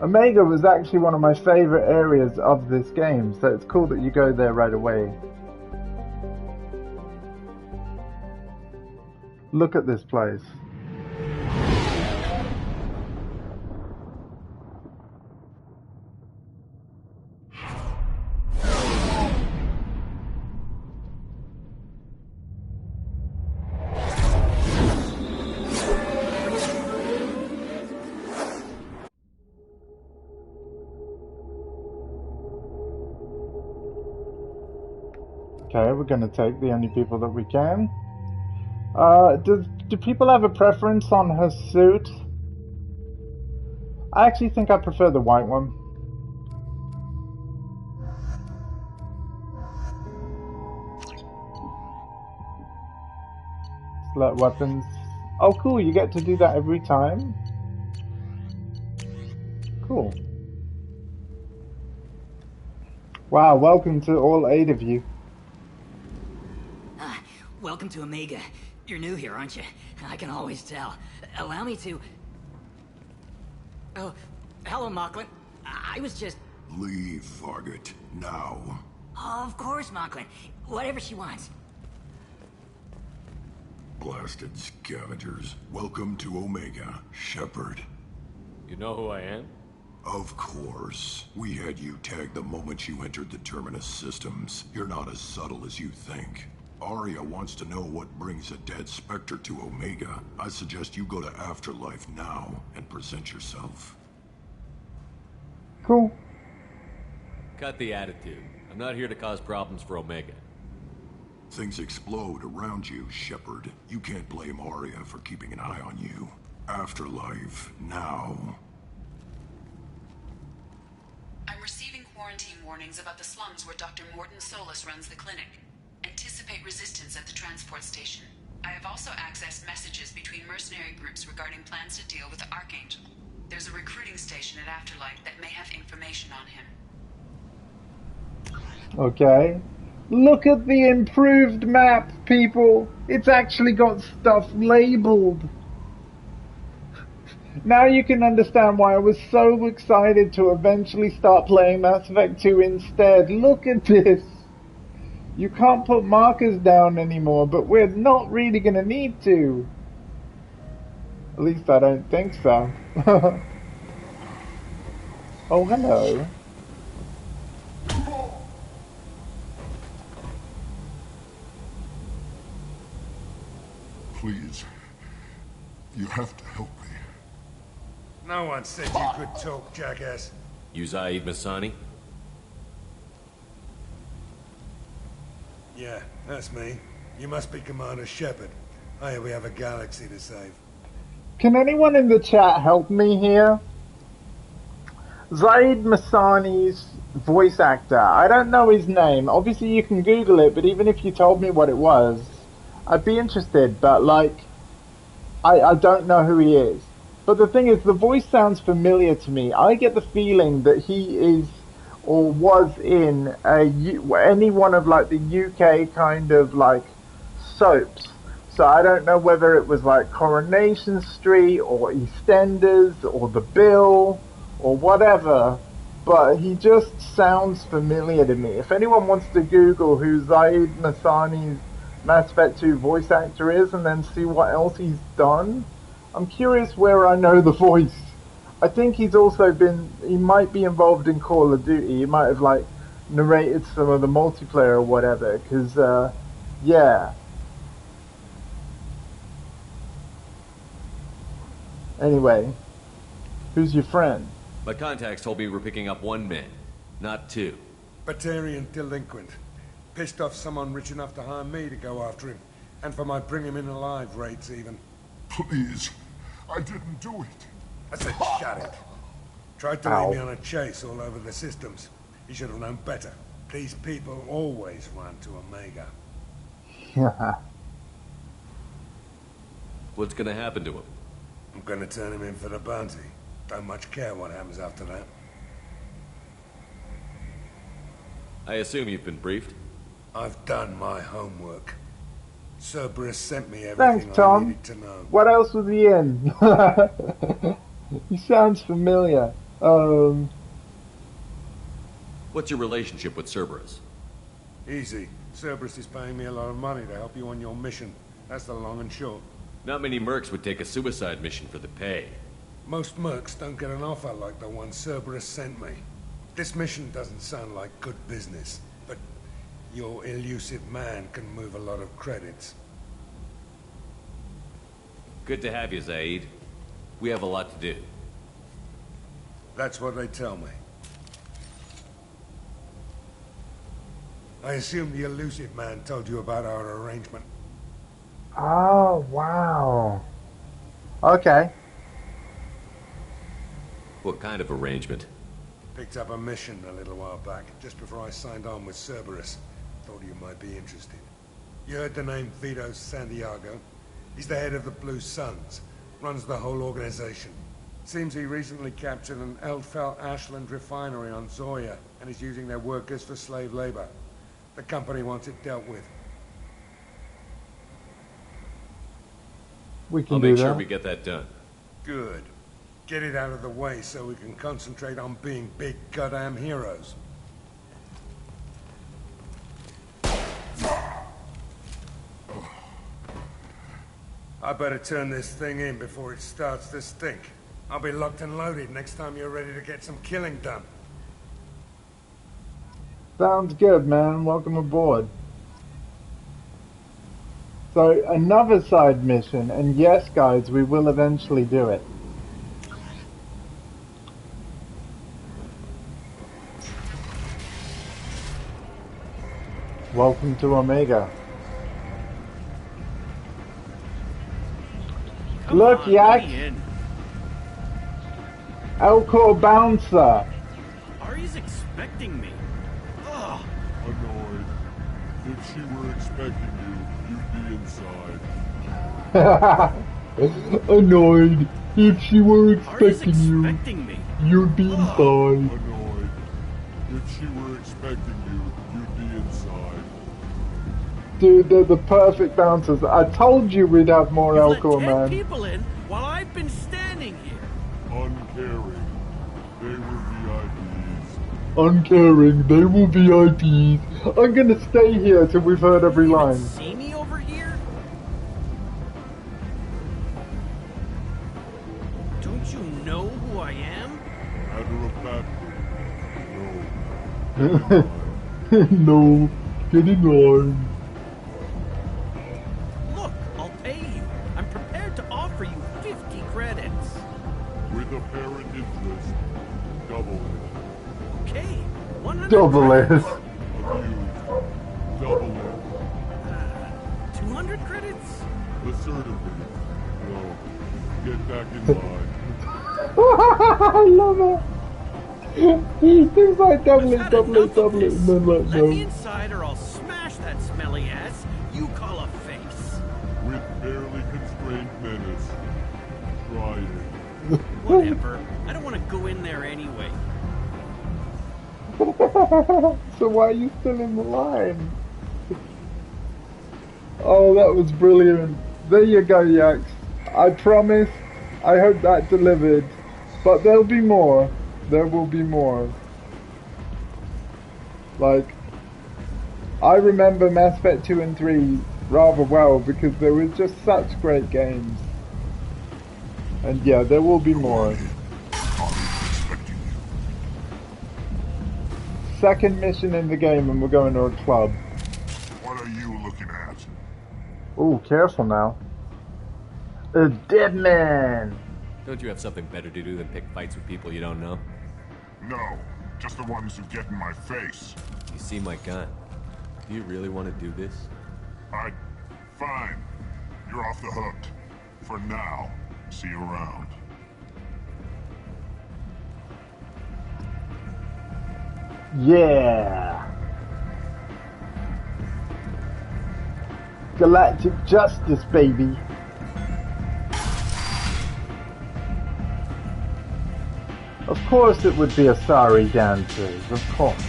S1: Omega was actually one of my favorite areas of this game, so it's cool that you go there right away. Look at this place. Okay, we're going to take the only people that we can. Do people have a preference on her suit? I actually think I prefer the white one. Select weapons. Oh cool, you get to do that every time? Cool. Wow, welcome to all 8 of you.
S7: Welcome to Omega. You're new here, aren't you? I can always tell. Allow me to... Oh, hello, Mocklin. I was just...
S13: Leave, Fargate. Now.
S7: Oh, of course, Mocklin. Whatever she wants.
S13: Blasted scavengers. Welcome to Omega, Shepard.
S9: You know who I am?
S13: Of course. We had you tagged the moment you entered the Terminus systems. You're not as subtle as you think. Aria wants to know what brings a dead Spectre to Omega. I suggest you go to Afterlife now and present yourself.
S1: Cool.
S9: Cut the attitude. I'm not here to cause problems for Omega.
S13: Things explode around you, Shepard. You can't blame Aria for keeping an eye on you. Afterlife now.
S18: I'm receiving quarantine warnings about the slums where Dr. Morton Solus runs the clinic. Anticipate resistance at the transport station. I have also accessed messages between mercenary groups regarding plans to deal with the Archangel. There's a recruiting station at Afterlife that may have information on him.
S1: Okay. Look at the improved map, people. It's actually got stuff labeled. Now you can understand why I was so excited to eventually start playing Mass Effect 2 instead. Look at this. You can't put markers down anymore, but we're not really going to need to. At least I don't think so. Oh, hello.
S13: Please. You have to help me.
S10: No one said you could talk, jackass.
S9: You Zaid Masani?
S10: Yeah, that's me. You must be Commander Shepard. Oh, we have a galaxy to save.
S1: Can anyone in the chat help me here? Zaid Masani's voice actor. I don't know his name. Obviously you can Google it, but even if you told me what it was, I'd be interested, but like, I don't know who he is. But the thing is, the voice sounds familiar to me. I get the feeling that he is, or was in, any one of like the UK kind of like soaps. So I don't know whether it was like Coronation Street, or EastEnders, or The Bill, or whatever, but he just sounds familiar to me. If anyone wants to Google who Zaid Masani's Mass Effect 2 voice actor is and then see what else he's done, I'm curious where I know the voice. I think he's also he might be involved in Call of Duty. He might have like narrated some of the multiplayer or whatever, because yeah. Anyway, who's your friend?
S9: My contacts told me we're picking up 1 man, not 2.
S10: Batarian delinquent. Pissed off someone rich enough to hire me to go after him. And for my bring him in alive rates even.
S13: Please. I didn't do it.
S10: I said shut it. Tried to lead me on a chase all over the systems. He should have known better. These people always run to Omega.
S9: What's gonna happen to him?
S10: I'm gonna turn him in for the bounty. Don't much care what happens after that.
S9: I assume you've been briefed?
S10: I've done my homework. Cerberus sent me
S1: Thanks,
S10: everything
S1: Tom.
S10: I needed to know.
S1: What else was he in? He sounds familiar.
S9: What's your relationship with Cerberus?
S10: Easy. Cerberus is paying me a lot of money to help you on your mission. That's the long and short.
S9: Not many mercs would take a suicide mission for the pay.
S10: Most mercs don't get an offer like the one Cerberus sent me. This mission doesn't sound like good business, but your elusive man can move a lot of credits.
S9: Good to have you, Zaid. We have a lot to do.
S10: That's what they tell me. I assume the elusive man told you about our arrangement.
S1: Oh, wow. Okay.
S9: What kind of arrangement?
S10: Picked up a mission a little while back, just before I signed on with Cerberus. Thought you might be interested. You heard the name Vito Santiago? He's the head of the Blue Suns. Runs the whole organization. Seems he recently captured an Eldfell Ashland refinery on Zoya and is using their workers for slave labor. The company wants it dealt with.
S1: We
S9: I'll make sure we get that done.
S10: Good. Get it out of the way so we can concentrate on being big goddamn heroes. I better turn this thing in before it starts to stink. I'll be locked and loaded next time you're ready to get some killing done.
S1: Sounds good, man. Welcome aboard. So, another side mission, and yes, guys, we will eventually do it. Welcome to Omega. Look, Yak! Elcor Bouncer!
S14: Ari's expecting me. Ugh.
S13: Annoyed. If she were expecting you, you'd be inside.
S1: Annoyed. If she were expecting you,
S14: me.
S1: you'd be inside.
S13: Annoyed. If she were expecting you, you'd be inside.
S1: Dude, they're the perfect bouncers. I told you we'd have more Elcor, man.
S14: Let 10 people in while I've been standing here.
S13: Uncaring. They were VIPs.
S1: Uncaring, they will VIPs. I'm gonna stay here till we've heard every line.
S14: See me over here? Don't you know who I am?
S13: Matter of fact,
S1: no. Get in line.
S14: Look, I'll pay you.
S5: with apparent interest. Double it.
S14: Okay, 100
S1: Double
S14: credits.
S1: it.
S5: Abused. Double it.
S14: 200 credits?
S5: Assertively. No. Get back in line.
S1: I love it. He's like double it, double it, double it, and then like
S14: Let me
S1: no.
S14: inside or I'll smash that smelly ass you call a face.
S5: With barely constrained menace. Try it.
S14: Whatever. I don't want to go in there anyway.
S1: So why are you still in the line? Oh, that was brilliant. There you go, Yax. I promise. I hope that delivered. But there'll be more. There will be more. Like, I remember Mass Effect 2 and 3 rather well because there was just such great games. And yeah, there will be more. Second mission in the game and we're going to a club.
S13: What are you looking at?
S1: Oh, careful now. A dead man!
S9: Don't you have something better to do than pick fights with people you don't know?
S13: No, just the ones who get in my face.
S9: You see my gun. Do you really want to do this?
S13: Fine. You're off the hook. For now. See you around.
S1: Yeah! Galactic justice, baby! Of course it would be a sorry dancers, of course.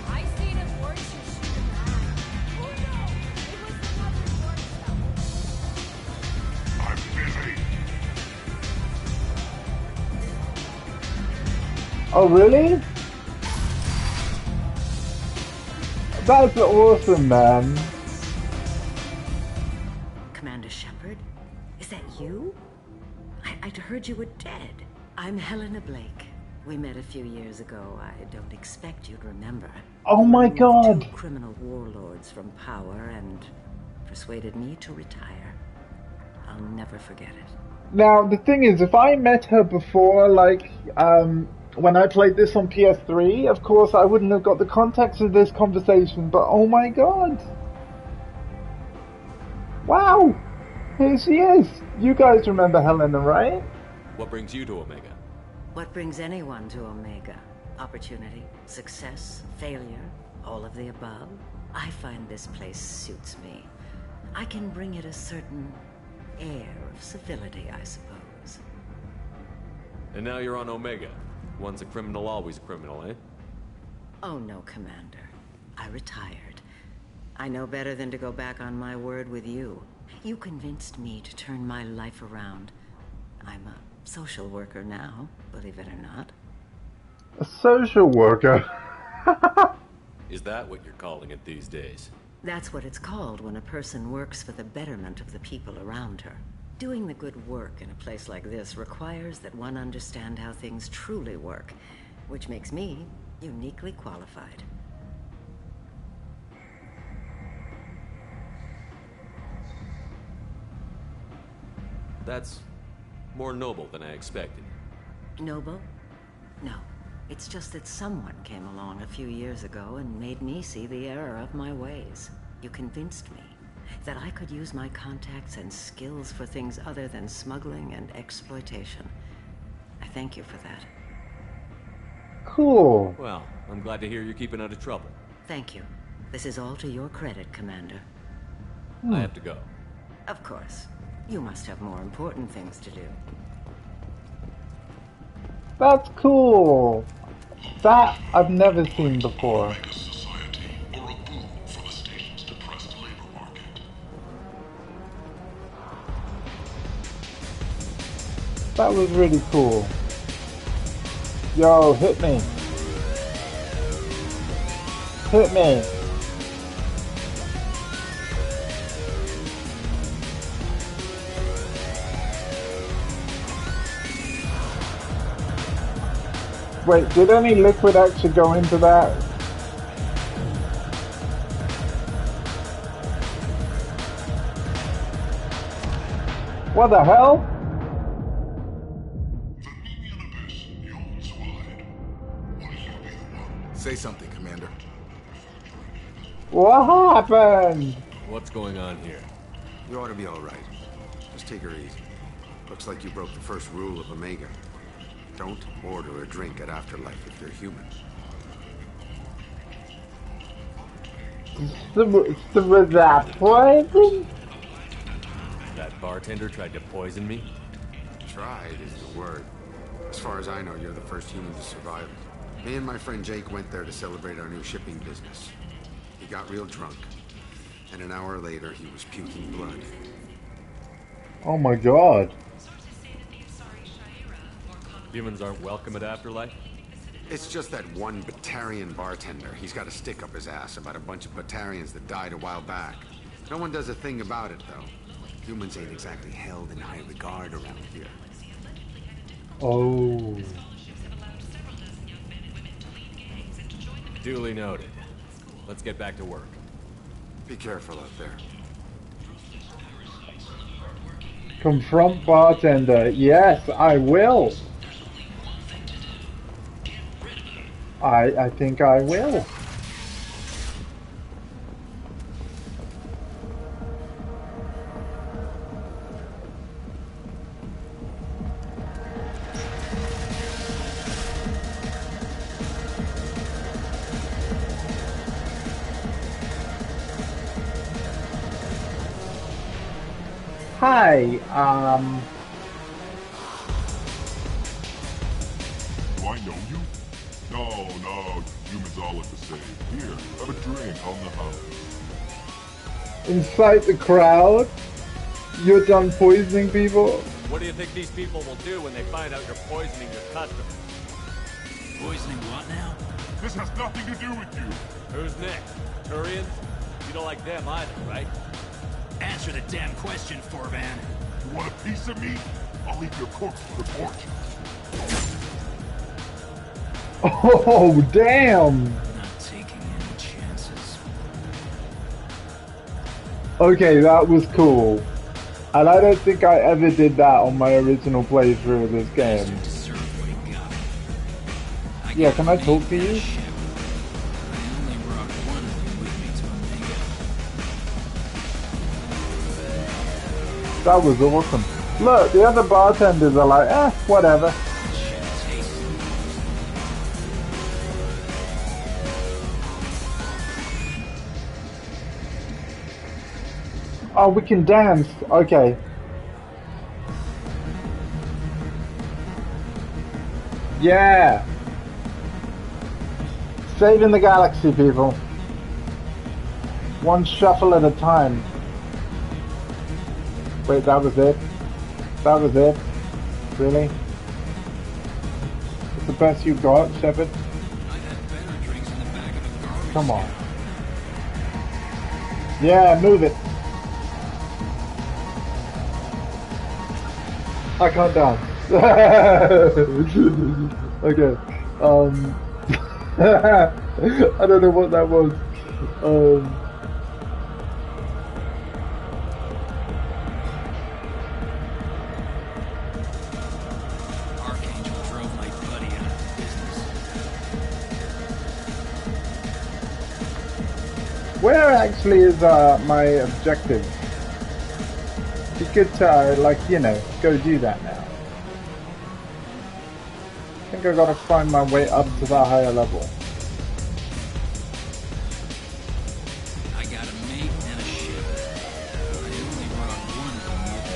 S11: I seen him worse than shooting mine. Oh no! It was another work stuff.
S13: I'm busy.
S1: Oh really? That's awesome, man.
S16: Commander Shepard? Is that you? I'd heard you were dead. I'm Helena Blake. We met a few years ago. I don't expect you'd remember.
S1: Oh my god!
S16: 2 criminal warlords from power and persuaded me to retire. I'll never forget it.
S1: Now, the thing is, if I met her before, like, when I played this on PS3, of course I wouldn't have got the context of this conversation, but oh my god! Wow! Here she is! You guys remember Helena, right?
S9: What brings you to Omega?
S16: What brings anyone to Omega? Opportunity, success, failure, all of the above? I find this place suits me. I can bring it a certain air of civility, I suppose.
S9: And now you're on Omega. Once a criminal, always a criminal, eh?
S16: Oh no, Commander. I retired. I know better than to go back on my word with you. You convinced me to turn my life around. I'm a social worker now, believe it or not.
S1: A social worker?
S9: Is that what you're calling it these days?
S16: That's what it's called when a person works for the betterment of the people around her. Doing the good work in a place like this requires that one understand how things truly work, which makes me uniquely qualified.
S9: That's more noble than I expected.
S16: Noble? No. It's just that someone came along a few years ago and made me see the error of my ways. You convinced me that I could use my contacts and skills for things other than smuggling and exploitation. I thank you for that.
S1: Cool.
S9: Well, I'm glad to hear you're keeping out of trouble.
S16: Thank you. This is all to your credit, Commander.
S9: I have to go.
S16: Of course. You must have more important things to do.
S1: That's cool. That I've never seen before. That was really cool. Yo, hit me. Hit me. Wait, did any liquid actually go into that? What the hell?
S12: Say something, Commander.
S1: What happened?
S9: What's going on here?
S6: You ought to be all right. Just take her easy. Looks like you broke the first rule of Omega. Don't order a drink at Afterlife if you're human.
S1: Was that poison?
S9: That bartender tried to poison me?
S6: Tried is the word. As far as I know, you're the first human to survive it. Me and my friend Jake went there to celebrate our new shipping business. He got real drunk, and an hour later he was puking blood.
S1: Oh my god.
S9: Humans aren't welcome at Afterlife?
S6: It's just that one Batarian bartender. He's got a stick up his ass about a bunch of Batarians that died a while back. No one does a thing about it, though. Humans ain't exactly held in high regard around here.
S1: Oh.
S9: Duly noted. Let's get back to work.
S6: Be careful out there.
S1: Confront bartender. Yes, I will. I think I will. Hi,
S5: Do I know you? No, humans all look the same. Here, have a drink on the house.
S1: Incite the crowd? You're done poisoning people?
S9: What do you think these people will do when they find out you're poisoning your customers?
S14: Poisoning what now?
S5: This has nothing to do with you.
S9: Who's next? Turians? You don't like them either, right?
S14: Answer the damn question, Forvan.
S5: You want a piece of me? I'll leave your corpse for the torch.
S1: Oh, damn!
S14: Not taking any chances.
S1: Okay, that was cool. And I don't think I ever did that on my original playthrough of this game. Yeah, can I talk to you? That was awesome. Look, the other bartenders are like, whatever. Oh, we can dance. Okay. Yeah. Saving the galaxy, people. One shuffle at a time. Wait, that was it? That was it? Really? It's the best you got, Shepard? Come on. Yeah, move it. I can't dance. Okay. I don't know what that was. Where actually is my objective? Be good to, like, you know, go do that now. I think I gotta find my way up to that higher level.
S14: I got a mate and a ship. I only brought one of them with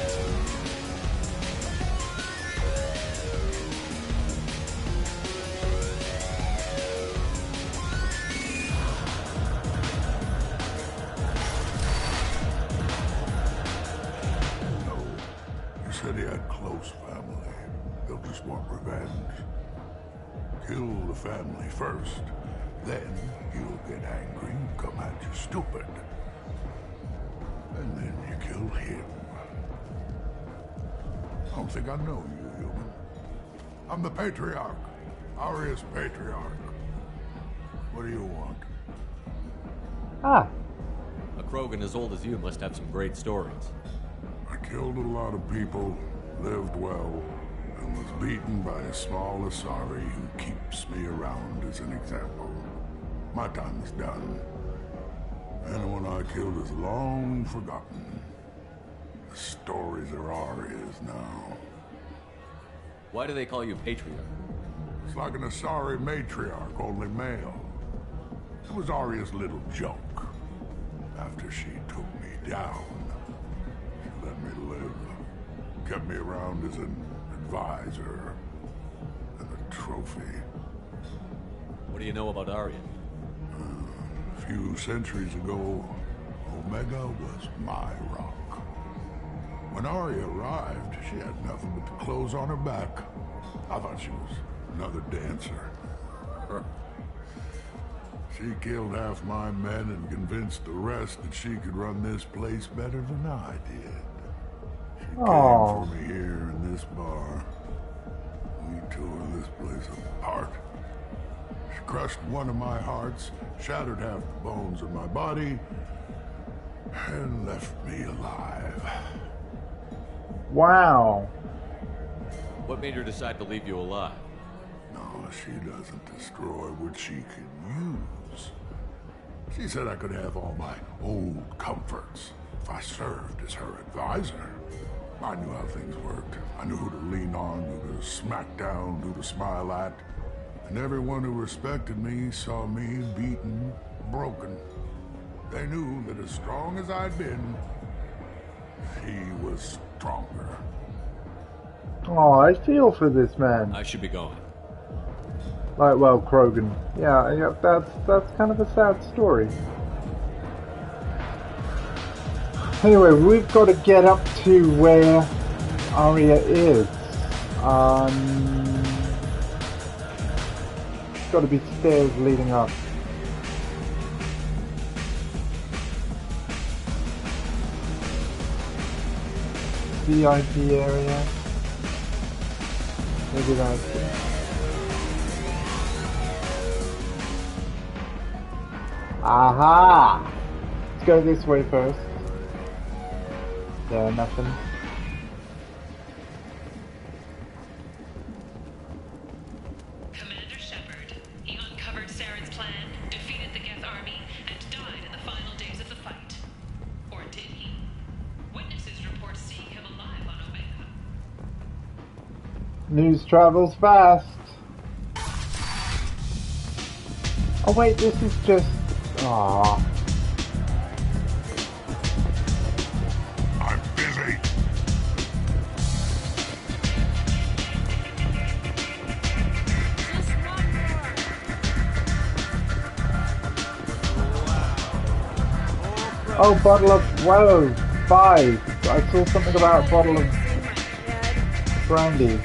S13: You said he had close family. They'll just want revenge. Kill the family first, then he'll get angry and come at you stupid. And then you kill him. I don't think I know you, human. I'm the Patriarch. Aria's Patriarch. What do you want?
S1: Ah.
S9: A Krogan as old as you must have some great stories.
S13: I can't
S5: Killed a lot of people, lived well, and was beaten by a small Asari who keeps me around as an example. My time is done. Anyone I killed is long forgotten. The stories are Arya's now.
S9: Why do they call you Patriarch?
S5: It's like an Asari matriarch, only male. It was Arya's little joke. After she took me down, she let me live. Kept me around as an advisor and a trophy.
S9: What do you know about Arya?
S5: A few centuries ago, Omega was my rock. When Arya arrived, she had nothing but the clothes on her back. I thought she was another dancer. She killed half my men and convinced the rest that she could run this place better than I did. She came for me here in this bar. We tore this place apart. She crushed one of my hearts, shattered half the bones in my body, and left me alive.
S1: Wow.
S9: What made her decide to leave you alive?
S5: No, she doesn't destroy what she can use. She said I could have all my old comforts if I served as her advisor. I knew how things worked. I knew who to lean on, who to smack down, who to smile at. And everyone who respected me saw me beaten, broken. They knew that as strong as I'd been, she was stronger.
S1: Oh, I feel for this man.
S9: I should be going.
S1: Like, well, Krogan. Yeah, that's kind of a sad story. Anyway, we've got to get up to where Arya is. Got to be stairs leading up. VIP area. Maybe that's it. Aha! Let's go this way first. Yeah, nothing.
S3: Commander Shepard, he uncovered Saren's plan, defeated the Geth army, and died in the final days of the fight. Or did he? Witnesses report seeing him alive on Omega.
S1: News travels fast. Oh wait, this is just... Aww.
S5: I'm busy.
S1: Oh, bottle of... Whoa! 5! I saw something about a bottle of... brandy.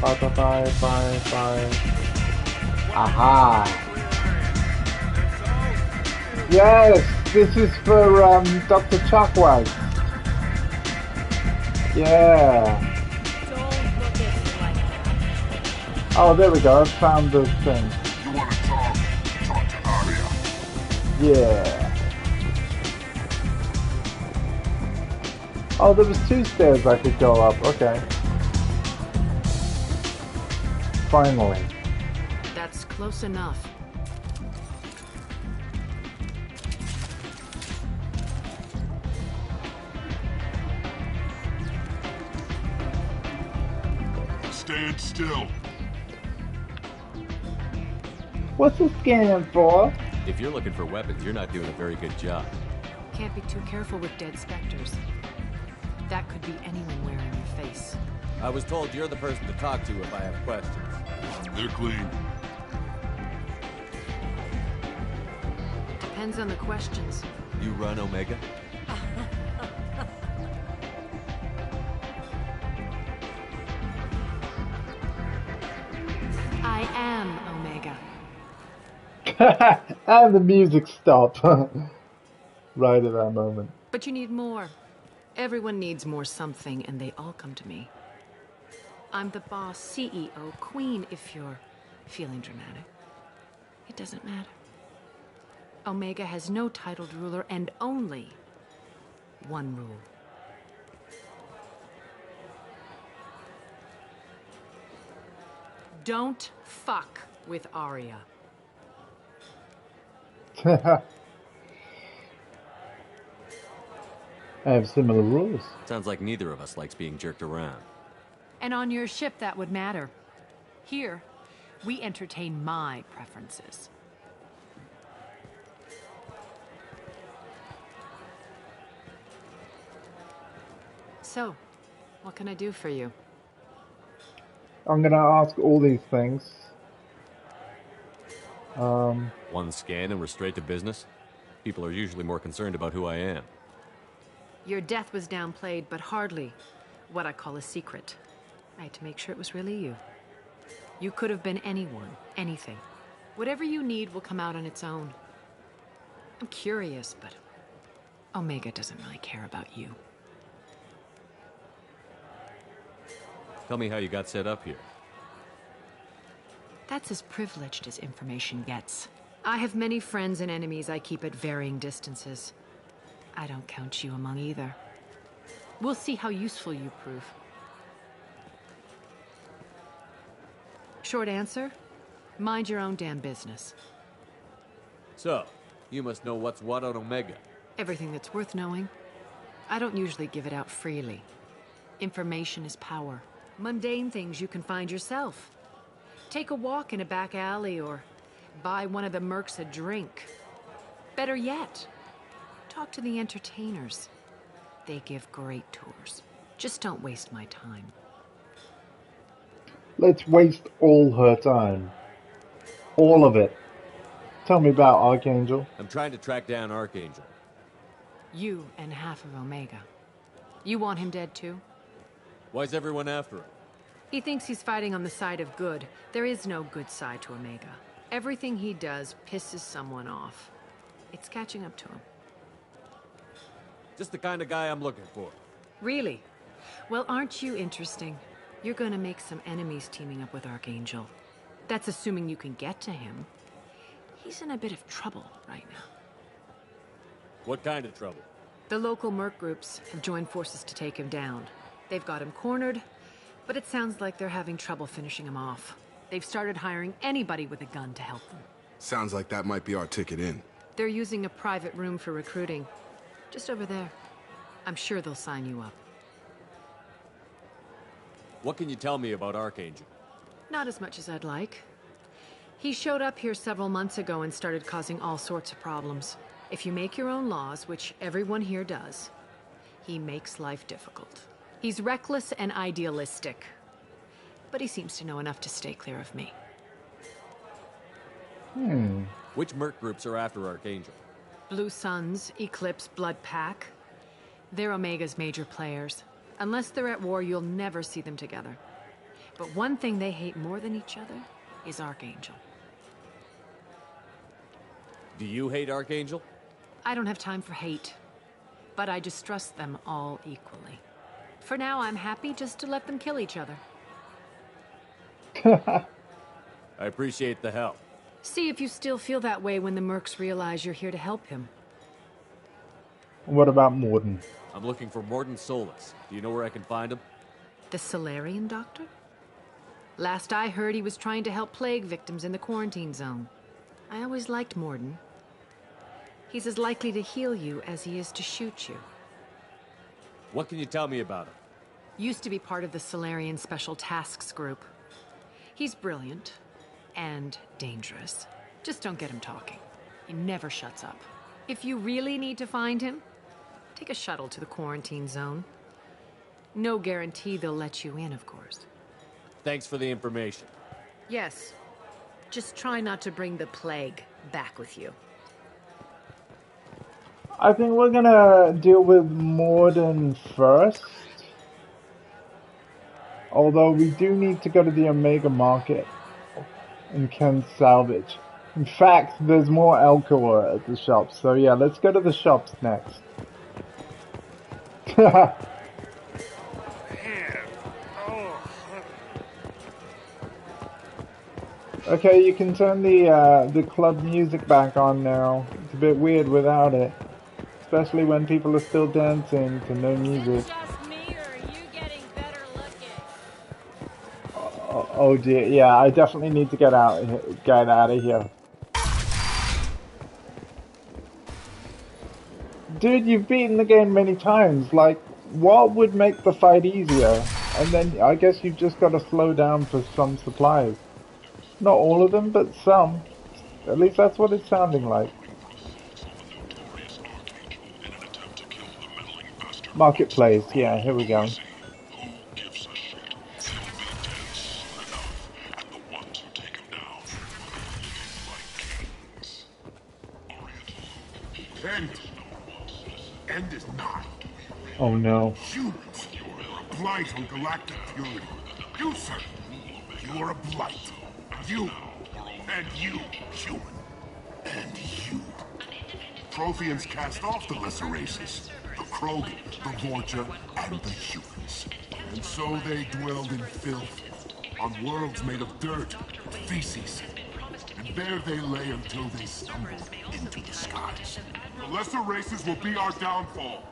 S1: 5. Aha! Yes! This is for, Dr. Chuckwag. Yeah! Oh, there we go. I found the thing.
S5: You want to talk? Talk to Arya.
S1: Yeah. Oh, there was 2 stairs I could go up. Okay. Finally.
S2: That's close enough.
S5: Stand still.
S1: What's the scanning for?
S9: If you're looking for weapons, you're not doing a very good job.
S2: Can't be too careful with dead specters. That could be anyone wearing your face.
S9: I was told you're the person to talk to if I have questions.
S5: They're clean.
S2: Depends on the questions.
S9: You run Omega?
S2: I am Omega.
S1: And the music stopped. Right at that moment.
S2: But you need more. Everyone needs more something, and they all come to me. I'm the boss, CEO, queen, if you're feeling dramatic. It doesn't matter. Omega has no titled ruler and only one rule.
S8: Don't fuck with Arya.
S1: I have similar rules.
S9: Sounds like neither of us likes being jerked around.
S8: And on your ship, that would matter. Here, we entertain my preferences. So, what can I do for you?
S1: I'm gonna ask all these things.
S9: One scan and we're straight to business? People are usually more concerned about who I am.
S8: Your death was downplayed, but hardly what I call a secret. I had to make sure it was really you. You could have been anyone, anything. Whatever you need will come out on its own. I'm curious, but Omega doesn't really care about you.
S9: Tell me how you got set up here.
S8: That's as privileged as information gets. I have many friends and enemies I keep at varying distances. I don't count you among either. We'll see how useful you prove. Short answer, mind your own damn business.
S9: So, you must know what's what on Omega.
S8: Everything that's worth knowing. I don't usually give it out freely. Information is power. Mundane things you can find yourself. Take a walk in a back alley or buy one of the mercs a drink. Better yet, talk to the entertainers. They give great tours. Just don't waste my time.
S1: Let's waste all her time. All of it. Tell me about Archangel.
S9: I'm trying to track down Archangel.
S8: You and half of Omega. You want him dead too?
S9: Why's everyone after him?
S8: He thinks he's fighting on the side of good. There is no good side to Omega. Everything he does pisses someone off. It's catching up to him.
S9: Just the kind of guy I'm looking for.
S8: Really? Well, aren't you interesting? You're gonna make some enemies teaming up with Archangel. That's assuming you can get to him. He's in a bit of trouble right now.
S9: What kind of trouble?
S8: The local merc groups have joined forces to take him down. They've got him cornered, but it sounds like they're having trouble finishing him off. They've started hiring anybody with a gun to help them.
S12: Sounds like that might be our ticket in.
S8: They're using a private room for recruiting. Just over there. I'm sure they'll sign you up.
S9: What can you tell me about Archangel?
S8: Not as much as I'd like. He showed up here several months ago and started causing all sorts of problems. If you make your own laws, which everyone here does, he makes life difficult. He's reckless and idealistic, but he seems to know enough to stay clear of me.
S9: Which merc groups are after Archangel?
S8: Blue Suns, Eclipse, Blood Pack. They're Omega's major players. Unless they're at war, you'll never see them together. But one thing they hate more than each other is Archangel.
S9: Do you hate Archangel?
S8: I don't have time for hate, but I distrust them all equally. For now, I'm happy just to let them kill each other.
S9: I appreciate the help.
S8: See if you still feel that way when the mercs realize you're here to help him.
S1: What about Morden?
S9: I'm looking for Morden Solus. Do you know where I can find him?
S8: The Solarian doctor? Last I heard, he was trying to help plague victims in the quarantine zone. I always liked Morden. He's as likely to heal you as he is to shoot you.
S9: What can you tell me about him?
S8: Used to be part of the Solarian Special Tasks Group. He's brilliant and dangerous. Just don't get him talking. He never shuts up. If you really need to find him, take a shuttle to the quarantine zone. No guarantee they'll let you in, of course.
S9: Thanks for the information.
S8: Yes. Just try not to bring the plague back with you.
S1: I think we're gonna deal with Morden first. Although we do need to go to the Omega Market and can salvage. In fact, there's more Alcoa at the shops, so yeah, let's go to the shops next. Okay, you can turn the club music back on now. It's a bit weird without it. Especially when people are still dancing to no music. Oh dear, yeah, I definitely need to get out of here. Dude, you've beaten the game many times. Like, what would make the fight easier? And then I guess you've just got to slow down for some supplies. Not all of them, but some. At least that's what it's sounding like. Marketplace, yeah, here we go.
S5: End is nigh.
S1: Oh no.
S5: Humans, you are a blight on galactic purity. You, sir, you are a blight. You, and you, human. And you. Protheans cast off the lesser races. The Krogan, the Vorcha, and the humans. And so they dwelled in filth. On worlds made of dirt, feces. And there they lay until they stumbled into the skies. The lesser races will be our downfall.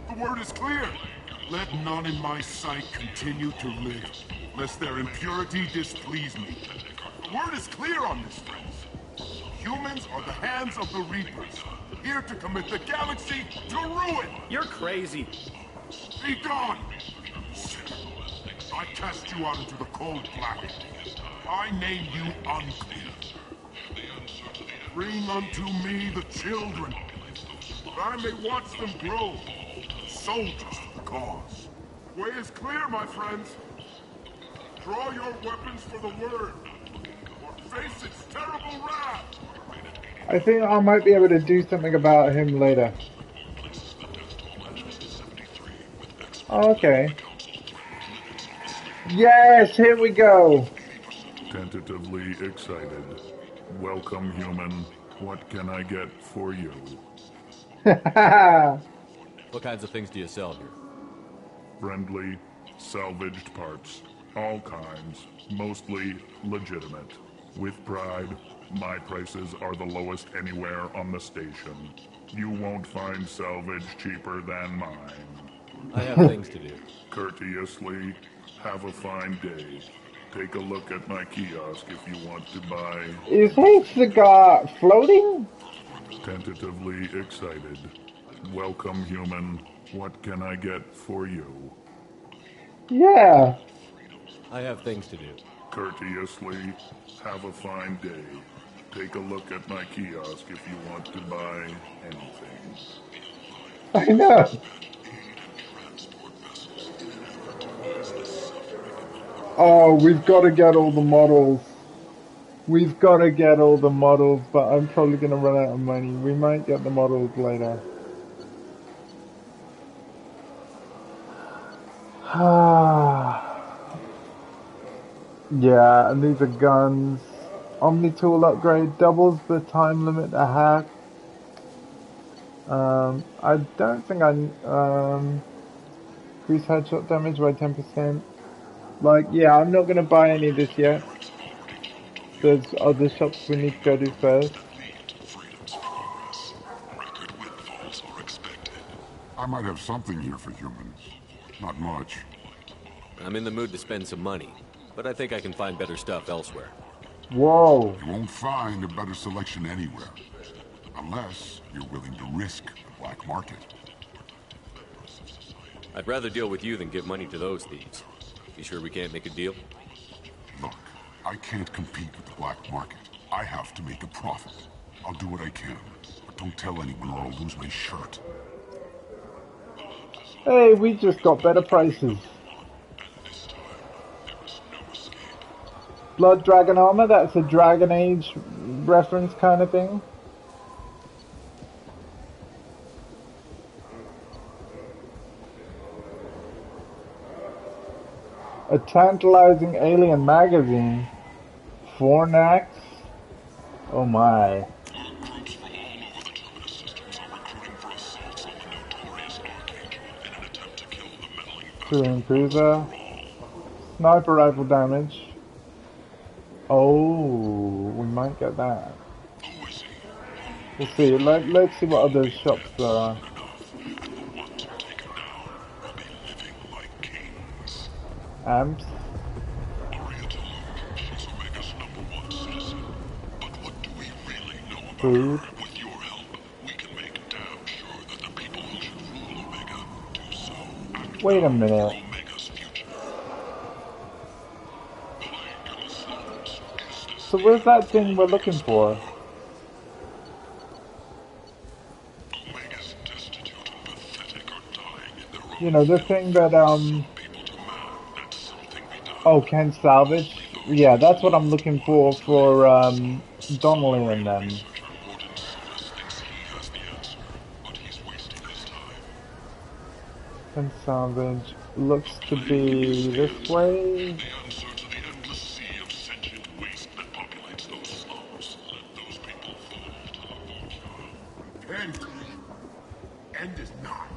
S5: The word is clear. Let none in my sight continue to live, lest their impurity displease me. The word is clear on this, friends. Humans are the hands of the Reapers, here to commit the galaxy to ruin.
S17: You're crazy.
S5: Be gone! I cast you out into the cold black. I name you unclean. Bring unto me the children, that I may watch them grow, soldiers of the cause. Way is clear, my friends. Draw your weapons for the word, or face its terrible wrath.
S1: I think I might be able to do something about him later. Oh, okay. Yes, here we go.
S5: Tentatively excited. Welcome, human. What can I get for you?
S9: What kinds of things do you sell here?
S5: Friendly, salvaged parts. All kinds. Mostly legitimate. With pride, my prices are the lowest anywhere on the station. You won't find salvage cheaper than mine.
S9: I have things to do.
S5: Courteously, have a fine day. Take a look at my kiosk if you want to buy...
S1: Is his cigar floating?
S5: Tentatively excited. Welcome, human. What can I get for you?
S1: Yeah.
S9: I have things to do.
S5: Courteously, have a fine day. Take a look at my kiosk if you want to buy anything.
S1: I know. Oh, we've got to get all the models. We've got to get all the models, but I'm probably going to run out of money. We might get the models later. Yeah, and these are guns. Omni-tool upgrade doubles the time limit to hack. I don't think increase headshot damage by 10%. Like, yeah, I'm not going to buy any of this yet. There's other shops we need to go to first.
S5: I might have something here for humans. Not much.
S9: I'm in the mood to spend some money, but I think I can find better stuff elsewhere.
S1: Whoa.
S5: You won't find a better selection anywhere. Unless you're willing to risk the black market.
S9: I'd rather deal with you than give money to those thieves. You sure we can't make a deal?
S5: Look, I can't compete with the black market. I have to make a profit. I'll do what I can, but don't tell anyone or I'll lose my shirt.
S1: Hey, we just got better prices. Blood Dragon Armor, that's a Dragon Age reference kind of thing. A tantalizing alien magazine. Fornax. Oh my. Cruising cruiser. Sniper rifle damage. Oh, we might get that. We'll see. Let's see what other shops there are. Amps. food.
S13: With your help, we can make damn sure that the people who should rule Omega do so. Act
S1: Wait a
S13: now
S1: minute.
S13: for Omega's future.
S1: So where's that thing we're looking for?
S13: Omega's destitute and pathetic are dying in their own.
S1: You know, the thing that, oh, Ken Salvage? Yeah, that's what I'm looking for, Donnelly and them. Ken Salvage looks to be this way.
S13: The answer to the endless sea of sentient waste that populates those slums. Let those people fall to the vulture. End is nigh.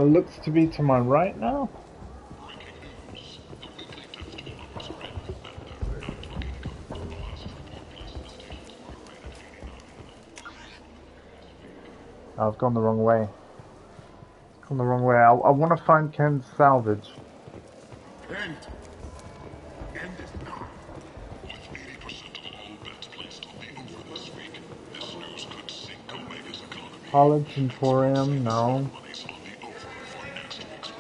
S1: Looks to be to my right now. I've gone the wrong way. Gone the wrong way. I want to find Ken's salvage.
S13: End is nigh. With 80% of all bets placed on the over this week, this news could sink Omega's economy.
S1: College Emporium, no.
S13: Money's on the over for next week's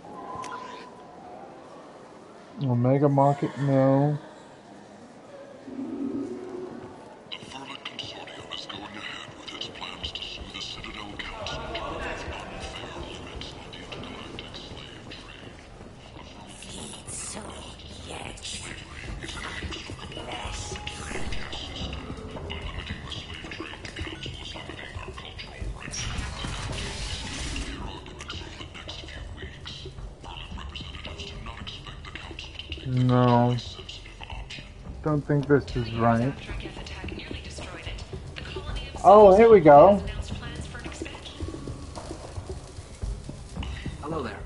S13: report.
S1: Omega Market, no.
S13: The Vermin Consortium is going ahead with its plans to sue the Citadel Council to remove unfair limits on the intergalactic slave trade.
S16: So, yes.
S13: Slavery is an inextricable part of the trading caste system. By limiting the slave trade, the Council is limiting our cultural rights. The arguments over the next few weeks. Berlin representatives do not expect the Council to take
S1: No. Don't think this is right. Oh, here we go.
S7: Hello there.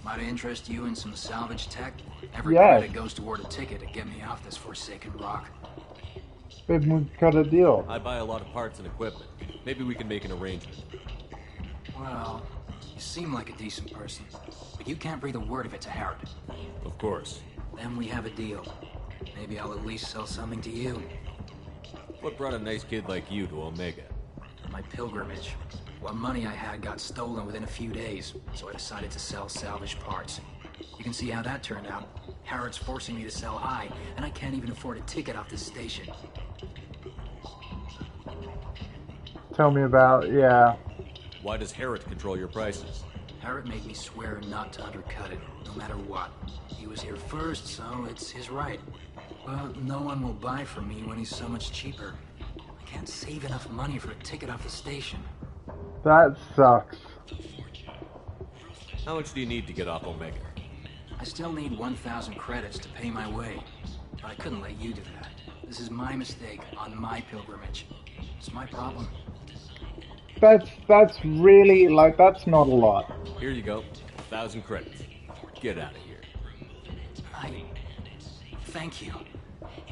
S7: Might I interest you in some salvage tech? Every
S1: Yes.
S7: credit goes toward a ticket to get me off this forsaken rock.
S1: Maybe we cut a deal.
S9: I buy a lot of parts and equipment. Maybe we can make an arrangement.
S7: Well, you seem like a decent person, but you can't breathe a word of it to Harrod.
S9: Of course.
S7: Then we have a deal. Maybe I'll at least sell something to you.
S9: What brought a nice kid like you to Omega?
S7: My pilgrimage. What money I had got stolen within a few days, so I decided to sell salvage parts. You can see how that turned out. Harrod's forcing me to sell high, and I can't even afford a ticket off this station.
S1: Tell me about, yeah.
S9: Why does Harrod control your prices?
S7: Harrod made me swear not to undercut it, no matter what. He was here first, so it's his right. But no one will buy from me when he's so much cheaper. I can't save enough money for a ticket off the station.
S1: That sucks.
S9: How much do you need to get off Omega?
S7: I still need 1,000 credits to pay my way. But I couldn't let you do that. This is my mistake on my pilgrimage. It's my problem.
S1: That's really, like, that's not a lot.
S9: Here you go. 1,000 credits. Get out of here.
S7: Thank you.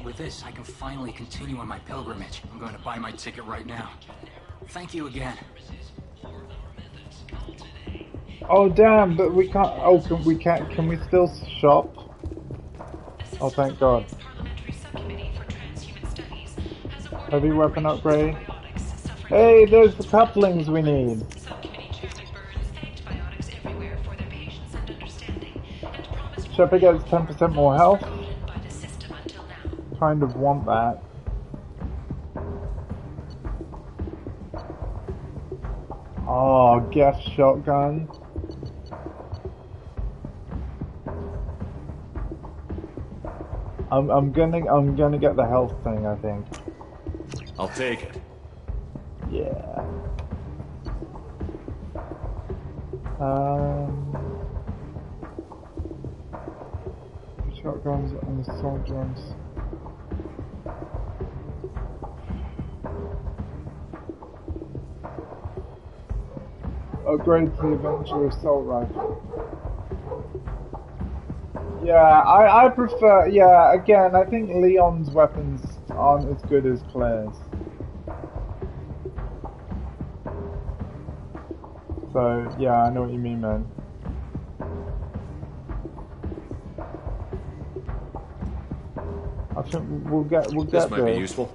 S7: With this, I can finally continue on my pilgrimage. I'm going to buy my ticket right now. Thank you again.
S1: Oh damn, but we can't, oh, can we still shop? Oh thank God. Heavy weapon upgrade. Hey, there's the couplings we need. Shepard gets 10% more health. Kind of want that. Oh, gas shotgun. I'm gonna get the health thing, I think.
S9: I'll take it.
S1: Yeah. Shotguns and assault drones. Upgrade to the Avenger assault rifle. Yeah, I prefer, yeah, again, I think Leon's weapons aren't as good as Claire's. So, yeah, I know what you mean, man. I think we'll get
S9: this might
S1: there.
S9: be useful.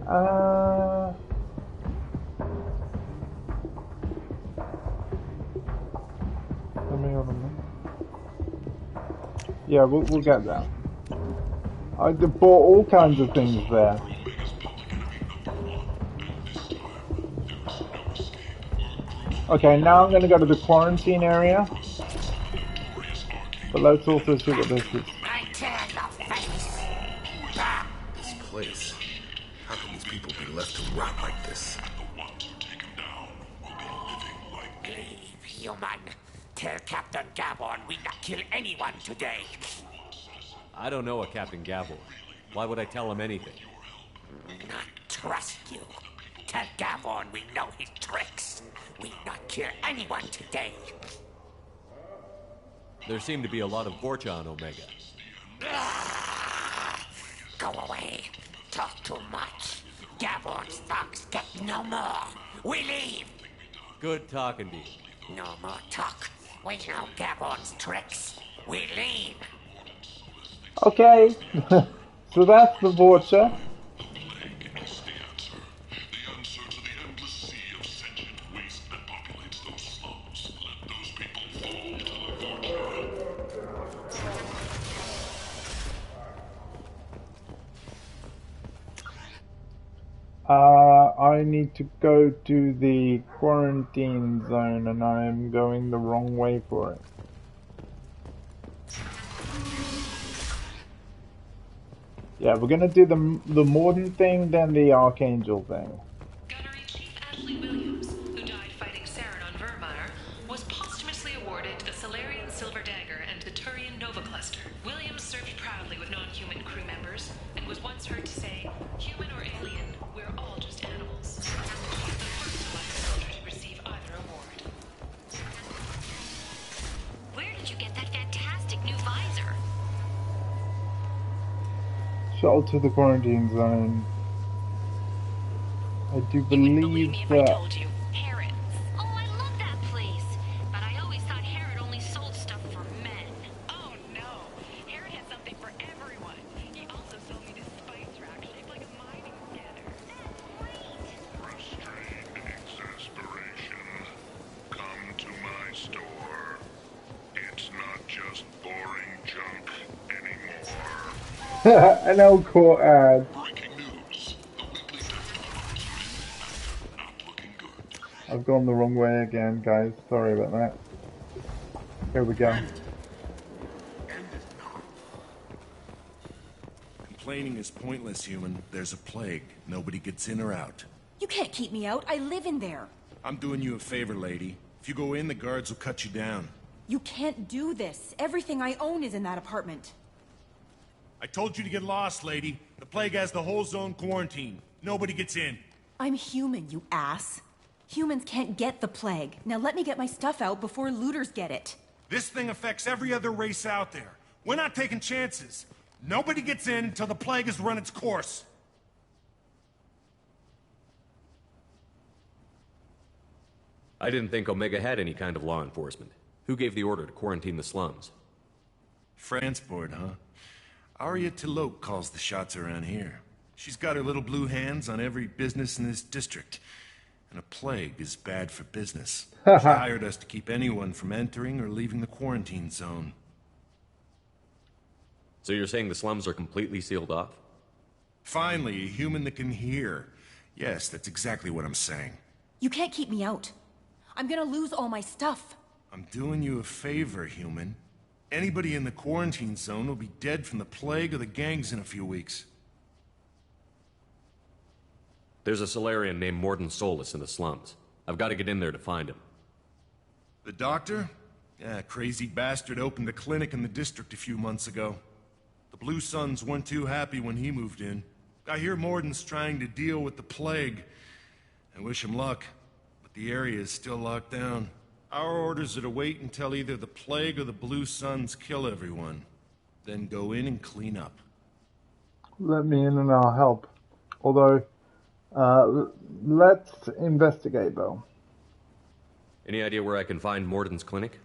S1: Let me hold on. Yeah, we'll get there. I bought all kinds of things there. Okay, now I'm gonna go to the quarantine area. But let's also see what this is.
S12: This place. How can these people be left to rot like this?
S4: Leave, human. Tell Captain Gabon we not kill anyone today.
S9: I don't know a Captain Gabor. Why would I tell him anything?
S4: Not trust you. Tell Gabon we know his tricks. We not kill anyone today.
S9: There seem to be a lot of Vorcha on Omega.
S4: Go away. Talk too much. Gabon's thugs get no more. We leave.
S9: Good talking to you.
S4: No more talk. We know Gabon's tricks. We leave.
S1: Okay, so that's the Vorcha. I need to go to the quarantine zone and I am going the wrong way for it. Yeah, we're gonna do the Morden thing, then the Archangel thing.
S3: Gunnery Chief Ashley Williams, who died fighting Saren on Vermeer, was posthumously awarded the Solarian Silver Dagger and the Turian Nova Cluster. Williams served proudly with non-human crew members and was once heard to say, "Human or alien, we're all just animals." He's the first Alliance soldier to receive either award.
S15: Where did you get that fantastic new visor?
S1: Shuttle to the quarantine zone. I do believe that...
S15: Harrods. Oh, I love that place. But I always thought Harrod only sold stuff for men.
S3: Oh no! Harrod has something for everyone. He also sold me this spice rack shaped like a mining scanner.
S5: Restrained exasperation. Come to my store. It's not just boring junk anymore.
S1: An Elcor ad. I've gone the wrong way again, guys. Sorry about that. Here we go.
S23: Complaining is pointless, human. There's a plague. Nobody gets in or out.
S24: You can't keep me out. I live in there.
S23: I'm doing you a favor, lady. If you go in, the guards will cut you down.
S24: You can't do this. Everything I own is in that apartment.
S23: I told you to get lost, lady. The plague has the whole zone quarantined. Nobody gets in.
S24: I'm human, you ass. Humans can't get the plague. Now let me get my stuff out before looters get it.
S23: This thing affects every other race out there. We're not taking chances. Nobody gets in until the plague has run its course.
S9: I didn't think Omega had any kind of law enforcement. Who gave the order to quarantine the slums?
S23: Fransport, huh? Arya Tilok calls the shots around here. She's got her little blue hands on every business in this district. And a plague is bad for business. She hired us to keep anyone from entering or leaving the quarantine zone.
S9: So you're saying the slums are completely sealed off?
S23: Finally, a human that can hear. Yes, that's exactly what I'm saying.
S24: You can't keep me out. I'm gonna lose all my stuff.
S23: I'm doing you a favor, human. Anybody in the quarantine zone will be dead from the plague or the gangs in a few weeks.
S9: There's a Solarian named Morden Solus in the slums. I've got to get in there to find him.
S23: The doctor? Yeah, crazy bastard opened a clinic in the district a few months ago. The Blue Suns weren't too happy when he moved in. I hear Morden's trying to deal with the plague. I wish him luck, but the area is still locked down. Our orders are to wait until either the plague or the Blue Suns kill everyone. Then go in and clean up.
S1: Let me in and I'll help. Although, let's investigate though.
S9: Any idea where I can find Morden's clinic?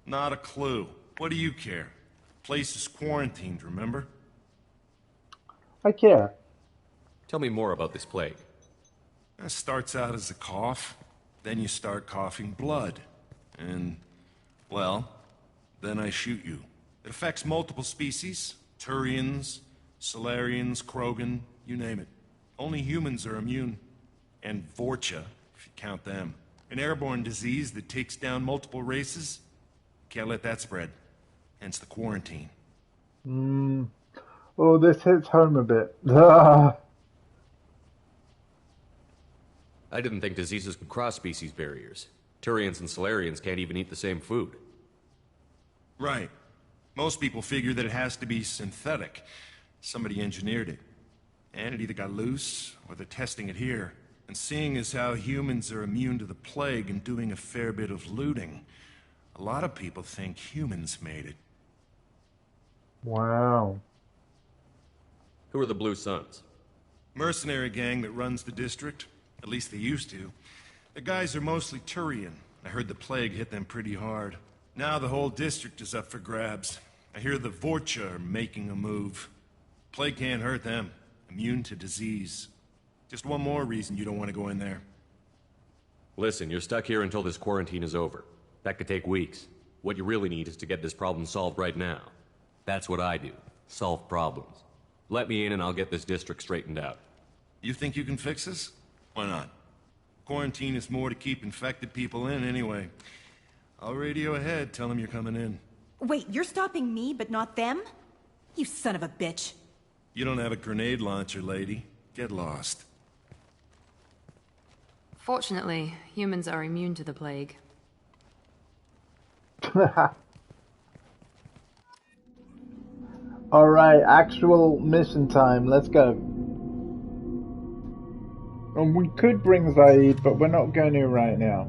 S23: Not a clue. What do you care? Place is quarantined, remember?
S1: I care.
S9: Tell me more about this plague.
S23: It starts out as a cough, then you start coughing blood. And, well, then I shoot you. It affects multiple species. Turians, Solarians, Krogan, you name it. Only humans are immune. And Vorcha, if you count them. An airborne disease that takes down multiple races. Can't let that spread. Hence the quarantine.
S1: Oh, this hits home a bit. Ah.
S9: I didn't think diseases could cross species barriers. Turians and Solarians can't even eat the same food.
S23: Right. Most people figure that it has to be synthetic. Somebody engineered it. And it either got loose, or they're testing it here. And seeing as how humans are immune to the plague and doing a fair bit of looting, a lot of people think humans made it.
S1: Wow.
S9: Who are the Blue Suns?
S23: Mercenary gang that runs the district. At least they used to. The guys are mostly Turian. I heard the plague hit them pretty hard. Now the whole district is up for grabs. I hear the Vorcha are making a move. Plague can't hurt them. Immune to disease. Just one more reason you don't want to go in there.
S9: Listen, you're stuck here until this quarantine is over. That could take weeks. What you really need is to get this problem solved right now. That's what I do. Solve problems. Let me in and I'll get this district straightened out.
S23: You think you can fix this? Why not? Quarantine is more to keep infected people in anyway. I'll radio ahead, tell them you're coming in.
S24: Wait, you're stopping me, but not them? You son of a bitch.
S23: You don't have a grenade launcher, lady. Get lost.
S2: Fortunately, humans are immune to the plague.
S1: Alright, actual mission time. Let's go. And we could bring Zaid, but we're not going to right now.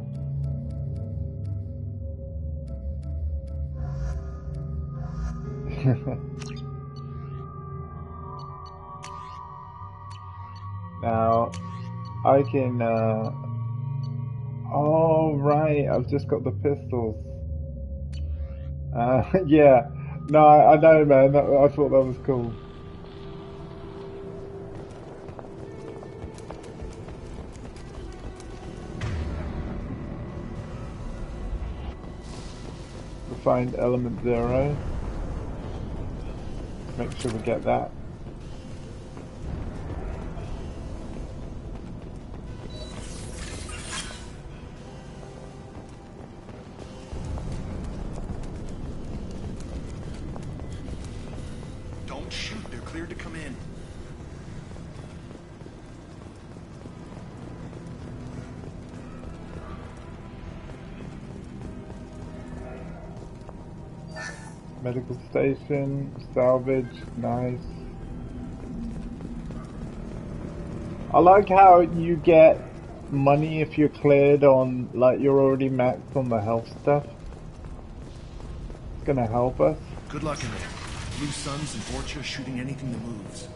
S1: Now, I can, oh, right, I've just got the pistols. Yeah. No, I know, man. I thought that was cool. Find element 0. Make sure we get that.
S23: Don't shoot, they're cleared to come in.
S1: Medical station, salvage, nice. I like how you get money if you're cleared on, like, you're already maxed on the health stuff. It's gonna help us.
S23: Good luck in there. Blue Suns and Vorcha shooting anything that moves.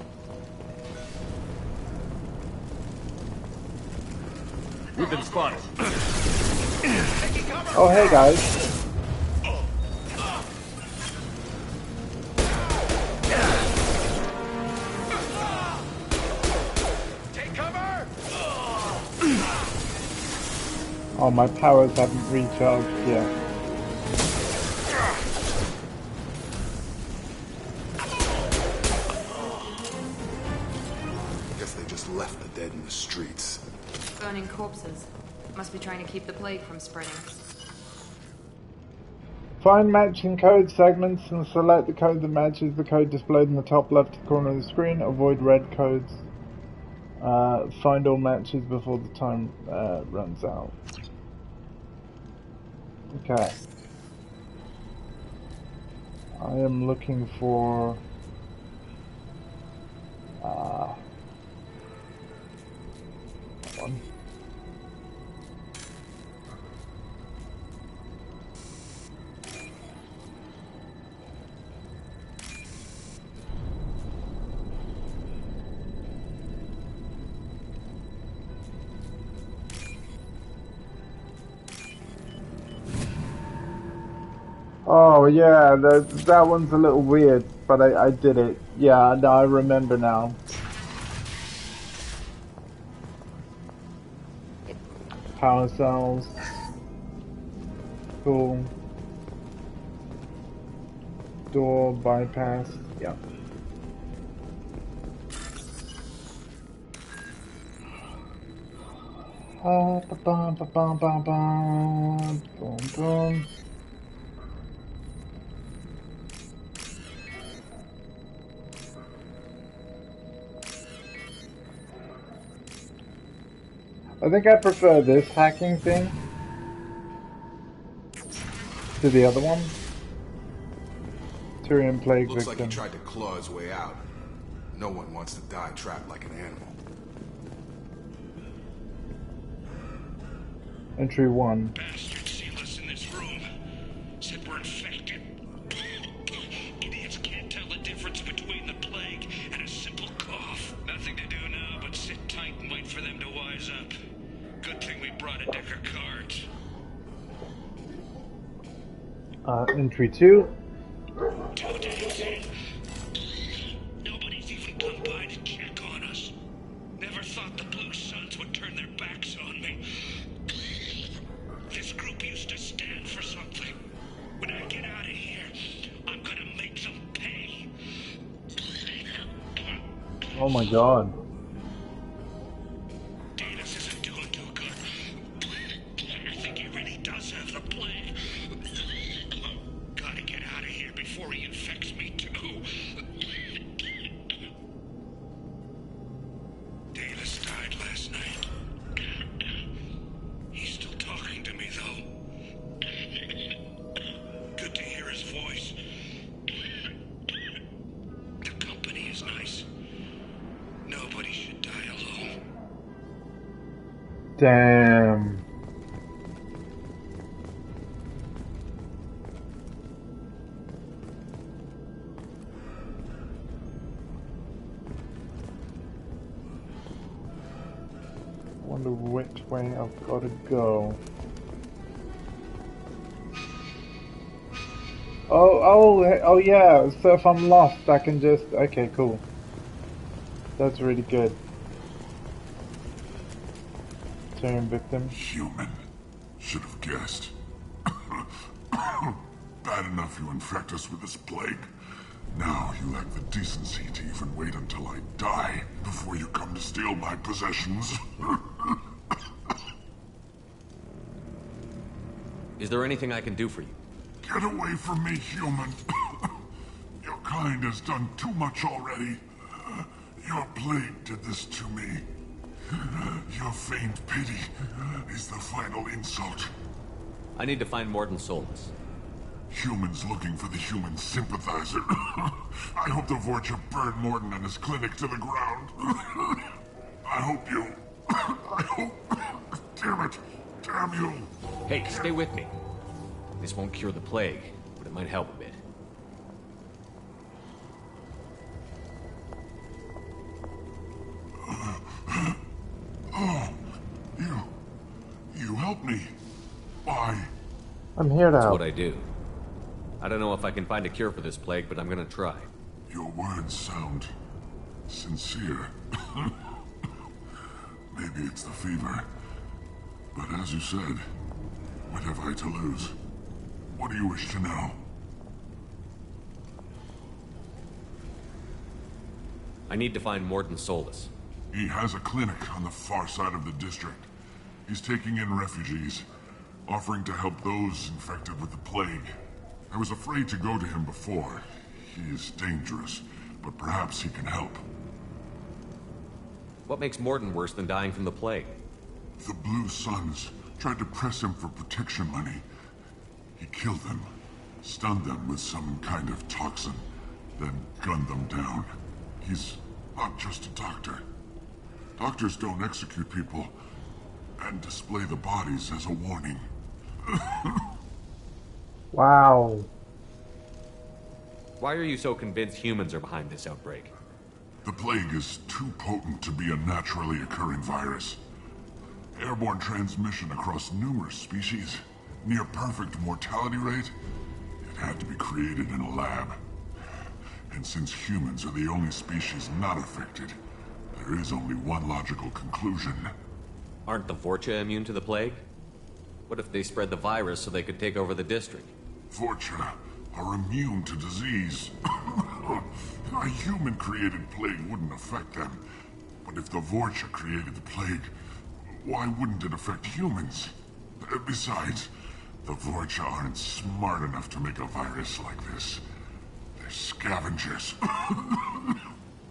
S9: We've been spotted.
S1: Oh, hey guys. Oh, my powers haven't recharged yet.
S12: Guess they just left the dead in the streets.
S2: Burning corpses. Must be trying to keep the plague from spreading.
S1: Find matching code segments and select the code that matches the code displayed in the top left corner of the screen. Avoid red codes. Find all matches before the time runs out. Okay. I am looking for one. Oh yeah, that one's a little weird, but I did it. Yeah, no, I remember now. Power cells. Cool. Door bypass. Yeah. Boom, boom. I think I prefer this hacking thing to the other one. Turian plague
S12: Looks
S1: victim.
S12: like he tried to claw his way out. No one wants to die trapped like an animal.
S1: Entry 1.
S19: Bastards sealed us in this room. Said we're infected. Idiots can't tell the difference between the plague and a simple cough. Nothing to do now but sit tight and wait for them to wise up. Good thing we brought a deck of cards.
S1: Entry 2.
S19: 2 days in. Nobody's even come by to check on us. Never thought the Blue Suns would turn their backs on me. This group used to stand for something. When I get out of here, I'm gonna make them pay.
S1: Oh my god.
S19: Davis isn't doing too good. I think he really does have the plague. Gotta get out of here before he infects me too. Davis died last night. He's still talking to me though. Good to hear his voice. The company is nice. Nobody should die alone.
S1: Damn. Wonder which way I've got to go. Oh yeah, so if I'm lost I can just... Okay, cool. That's really good. Turn victim.
S5: Human. Should have guessed. Bad enough you infect us with this plague. Now you lack the decency to even wait until I die before you come to steal my possessions.
S9: Is there anything I can do for you?
S5: Get away from me, human. Your kind has done too much already. Your plague did this to me. Your feigned pity is the final insult.
S9: I need to find Morden Solus.
S5: Humans looking for the human sympathizer. I hope the Vorcha burned Morden and his clinic to the ground. I hope you... I hope... Damn it. Damn you.
S9: Hey, stay with me. This won't cure the plague, but it might help a bit.
S5: Oh, you helped me. Why?
S1: I'm here to
S9: That's
S1: help.
S9: what I do. I don't know if I can find a cure for this plague, but I'm gonna try.
S5: Your words sound sincere. Maybe it's the fever. But as you said, what have I to lose? What do you wish to know?
S9: I need to find Morden Solus.
S5: He has a clinic on the far side of the district. He's taking in refugees, offering to help those infected with the plague. I was afraid to go to him before. He is dangerous, but perhaps he can help.
S9: What makes Morden worse than dying from the plague?
S5: The Blue Suns tried to press him for protection money. He killed them, stunned them with some kind of toxin, then gunned them down. He's not just a doctor. Doctors don't execute people and display the bodies as a warning.
S1: Wow.
S9: Why are you so convinced humans are behind this outbreak?
S5: The plague is too potent to be a naturally occurring virus. Airborne transmission across numerous species, near perfect mortality rate. It had to be created in a lab. And since humans are the only species not affected, there is only one logical conclusion.
S9: Aren't the Vorcha immune to the plague? What if they spread the virus so they could take over the district?
S5: Vorcha are immune to disease. A human-created plague wouldn't affect them. But if the Vorcha created the plague, why wouldn't it affect humans? Besides, the Vorcha aren't smart enough to make a virus like this. They're scavengers.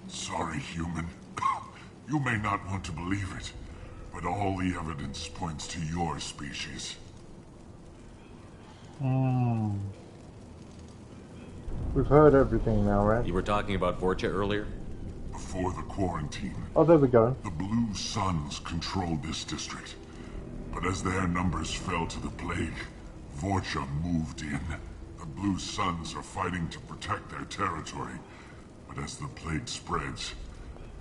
S5: Sorry, human. You may not want to believe it, but all the evidence points to your species.
S1: We've heard everything now, right?
S9: You were talking about Vorcha earlier?
S5: Before the quarantine,
S1: Oh, there we go.
S5: the Blue Suns controlled this district. But as their numbers fell to the plague, Vorcha moved in. The Blue Suns are fighting to protect their territory. But as the plague spreads,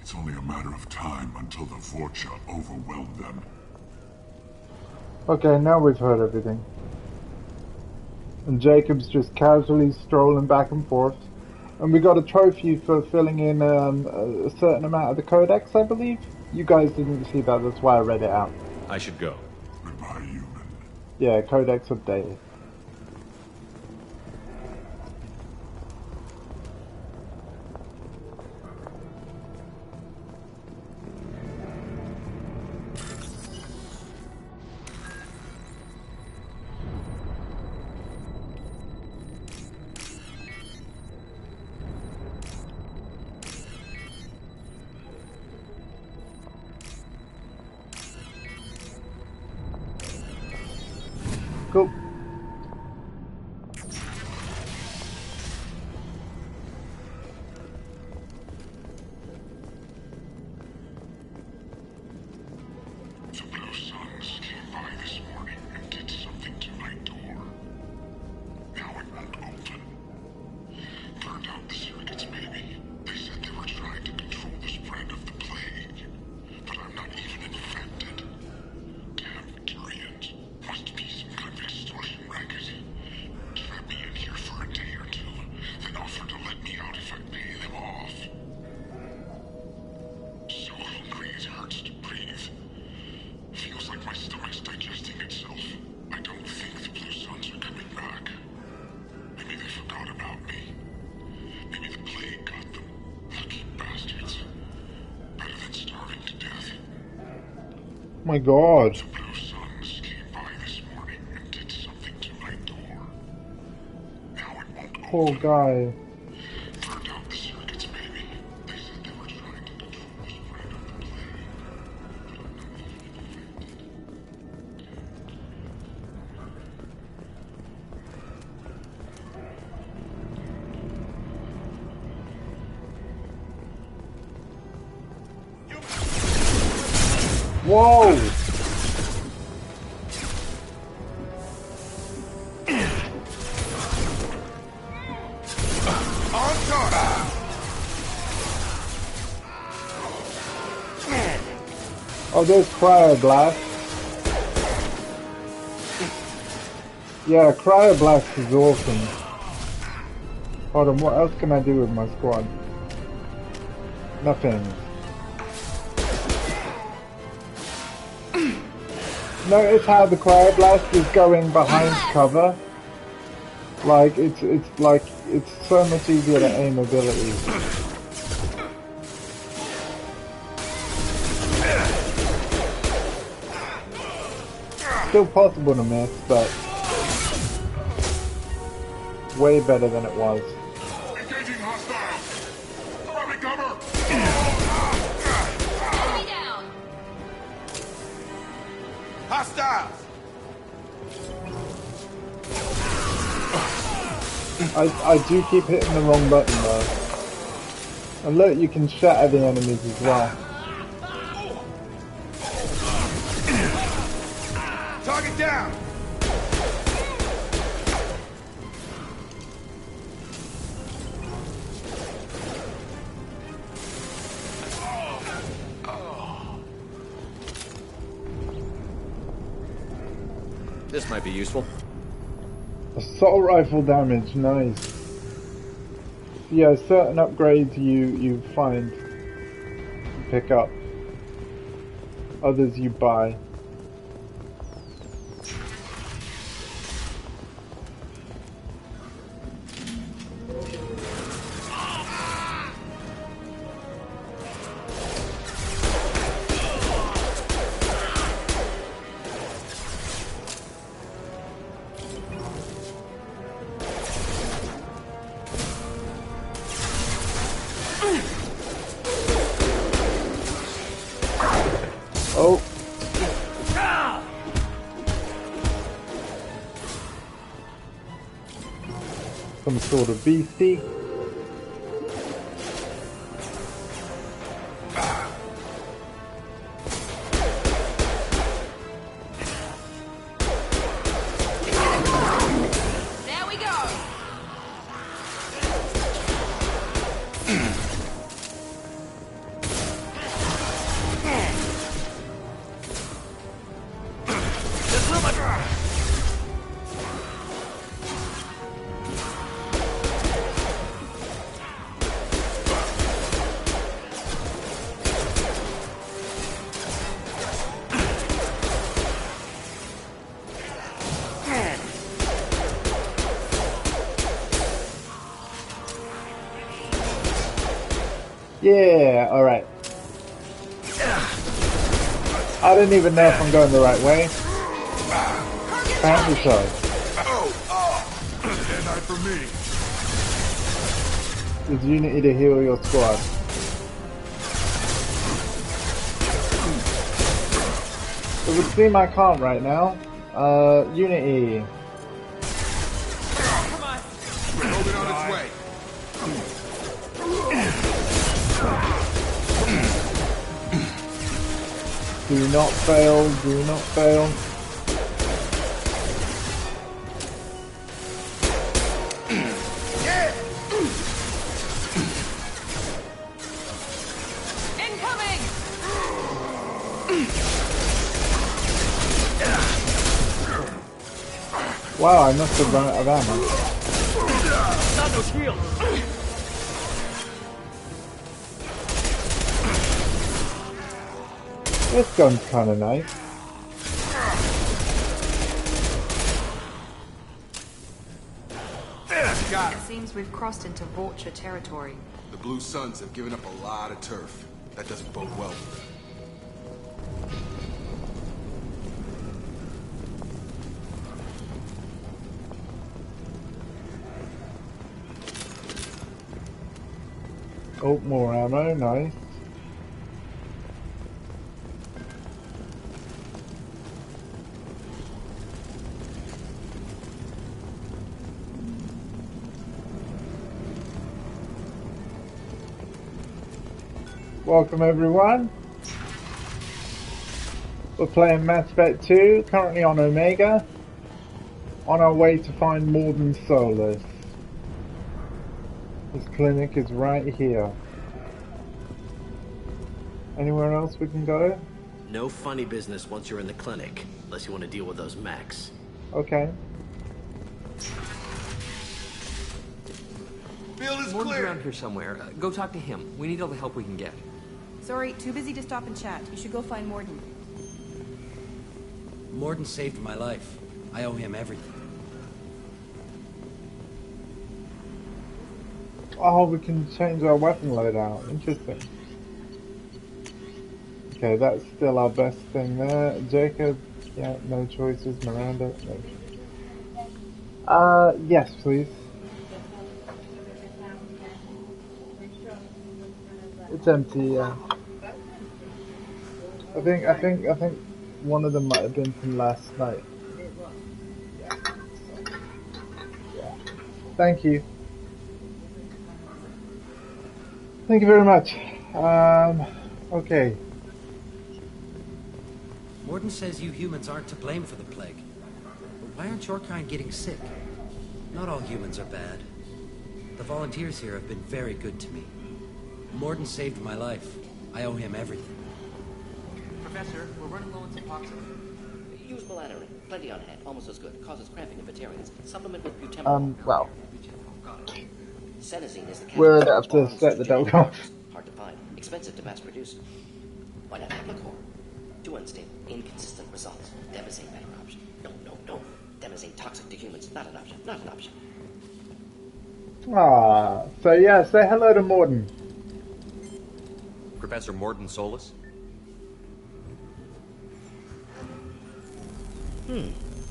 S5: it's only a matter of time until the Vorcha overwhelm them.
S1: Okay, now we've heard everything. And Jacob's just casually strolling back and forth. And we got a trophy for filling in a certain amount of the codex, I believe. You guys didn't see that, that's why I read it out.
S9: I should go.
S5: Goodbye, human.
S1: Yeah, codex updated. Cool.
S5: The Blue Suns came by this morning and did something to my door. Now it won't open. Turned out the surrogates maybe. They said they were trying to control the spread of the plague. But I'm not even infected. Damn Turians. Must be some kind of extortion racket. Trap me in here for a day or two, then offer to let me out if I pay them off. So hungry it hurts to breathe. Feels like my stomach's digesting itself. I don't think the Blue Suns are coming back. Maybe they forgot about me. Maybe the plague got them. Lucky bastards. Better than starving to death.
S1: My God.
S5: The Blue Suns came by this morning and did something to my door. Now it won't
S1: Poor guy.
S5: Turned out the surrogates maybe. They said they were trying to control the spread of the plague.
S1: Whoa! Oh, there's Cryoblast. Yeah, Cryoblast is awesome. Hold on, what else can I do with my squad? Nothing. Notice how the Cryoblast is going behind cover? Like, it's so much easier to aim abilities. Still possible to miss, but way better than it was.
S5: Engaging hostiles! Grabbing cover!
S15: Enemy down.
S12: Hostiles!
S1: I do keep hitting the wrong button though. And look, you can shatter the enemies as well.
S12: Target down!
S9: This might be useful.
S1: Assault rifle damage, nice. Yeah, certain upgrades you find, pick up. Others you buy. Oh. Some sort of beastie.
S2: There we go.
S1: Yeah, alright. I don't even know if I'm going the right way. Apparently so.
S5: And not for me.
S1: There's Unity to heal your squad. It would seem I can't right now. Unity.
S12: Moving on its way.
S1: Do not fail, do not fail.
S2: Incoming!
S1: Wow, I must have run out of ammo.
S14: Not no shield.
S1: This gun's kinda nice.
S2: It seems we've crossed into Vulture territory.
S12: The Blue Suns have given up a lot of turf. That doesn't bode well.
S1: Oh, more ammo, nice. Welcome everyone. We're playing Mass Effect 2, currently on Omega, on our way to find Morden Solus. His clinic is right here. Anywhere else we can go?
S9: No funny business once you're in the clinic, unless you want to deal with those mechs.
S1: Okay.
S12: Field is
S18: Morden's
S12: clear.
S18: around here somewhere. Go talk to him. We need all the help we can get.
S24: Sorry, too busy to stop and chat. You should go find Morden.
S7: Morden saved my life. I owe him everything.
S1: Oh, we can change our weapon loadout. Interesting. Okay, that's still our best thing there. Jacob, yeah, no choices. Miranda, no. Yes, please. It's empty, yeah. I think one of them might have been from last night. Thank you. Thank you very much. Okay.
S7: Morden says you humans aren't to blame for the plague. But why aren't your kind getting sick? Not all humans are bad. The volunteers here have been very good to me. Morden saved my life. I owe him everything.
S18: Professor, we're running low on some toxin.
S20: Use malatinib. Plenty on hand. Almost as good. Causes cramping in vegetarians. Supplement with butemol.
S1: Well.
S20: Senesine is the
S1: We're gonna have to set the dog off.
S20: Hard to find. Expensive to mass produce. Why not Aplacor? Too unstable. Inconsistent results. Demazine better option. No. Demazine toxic to humans. Not an option. Not an option.
S1: Ah, so yeah, say hello to Morden.
S21: Professor Morden Solus?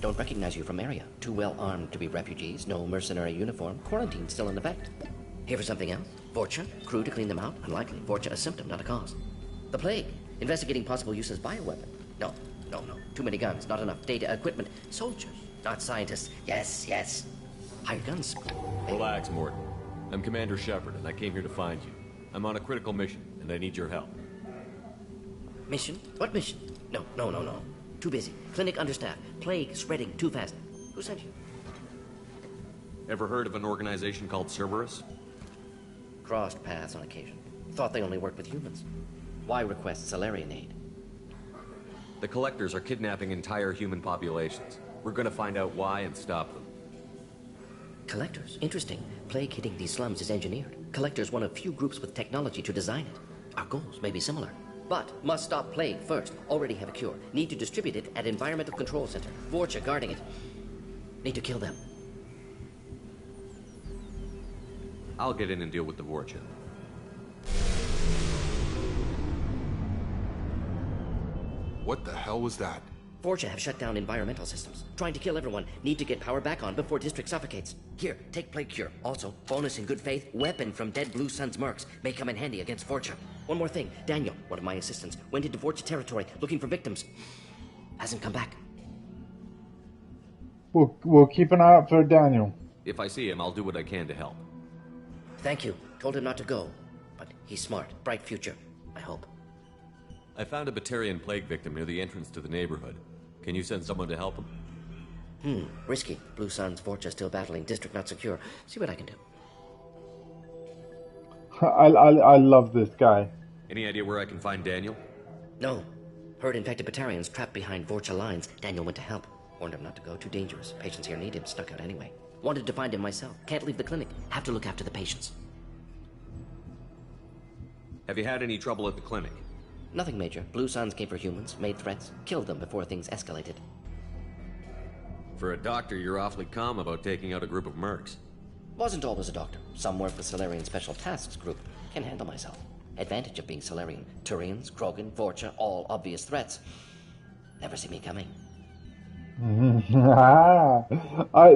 S20: Don't recognize you from area. Too well armed to be refugees. No mercenary uniform. Quarantine still in effect. Here for something else? Vorcha? Crew to clean them out? Unlikely. Vorcha a symptom, not a cause. The plague. Investigating possible use as bioweapon. No. Too many guns, not enough data, equipment. Soldiers, not scientists. Yes. Hired guns.
S9: Relax, Morton. I'm Commander Shepard, and I came here to find you. I'm on a critical mission, and I need your help.
S20: Mission? What mission? No. Too busy. Clinic understaffed. Plague spreading too fast. Who sent you?
S9: Ever heard of an organization called Cerberus?
S20: Crossed paths on occasion. Thought they only worked with humans. Why request Salarian aid?
S9: The Collectors are kidnapping entire human populations. We're gonna find out why and stop them.
S20: Collectors? Interesting. Plague hitting these slums is engineered. Collectors one of few groups with technology to design it. Our goals may be similar. But must stop plague first. Already have a cure. Need to distribute it at Environmental Control Center. Vorcha guarding it. Need to kill them.
S9: I'll get in and deal with the Vorcha.
S12: What the hell was that?
S20: Vorcha have shut down environmental systems. Trying to kill everyone. Need to get power back on before district suffocates. Here, take plague cure. Also, bonus in good faith, weapon from dead Blue Sun's mercs. May come in handy against Vorcha. One more thing. Daniel, one of my assistants, went into Vorcha territory looking for victims. Hasn't come back.
S1: We'll keep an eye out for Daniel.
S9: If I see him, I'll do what I can to help.
S20: Thank you. Told him not to go. But he's smart. Bright future. I hope.
S9: I found a Batarian plague victim near the entrance to the neighborhood. Can you send someone to help him?
S20: Risky. Blue Sun's Vorcha still battling. District not secure. See what I can do.
S1: I love this guy.
S9: Any idea where I can find Daniel?
S20: No. Heard infected Batarians trapped behind Vorcha lines. Daniel went to help. Warned him not to go. Too dangerous. Patients here need him. Snuck out anyway. Wanted to find him myself. Can't leave the clinic. Have to look after the patients.
S9: Have you had any trouble at the clinic?
S20: Nothing major. Blue Suns came for humans, made threats, killed them before things escalated.
S9: For a doctor, you're awfully calm about taking out a group of mercs.
S20: Wasn't always a doctor. Some work with Salarian Special Tasks Group. Can handle myself. Advantage of being Salarian. Turians, Krogan, Vorcha, all obvious threats. Never see me coming.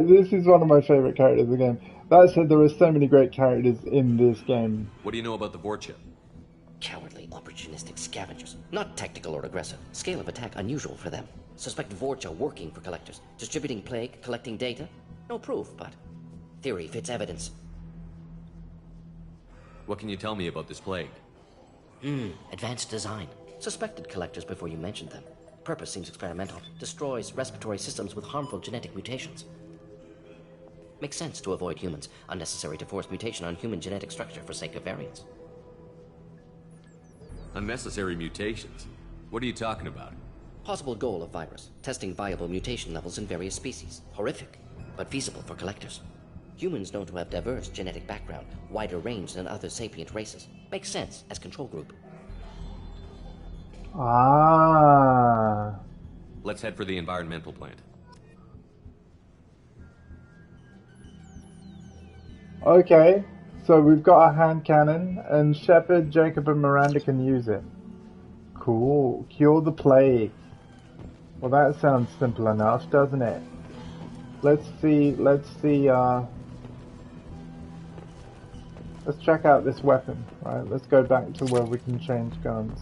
S1: This is one of my favorite characters of the game. That said, there are so many great characters in this game.
S9: What do you know about the Vorcha?
S20: Cowardly, opportunistic scavengers. Not tactical or aggressive. Scale of attack unusual for them. Suspect Vorcha working for Collectors. Distributing plague, collecting data. No proof, but theory fits evidence.
S9: What can you tell me about this plague?
S20: Advanced design. Suspected Collectors before you mentioned them. Purpose seems experimental. Destroys respiratory systems with harmful genetic mutations. Makes sense to avoid humans. Unnecessary to force mutation on human genetic structure for sake of variance.
S9: Unnecessary mutations? What are you talking about?
S20: Possible goal of virus. Testing viable mutation levels in various species. Horrific, but feasible for Collectors. Humans known to have diverse genetic background, wider range than other sapient races. Makes sense as control group.
S9: Let's head for the environmental plant.
S1: Okay, so we've got a hand cannon, and Shepard, Jacob, and Miranda can use it. Cool. Cure the plague. Well, that sounds simple enough, doesn't it? Let's check out this weapon, right? Let's go back to where we can change guns.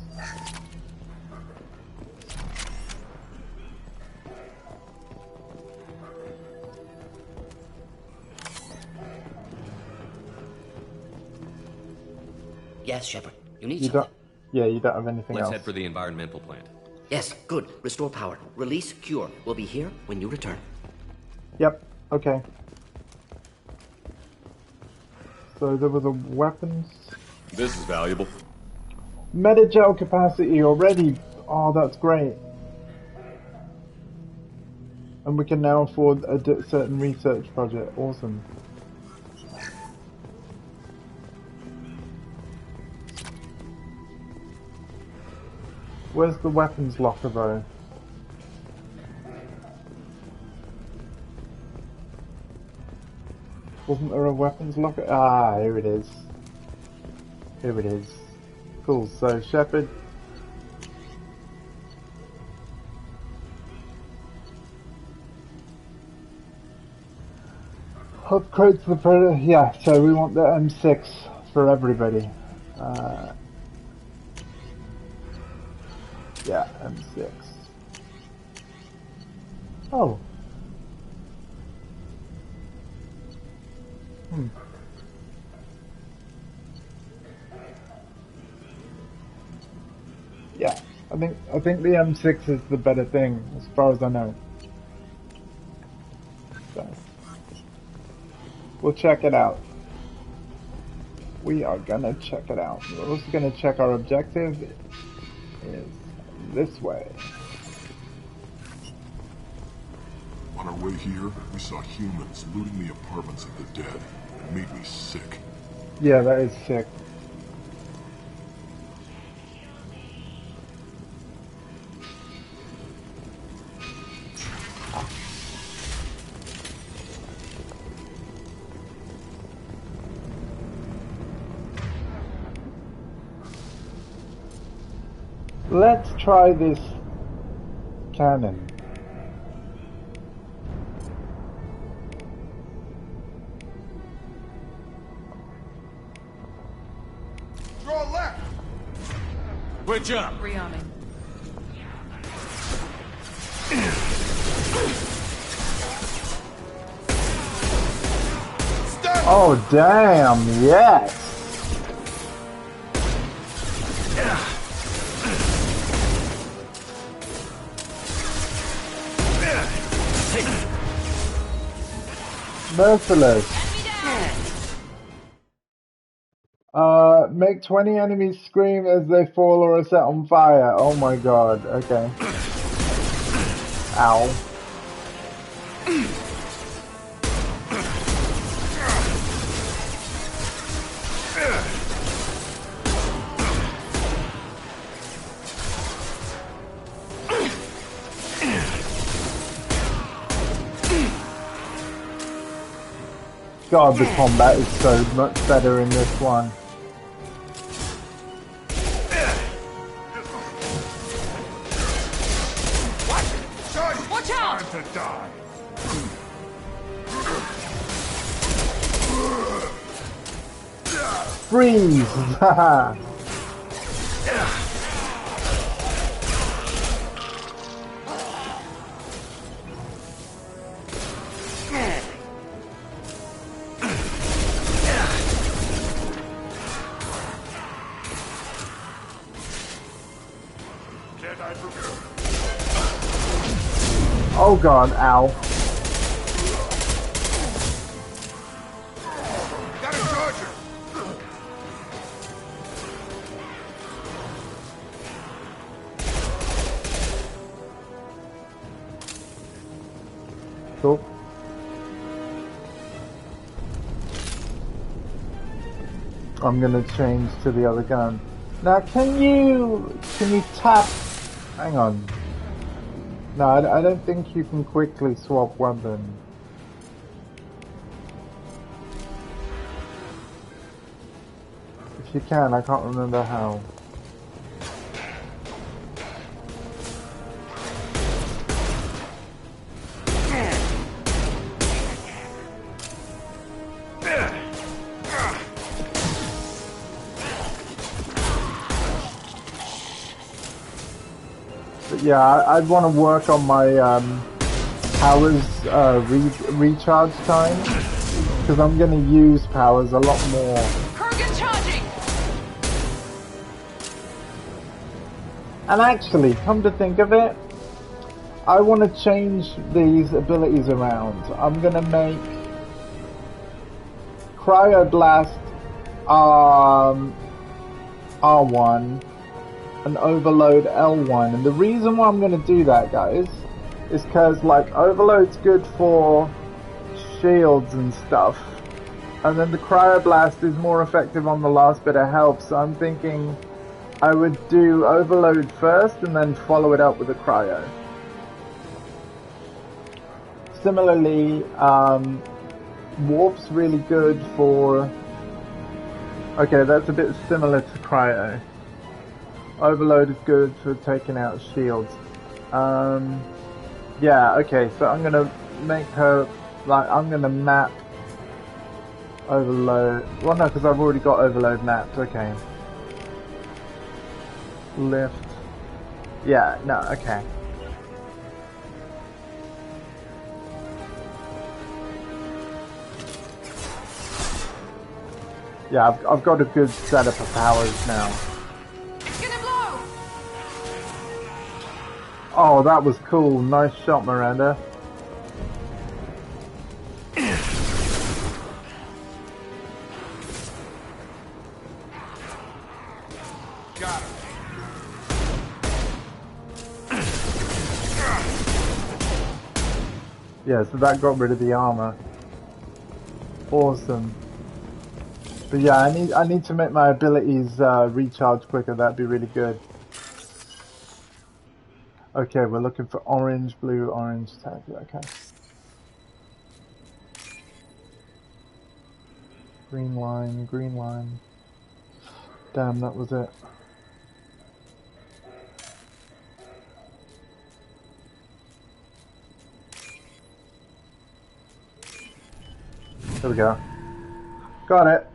S20: Yes, Shepard. You need something.
S1: You don't have anything else.
S9: Let's head for the environmental plant.
S20: Yes, good. Restore power. Release cure. We'll be here when you return.
S1: Yep. Okay. So there were the weapons.
S9: This is valuable.
S1: Metagel capacity already. Oh, that's great. And we can now afford a certain research project. Awesome. Where's the weapons locker though? Wasn't there a weapons locker? Ah, here it is. Here it is. Cool, so Shepard. Upgrade to the Predator. Yeah, so we want the M6 for everybody. Yeah, M6. Oh. Yeah, I think the M6 is the better thing as far as I know. So we'll check it out. We are gonna check it out. We're also gonna check our objective is this way.
S13: On our way here, we saw humans looting the apartments of the dead. It made me sick.
S1: Yeah, that is sick. Let's try this cannon.
S23: Draw left! Switch up!
S8: Rearming.
S1: Oh damn, yes! Merciless. Make 20 enemies scream as they fall or are set on fire. Oh my god, okay. Ow. God, the combat is so much better in this one.
S23: Watch out! Time to die.
S1: Freeze! Haha. Oh god, ow.
S23: Got a charger!
S1: Cool. I'm gonna change to the other gun. Now can you tap, hang on. No, I don't think you can quickly swap weapon. If you can, I can't remember how. But yeah, I'd want to work on my powers recharge time, because I'm going to use powers a lot more.
S8: Kurgan charging!
S1: And actually, come to think of it, I want to change these abilities around. I'm going to make Cryoblast R1 and Overload L1, and the reason why I'm going to do that, guys, is because like Overload's good for shields and stuff, and then the Cryoblast is more effective on the last bit of health, so I'm thinking I would do Overload first and then follow it up with a Cryo. Similarly, Warp's really good for... Okay, that's a bit similar to Cryo. Overload is good for taking out shields. Yeah, okay, so I'm gonna make her, like, I'm gonna map Overload. Well, no, because I've already got Overload mapped, okay. Lift. Yeah, no, okay. Yeah, I've got a good setup of powers now.
S2: It's gonna blow!
S1: Oh, that was cool. Nice shot, Miranda.
S23: Got him.
S1: Yeah, so that got rid of the armor. Awesome. But yeah, I need to make my abilities recharge quicker. That'd be really good. Okay, we're looking for orange, blue, orange tag. Okay. Green line, green line. Damn, that was it. There we go. Got it.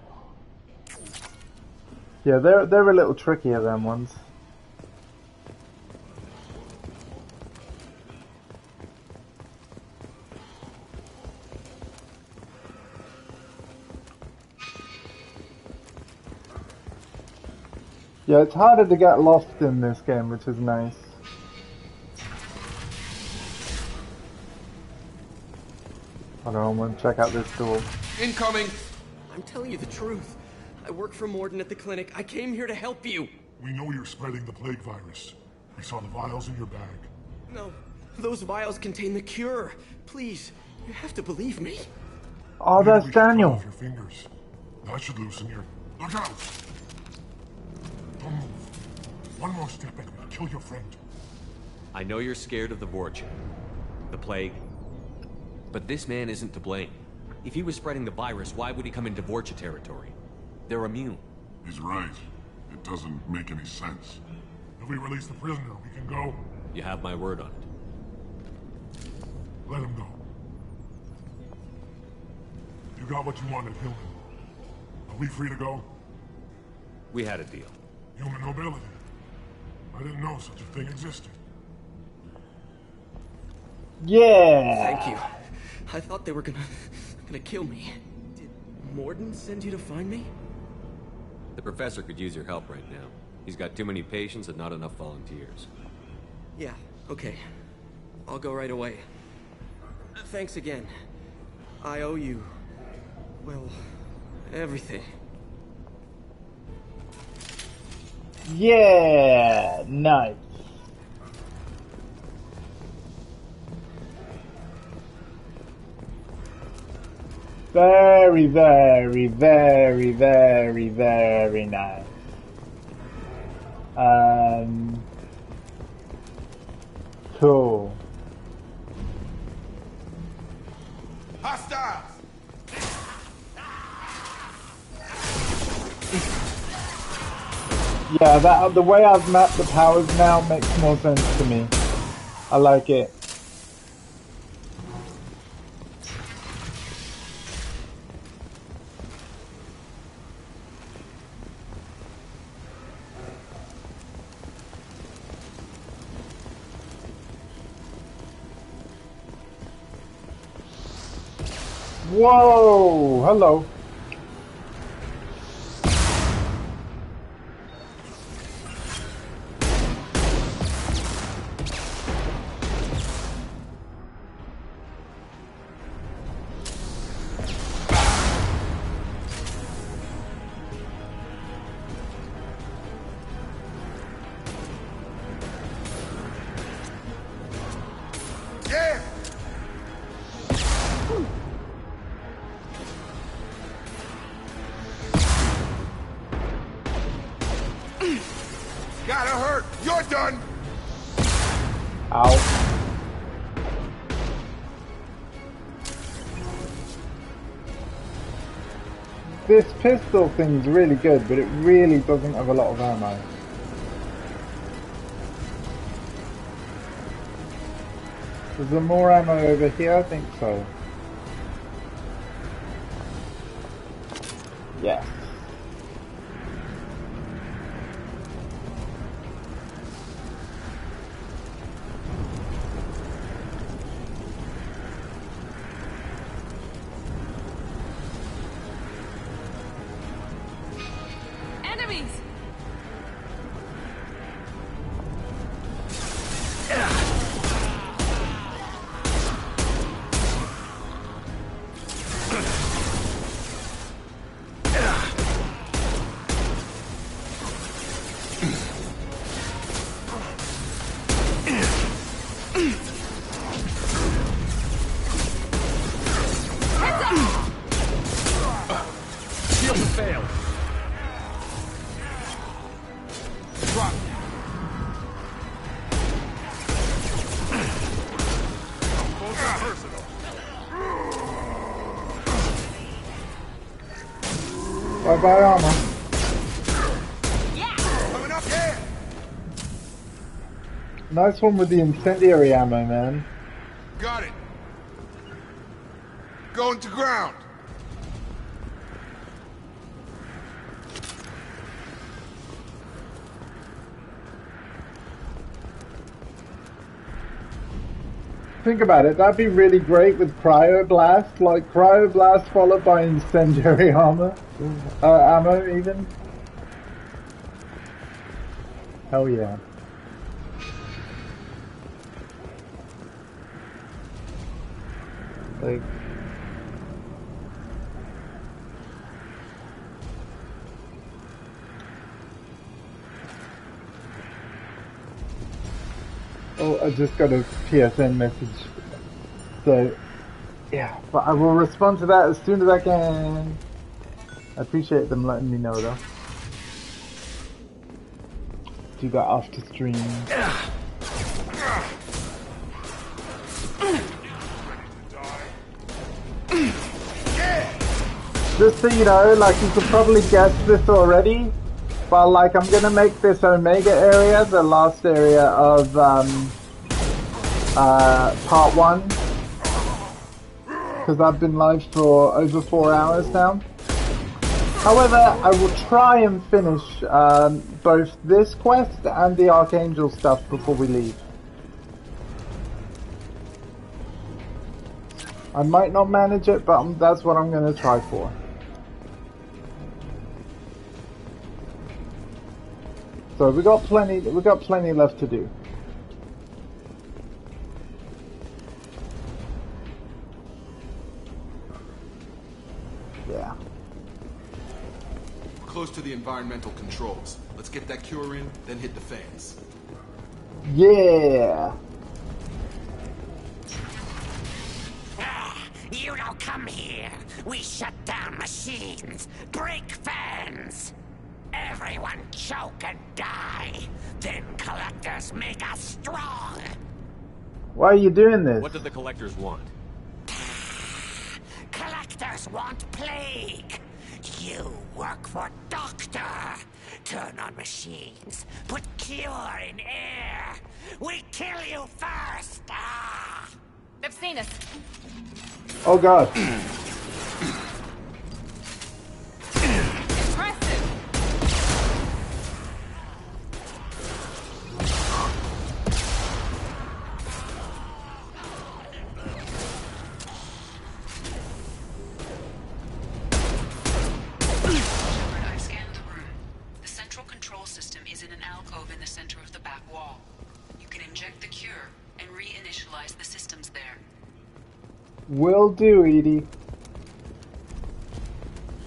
S1: Yeah, they're a little trickier, them ones. Yeah, it's harder to get lost in this game, which is nice. Hold on, I want to check out this door.
S18: Incoming! I'm telling you the truth. I work for Morden at the clinic. I came here to help you.
S5: We know you're spreading the plague virus. We saw the vials in your bag.
S18: No, those vials contain the cure. Please, you have to believe me.
S1: Oh, that's Daniel.
S5: Off your fingers. That should loosen your... Look out! Don't move. One more step and we'll kill your friend.
S9: I know you're scared of the Vorcha, the plague, but this man isn't to blame. If he was spreading the virus, why would he come into Vorcha territory? They're immune.
S5: He's right. It doesn't make any sense. If we release the prisoner, we can go.
S9: You have my word on it.
S5: Let him go. You got what you wanted, Hillman. Are we free to go?
S9: We had a deal.
S5: Human nobility. I didn't know such a thing existed.
S1: Yeah!
S18: Thank you. I thought they were gonna kill me. Did Morden send you to find me?
S9: The professor could use your help right now. He's got too many patients and not enough volunteers.
S18: Yeah, okay. I'll go right away. Thanks again. I owe you... well, everything.
S1: Yeah! Nice. Very, very, very, very, very nice. Cool.
S23: Hostiles!
S1: Yeah, that the way I've mapped the powers now makes more sense to me. I like it. Whoa! Hello.
S23: Yeah! Gotta hurt! You're done!
S1: Ow. This pistol thing's really good, but it really doesn't have a lot of ammo. Is there more ammo over here? I think so. Yes. Bye-bye, armor.
S12: Coming up here!
S1: Nice one with the incendiary ammo, man.
S12: Got it. Going to ground.
S1: Think about it, that'd be really great with cryoblast, like cryoblast followed by incendiary armor, ammo even. Hell yeah. Like, oh, I just got a PSN message. So, yeah, but I will respond to that as soon as I can. I appreciate them letting me know, though. Do that after stream. Just so you know, like, you could probably guess this already, but like, I'm gonna make this Omega area the last area of part 1, because I've been live for over 4 hours now. However, I will try and finish both this quest and the Archangel stuff before we leave. I might not manage it, but that's what I'm gonna try for. So we got plenty left to do. Yeah.
S12: We're close to the environmental controls. Let's get that cure in, then hit the fans.
S1: Yeah.
S4: You don't come here. We shut down machines, break fans. Everyone choke and die. Then collectors make us strong.
S1: Why are you doing this?
S9: What do the collectors want?
S4: Collectors want plague. You work for Doctor. Turn on machines. Put cure in air. We kill you first. Ah.
S10: They've seen us.
S1: Oh god.
S10: Impressive.
S3: I scanned the room. The central control system is in an alcove in the center of the back wall. You can inject the cure and reinitialize the systems there.
S1: Will do, Edie.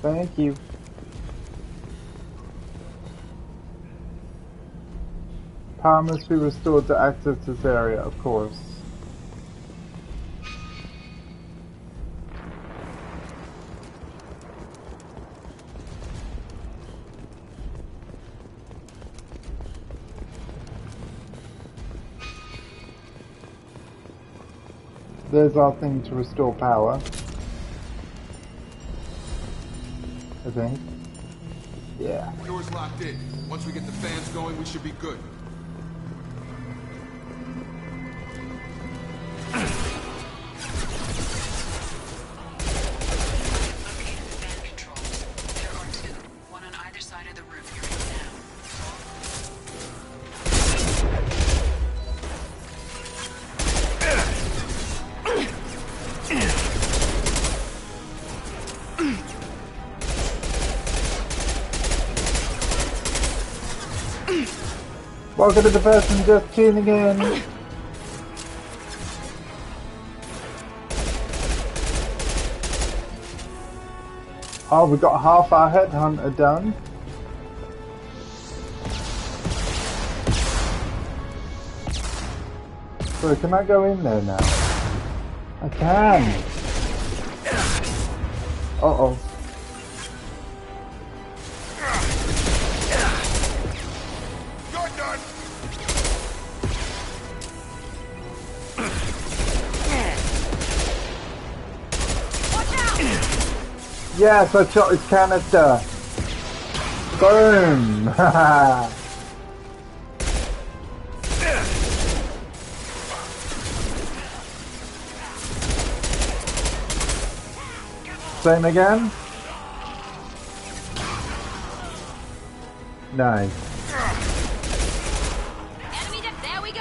S1: Thank you. Power must be restored to access this area, of course. There's our thing to restore power. I think. Yeah.
S12: Door's locked in. Once we get the fans going, we should be good.
S1: Welcome to the person just tuning in. Oh, we got half our headhunter done. So can I go in there now? I can. Uh-oh. Yes, I shot his canister. Boom! Same again? Nice.
S15: There we go.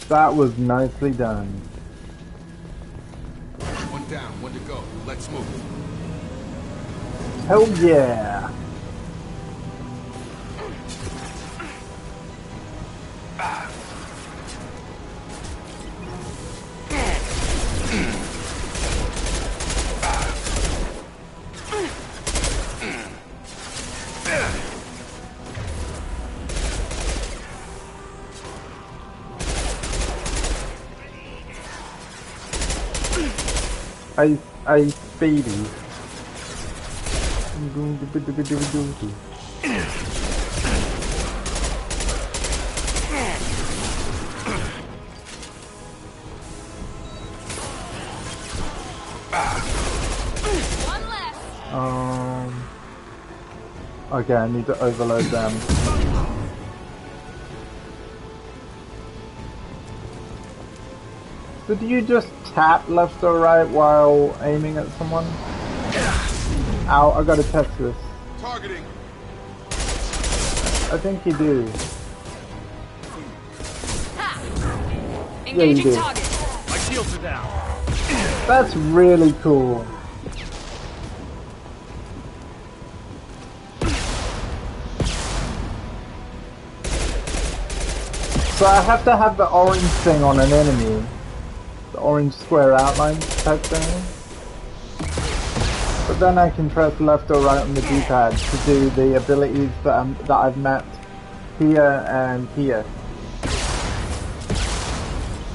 S1: That was nicely done.
S12: One down, one to go. Let's move.
S1: Hell yeah! I speedy. Okay, I need to overload them. So do you just tap left or right while aiming at someone? Ow, I gotta test this.
S12: Targeting.
S1: I think you do.
S8: Engaging
S1: Yeah, you do.
S8: target. My shields are down.
S1: That's really cool. So I have to have the orange thing on an enemy. The orange square outline type thing. But then I can press left or right on the D-pad to do the abilities that I've mapped here and here.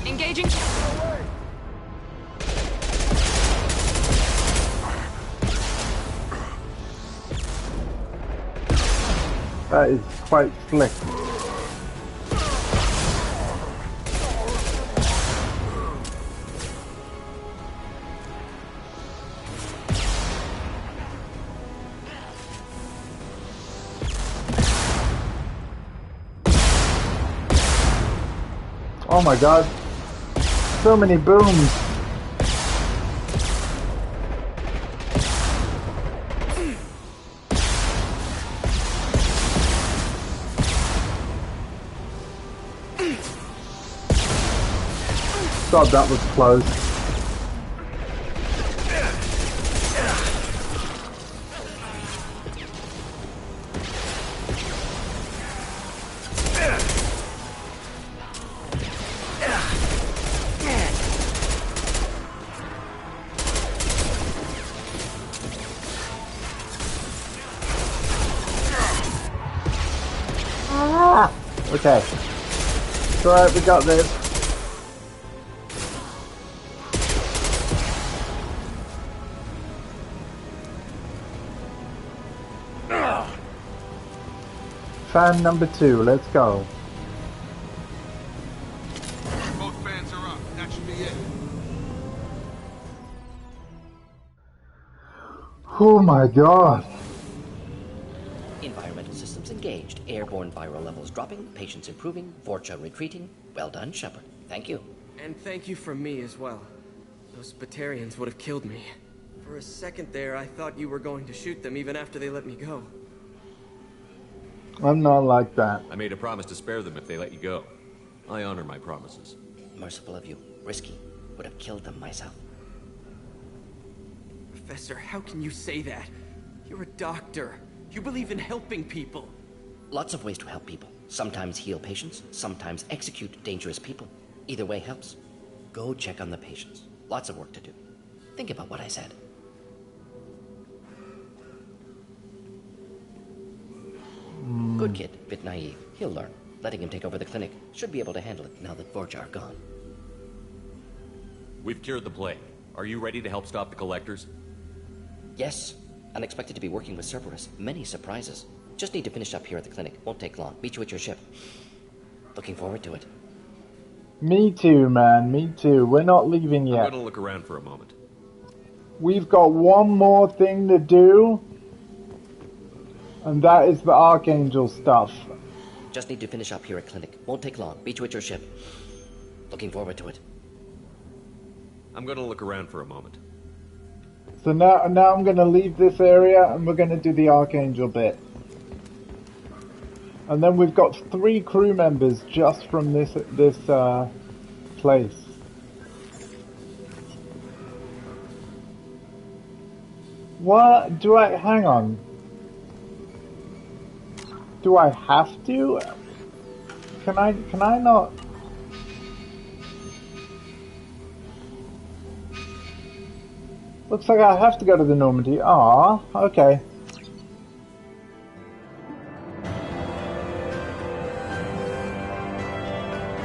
S8: Engaging.
S1: That is quite slick. Oh my god. So many booms. God, that was close. Okay. It's alright, we got this. Fan number 2, let's go.
S12: Both fans are up. That should be it.
S1: Oh my god.
S20: Environmental systems engaged. Airborne viral levels dropping. Patients improving. Vorcha retreating. Well done, Shepard. Thank you.
S18: And thank you from me as well. Those Batarians would have killed me. For a second there, I thought you were going to shoot them even after they let me go.
S1: I'm not like that.
S9: I made a promise to spare them if they let you go. I honor my promises.
S20: Merciful of you. Risky. Would have killed them myself.
S18: Professor, how can you say that? You're a doctor. You believe in helping people.
S20: Lots of ways to help people. Sometimes heal patients, sometimes execute dangerous people. Either way helps. Go check on the patients. Lots of work to do. Think about what I said. Good kid, bit naive. He'll learn. Letting him take over the clinic. Should be able to handle it now that Vorcha are gone.
S9: We've cured the plague. Are you ready to help stop the collectors?
S20: Yes. Unexpected to be working with Cerberus. Many surprises. Just need to finish up here at the clinic. Won't take long. Meet you at your ship. Looking forward to it.
S1: Me too, man. Me too. We're not leaving yet.
S10: I'm gonna look around for a moment.
S1: We've got one more thing to do, and that is the Archangel stuff.
S20: Just need to finish up here at clinic. Won't take long. Meet you at your ship. Looking forward to it.
S10: I'm gonna look around for a moment.
S1: So now I'm going to leave this area, and we're going to do the Archangel bit. And then we've got 3 crew members just from this place. What do I hang on? Do I have to? Can I not? Looks like I have to go to the Normandy. Ah, okay.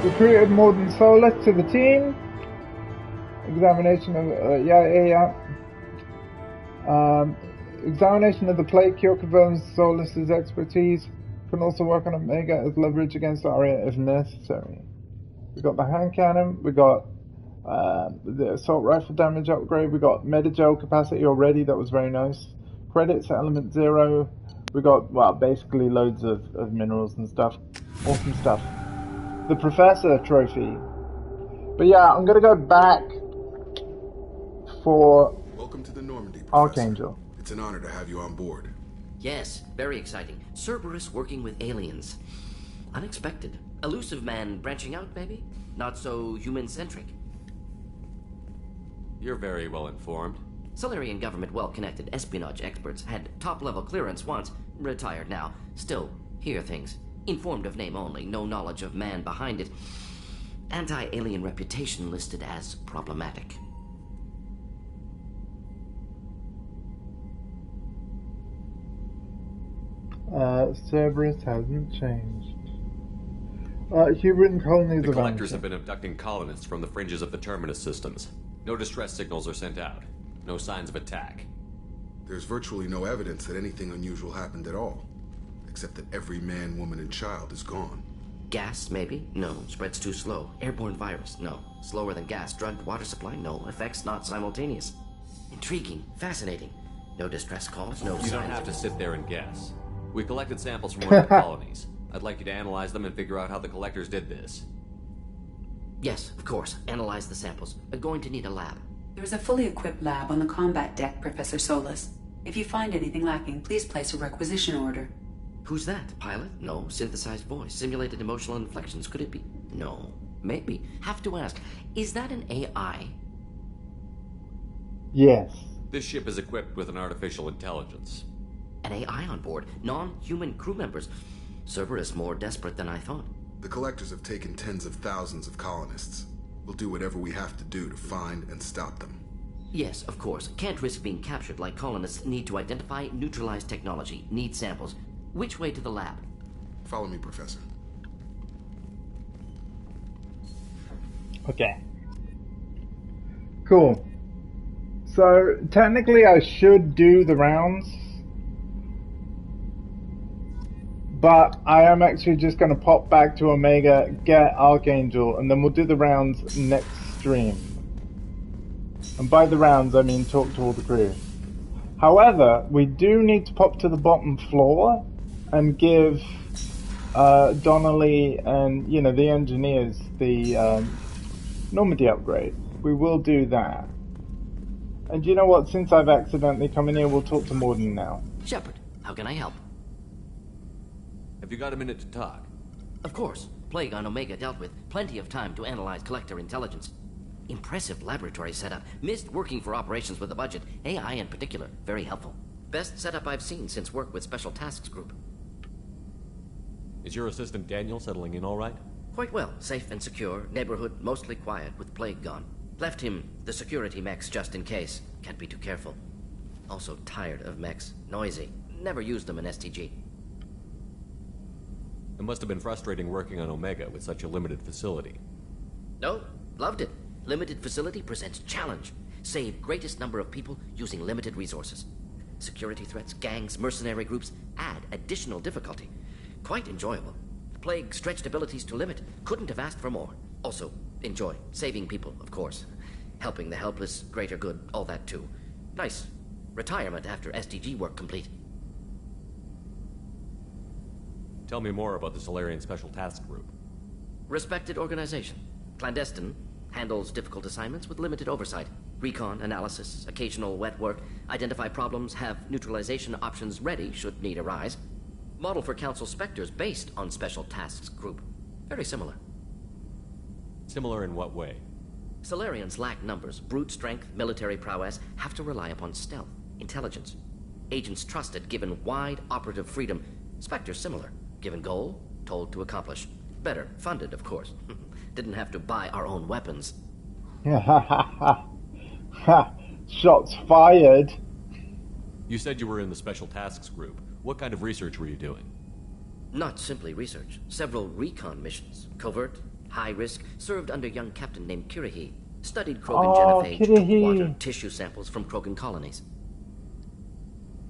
S1: Recruited more than Solus to the team. Examination of examination of the plague cure confirms Solus's expertise. Can also work on Omega as leverage against Aria if necessary. We got the hand cannon. We got the assault rifle damage upgrade. We got metagel capacity already. That was very nice. Credits at element 0. We got, well, basically loads of minerals and stuff. Awesome stuff. The Professor trophy. But yeah, I'm gonna go back for
S12: Welcome to the Normandy, Professor.
S1: Archangel.
S12: It's an honor to have you on board.
S20: Yes, very exciting. Cerberus working with aliens. Unexpected. Elusive man branching out, maybe? Not so human-centric.
S10: You're very well informed.
S20: Solarian government well-connected espionage experts had top-level clearance once, retired now. Still, hear things. Informed of name only, no knowledge of man behind it. Anti-alien reputation listed as problematic.
S1: Cerberus hasn't changed. Human colonies
S10: The
S1: of
S10: collectors have been abducting colonists from the fringes of the Terminus systems. No distress signals are sent out. No signs of attack.
S12: There's virtually no evidence that anything unusual happened at all. Except that every man, woman, and child is gone.
S20: Gas, maybe? No. Spreads too slow. Airborne virus? No. Slower than gas. Drugged water supply? No. Effects not simultaneous. Intriguing. Fascinating. No distress calls, no
S10: You don't
S20: signs
S10: have to
S20: of-
S10: sit there and guess. We collected samples from one of the colonies. I'd like you to analyze them and figure out how the collectors did this.
S20: Yes, of course. Analyze the samples. Going to need a lab.
S11: There's a fully equipped lab on the combat deck, Professor Solus. If you find anything lacking, please place a requisition order.
S20: Who's that? Pilot? No. Synthesized voice. Simulated emotional inflections. Could it be? No. Maybe. Have to ask. Is that an AI?
S1: Yes.
S10: This ship is equipped with an artificial intelligence.
S20: An AI on board. Non-human crew members. Cerberus more desperate than I thought.
S12: The collectors have taken tens of thousands of colonists. We'll do whatever we have to do to find and stop them.
S20: Yes, of course. Can't risk being captured like colonists need to identify, neutralize technology, need samples. Which way to the lab?
S12: Follow me, Professor.
S1: Okay. Cool. So, technically I should do the rounds. But I am actually just going to pop back to Omega, get Archangel, and then we'll do the rounds next stream. And by the rounds, I mean talk to all the crew. However, we do need to pop to the bottom floor and give Donnelly and, you know, the engineers the Normandy upgrade. We will do that. And you know what? Since I've accidentally come in here, we'll talk to Morden now.
S20: Shepard, how can I help?
S10: Have you got a minute to talk?
S20: Of course. Plague on Omega dealt with. Plenty of time to analyze collector intelligence. Impressive laboratory setup. Missed working for operations with a budget. AI in particular. Very helpful. Best setup I've seen since work with Special Tasks Group.
S10: Is your assistant Daniel settling in all right?
S20: Quite well. Safe and secure. Neighborhood mostly quiet with Plague gone. Left him the security mechs just in case. Can't be too careful. Also tired of mechs. Noisy. Never used them in STG.
S10: It must have been frustrating working on Omega with such a limited facility.
S20: No, loved it. Limited facility presents challenge. Save greatest number of people using limited resources. Security threats, gangs, mercenary groups add additional difficulty. Quite enjoyable. Plague stretched abilities to limit. Couldn't have asked for more. Also, enjoy. Saving people, of course. Helping the helpless, greater good, all that too. Nice. Retirement after SDG work complete.
S10: Tell me more about the Solarian Special Task Group.
S20: Respected organization. Clandestine. Handles difficult assignments with limited oversight. Recon, analysis, occasional wet work. Identify problems, have neutralization options ready should need arise. Model for Council Spectres based on Special Tasks Group. Very similar.
S10: Similar in what way?
S20: Solarians lack numbers, brute strength, military prowess, have to rely upon stealth, intelligence. Agents trusted, given wide operative freedom. Spectres similar, given goal, told to accomplish. Better, funded, of course. Didn't have to buy our own weapons.
S1: Shots fired.
S10: You said you were in the Special Tasks Group. What kind of research were you doing?
S20: Not simply research. Several recon missions. Covert, high risk, served under a young captain named Kirihi. Studied Krogan genophage, took water, tissue samples from Krogan colonies.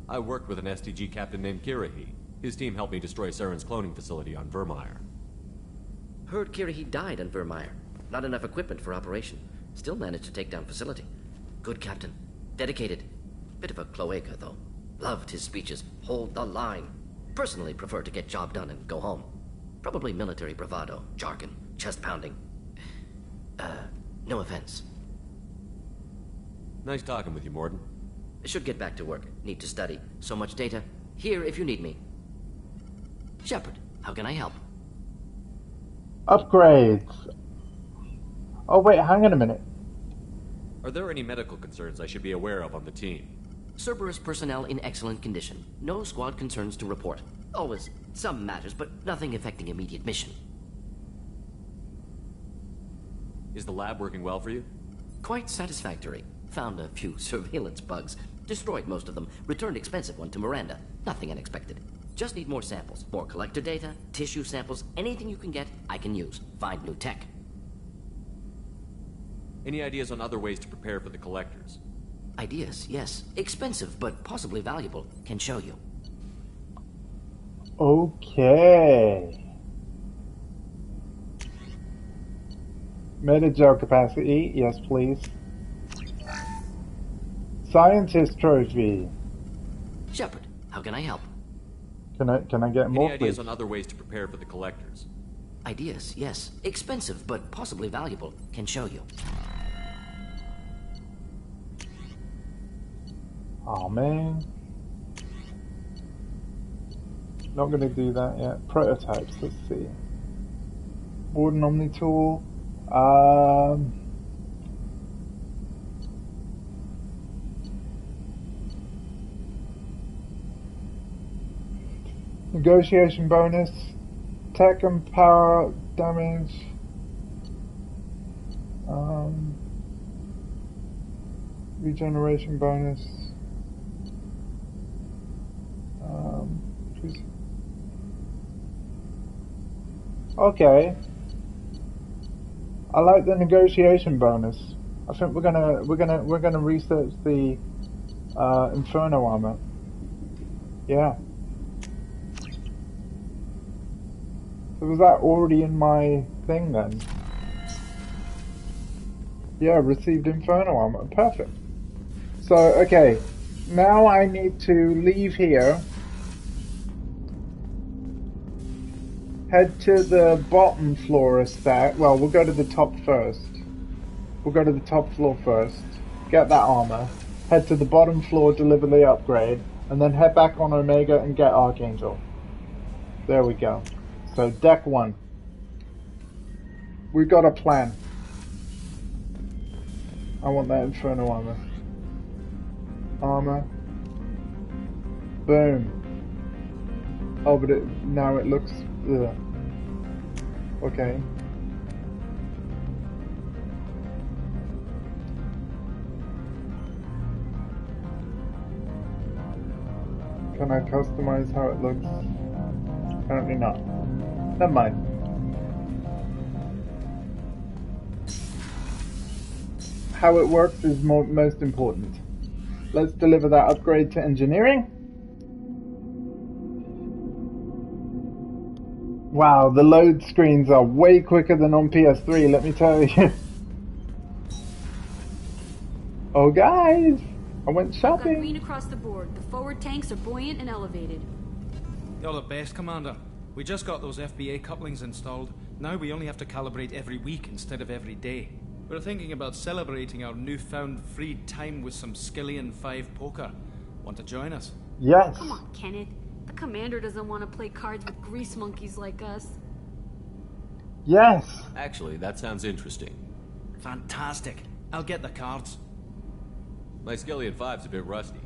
S10: I worked with an STG captain named Kirihi. His team helped me destroy Saren's cloning facility on Vermeer.
S20: Heard Kirihi died on Vermeer. Not enough equipment for operation. Still managed to take down facility. Good captain. Dedicated. Bit of a cloaca, though. Loved his speeches. Hold the line. Personally prefer to get job done and go home. Probably military bravado, jargon, chest pounding. No offense.
S10: Nice talking with you, Morden.
S20: Should get back to work. Need to study. So much data. Here if you need me. Shepard, how can I help?
S1: Upgrades. Oh wait, hang on a minute.
S10: Are there any medical concerns I should be aware of on the team?
S20: Cerberus personnel in excellent condition. No squad concerns to report. Always some matters, but nothing affecting immediate mission.
S10: Is the lab working well for you?
S20: Quite satisfactory. Found a few surveillance bugs. Destroyed most of them. Returned expensive one to Miranda. Nothing unexpected. Just need more samples. More collector data, tissue samples, anything you can get, I can use. Find new tech.
S10: Any ideas on other ways to prepare for the collectors?
S20: Ideas, yes. Expensive, but possibly valuable. Can show you.
S1: Okay. Metagel capacity, yes please. Scientist trophy.
S20: Shepard, how can I help?
S1: Can I get more,
S10: Any ideas
S1: please?
S10: on other ways to prepare for the collectors?
S20: Ideas, yes. Expensive, but possibly valuable. Can show you.
S1: Oh man. Not gonna do that yet. Prototypes, let's see. Warden Omni Tool. Negotiation bonus. Tech and power damage. Regeneration bonus. Okay. I like the negotiation bonus. I think we're gonna research the Inferno armor. Yeah. So was that already in my thing then? Yeah, received Inferno armor. Perfect. So, okay. Now I need to leave here. Head to the bottom floor of stack. Well, we'll go to the top first. We'll go to the top floor first. Get that armor. Head to the bottom floor, deliver the upgrade. And then head back on Omega and get Archangel. There we go. So, deck 1. We've got a plan. I want that Inferno armor. Armor. Boom. Oh, but now it looks... Ugh. Okay. Can I customize how it looks? Apparently not. Never mind. How it works is most important. Let's deliver that upgrade to engineering. Wow, the load screens are way quicker than on PS3, let me tell you. Oh guys, I went
S6: Got
S1: shopping.
S6: green across the board. The forward tanks are buoyant and elevated.
S14: You're the best, Commander. We just got those FBA couplings installed. Now we only have to calibrate every week instead of every day. We're thinking about celebrating our newfound free time with some Skillian 5 poker. Want to join us?
S1: Yes.
S6: Come on, Kenneth. The commander doesn't want to play cards with grease monkeys like us.
S1: Yes.
S10: Actually, that sounds interesting.
S14: Fantastic. I'll get the cards.
S10: My Skillian 5's a bit rusty.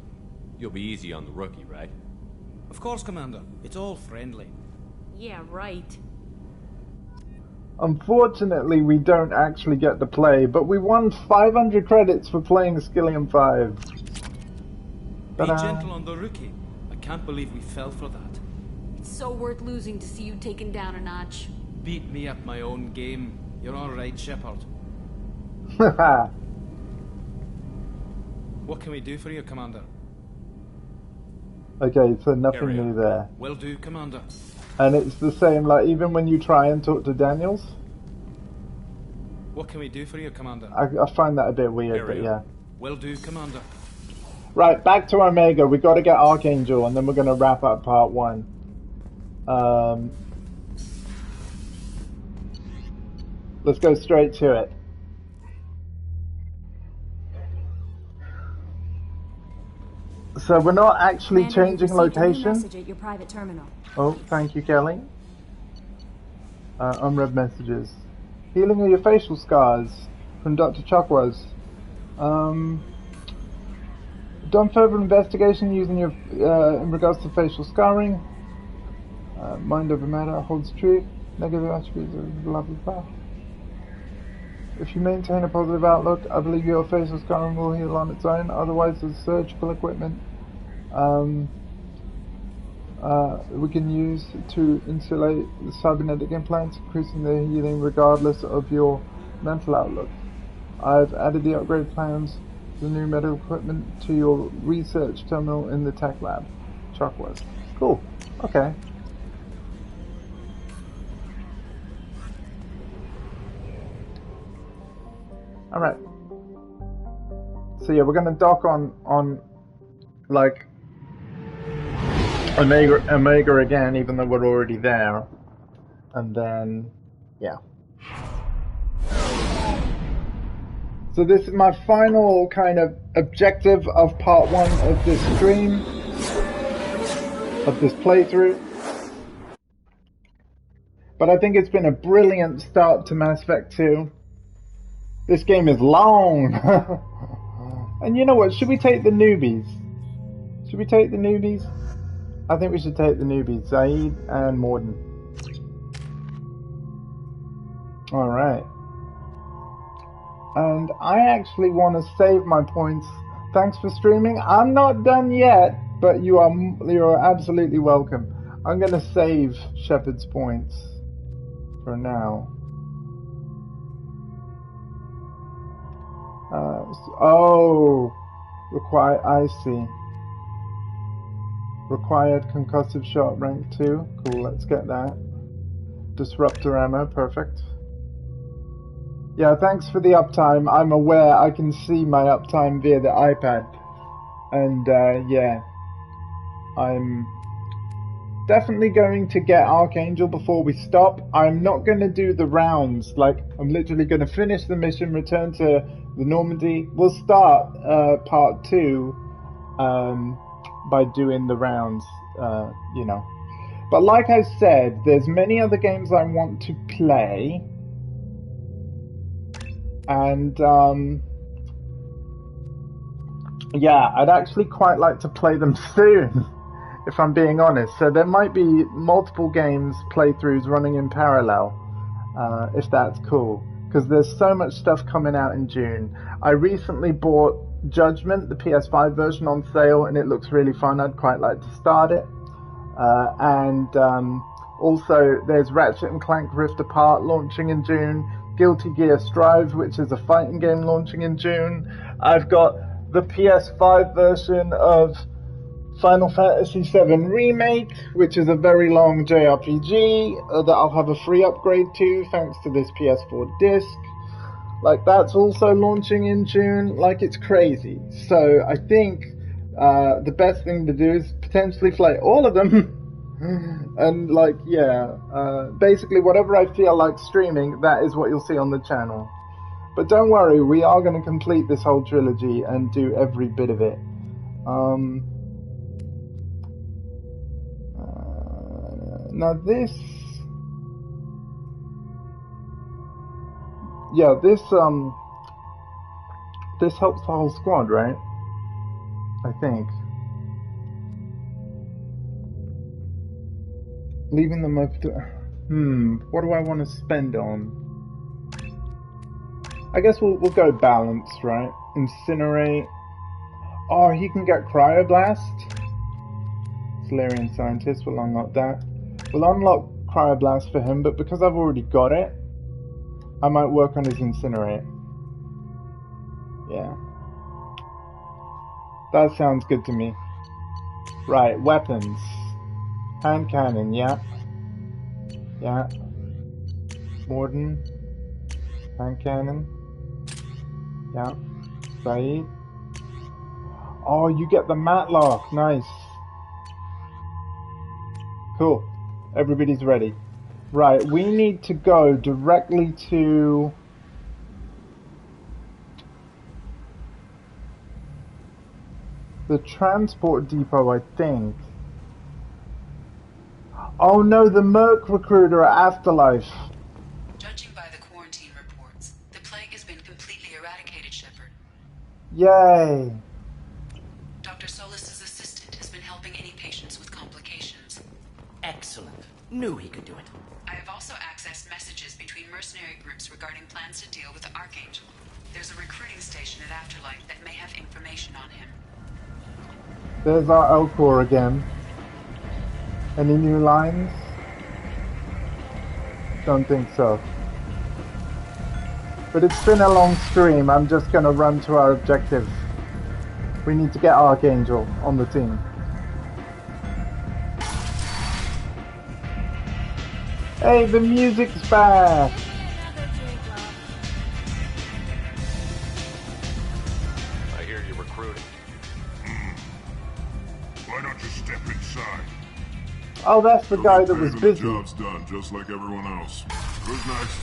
S10: You'll be easy on the rookie, right?
S14: Of course, Commander. It's all friendly.
S6: Yeah, right.
S1: Unfortunately, we don't actually get to play, but we won 500 credits for playing Skillian 5.
S14: Be gentle on the rookie. I can't believe we fell for that.
S6: It's so worth losing to see you taken down a notch.
S14: Beat me at my own game. You're all right, Shepard. What can we do for you, Commander?
S1: Okay, so nothing new there.
S14: Will do, Commander.
S1: And it's the same, like, even when you try and talk to Daniels?
S14: What can we do for you, Commander?
S1: I find that a bit weird, but yeah.
S14: Will do, Commander.
S1: Right, back to Omega. We got to get Archangel, and then we're going to wrap up part 1. Let's go straight to it. So we're not actually changing location.
S24: Message at your private terminal.
S1: Oh, thank you, Kelly. Unread messages. Healing of your facial scars from Dr. Chakwas. Done further investigation using your in regards to facial scarring. Mind over matter holds truth. Negative attributes of blah blah blah. If you maintain a positive outlook, I believe your facial scarring will heal on its own. Otherwise, there's surgical equipment we can use to insulate the cybernetic implants, increasing their healing regardless of your mental outlook. I've added the upgrade plans to the new medical equipment to your research terminal in the tech lab. Chakwas. Cool. Okay. Alright. So yeah, we're gonna dock on like Omega again, even though we're already there. And then yeah. So this is my final kind of objective of part 1 of this stream, of this playthrough. But I think it's been a brilliant start to Mass Effect 2. This game is long. And you know what? Should we take the newbies? Should we take the newbies? I think we should take the newbies. Zaid and Morden. Alright. And I actually want to save my points. Thanks for streaming. I'm not done yet, but you're absolutely welcome. I'm going to save Shepard's points for now. I see. Required concussive shot rank 2. Cool, let's get that. Disruptor ammo, perfect. Yeah, thanks for the uptime. I'm aware I can see my uptime via the iPad. And yeah, I'm definitely going to get Archangel before we stop. I'm not going to do the rounds. Like, I'm literally going to finish the mission, return to the Normandy. We'll start part 2 by doing the rounds, you know. But like I said, there's many other games I want to play. And yeah, I'd actually quite like to play them soon, if I'm being honest. So there might be multiple games playthroughs running in parallel, if that's cool. Because there's so much stuff coming out in June. I recently bought Judgment, the PS5 version, on sale, and it looks really fun. I'd quite like to start it. Also, there's Ratchet & Clank Rift Apart launching in June. Guilty Gear Strive, which is a fighting game, launching in June. I've got the PS5 version of Final Fantasy VII Remake, which is a very long JRPG that I'll have a free upgrade to thanks to this PS4 disc. Like, that's also launching in June. Like, it's crazy. So I think the best thing to do is potentially play all of them. And, like, yeah, basically whatever I feel like streaming, that is what you'll see on the channel. But don't worry, we are going to complete this whole trilogy and do every bit of it. Now this... Yeah, this helps the whole squad, right? I think. Leaving them up to... what do I want to spend on? I guess we'll go balanced, right? Incinerate. Oh, he can get Cryoblast. Solarian Scientist will unlock that. We'll unlock Cryoblast for him, but because I've already got it, I might work on his Incinerate. Yeah. That sounds good to me. Right, weapons. Hand cannon, yeah. Yeah. Morden. Hand cannon. Yeah. Saeed. Oh, you get the Matlock. Nice. Cool. Everybody's ready. Right, we need to go directly to... the transport depot, I think. Oh no, the Merc recruiter at Afterlife.
S11: Judging by the quarantine reports, the plague has been completely eradicated, Shepard.
S1: Yay.
S11: Dr. Solis's assistant has been helping any patients with complications.
S20: Excellent. Knew he could do it.
S11: I have also accessed messages between mercenary groups regarding plans to deal with the Archangel. There's a recruiting station at Afterlife that may have information on him.
S1: There's our Elcor again. Any new lines? Don't think so. But it's been a long stream. I'm just gonna run to our objective. We need to get Archangel on the team. Hey, the music's back!
S10: I hear you're recruiting.
S5: Why don't you step inside?
S1: Oh, that's the guy that was busy.
S5: The job's done, just like everyone else. Who's next?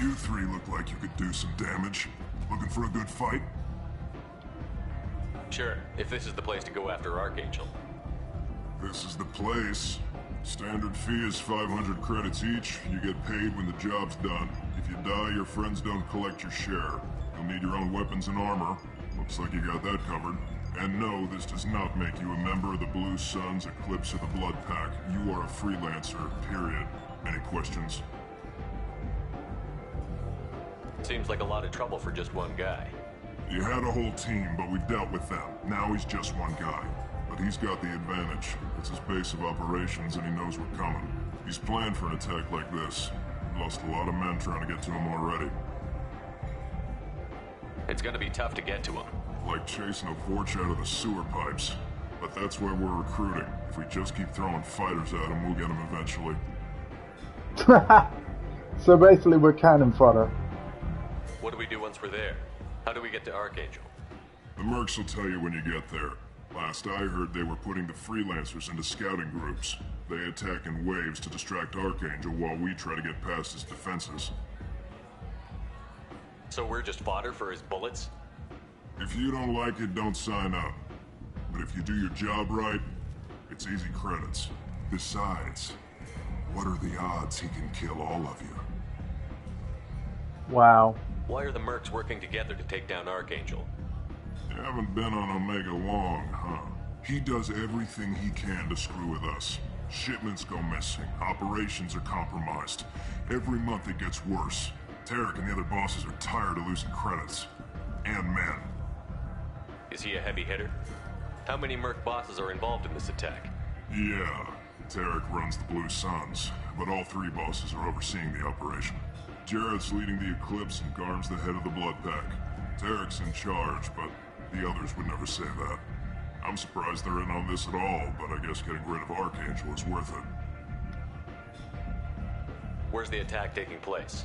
S5: You three look like you could do some damage. Looking for a good fight?
S10: Sure, if this is the place to go after Archangel.
S5: This is the place. Standard fee is 500 credits each. You get paid when the job's done. If you die, your friends don't collect your share. You'll need your own weapons and armor. Looks like you got that covered. And no, this does not make you a member of the Blue Suns Eclipse of the Blood Pack. You are a freelancer, period. Any questions?
S10: Seems like a lot of trouble for just one guy.
S5: You had a whole team, but we've dealt with them. Now he's just one guy. But he's got the advantage. It's his base of operations and he knows we're coming. He's planned for an attack like this. Lost a lot of men trying to get to him already.
S10: It's gonna be tough to get to him.
S5: Like chasing a Vorch out of the sewer pipes. But that's why we're recruiting. If we just keep throwing fighters at him, we'll get him eventually.
S1: So basically we're cannon fodder.
S10: What do we do once we're there? How do we get to Archangel?
S5: The mercs will tell you when you get there. Last I heard, they were putting the freelancers into scouting groups. They attack in waves to distract Archangel while we try to get past his defenses.
S10: So we're just fodder for his bullets?
S5: If you don't like it, don't sign up. But if you do your job right, it's easy credits. Besides, what are the odds he can kill all of you?
S1: Wow.
S10: Why are the mercs working together to take down Archangel?
S5: You haven't been on Omega long, huh? He does everything he can to screw with us. Shipments go missing, operations are compromised. Every month it gets worse. Tarek and the other bosses are tired of losing credits. And men.
S10: Is he a heavy hitter? How many merc bosses are involved in this attack?
S5: Yeah, Tarek runs the Blue Suns, but all three bosses are overseeing the operation. Jared's leading the Eclipse and Garm's the head of the Blood Pack. Tarek's in charge, but The others would never say that. I'm surprised they're in on this at all, but I guess getting rid of Archangel is worth it.
S10: Where's the attack taking place?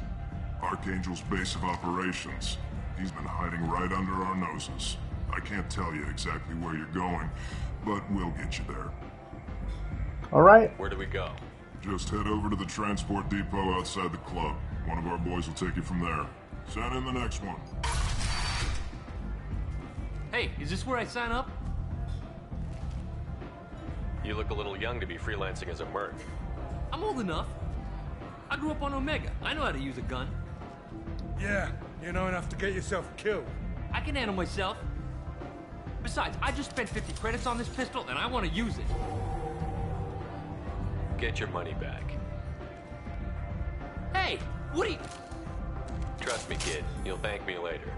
S5: Archangel's base of operations. He's been hiding right under our noses. I can't tell you exactly where you're going, but we'll get you there.
S1: Alright.
S10: Where do we go?
S5: Just head over to the transport depot outside the club. One of our boys will take you from there. Send in the next one.
S16: Hey, is this where I sign up?
S10: You look a little young to be freelancing as a merc.
S16: I'm old enough. I grew up on Omega. I know how to use a gun.
S17: Yeah, you know enough to get yourself killed.
S16: I can handle myself. Besides, I just spent 50 credits on this pistol, and I want to use it.
S10: Get your money back.
S16: Hey, what are you...
S10: Trust me, kid. You'll thank me later.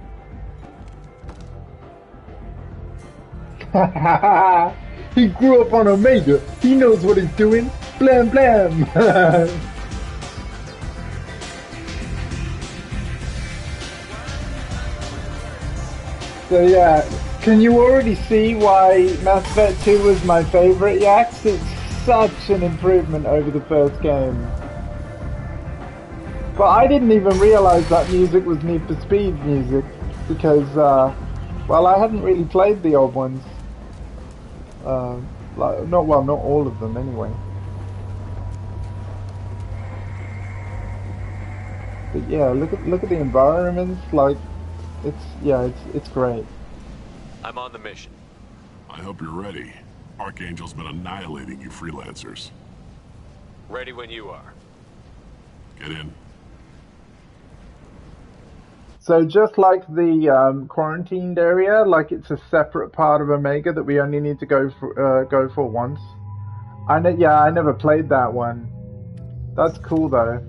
S1: He grew up on Omega. He knows what he's doing. Blam blam. So yeah, can you already see why Mass Effect 2 was my favorite, Yax? It's such an improvement over the first game. But I didn't even realize that music was Need for Speed music because, well, I hadn't really played the old ones. Not all of them anyway. But yeah, look at the environments. Like, it's great.
S10: I'm on the mission.
S5: I hope you're ready. Archangel's been annihilating you freelancers.
S10: Ready when you are.
S5: Get in.
S1: So just like the quarantined area, like it's a separate part of Omega that we only need to go for once. I never played that one. That's cool though.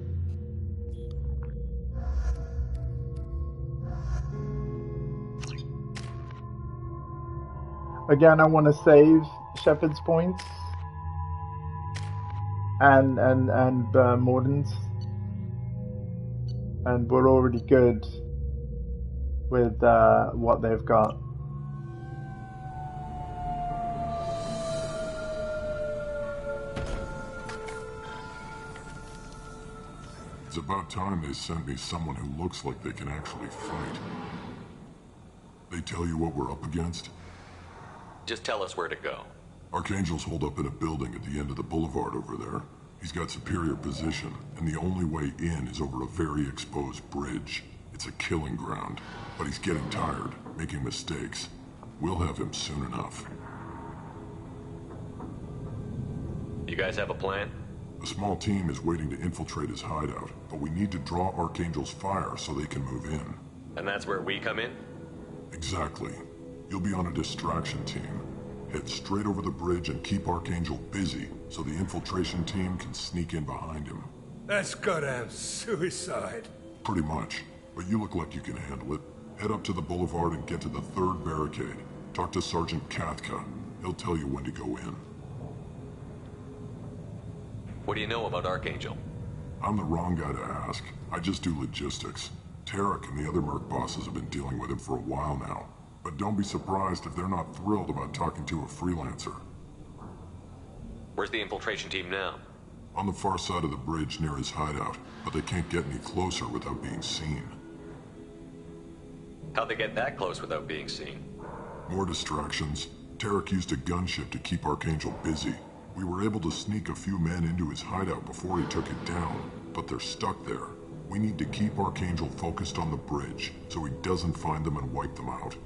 S1: Again, I want to save Shepard's points and Morden's, and we're already good with what they've got.
S5: It's about time they sent me someone who looks like they can actually fight. They tell you what we're up against?
S10: Just tell us where to go.
S5: Archangel's holed up in a building at the end of the boulevard over there. He's got superior position, and the only way in is over a very exposed bridge. It's a killing ground, but he's getting tired, making mistakes. We'll have him soon enough.
S10: You guys have a plan?
S5: A small team is waiting to infiltrate his hideout, but we need to draw Archangel's fire so they can move in.
S10: And that's where we come in?
S5: Exactly. You'll be on a distraction team. Head straight over the bridge and keep Archangel busy so the infiltration team can sneak in behind him.
S17: That's goddamn suicide.
S5: Pretty much. But you look like you can handle it. Head up to the boulevard and get to the third barricade. Talk to Sergeant Katka. He'll tell you when to go in.
S10: What do you know about Archangel?
S5: I'm the wrong guy to ask. I just do logistics. Tarek and the other merc bosses have been dealing with him for a while now. But don't be surprised if they're not thrilled about talking to a freelancer.
S10: Where's the infiltration team now?
S5: On the far side of the bridge near his hideout, but they can't get any closer without being seen.
S10: How'd they get that close without being seen?
S5: More distractions. Tarek used a gunship to keep Archangel busy. We were able to sneak a few men into his hideout before he took it down, but they're stuck there. We need to keep Archangel focused on the bridge, so he doesn't find them and wipe them out.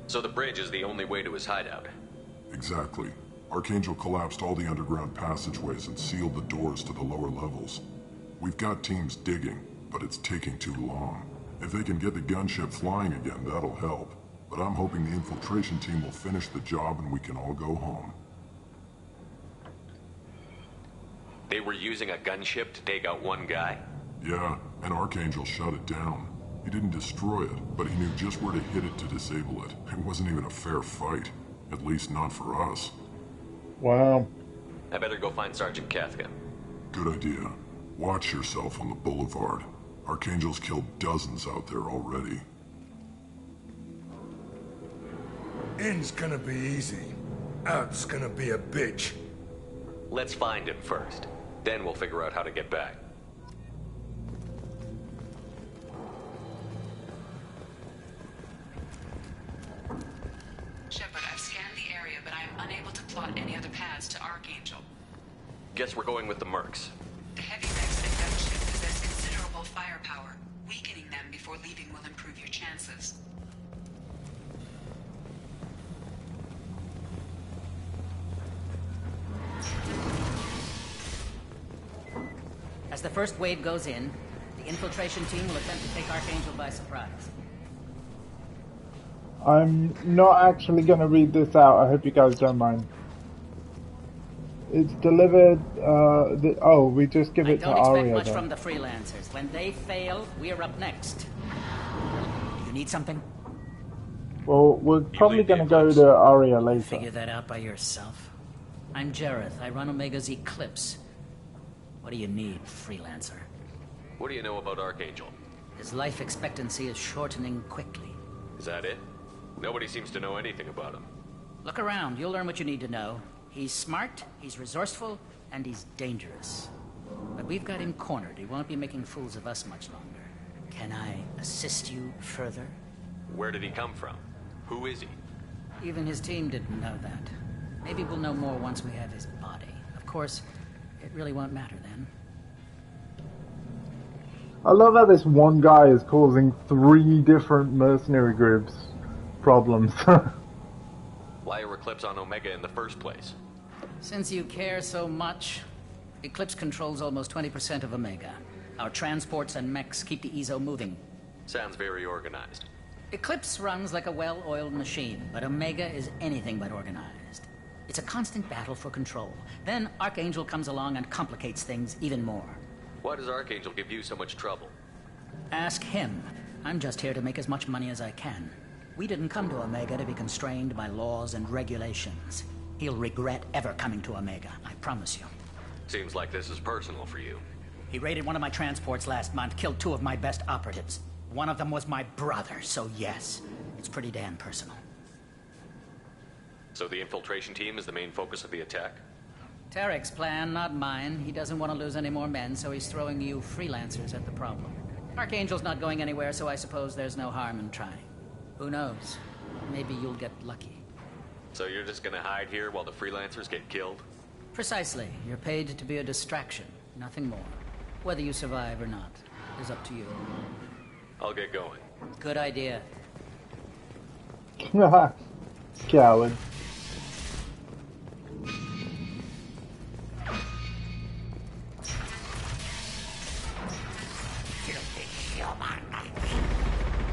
S10: So the bridge is the only way to his hideout?
S5: Exactly. Archangel collapsed all the underground passageways and sealed the doors to the lower levels. We've got teams digging, but it's taking too long. If they can get the gunship flying again, that'll help. But I'm hoping the infiltration team will finish the job and we can all go home.
S10: They were using a gunship to take out one guy?
S5: Yeah, and Archangel shut it down. He didn't destroy it, but he knew just where to hit it to disable it. It wasn't even a fair fight. At least not for us.
S1: Wow.
S10: I better go find Sergeant Katka.
S5: Good idea. Watch yourself on the boulevard. Archangel's killed dozens out there already.
S17: In's gonna be easy. Out's gonna be a bitch.
S10: Let's find him first. Then we'll figure out how to get back.
S11: Shepard, I've scanned the area, but I am unable to plot any other paths to Archangel.
S10: Guess we're going with the Mercs.
S11: The heavy mechs and gunship possess considerable firepower. Weakening them before leaving will improve your chances.
S7: As the first wave goes in, the infiltration team will attempt to take Archangel by surprise.
S1: I'm not actually going to read this out. I hope you guys don't mind. It's delivered. We just give it to Aria.
S7: I don't expect much
S1: then.
S7: from the freelancers. When they fail, we're up next. You need something?
S1: Well, we're probably going to go to Aria later.
S7: Figure that out by yourself. I'm Jareth. I run Omega's Eclipse. What do you need, freelancer?
S10: What do you know about Archangel?
S7: His life expectancy is shortening quickly.
S10: Is that it? Nobody seems to know anything about him.
S7: Look around. You'll learn what you need to know. He's smart, he's resourceful, and he's dangerous. But we've got him cornered. He won't be making fools of us much longer. Can I assist you further?
S10: Where did he come from? Who is he?
S7: Even his team didn't know that. Maybe we'll know more once we have his body. Of course, it really won't matter then.
S1: I love how this one guy is causing 3 different mercenary groups problems.
S10: Why are Eclipse on Omega in the first place?
S7: Since you care so much, Eclipse controls almost 20% of Omega. Our transports and mechs keep the EZO moving.
S10: Sounds very organized.
S7: Eclipse runs like a well-oiled machine, but Omega is anything but organized. It's a constant battle for control. Then Archangel comes along and complicates things even more.
S10: Why does Archangel give you so much trouble?
S7: Ask him. I'm just here to make as much money as I can. We didn't come to Omega to be constrained by laws and regulations. He'll regret ever coming to Omega, I promise you.
S10: Seems like this is personal for you.
S7: He raided one of my transports last month, killed 2 of my best operatives. One of them was my brother, so yes, it's pretty damn personal.
S10: So the infiltration team is the main focus of the attack?
S7: Tarek's plan, not mine. He doesn't want to lose any more men, so he's throwing you freelancers at the problem. Archangel's not going anywhere, so I suppose there's no harm in trying. Who knows? Maybe you'll get lucky.
S10: So you're just gonna hide here while the freelancers get killed?
S7: Precisely. You're paid to be a distraction, nothing more. Whether you survive or not is up to you.
S10: I'll get going.
S7: Good idea.
S1: Coward.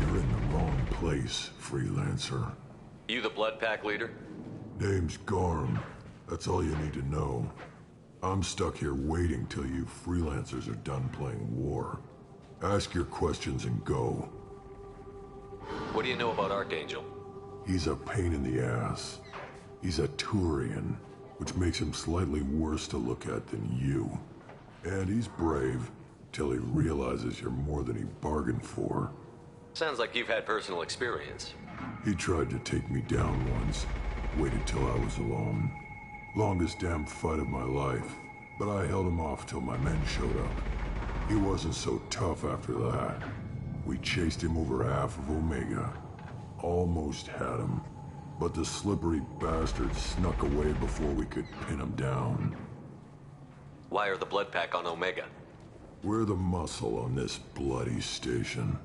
S13: You're in the wrong place, freelancer.
S10: You the Blood Pack leader?
S13: Name's Garm. That's all you need to know. I'm stuck here waiting till you freelancers are done playing war. Ask your questions and go.
S10: What do you know about Archangel?
S13: He's a pain in the ass. He's a Turian, which makes him slightly worse to look at than you. And he's brave, till he realizes you're more than he bargained for.
S10: Sounds like you've had personal experience.
S13: He tried to take me down once, waited till I was alone. Longest damn fight of my life, but I held him off till my men showed up. He wasn't so tough after that. We chased him over half of Omega. Almost had him, but the slippery bastard snuck away before we could pin him down.
S10: Why are the Blood Pack on Omega?
S13: We're the muscle on this bloody station.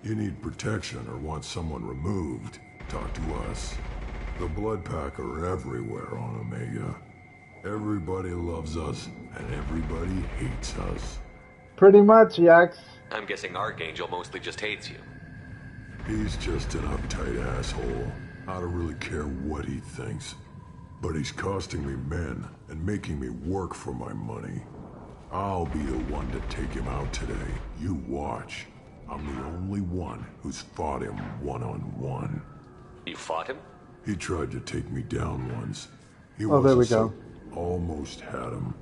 S13: You need protection or want someone removed, talk to us. The Blood Pack are everywhere on Omega. Everybody loves us, and everybody hates us.
S1: Pretty much, Yax.
S10: I'm guessing Archangel mostly just hates you.
S13: He's just an uptight asshole. I don't really care what he thinks. But he's costing me men and making me work for my money. I'll be the one to take him out today. You watch. I'm the only one who's fought him one-on-one.
S10: You fought him?
S13: He tried to take me down once. He
S1: Oh, there we
S13: wasn't
S1: go.
S13: so- Almost had him.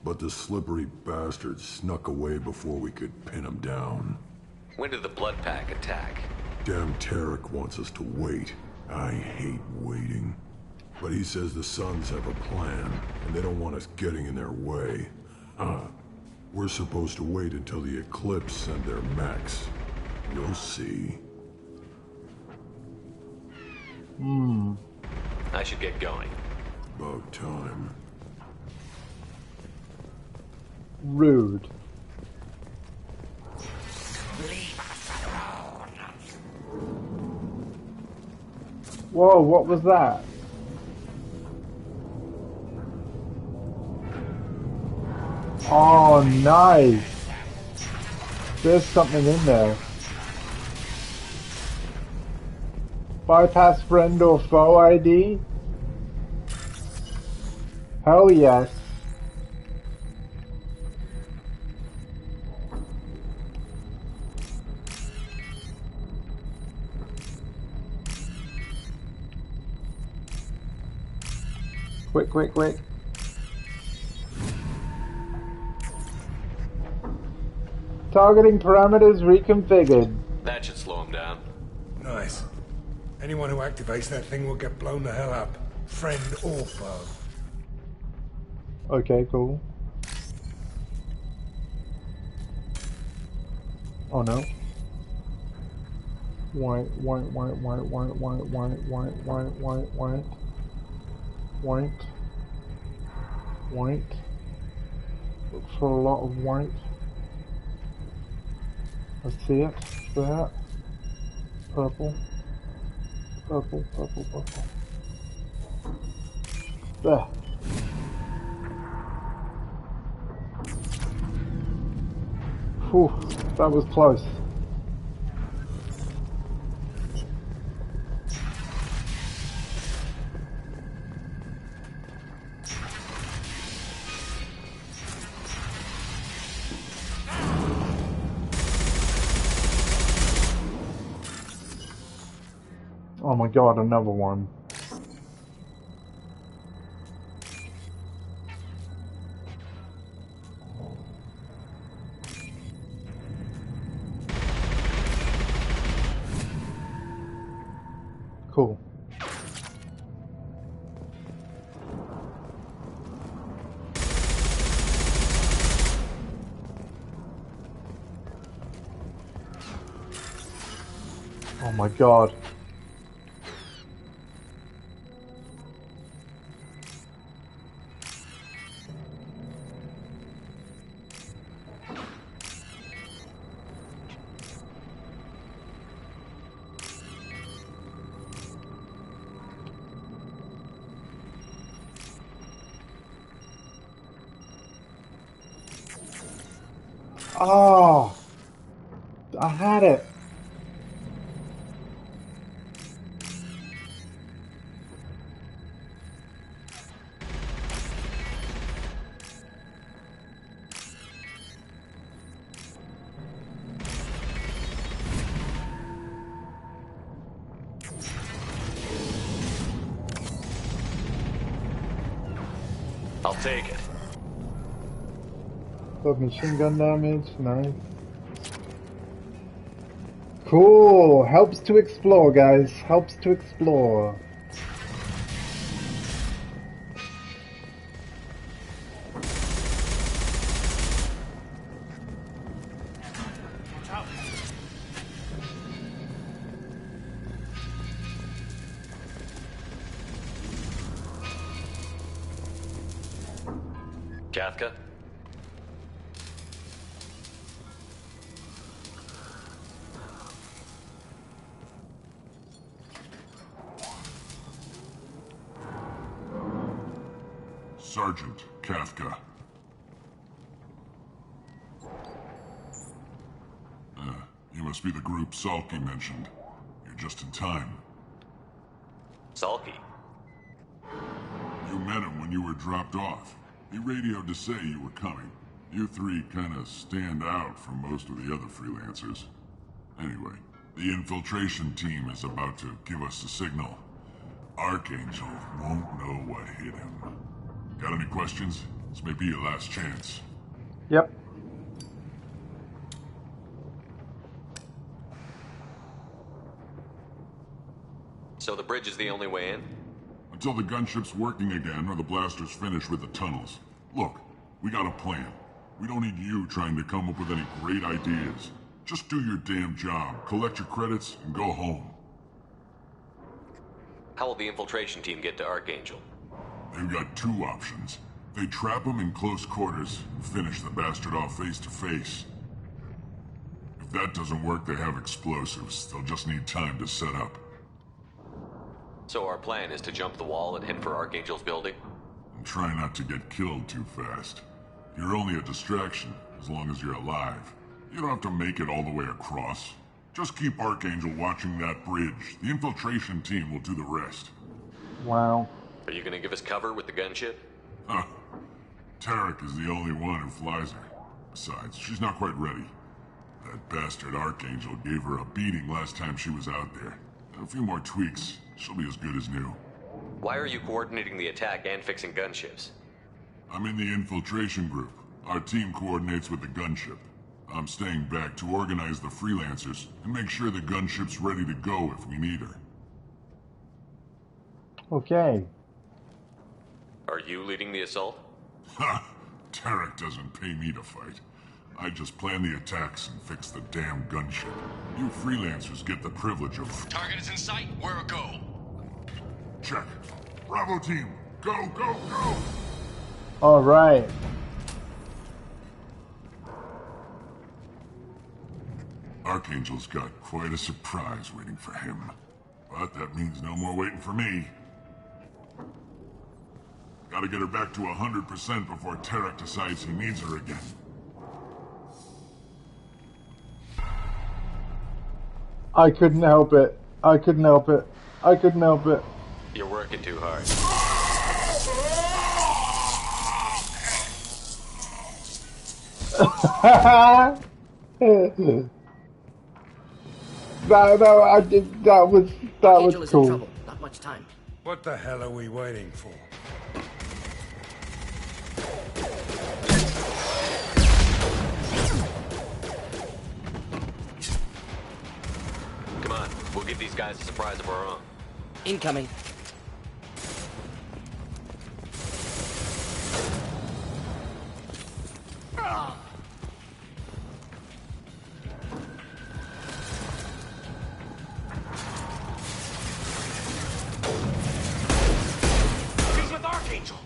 S13: But the slippery bastard snuck away before we could pin him down.
S10: When did the Blood Pack attack?
S13: Damn Tarek wants us to wait. I hate waiting. But he says the Suns have a plan, and they don't want us getting in their way. We're supposed to wait until the Eclipse send their mechs. You'll see.
S10: I should get going.
S13: About time.
S1: Rude. Whoa, what was that? Oh, nice. There's something in there. Bypass friend or foe ID? Hell yes. Quick, quick, quick. Targeting parameters reconfigured.
S10: That should slow him down.
S17: Nice. Anyone who activates that thing will get blown the hell up. Friend or foe.
S1: Okay, cool. Oh no. White. Look for a lot of white. I see it. There. Purple. Purple. There. Whew, that was close. Oh my god, another one. Cool. Oh my god. Oh, I had it.
S10: I'll take it.
S1: Machine gun damage, nice. Cool, helps to explore, guys. Helps to explore.
S10: Kafka?
S5: Sergeant Kafka. You must be the group Salky mentioned. You're just in time.
S10: Salky?
S5: You met him when you were dropped off. He radioed to say you were coming. You three kind of stand out from most of the other freelancers. Anyway, the infiltration team is about to give us a signal. Archangel won't know what hit him. Got any questions? This may be your last chance.
S1: Yep.
S10: So the bridge is the only way in?
S5: Until the gunship's working again or the blasters finish with the tunnels. Look, we got a plan. We don't need you trying to come up with any great ideas. Just do your damn job, collect your credits, and go home.
S10: How will the infiltration team get to Archangel?
S5: They've got two options. They trap him in close quarters and finish the bastard off face to face. If that doesn't work, they have explosives. They'll just need time to set up.
S10: So our plan is to jump the wall and head for Archangel's building?
S5: And try not to get killed too fast. You're only a distraction, as long as you're alive. You don't have to make it all the way across. Just keep Archangel watching that bridge. The infiltration team will do the rest.
S1: Wow.
S10: Are you gonna give us cover with the gunship?
S5: Huh. Tarek is the only one who flies her. Besides, she's not quite ready. That bastard Archangel gave her a beating last time she was out there. A few more tweaks, she'll be as good as new.
S10: Why are you coordinating the attack and fixing gunships?
S5: I'm in the infiltration group. Our team coordinates with the gunship. I'm staying back to organize the freelancers and make sure the gunship's ready to go if we need her.
S1: Okay.
S10: Are you leading the assault?
S5: Ha! Tarek doesn't pay me to fight. I just plan the attacks and fix the damn gunship. You freelancers get the privilege of...
S2: Target is in sight. Where a go?
S5: Check. Bravo team, go, go, go!
S1: All right.
S5: Archangel's got quite a surprise waiting for him. But that means no more waiting for me. Gotta get her back to 100% before Tarek decides he needs her again.
S1: I couldn't help it. I couldn't help it. I couldn't help it.
S10: You're working too hard. That was cool.
S20: In trouble. Not much time.
S17: What the hell are we waiting for?
S10: Come on, we'll give these guys a surprise of our own.
S20: Incoming.
S2: He's with Archangel.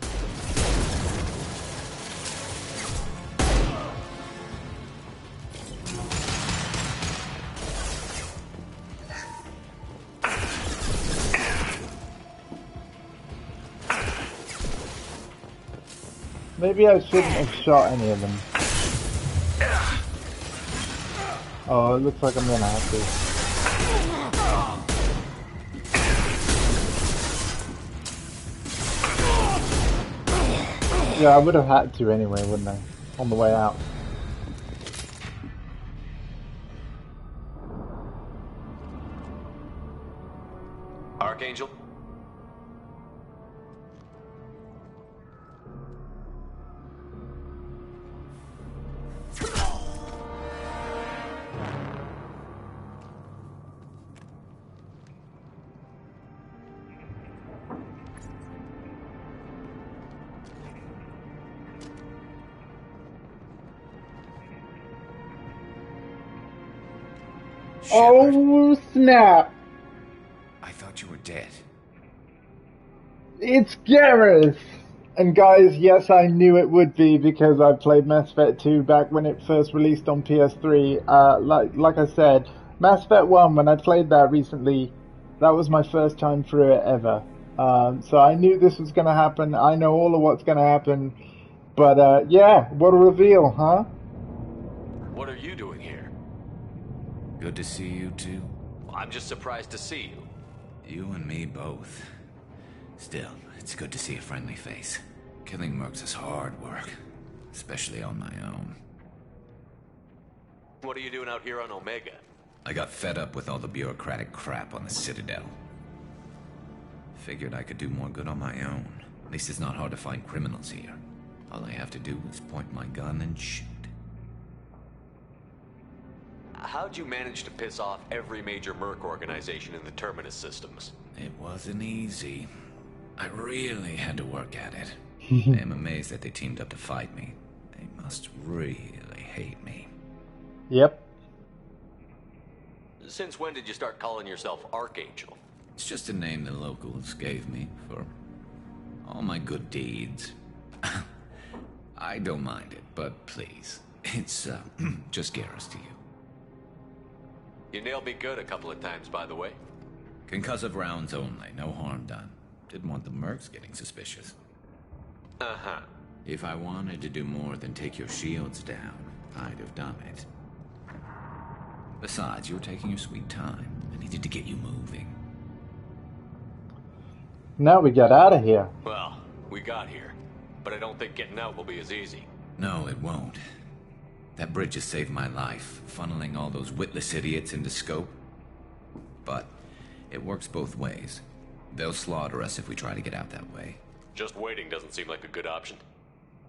S1: Maybe I shouldn't have shot any of them. Oh, it looks like I'm gonna have to. Yeah, I would have had to anyway, wouldn't I? On the way out.
S10: Archangel?
S1: Oh snap!
S2: I thought you were dead.
S1: It's Gareth! And guys, yes, I knew it would be because I played Mass Effect 2 back when it first released on PS3. Like I said, Mass Effect 1, when I played that recently, that was my first time through it ever. So I knew this was going to happen. I know all of what's going to happen. But yeah, what a reveal, huh?
S10: What are you doing here?
S2: Good to see you too.
S10: I'm just surprised to see you.
S2: You and me both. Still, it's good to see a friendly face. Killing mercs is hard work, especially on my own.
S10: What are you doing out here on Omega?
S2: I got fed up with all the bureaucratic crap on the Citadel. Figured I could do more good on my own. At least it's not hard to find criminals here. All I have to do is point my gun and shoot.
S10: How'd you manage to piss off every major merc organization in the Terminus systems?
S2: It wasn't easy. I really had to work at it. I'm amazed that they teamed up to fight me. They must really hate me.
S1: Yep.
S10: Since when did you start calling yourself Archangel?
S2: It's just a name the locals gave me for all my good deeds. I don't mind it, but please, it's just Garrus to you.
S10: You nailed me good a couple of times, by the way.
S2: Concussive rounds only, no harm done. Didn't want the mercs getting suspicious.
S10: Uh-huh.
S2: If I wanted to do more than take your shields down, I'd have done it. Besides, you were taking your sweet time. I needed to get you moving.
S1: Now we get out of here.
S10: Well, we got here. But I don't think getting out will be as easy.
S2: No, it won't. That bridge has saved my life, funneling all those witless idiots into scope. But it works both ways. They'll slaughter us if we try to get out that way.
S10: Just waiting doesn't seem like a good option.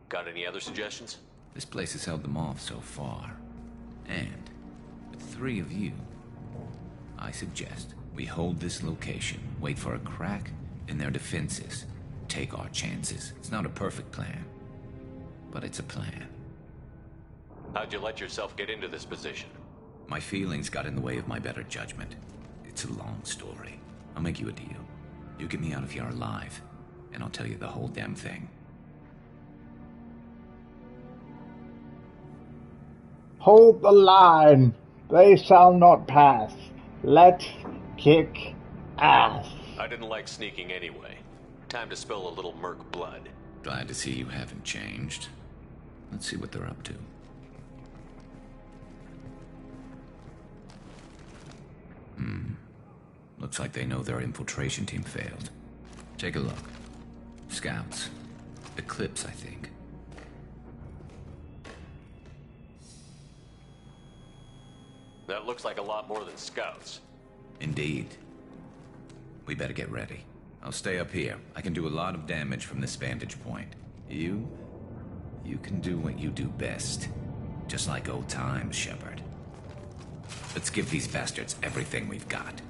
S10: Got any other suggestions?
S2: This place has held them off so far. And with 3 of you, I suggest we hold this location, wait for a crack in their defenses, take our chances. It's not a perfect plan, but it's a plan.
S10: How'd you let yourself get into this position?
S2: My feelings got in the way of my better judgment. It's a long story. I'll make you a deal. You get me out of here alive, and I'll tell you the whole damn thing.
S1: Hold the line. They shall not pass. Let's kick ass.
S10: I didn't like sneaking anyway. Time to spill a little merc blood.
S2: Glad to see you haven't changed. Let's see what they're up to. Looks like they know their infiltration team failed. Take a look. Scouts. Eclipse, I think.
S10: That looks like a lot more than scouts.
S2: Indeed. We better get ready. I'll stay up here. I can do a lot of damage from this vantage point. You can do what you do best. Just like old times, Shepard. Let's give these bastards everything we've got.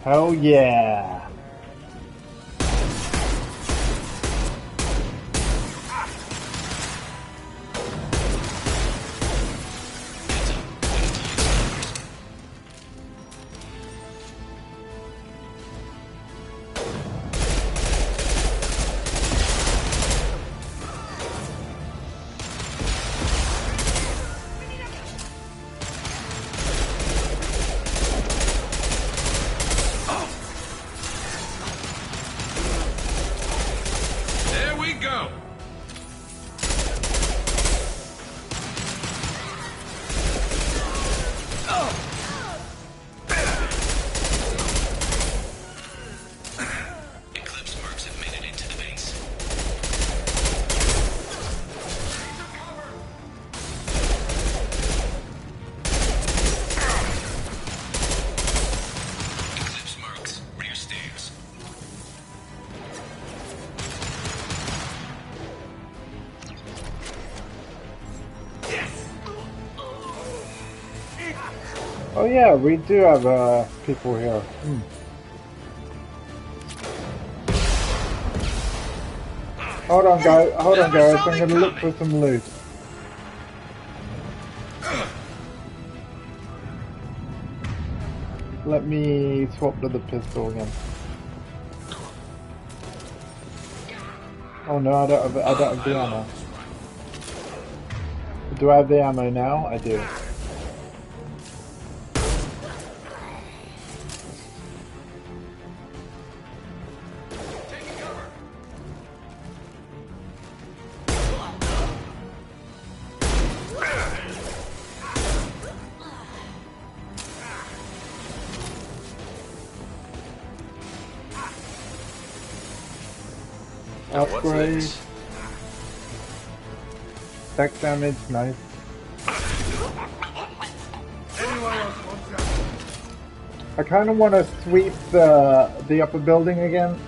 S1: Hell yeah. Oh yeah, we do have people here. Hold on guys, I'm gonna look for some loot. Let me swap to the pistol again. Oh no, I don't have the ammo. Do I have the ammo now? I do. Upgrade. Stack damage, nice. I kind of want to sweep the upper building again.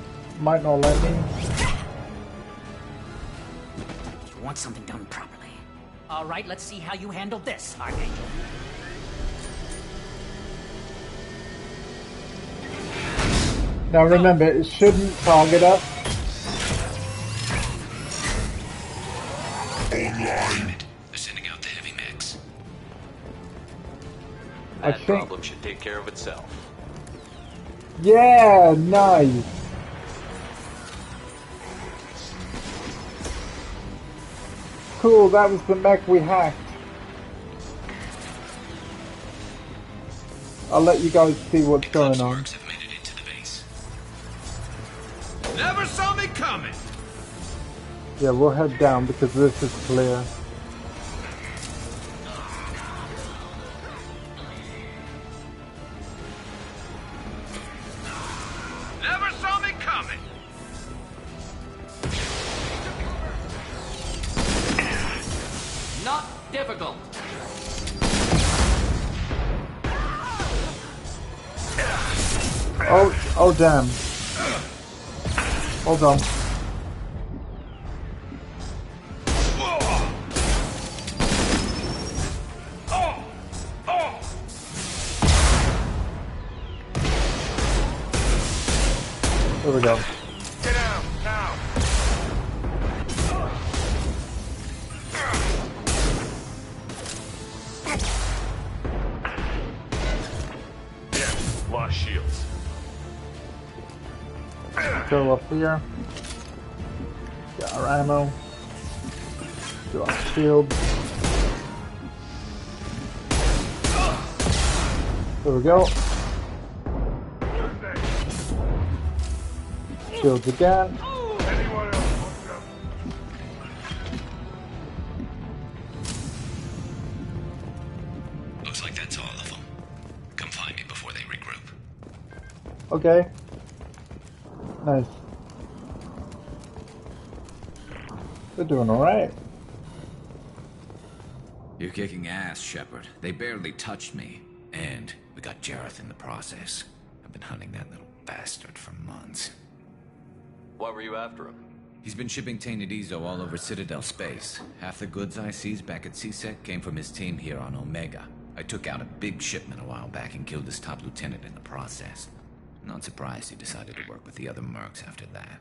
S1: Might not let me.
S7: You want something done properly. All right, let's see how you handle this, Archangel.
S1: Now remember, it shouldn't target us.
S2: They're sending out the heavy mechs.
S10: That problem should take care of itself.
S1: Yeah, nice. Cool, that was the mech we hacked. I'll let you guys see what's going on.
S19: Never saw me coming.
S1: Yeah, we'll head down because this is clear.
S19: Never saw me coming.
S16: Not difficult.
S1: Oh damn. Hold on. There we go.
S19: Get down now. Yeah, lost shields.
S1: Go up here. Get our ammo. Do our shield. There we go. Shields again.
S2: Looks like that's all of them. Come find me before they regroup.
S1: Okay. Nice. They're doing alright.
S2: You're kicking ass, Shepard. They barely touched me. And we got Jareth in the process. I've been hunting that little bastard for months.
S10: Why were you after him?
S2: He's been shipping tainted Ezo all over Citadel space. Half the goods I seized back at CSEC came from his team here on Omega. I took out a big shipment a while back and killed his top lieutenant in the process. Not surprised he decided to work with the other mercs after that.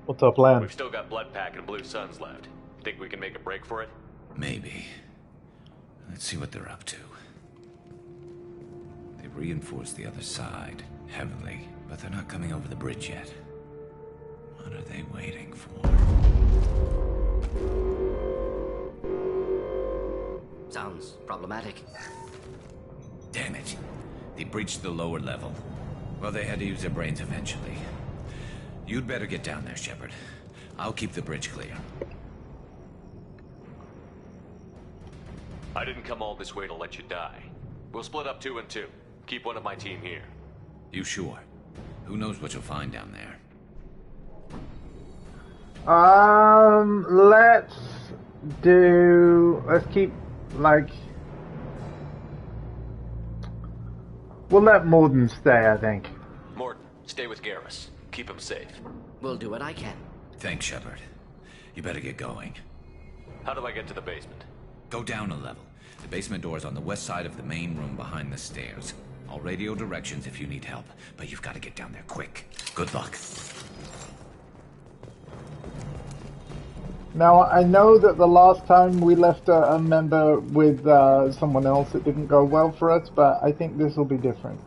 S1: What's our plan?
S10: We've still got Bloodpack and Blue Suns left. Think we can make a break for it?
S2: Maybe. Let's see what they're up to. They've reinforced the other side, heavily, but they're not coming over the bridge yet. What are they waiting for?
S20: Sounds problematic.
S2: Damn it. They breached the lower level. Well, they had to use their brains eventually. You'd better get down there, Shepard. I'll keep the bridge clear.
S10: I didn't come all this way to let you die. We'll split up 2 and 2. Keep one of my team here.
S2: You sure? Who knows what you'll find down there?
S1: Let's keep, like... We'll let Morden stay, I think.
S10: Morton, stay with Garrus. Keep him safe.
S20: We'll do what I can.
S2: Thanks, Shepard. You better get going.
S10: How do I get to the basement?
S2: Go down a level. The basement door is on the west side of the main room behind the stairs. I'll radio directions if you need help, but you've got to get down there quick. Good luck.
S1: Now, I know that the last time we left a member with someone else, it didn't go well for us, but I think this will be different.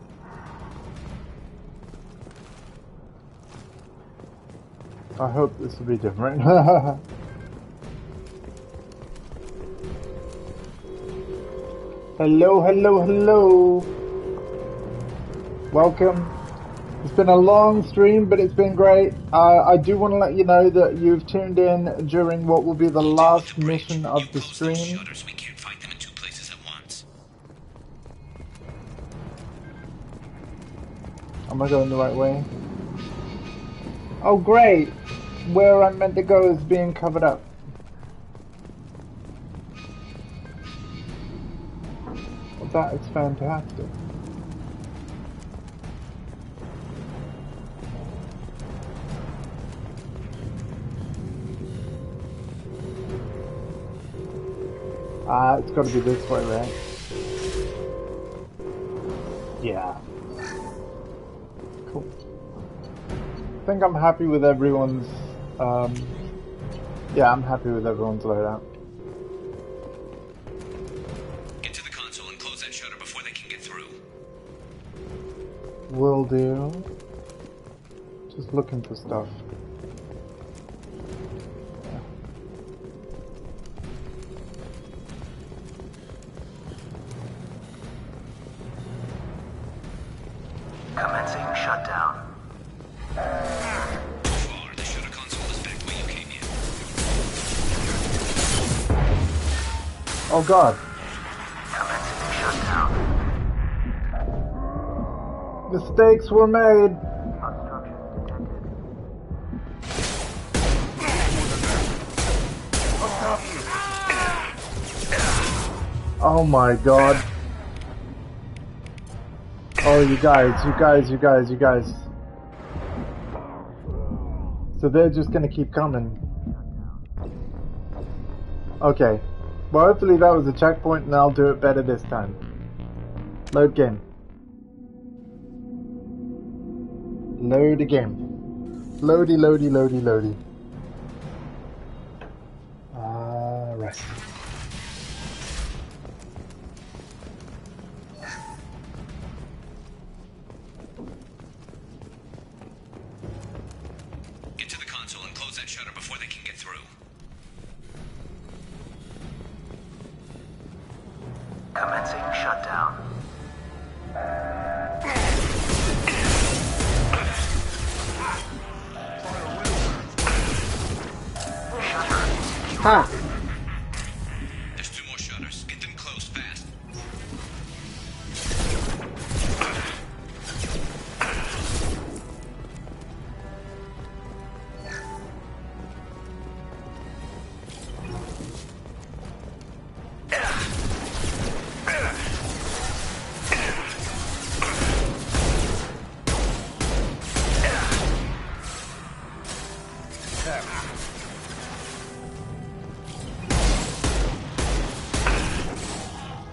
S1: I hope this will be different. Hello, hello, hello. Welcome. It's been a long stream, but it's been great. I do want to let you know that you've tuned in during what will be the last mission of the stream.
S2: We can't fight them in 2 places at once.
S1: Am I going the right way? Oh, great. Where I'm meant to go is being covered up. Well, that is fantastic. It's got to be this way, right? Yeah. Cool. I think I'm happy with everyone's, yeah, I'm happy with everyone's loadout.
S2: Get to the console and close that shutter before they can get through.
S1: Will do. Just looking for stuff.
S4: Commencing shutdown.
S2: The shutter console is back where you came in.
S1: Oh god.
S4: Commencing shutdown.
S1: Mistakes were made. Oh my god. Oh, you guys. So they're just gonna keep coming. Okay. Well, hopefully that was a checkpoint and I'll do it better this time. Load game. Load again. Loady, loady, loady, loady. Right.
S2: Get to the console and close that shutter before they can get through.
S4: Commencing shutdown.
S1: Ha!
S2: There's 2 more shutters. Get them closed fast.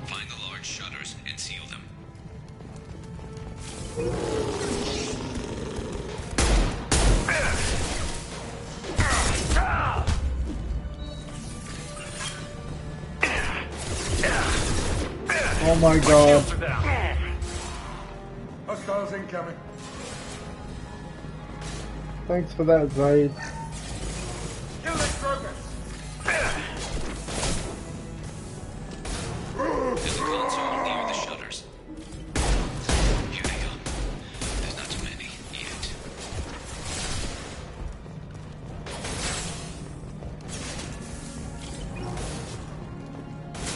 S2: Find the large shutters and seal them.
S1: Oh my god.
S17: Hostiles incoming.
S1: Thanks for that, Zaid.
S17: Kill the Krogan.
S2: There's a console near the shutters. Here they come. There's not too many yet.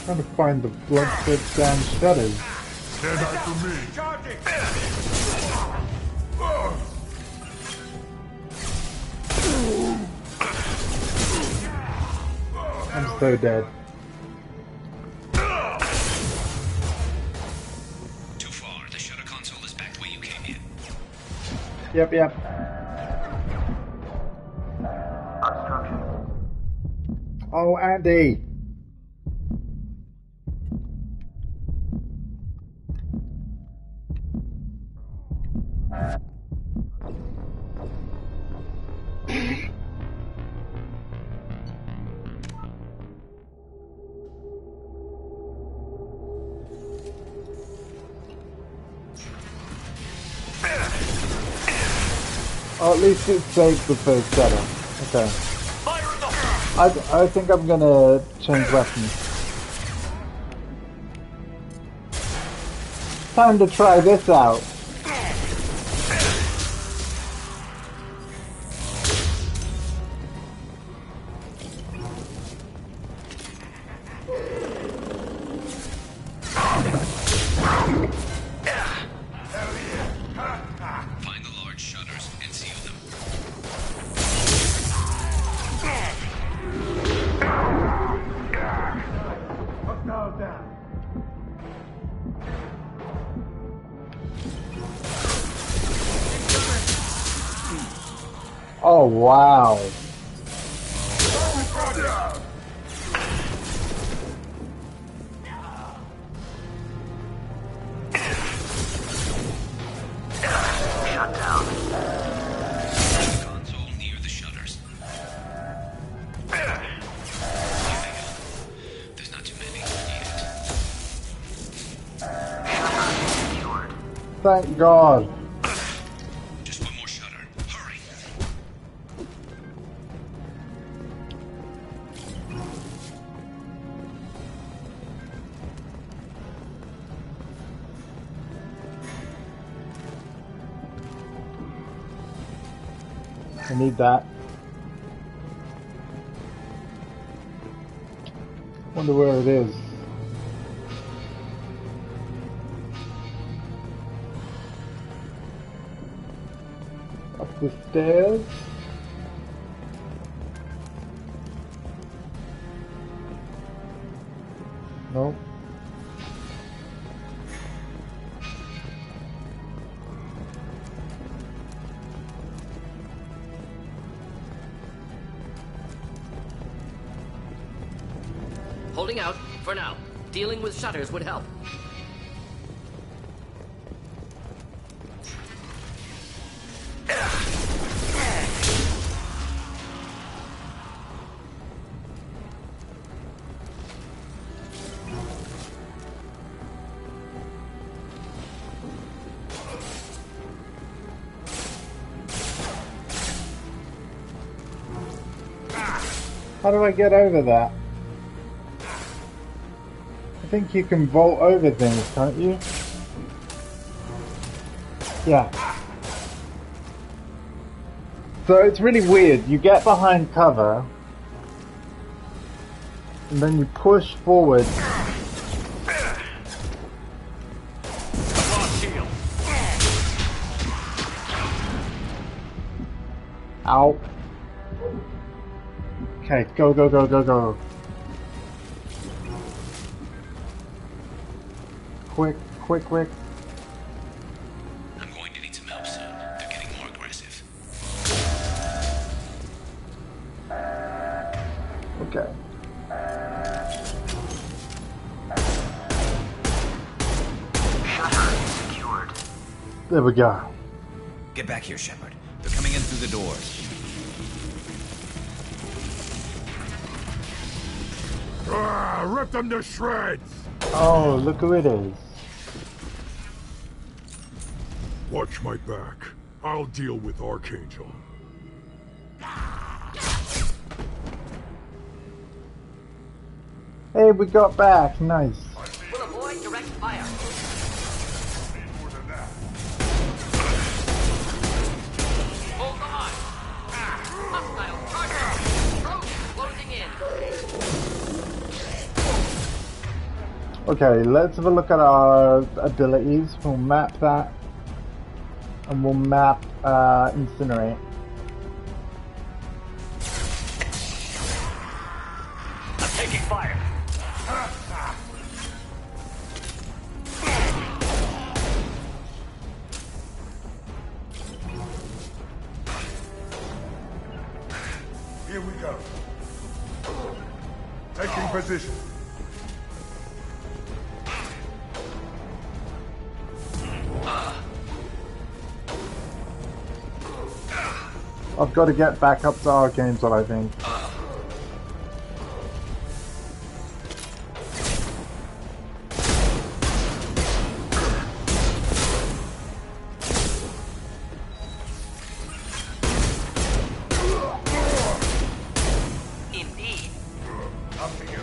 S1: Trying to find the blood-fed damn shutters.
S5: Stand by for me.
S17: Charging.
S1: I'm so dead.
S2: Too far. The shutter console is back where you came in.
S1: Yep. Oh, Andy. Oh, at least it saved the first shutter. Okay. I think I'm gonna change weapons. Time to try this out.
S2: Find the large shutters and seal them.
S17: Hostiles down.
S1: Oh, wow. Thank God.
S2: Just one more shutter. Hurry.
S1: I need that. Wonder where it is. Up the stairs. No.
S20: Holding out, for now. Dealing with shutters would help.
S1: How do I get over that? I think you can vault over things, can't you? Yeah. So it's really weird. You get behind cover, and then you push forward. Ow. Okay, go, go, go, go, go. Quick, quick, quick.
S2: I'm going to need some help soon. They're getting more aggressive.
S1: Okay.
S4: Shutter is secured.
S1: There we go.
S2: Get back here, Shepard. They're coming in through the doors.
S5: Rip them to shreds!
S1: Oh, look who it is.
S5: Watch my back. I'll deal with Archangel.
S1: Hey, we got back. Nice.
S20: We'll avoid direct fire. Hold on. Hostile target. Closing in.
S1: Okay, let's have a look at our abilities. We'll map that. And we'll map Incinerate.
S16: I'm taking fire.
S5: Here we go. Taking position.
S1: I've got to get back up to Archangel, I think.
S20: Indeed.
S5: Up to you.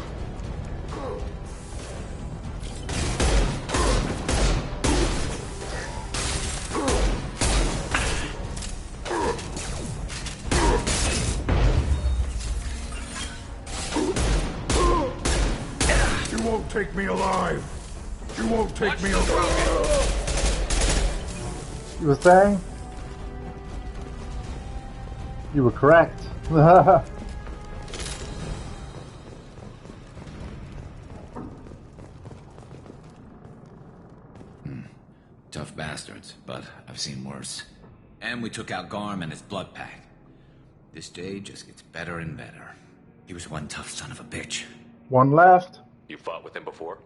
S5: You won't take me alive. You won't take me alive.
S1: You were saying? You were correct.
S2: Tough bastards, but I've seen worse. And we took out Garm and his blood pack. This day just gets better and better. He was one tough son of a bitch.
S1: One left.
S10: You fought with him before?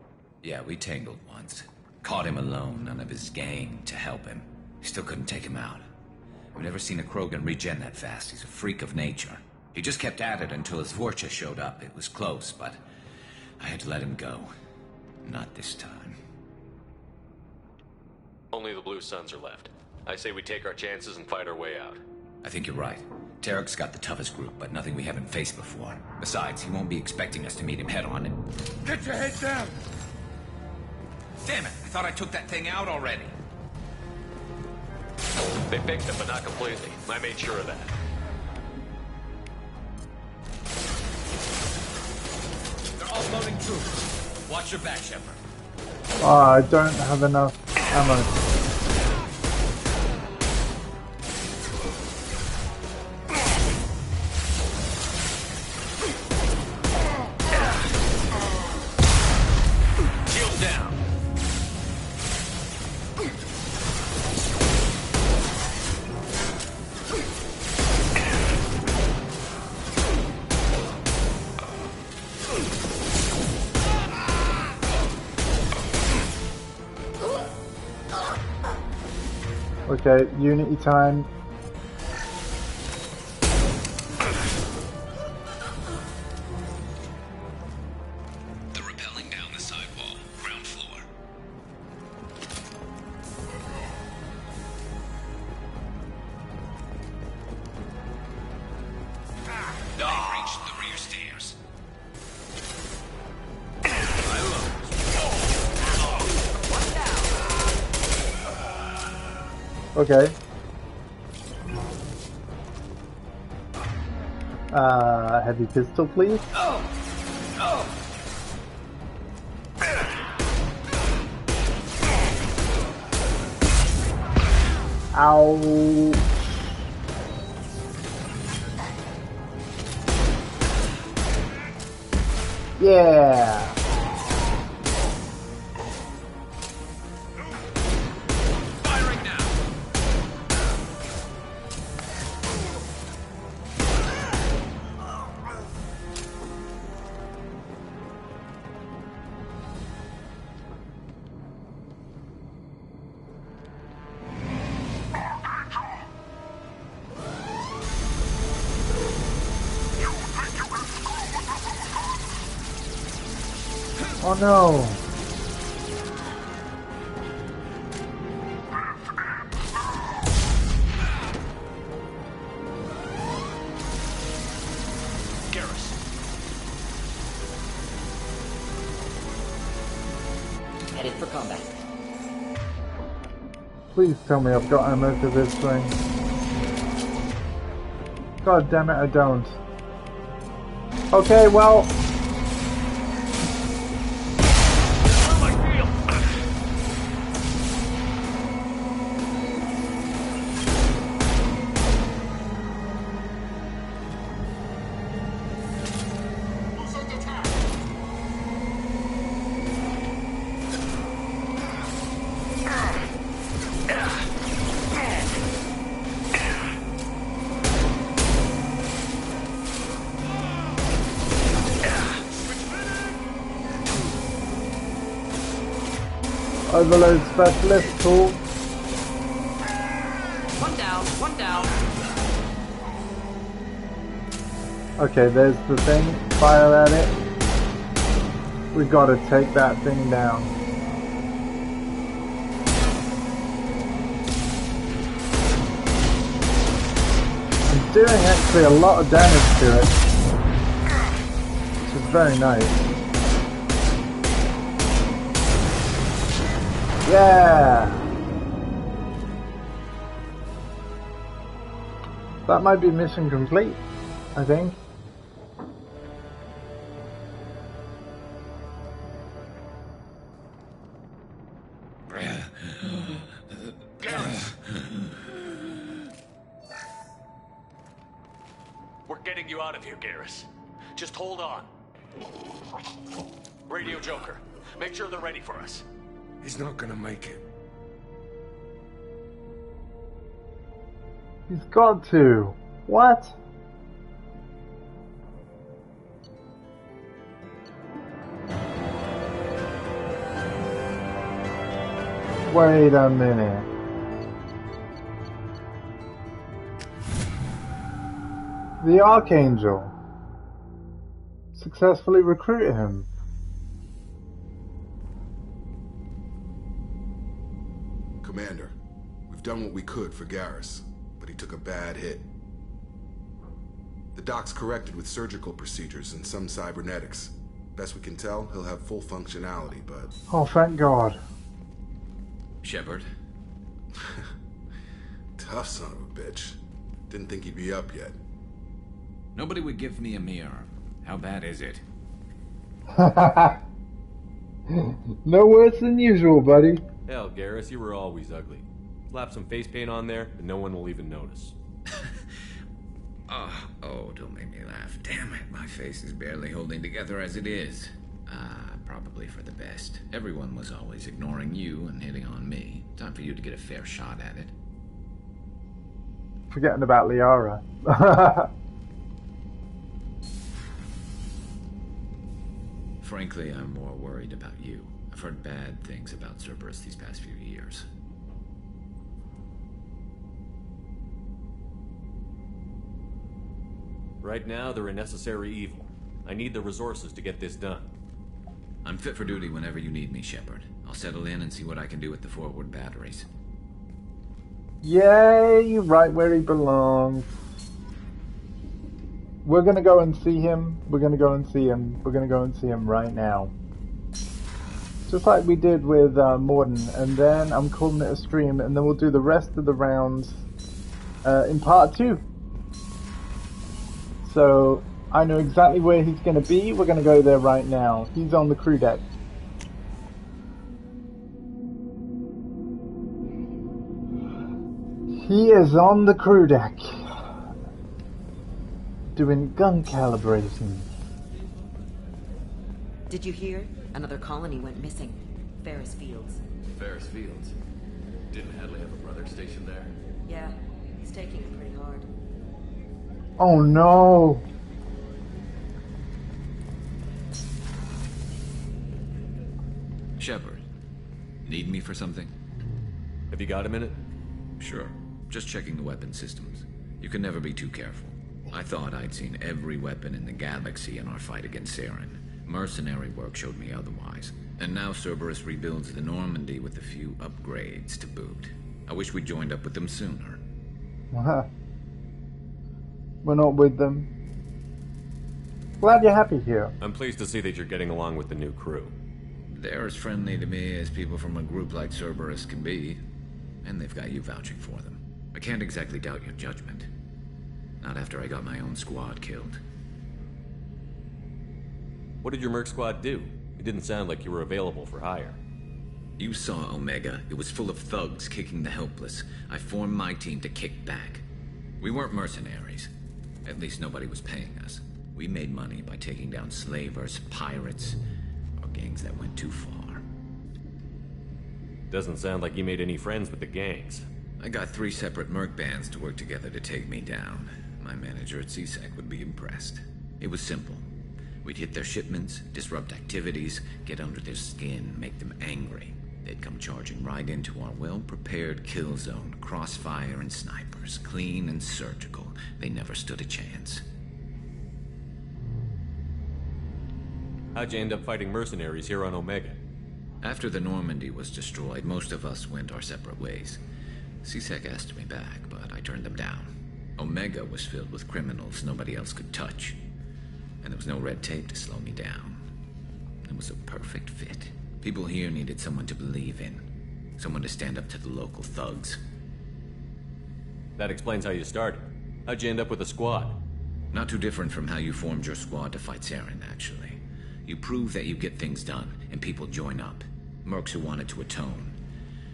S2: Yeah, we tangled once. Caught him alone, none of his gang to help him. Still couldn't take him out. I've never seen a Krogan regen that fast. He's a freak of nature. He just kept at it until his Vorcha showed up. It was close, but I had to let him go. Not this time.
S10: Only the Blue Suns are left. I say we take our chances and fight our way out.
S2: I think you're right. Tarek's got the toughest group, but nothing we haven't faced before. Besides, he won't be expecting us to meet him head-on and...
S17: Get your head down!
S2: Damn it! I thought I took that thing out already.
S10: They fixed it, but not completely. I made sure of that.
S2: They're all loading troops. Watch your back, Shepard.
S1: Oh, I don't have enough ammo.
S2: Shield down.
S1: Okay, Unity time.
S2: They're rappelling down the side wall, ground floor. They reached the rear stairs.
S1: Okay. Heavy pistol, please. Ow. Yeah.
S2: Firing now.
S1: Oh no.
S20: Headed for combat.
S1: Please tell me I've got ammo for this thing. God damn it, I don't. Okay, well... Overload specialist, cool.
S7: One down, one down.
S1: Okay, there's the thing. Fire at it. We gotta take that thing down. I'm doing actually a lot of damage to it, which is very nice. Yeah! That might be mission complete, I think.
S10: We're getting you out of here, Garrus. Just hold on. Radio Joker, make sure they're ready for us.
S17: He's not gonna make it.
S1: He's got to. What? Wait a minute. The Archangel successfully recruited him.
S12: Commander, we've done what we could for Garrus, but he took a bad hit. The doc's corrected with surgical procedures and some cybernetics. Best we can tell, he'll have full functionality, but...
S1: Oh, thank God.
S2: Shepard?
S12: Tough son of a bitch. Didn't think he'd be up yet.
S2: Nobody would give me a mirror. How bad is it?
S1: No worse than usual, buddy.
S10: Hell, Garrus, you were always ugly. Slap some face paint on there, and no one will even notice.
S2: Oh, don't make me laugh. Damn it, my face is barely holding together as it is. Probably for the best. Everyone was always ignoring you and hitting on me. Time for you to get a fair shot at it.
S1: Forgetting about Liara.
S2: Frankly, I'm more worried about you. I've heard bad things about Cerberus these past few years.
S10: Right now, they're a necessary evil. I need the resources to get this done.
S2: I'm fit for duty whenever you need me, Shepard. I'll settle in and see what I can do with the forward batteries.
S1: Yay, right where he belongs. We're gonna go and see him. We're gonna go and see him. We're gonna go and see him right now. Just like we did with Morden, and then I'm calling it a stream, and then we'll do the rest of the rounds in part 2. So, I know exactly where he's gonna be. We're gonna go there right now. He's on the crew deck. He is on the crew deck. Doing gun calibration.
S3: Did you hear? Another colony went missing. Ferris Fields.
S9: Ferris Fields? Didn't Hadley have a brother stationed there?
S3: Yeah, he's taking it pretty hard.
S1: Oh no!
S2: Shepard, need me for something?
S10: Have you got a minute?
S2: Sure. Just checking the weapon systems. You can never be too careful. I thought I'd seen every weapon in the galaxy in our fight against Saren. Mercenary work showed me otherwise. And now Cerberus rebuilds the Normandy with a few upgrades to boot. I wish we'd joined up with them sooner.
S1: We're not with them. Glad you're happy here.
S10: I'm pleased to see that you're getting along with the new crew.
S2: They're as friendly to me as people from a group like Cerberus can be. And they've got you vouching for them. I can't exactly doubt your judgment. Not after I got my own squad killed.
S10: What did your merc squad do? It didn't sound like you were available for hire.
S2: You saw Omega. It was full of thugs kicking the helpless. I formed my team to kick back. We weren't mercenaries. At least nobody was paying us. We made money by taking down slavers, pirates, or gangs that went too far.
S10: Doesn't sound like you made any friends with the gangs.
S2: I got 3 separate merc bands to work together to take me down. My manager at CSEC would be impressed. It was simple. We'd hit their shipments, disrupt activities, get under their skin, make them angry. They'd come charging right into our well-prepared kill zone, crossfire and snipers, clean and surgical. They never stood a chance.
S10: How'd you end up fighting mercenaries here on Omega?
S2: After the Normandy was destroyed, most of us went our separate ways. CSEC asked me back, but I turned them down. Omega was filled with criminals nobody else could touch. And there was no red tape to slow me down. It was a perfect fit. People here needed someone to believe in. Someone to stand up to the local thugs.
S10: That explains how you started. How'd you end up with a squad?
S2: Not too different from how you formed your squad to fight Saren, actually. You prove that you get things done, and people join up. Mercs who wanted to atone.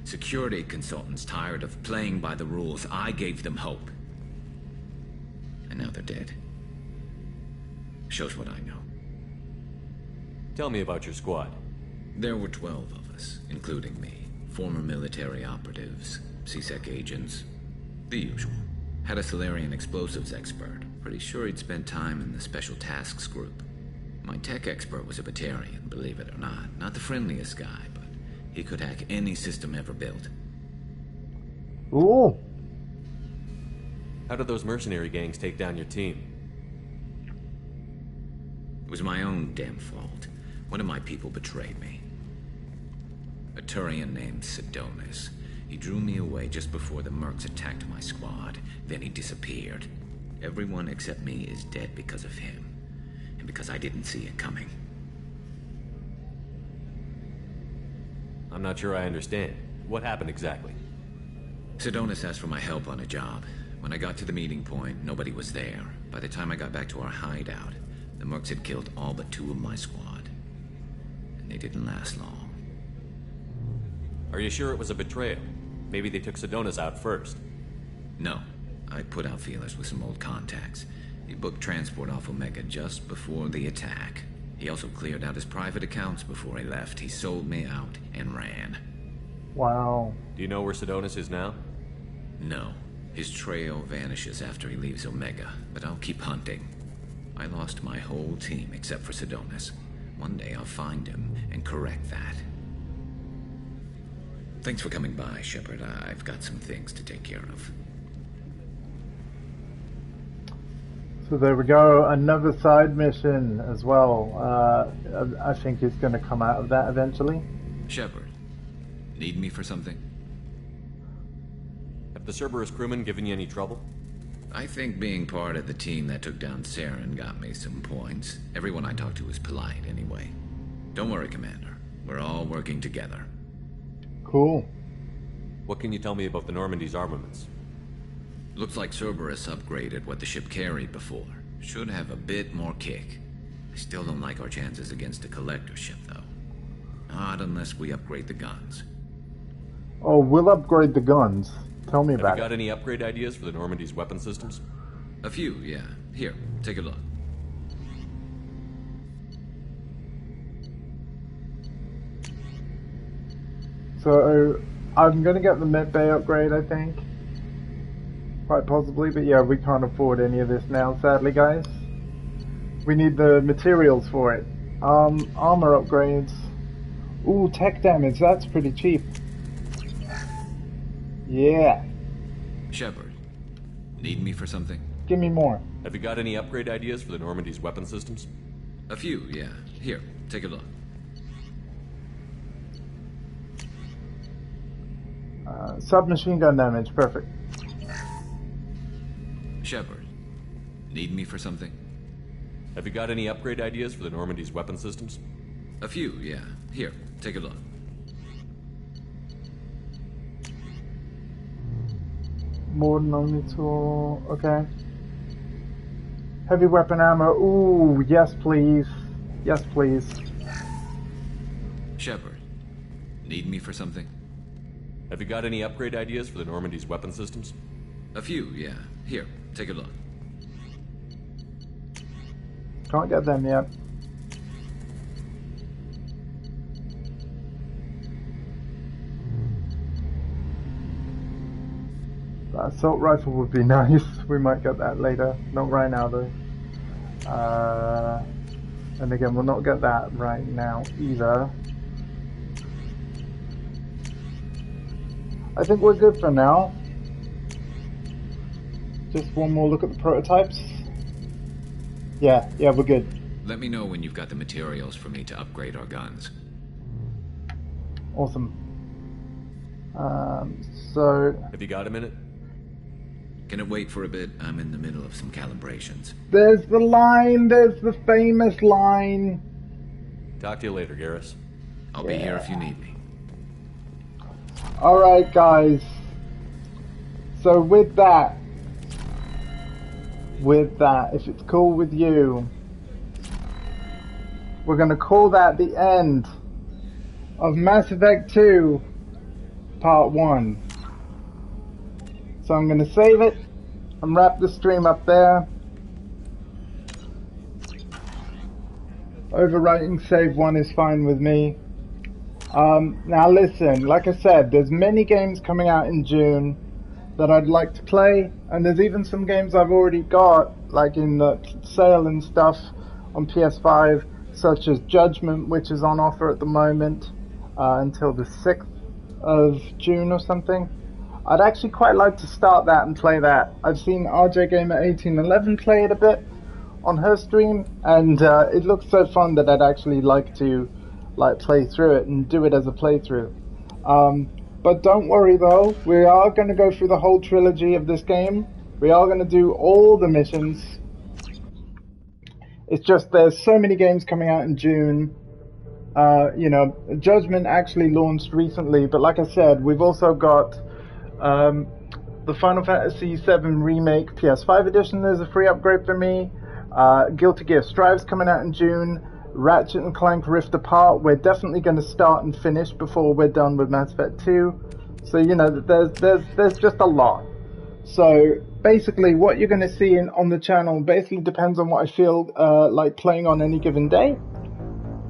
S2: Security consultants tired of playing by the rules. I gave them hope. And now they're dead. Shows what I know.
S10: Tell me about your squad.
S2: There were 12 of us, including me. Former military operatives, CSEC agents, the usual. Had a Solarian explosives expert. Pretty sure he'd spent time in the Special Tasks group. My tech expert was a Batarian, believe it or not. Not the friendliest guy, but he could hack any system ever built.
S1: Ooh.
S10: How did those mercenary gangs take down your team?
S2: It was my own damn fault. One of my people betrayed me. A Turian named Sidonis. He drew me away just before the mercs attacked my squad. Then he disappeared. Everyone except me is dead because of him. And because I didn't see it coming.
S10: I'm not sure I understand. What happened exactly?
S2: Sidonis asked for my help on a job. When I got to the meeting point, nobody was there. By the time I got back to our hideout, the mercs had killed all but 2 of my squad. And they didn't last long.
S10: Are you sure it was a betrayal? Maybe they took Sidonis out first.
S2: No. I put out feelers with some old contacts. He booked transport off Omega just before the attack. He also cleared out his private accounts before he left. He sold me out and ran.
S1: Wow.
S10: Do you know where Sidonis is now?
S2: No. His trail vanishes after he leaves Omega, but I'll keep hunting. I lost my whole team except for Sidonis. One day I'll find him and correct that. Thanks for coming by, Shepard. I've got some things to take care of.
S1: So there we go, another side mission as well. I think it's going to come out of that eventually.
S2: Shepard, need me for something?
S10: Have the Cerberus crewmen given you any trouble?
S2: I think being part of the team that took down Saren got me some points. Everyone I talked to was polite anyway. Don't worry, Commander. We're all working together.
S1: Cool.
S10: What can you tell me about the Normandy's armaments?
S2: Looks like Cerberus upgraded what the ship carried before. Should have a bit more kick. I still don't like our chances against a collector ship, though. Not unless we upgrade the guns.
S1: Oh, we'll upgrade the guns. Tell me about
S10: Have you got any upgrade ideas for the Normandy's weapon systems?
S2: A few, yeah. Here, take a look.
S1: So, I'm gonna get the mid-bay upgrade, I think. Quite possibly, but yeah, we can't afford any of this now, sadly, guys. We need the materials for it. Armor upgrades. Ooh, tech damage, that's pretty cheap. Yeah.
S2: Shepard, need me for something?
S1: Give me more.
S10: Have you got any upgrade ideas for the Normandy's weapon systems?
S2: A few, yeah. Here, take a look.
S1: Submachine gun damage, perfect.
S2: Shepard, need me for something?
S10: Have you got any upgrade ideas for the Normandy's weapon systems?
S2: A few, yeah. Here, take a look.
S1: More than only tool, okay. Heavy weapon ammo, ooh, yes please. Yes please.
S2: Shepard, need me for something?
S10: Have you got any upgrade ideas for the Normandy's weapon systems?
S2: A few, yeah. Here, take a look.
S1: Can't get them yet. That assault rifle would be nice. We might get that later. Not right now though. And again, we'll not get that right now either. I think we're good for now. Just one more look at the prototypes. Yeah, we're good.
S2: Let me know when you've got the materials for me to upgrade our guns.
S1: Awesome. So...
S10: Have you got a minute?
S2: Can it wait for a bit? I'm in the middle of some calibrations.
S1: There's the line, there's the famous line.
S10: Talk to you later, Garrus.
S2: I'll be here if you need me.
S1: Alright guys, so with that, if it's cool with you, we're going to call that the end of Mass Effect 2 Part 1. So I'm going to save it and wrap the stream up there. Overwriting save 1 is fine with me. Now listen, like I said, there's many games coming out in June that I'd like to play, and there's even some games I've already got, like in the sale and stuff on PS5, such as Judgment, which is on offer at the moment until the 6th of June or something. I'd actually quite like to start that and play that. I've seen RJ Gamer 1811 play it a bit on her stream, and it looks so fun that I'd actually like to play through it and do it as a playthrough. But But don't worry though, we are going to go through the whole trilogy of this game. We are going to do all the missions. It's just there's so many games coming out in June. You know, Judgment actually launched recently, but like I said, we've also got the Final Fantasy VII Remake PS5 edition. There's a free upgrade for me. Guilty Gear Strive's coming out in June. Ratchet and Clank Rift Apart, we're definitely going to start and finish before we're done with Mass Effect 2. So, you know, there's just a lot. So, basically, what you're going to see on the channel basically depends on what I feel like playing on any given day.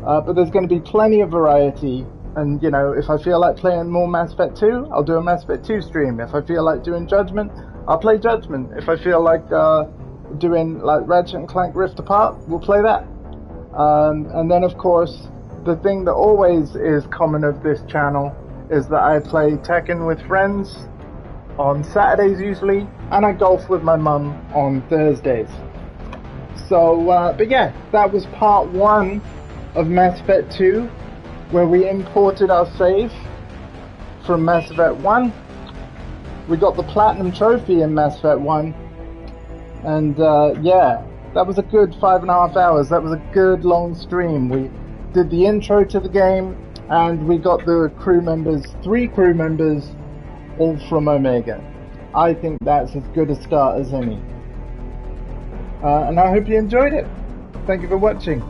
S1: But there's going to be plenty of variety. And, you know, if I feel like playing more Mass Effect 2, I'll do a Mass Effect 2 stream. If I feel like doing Judgment, I'll play Judgment. If I feel like doing like Ratchet and Clank Rift Apart, we'll play that. And then, of course, the thing that always is common of this channel is that I play Tekken with friends on Saturdays usually, and I golf with my mum on Thursdays. So, but yeah, that was part 1 of Mass Effect 2, where we imported our save from Mass Effect 1. We got the Platinum Trophy in Mass Effect 1, and yeah, that was a good 5.5 hours. That was a good long stream. We did the intro to the game, and we got the crew members, 3 crew members, all from Omega. I think that's as good a start as any. And I hope you enjoyed it. Thank you for watching.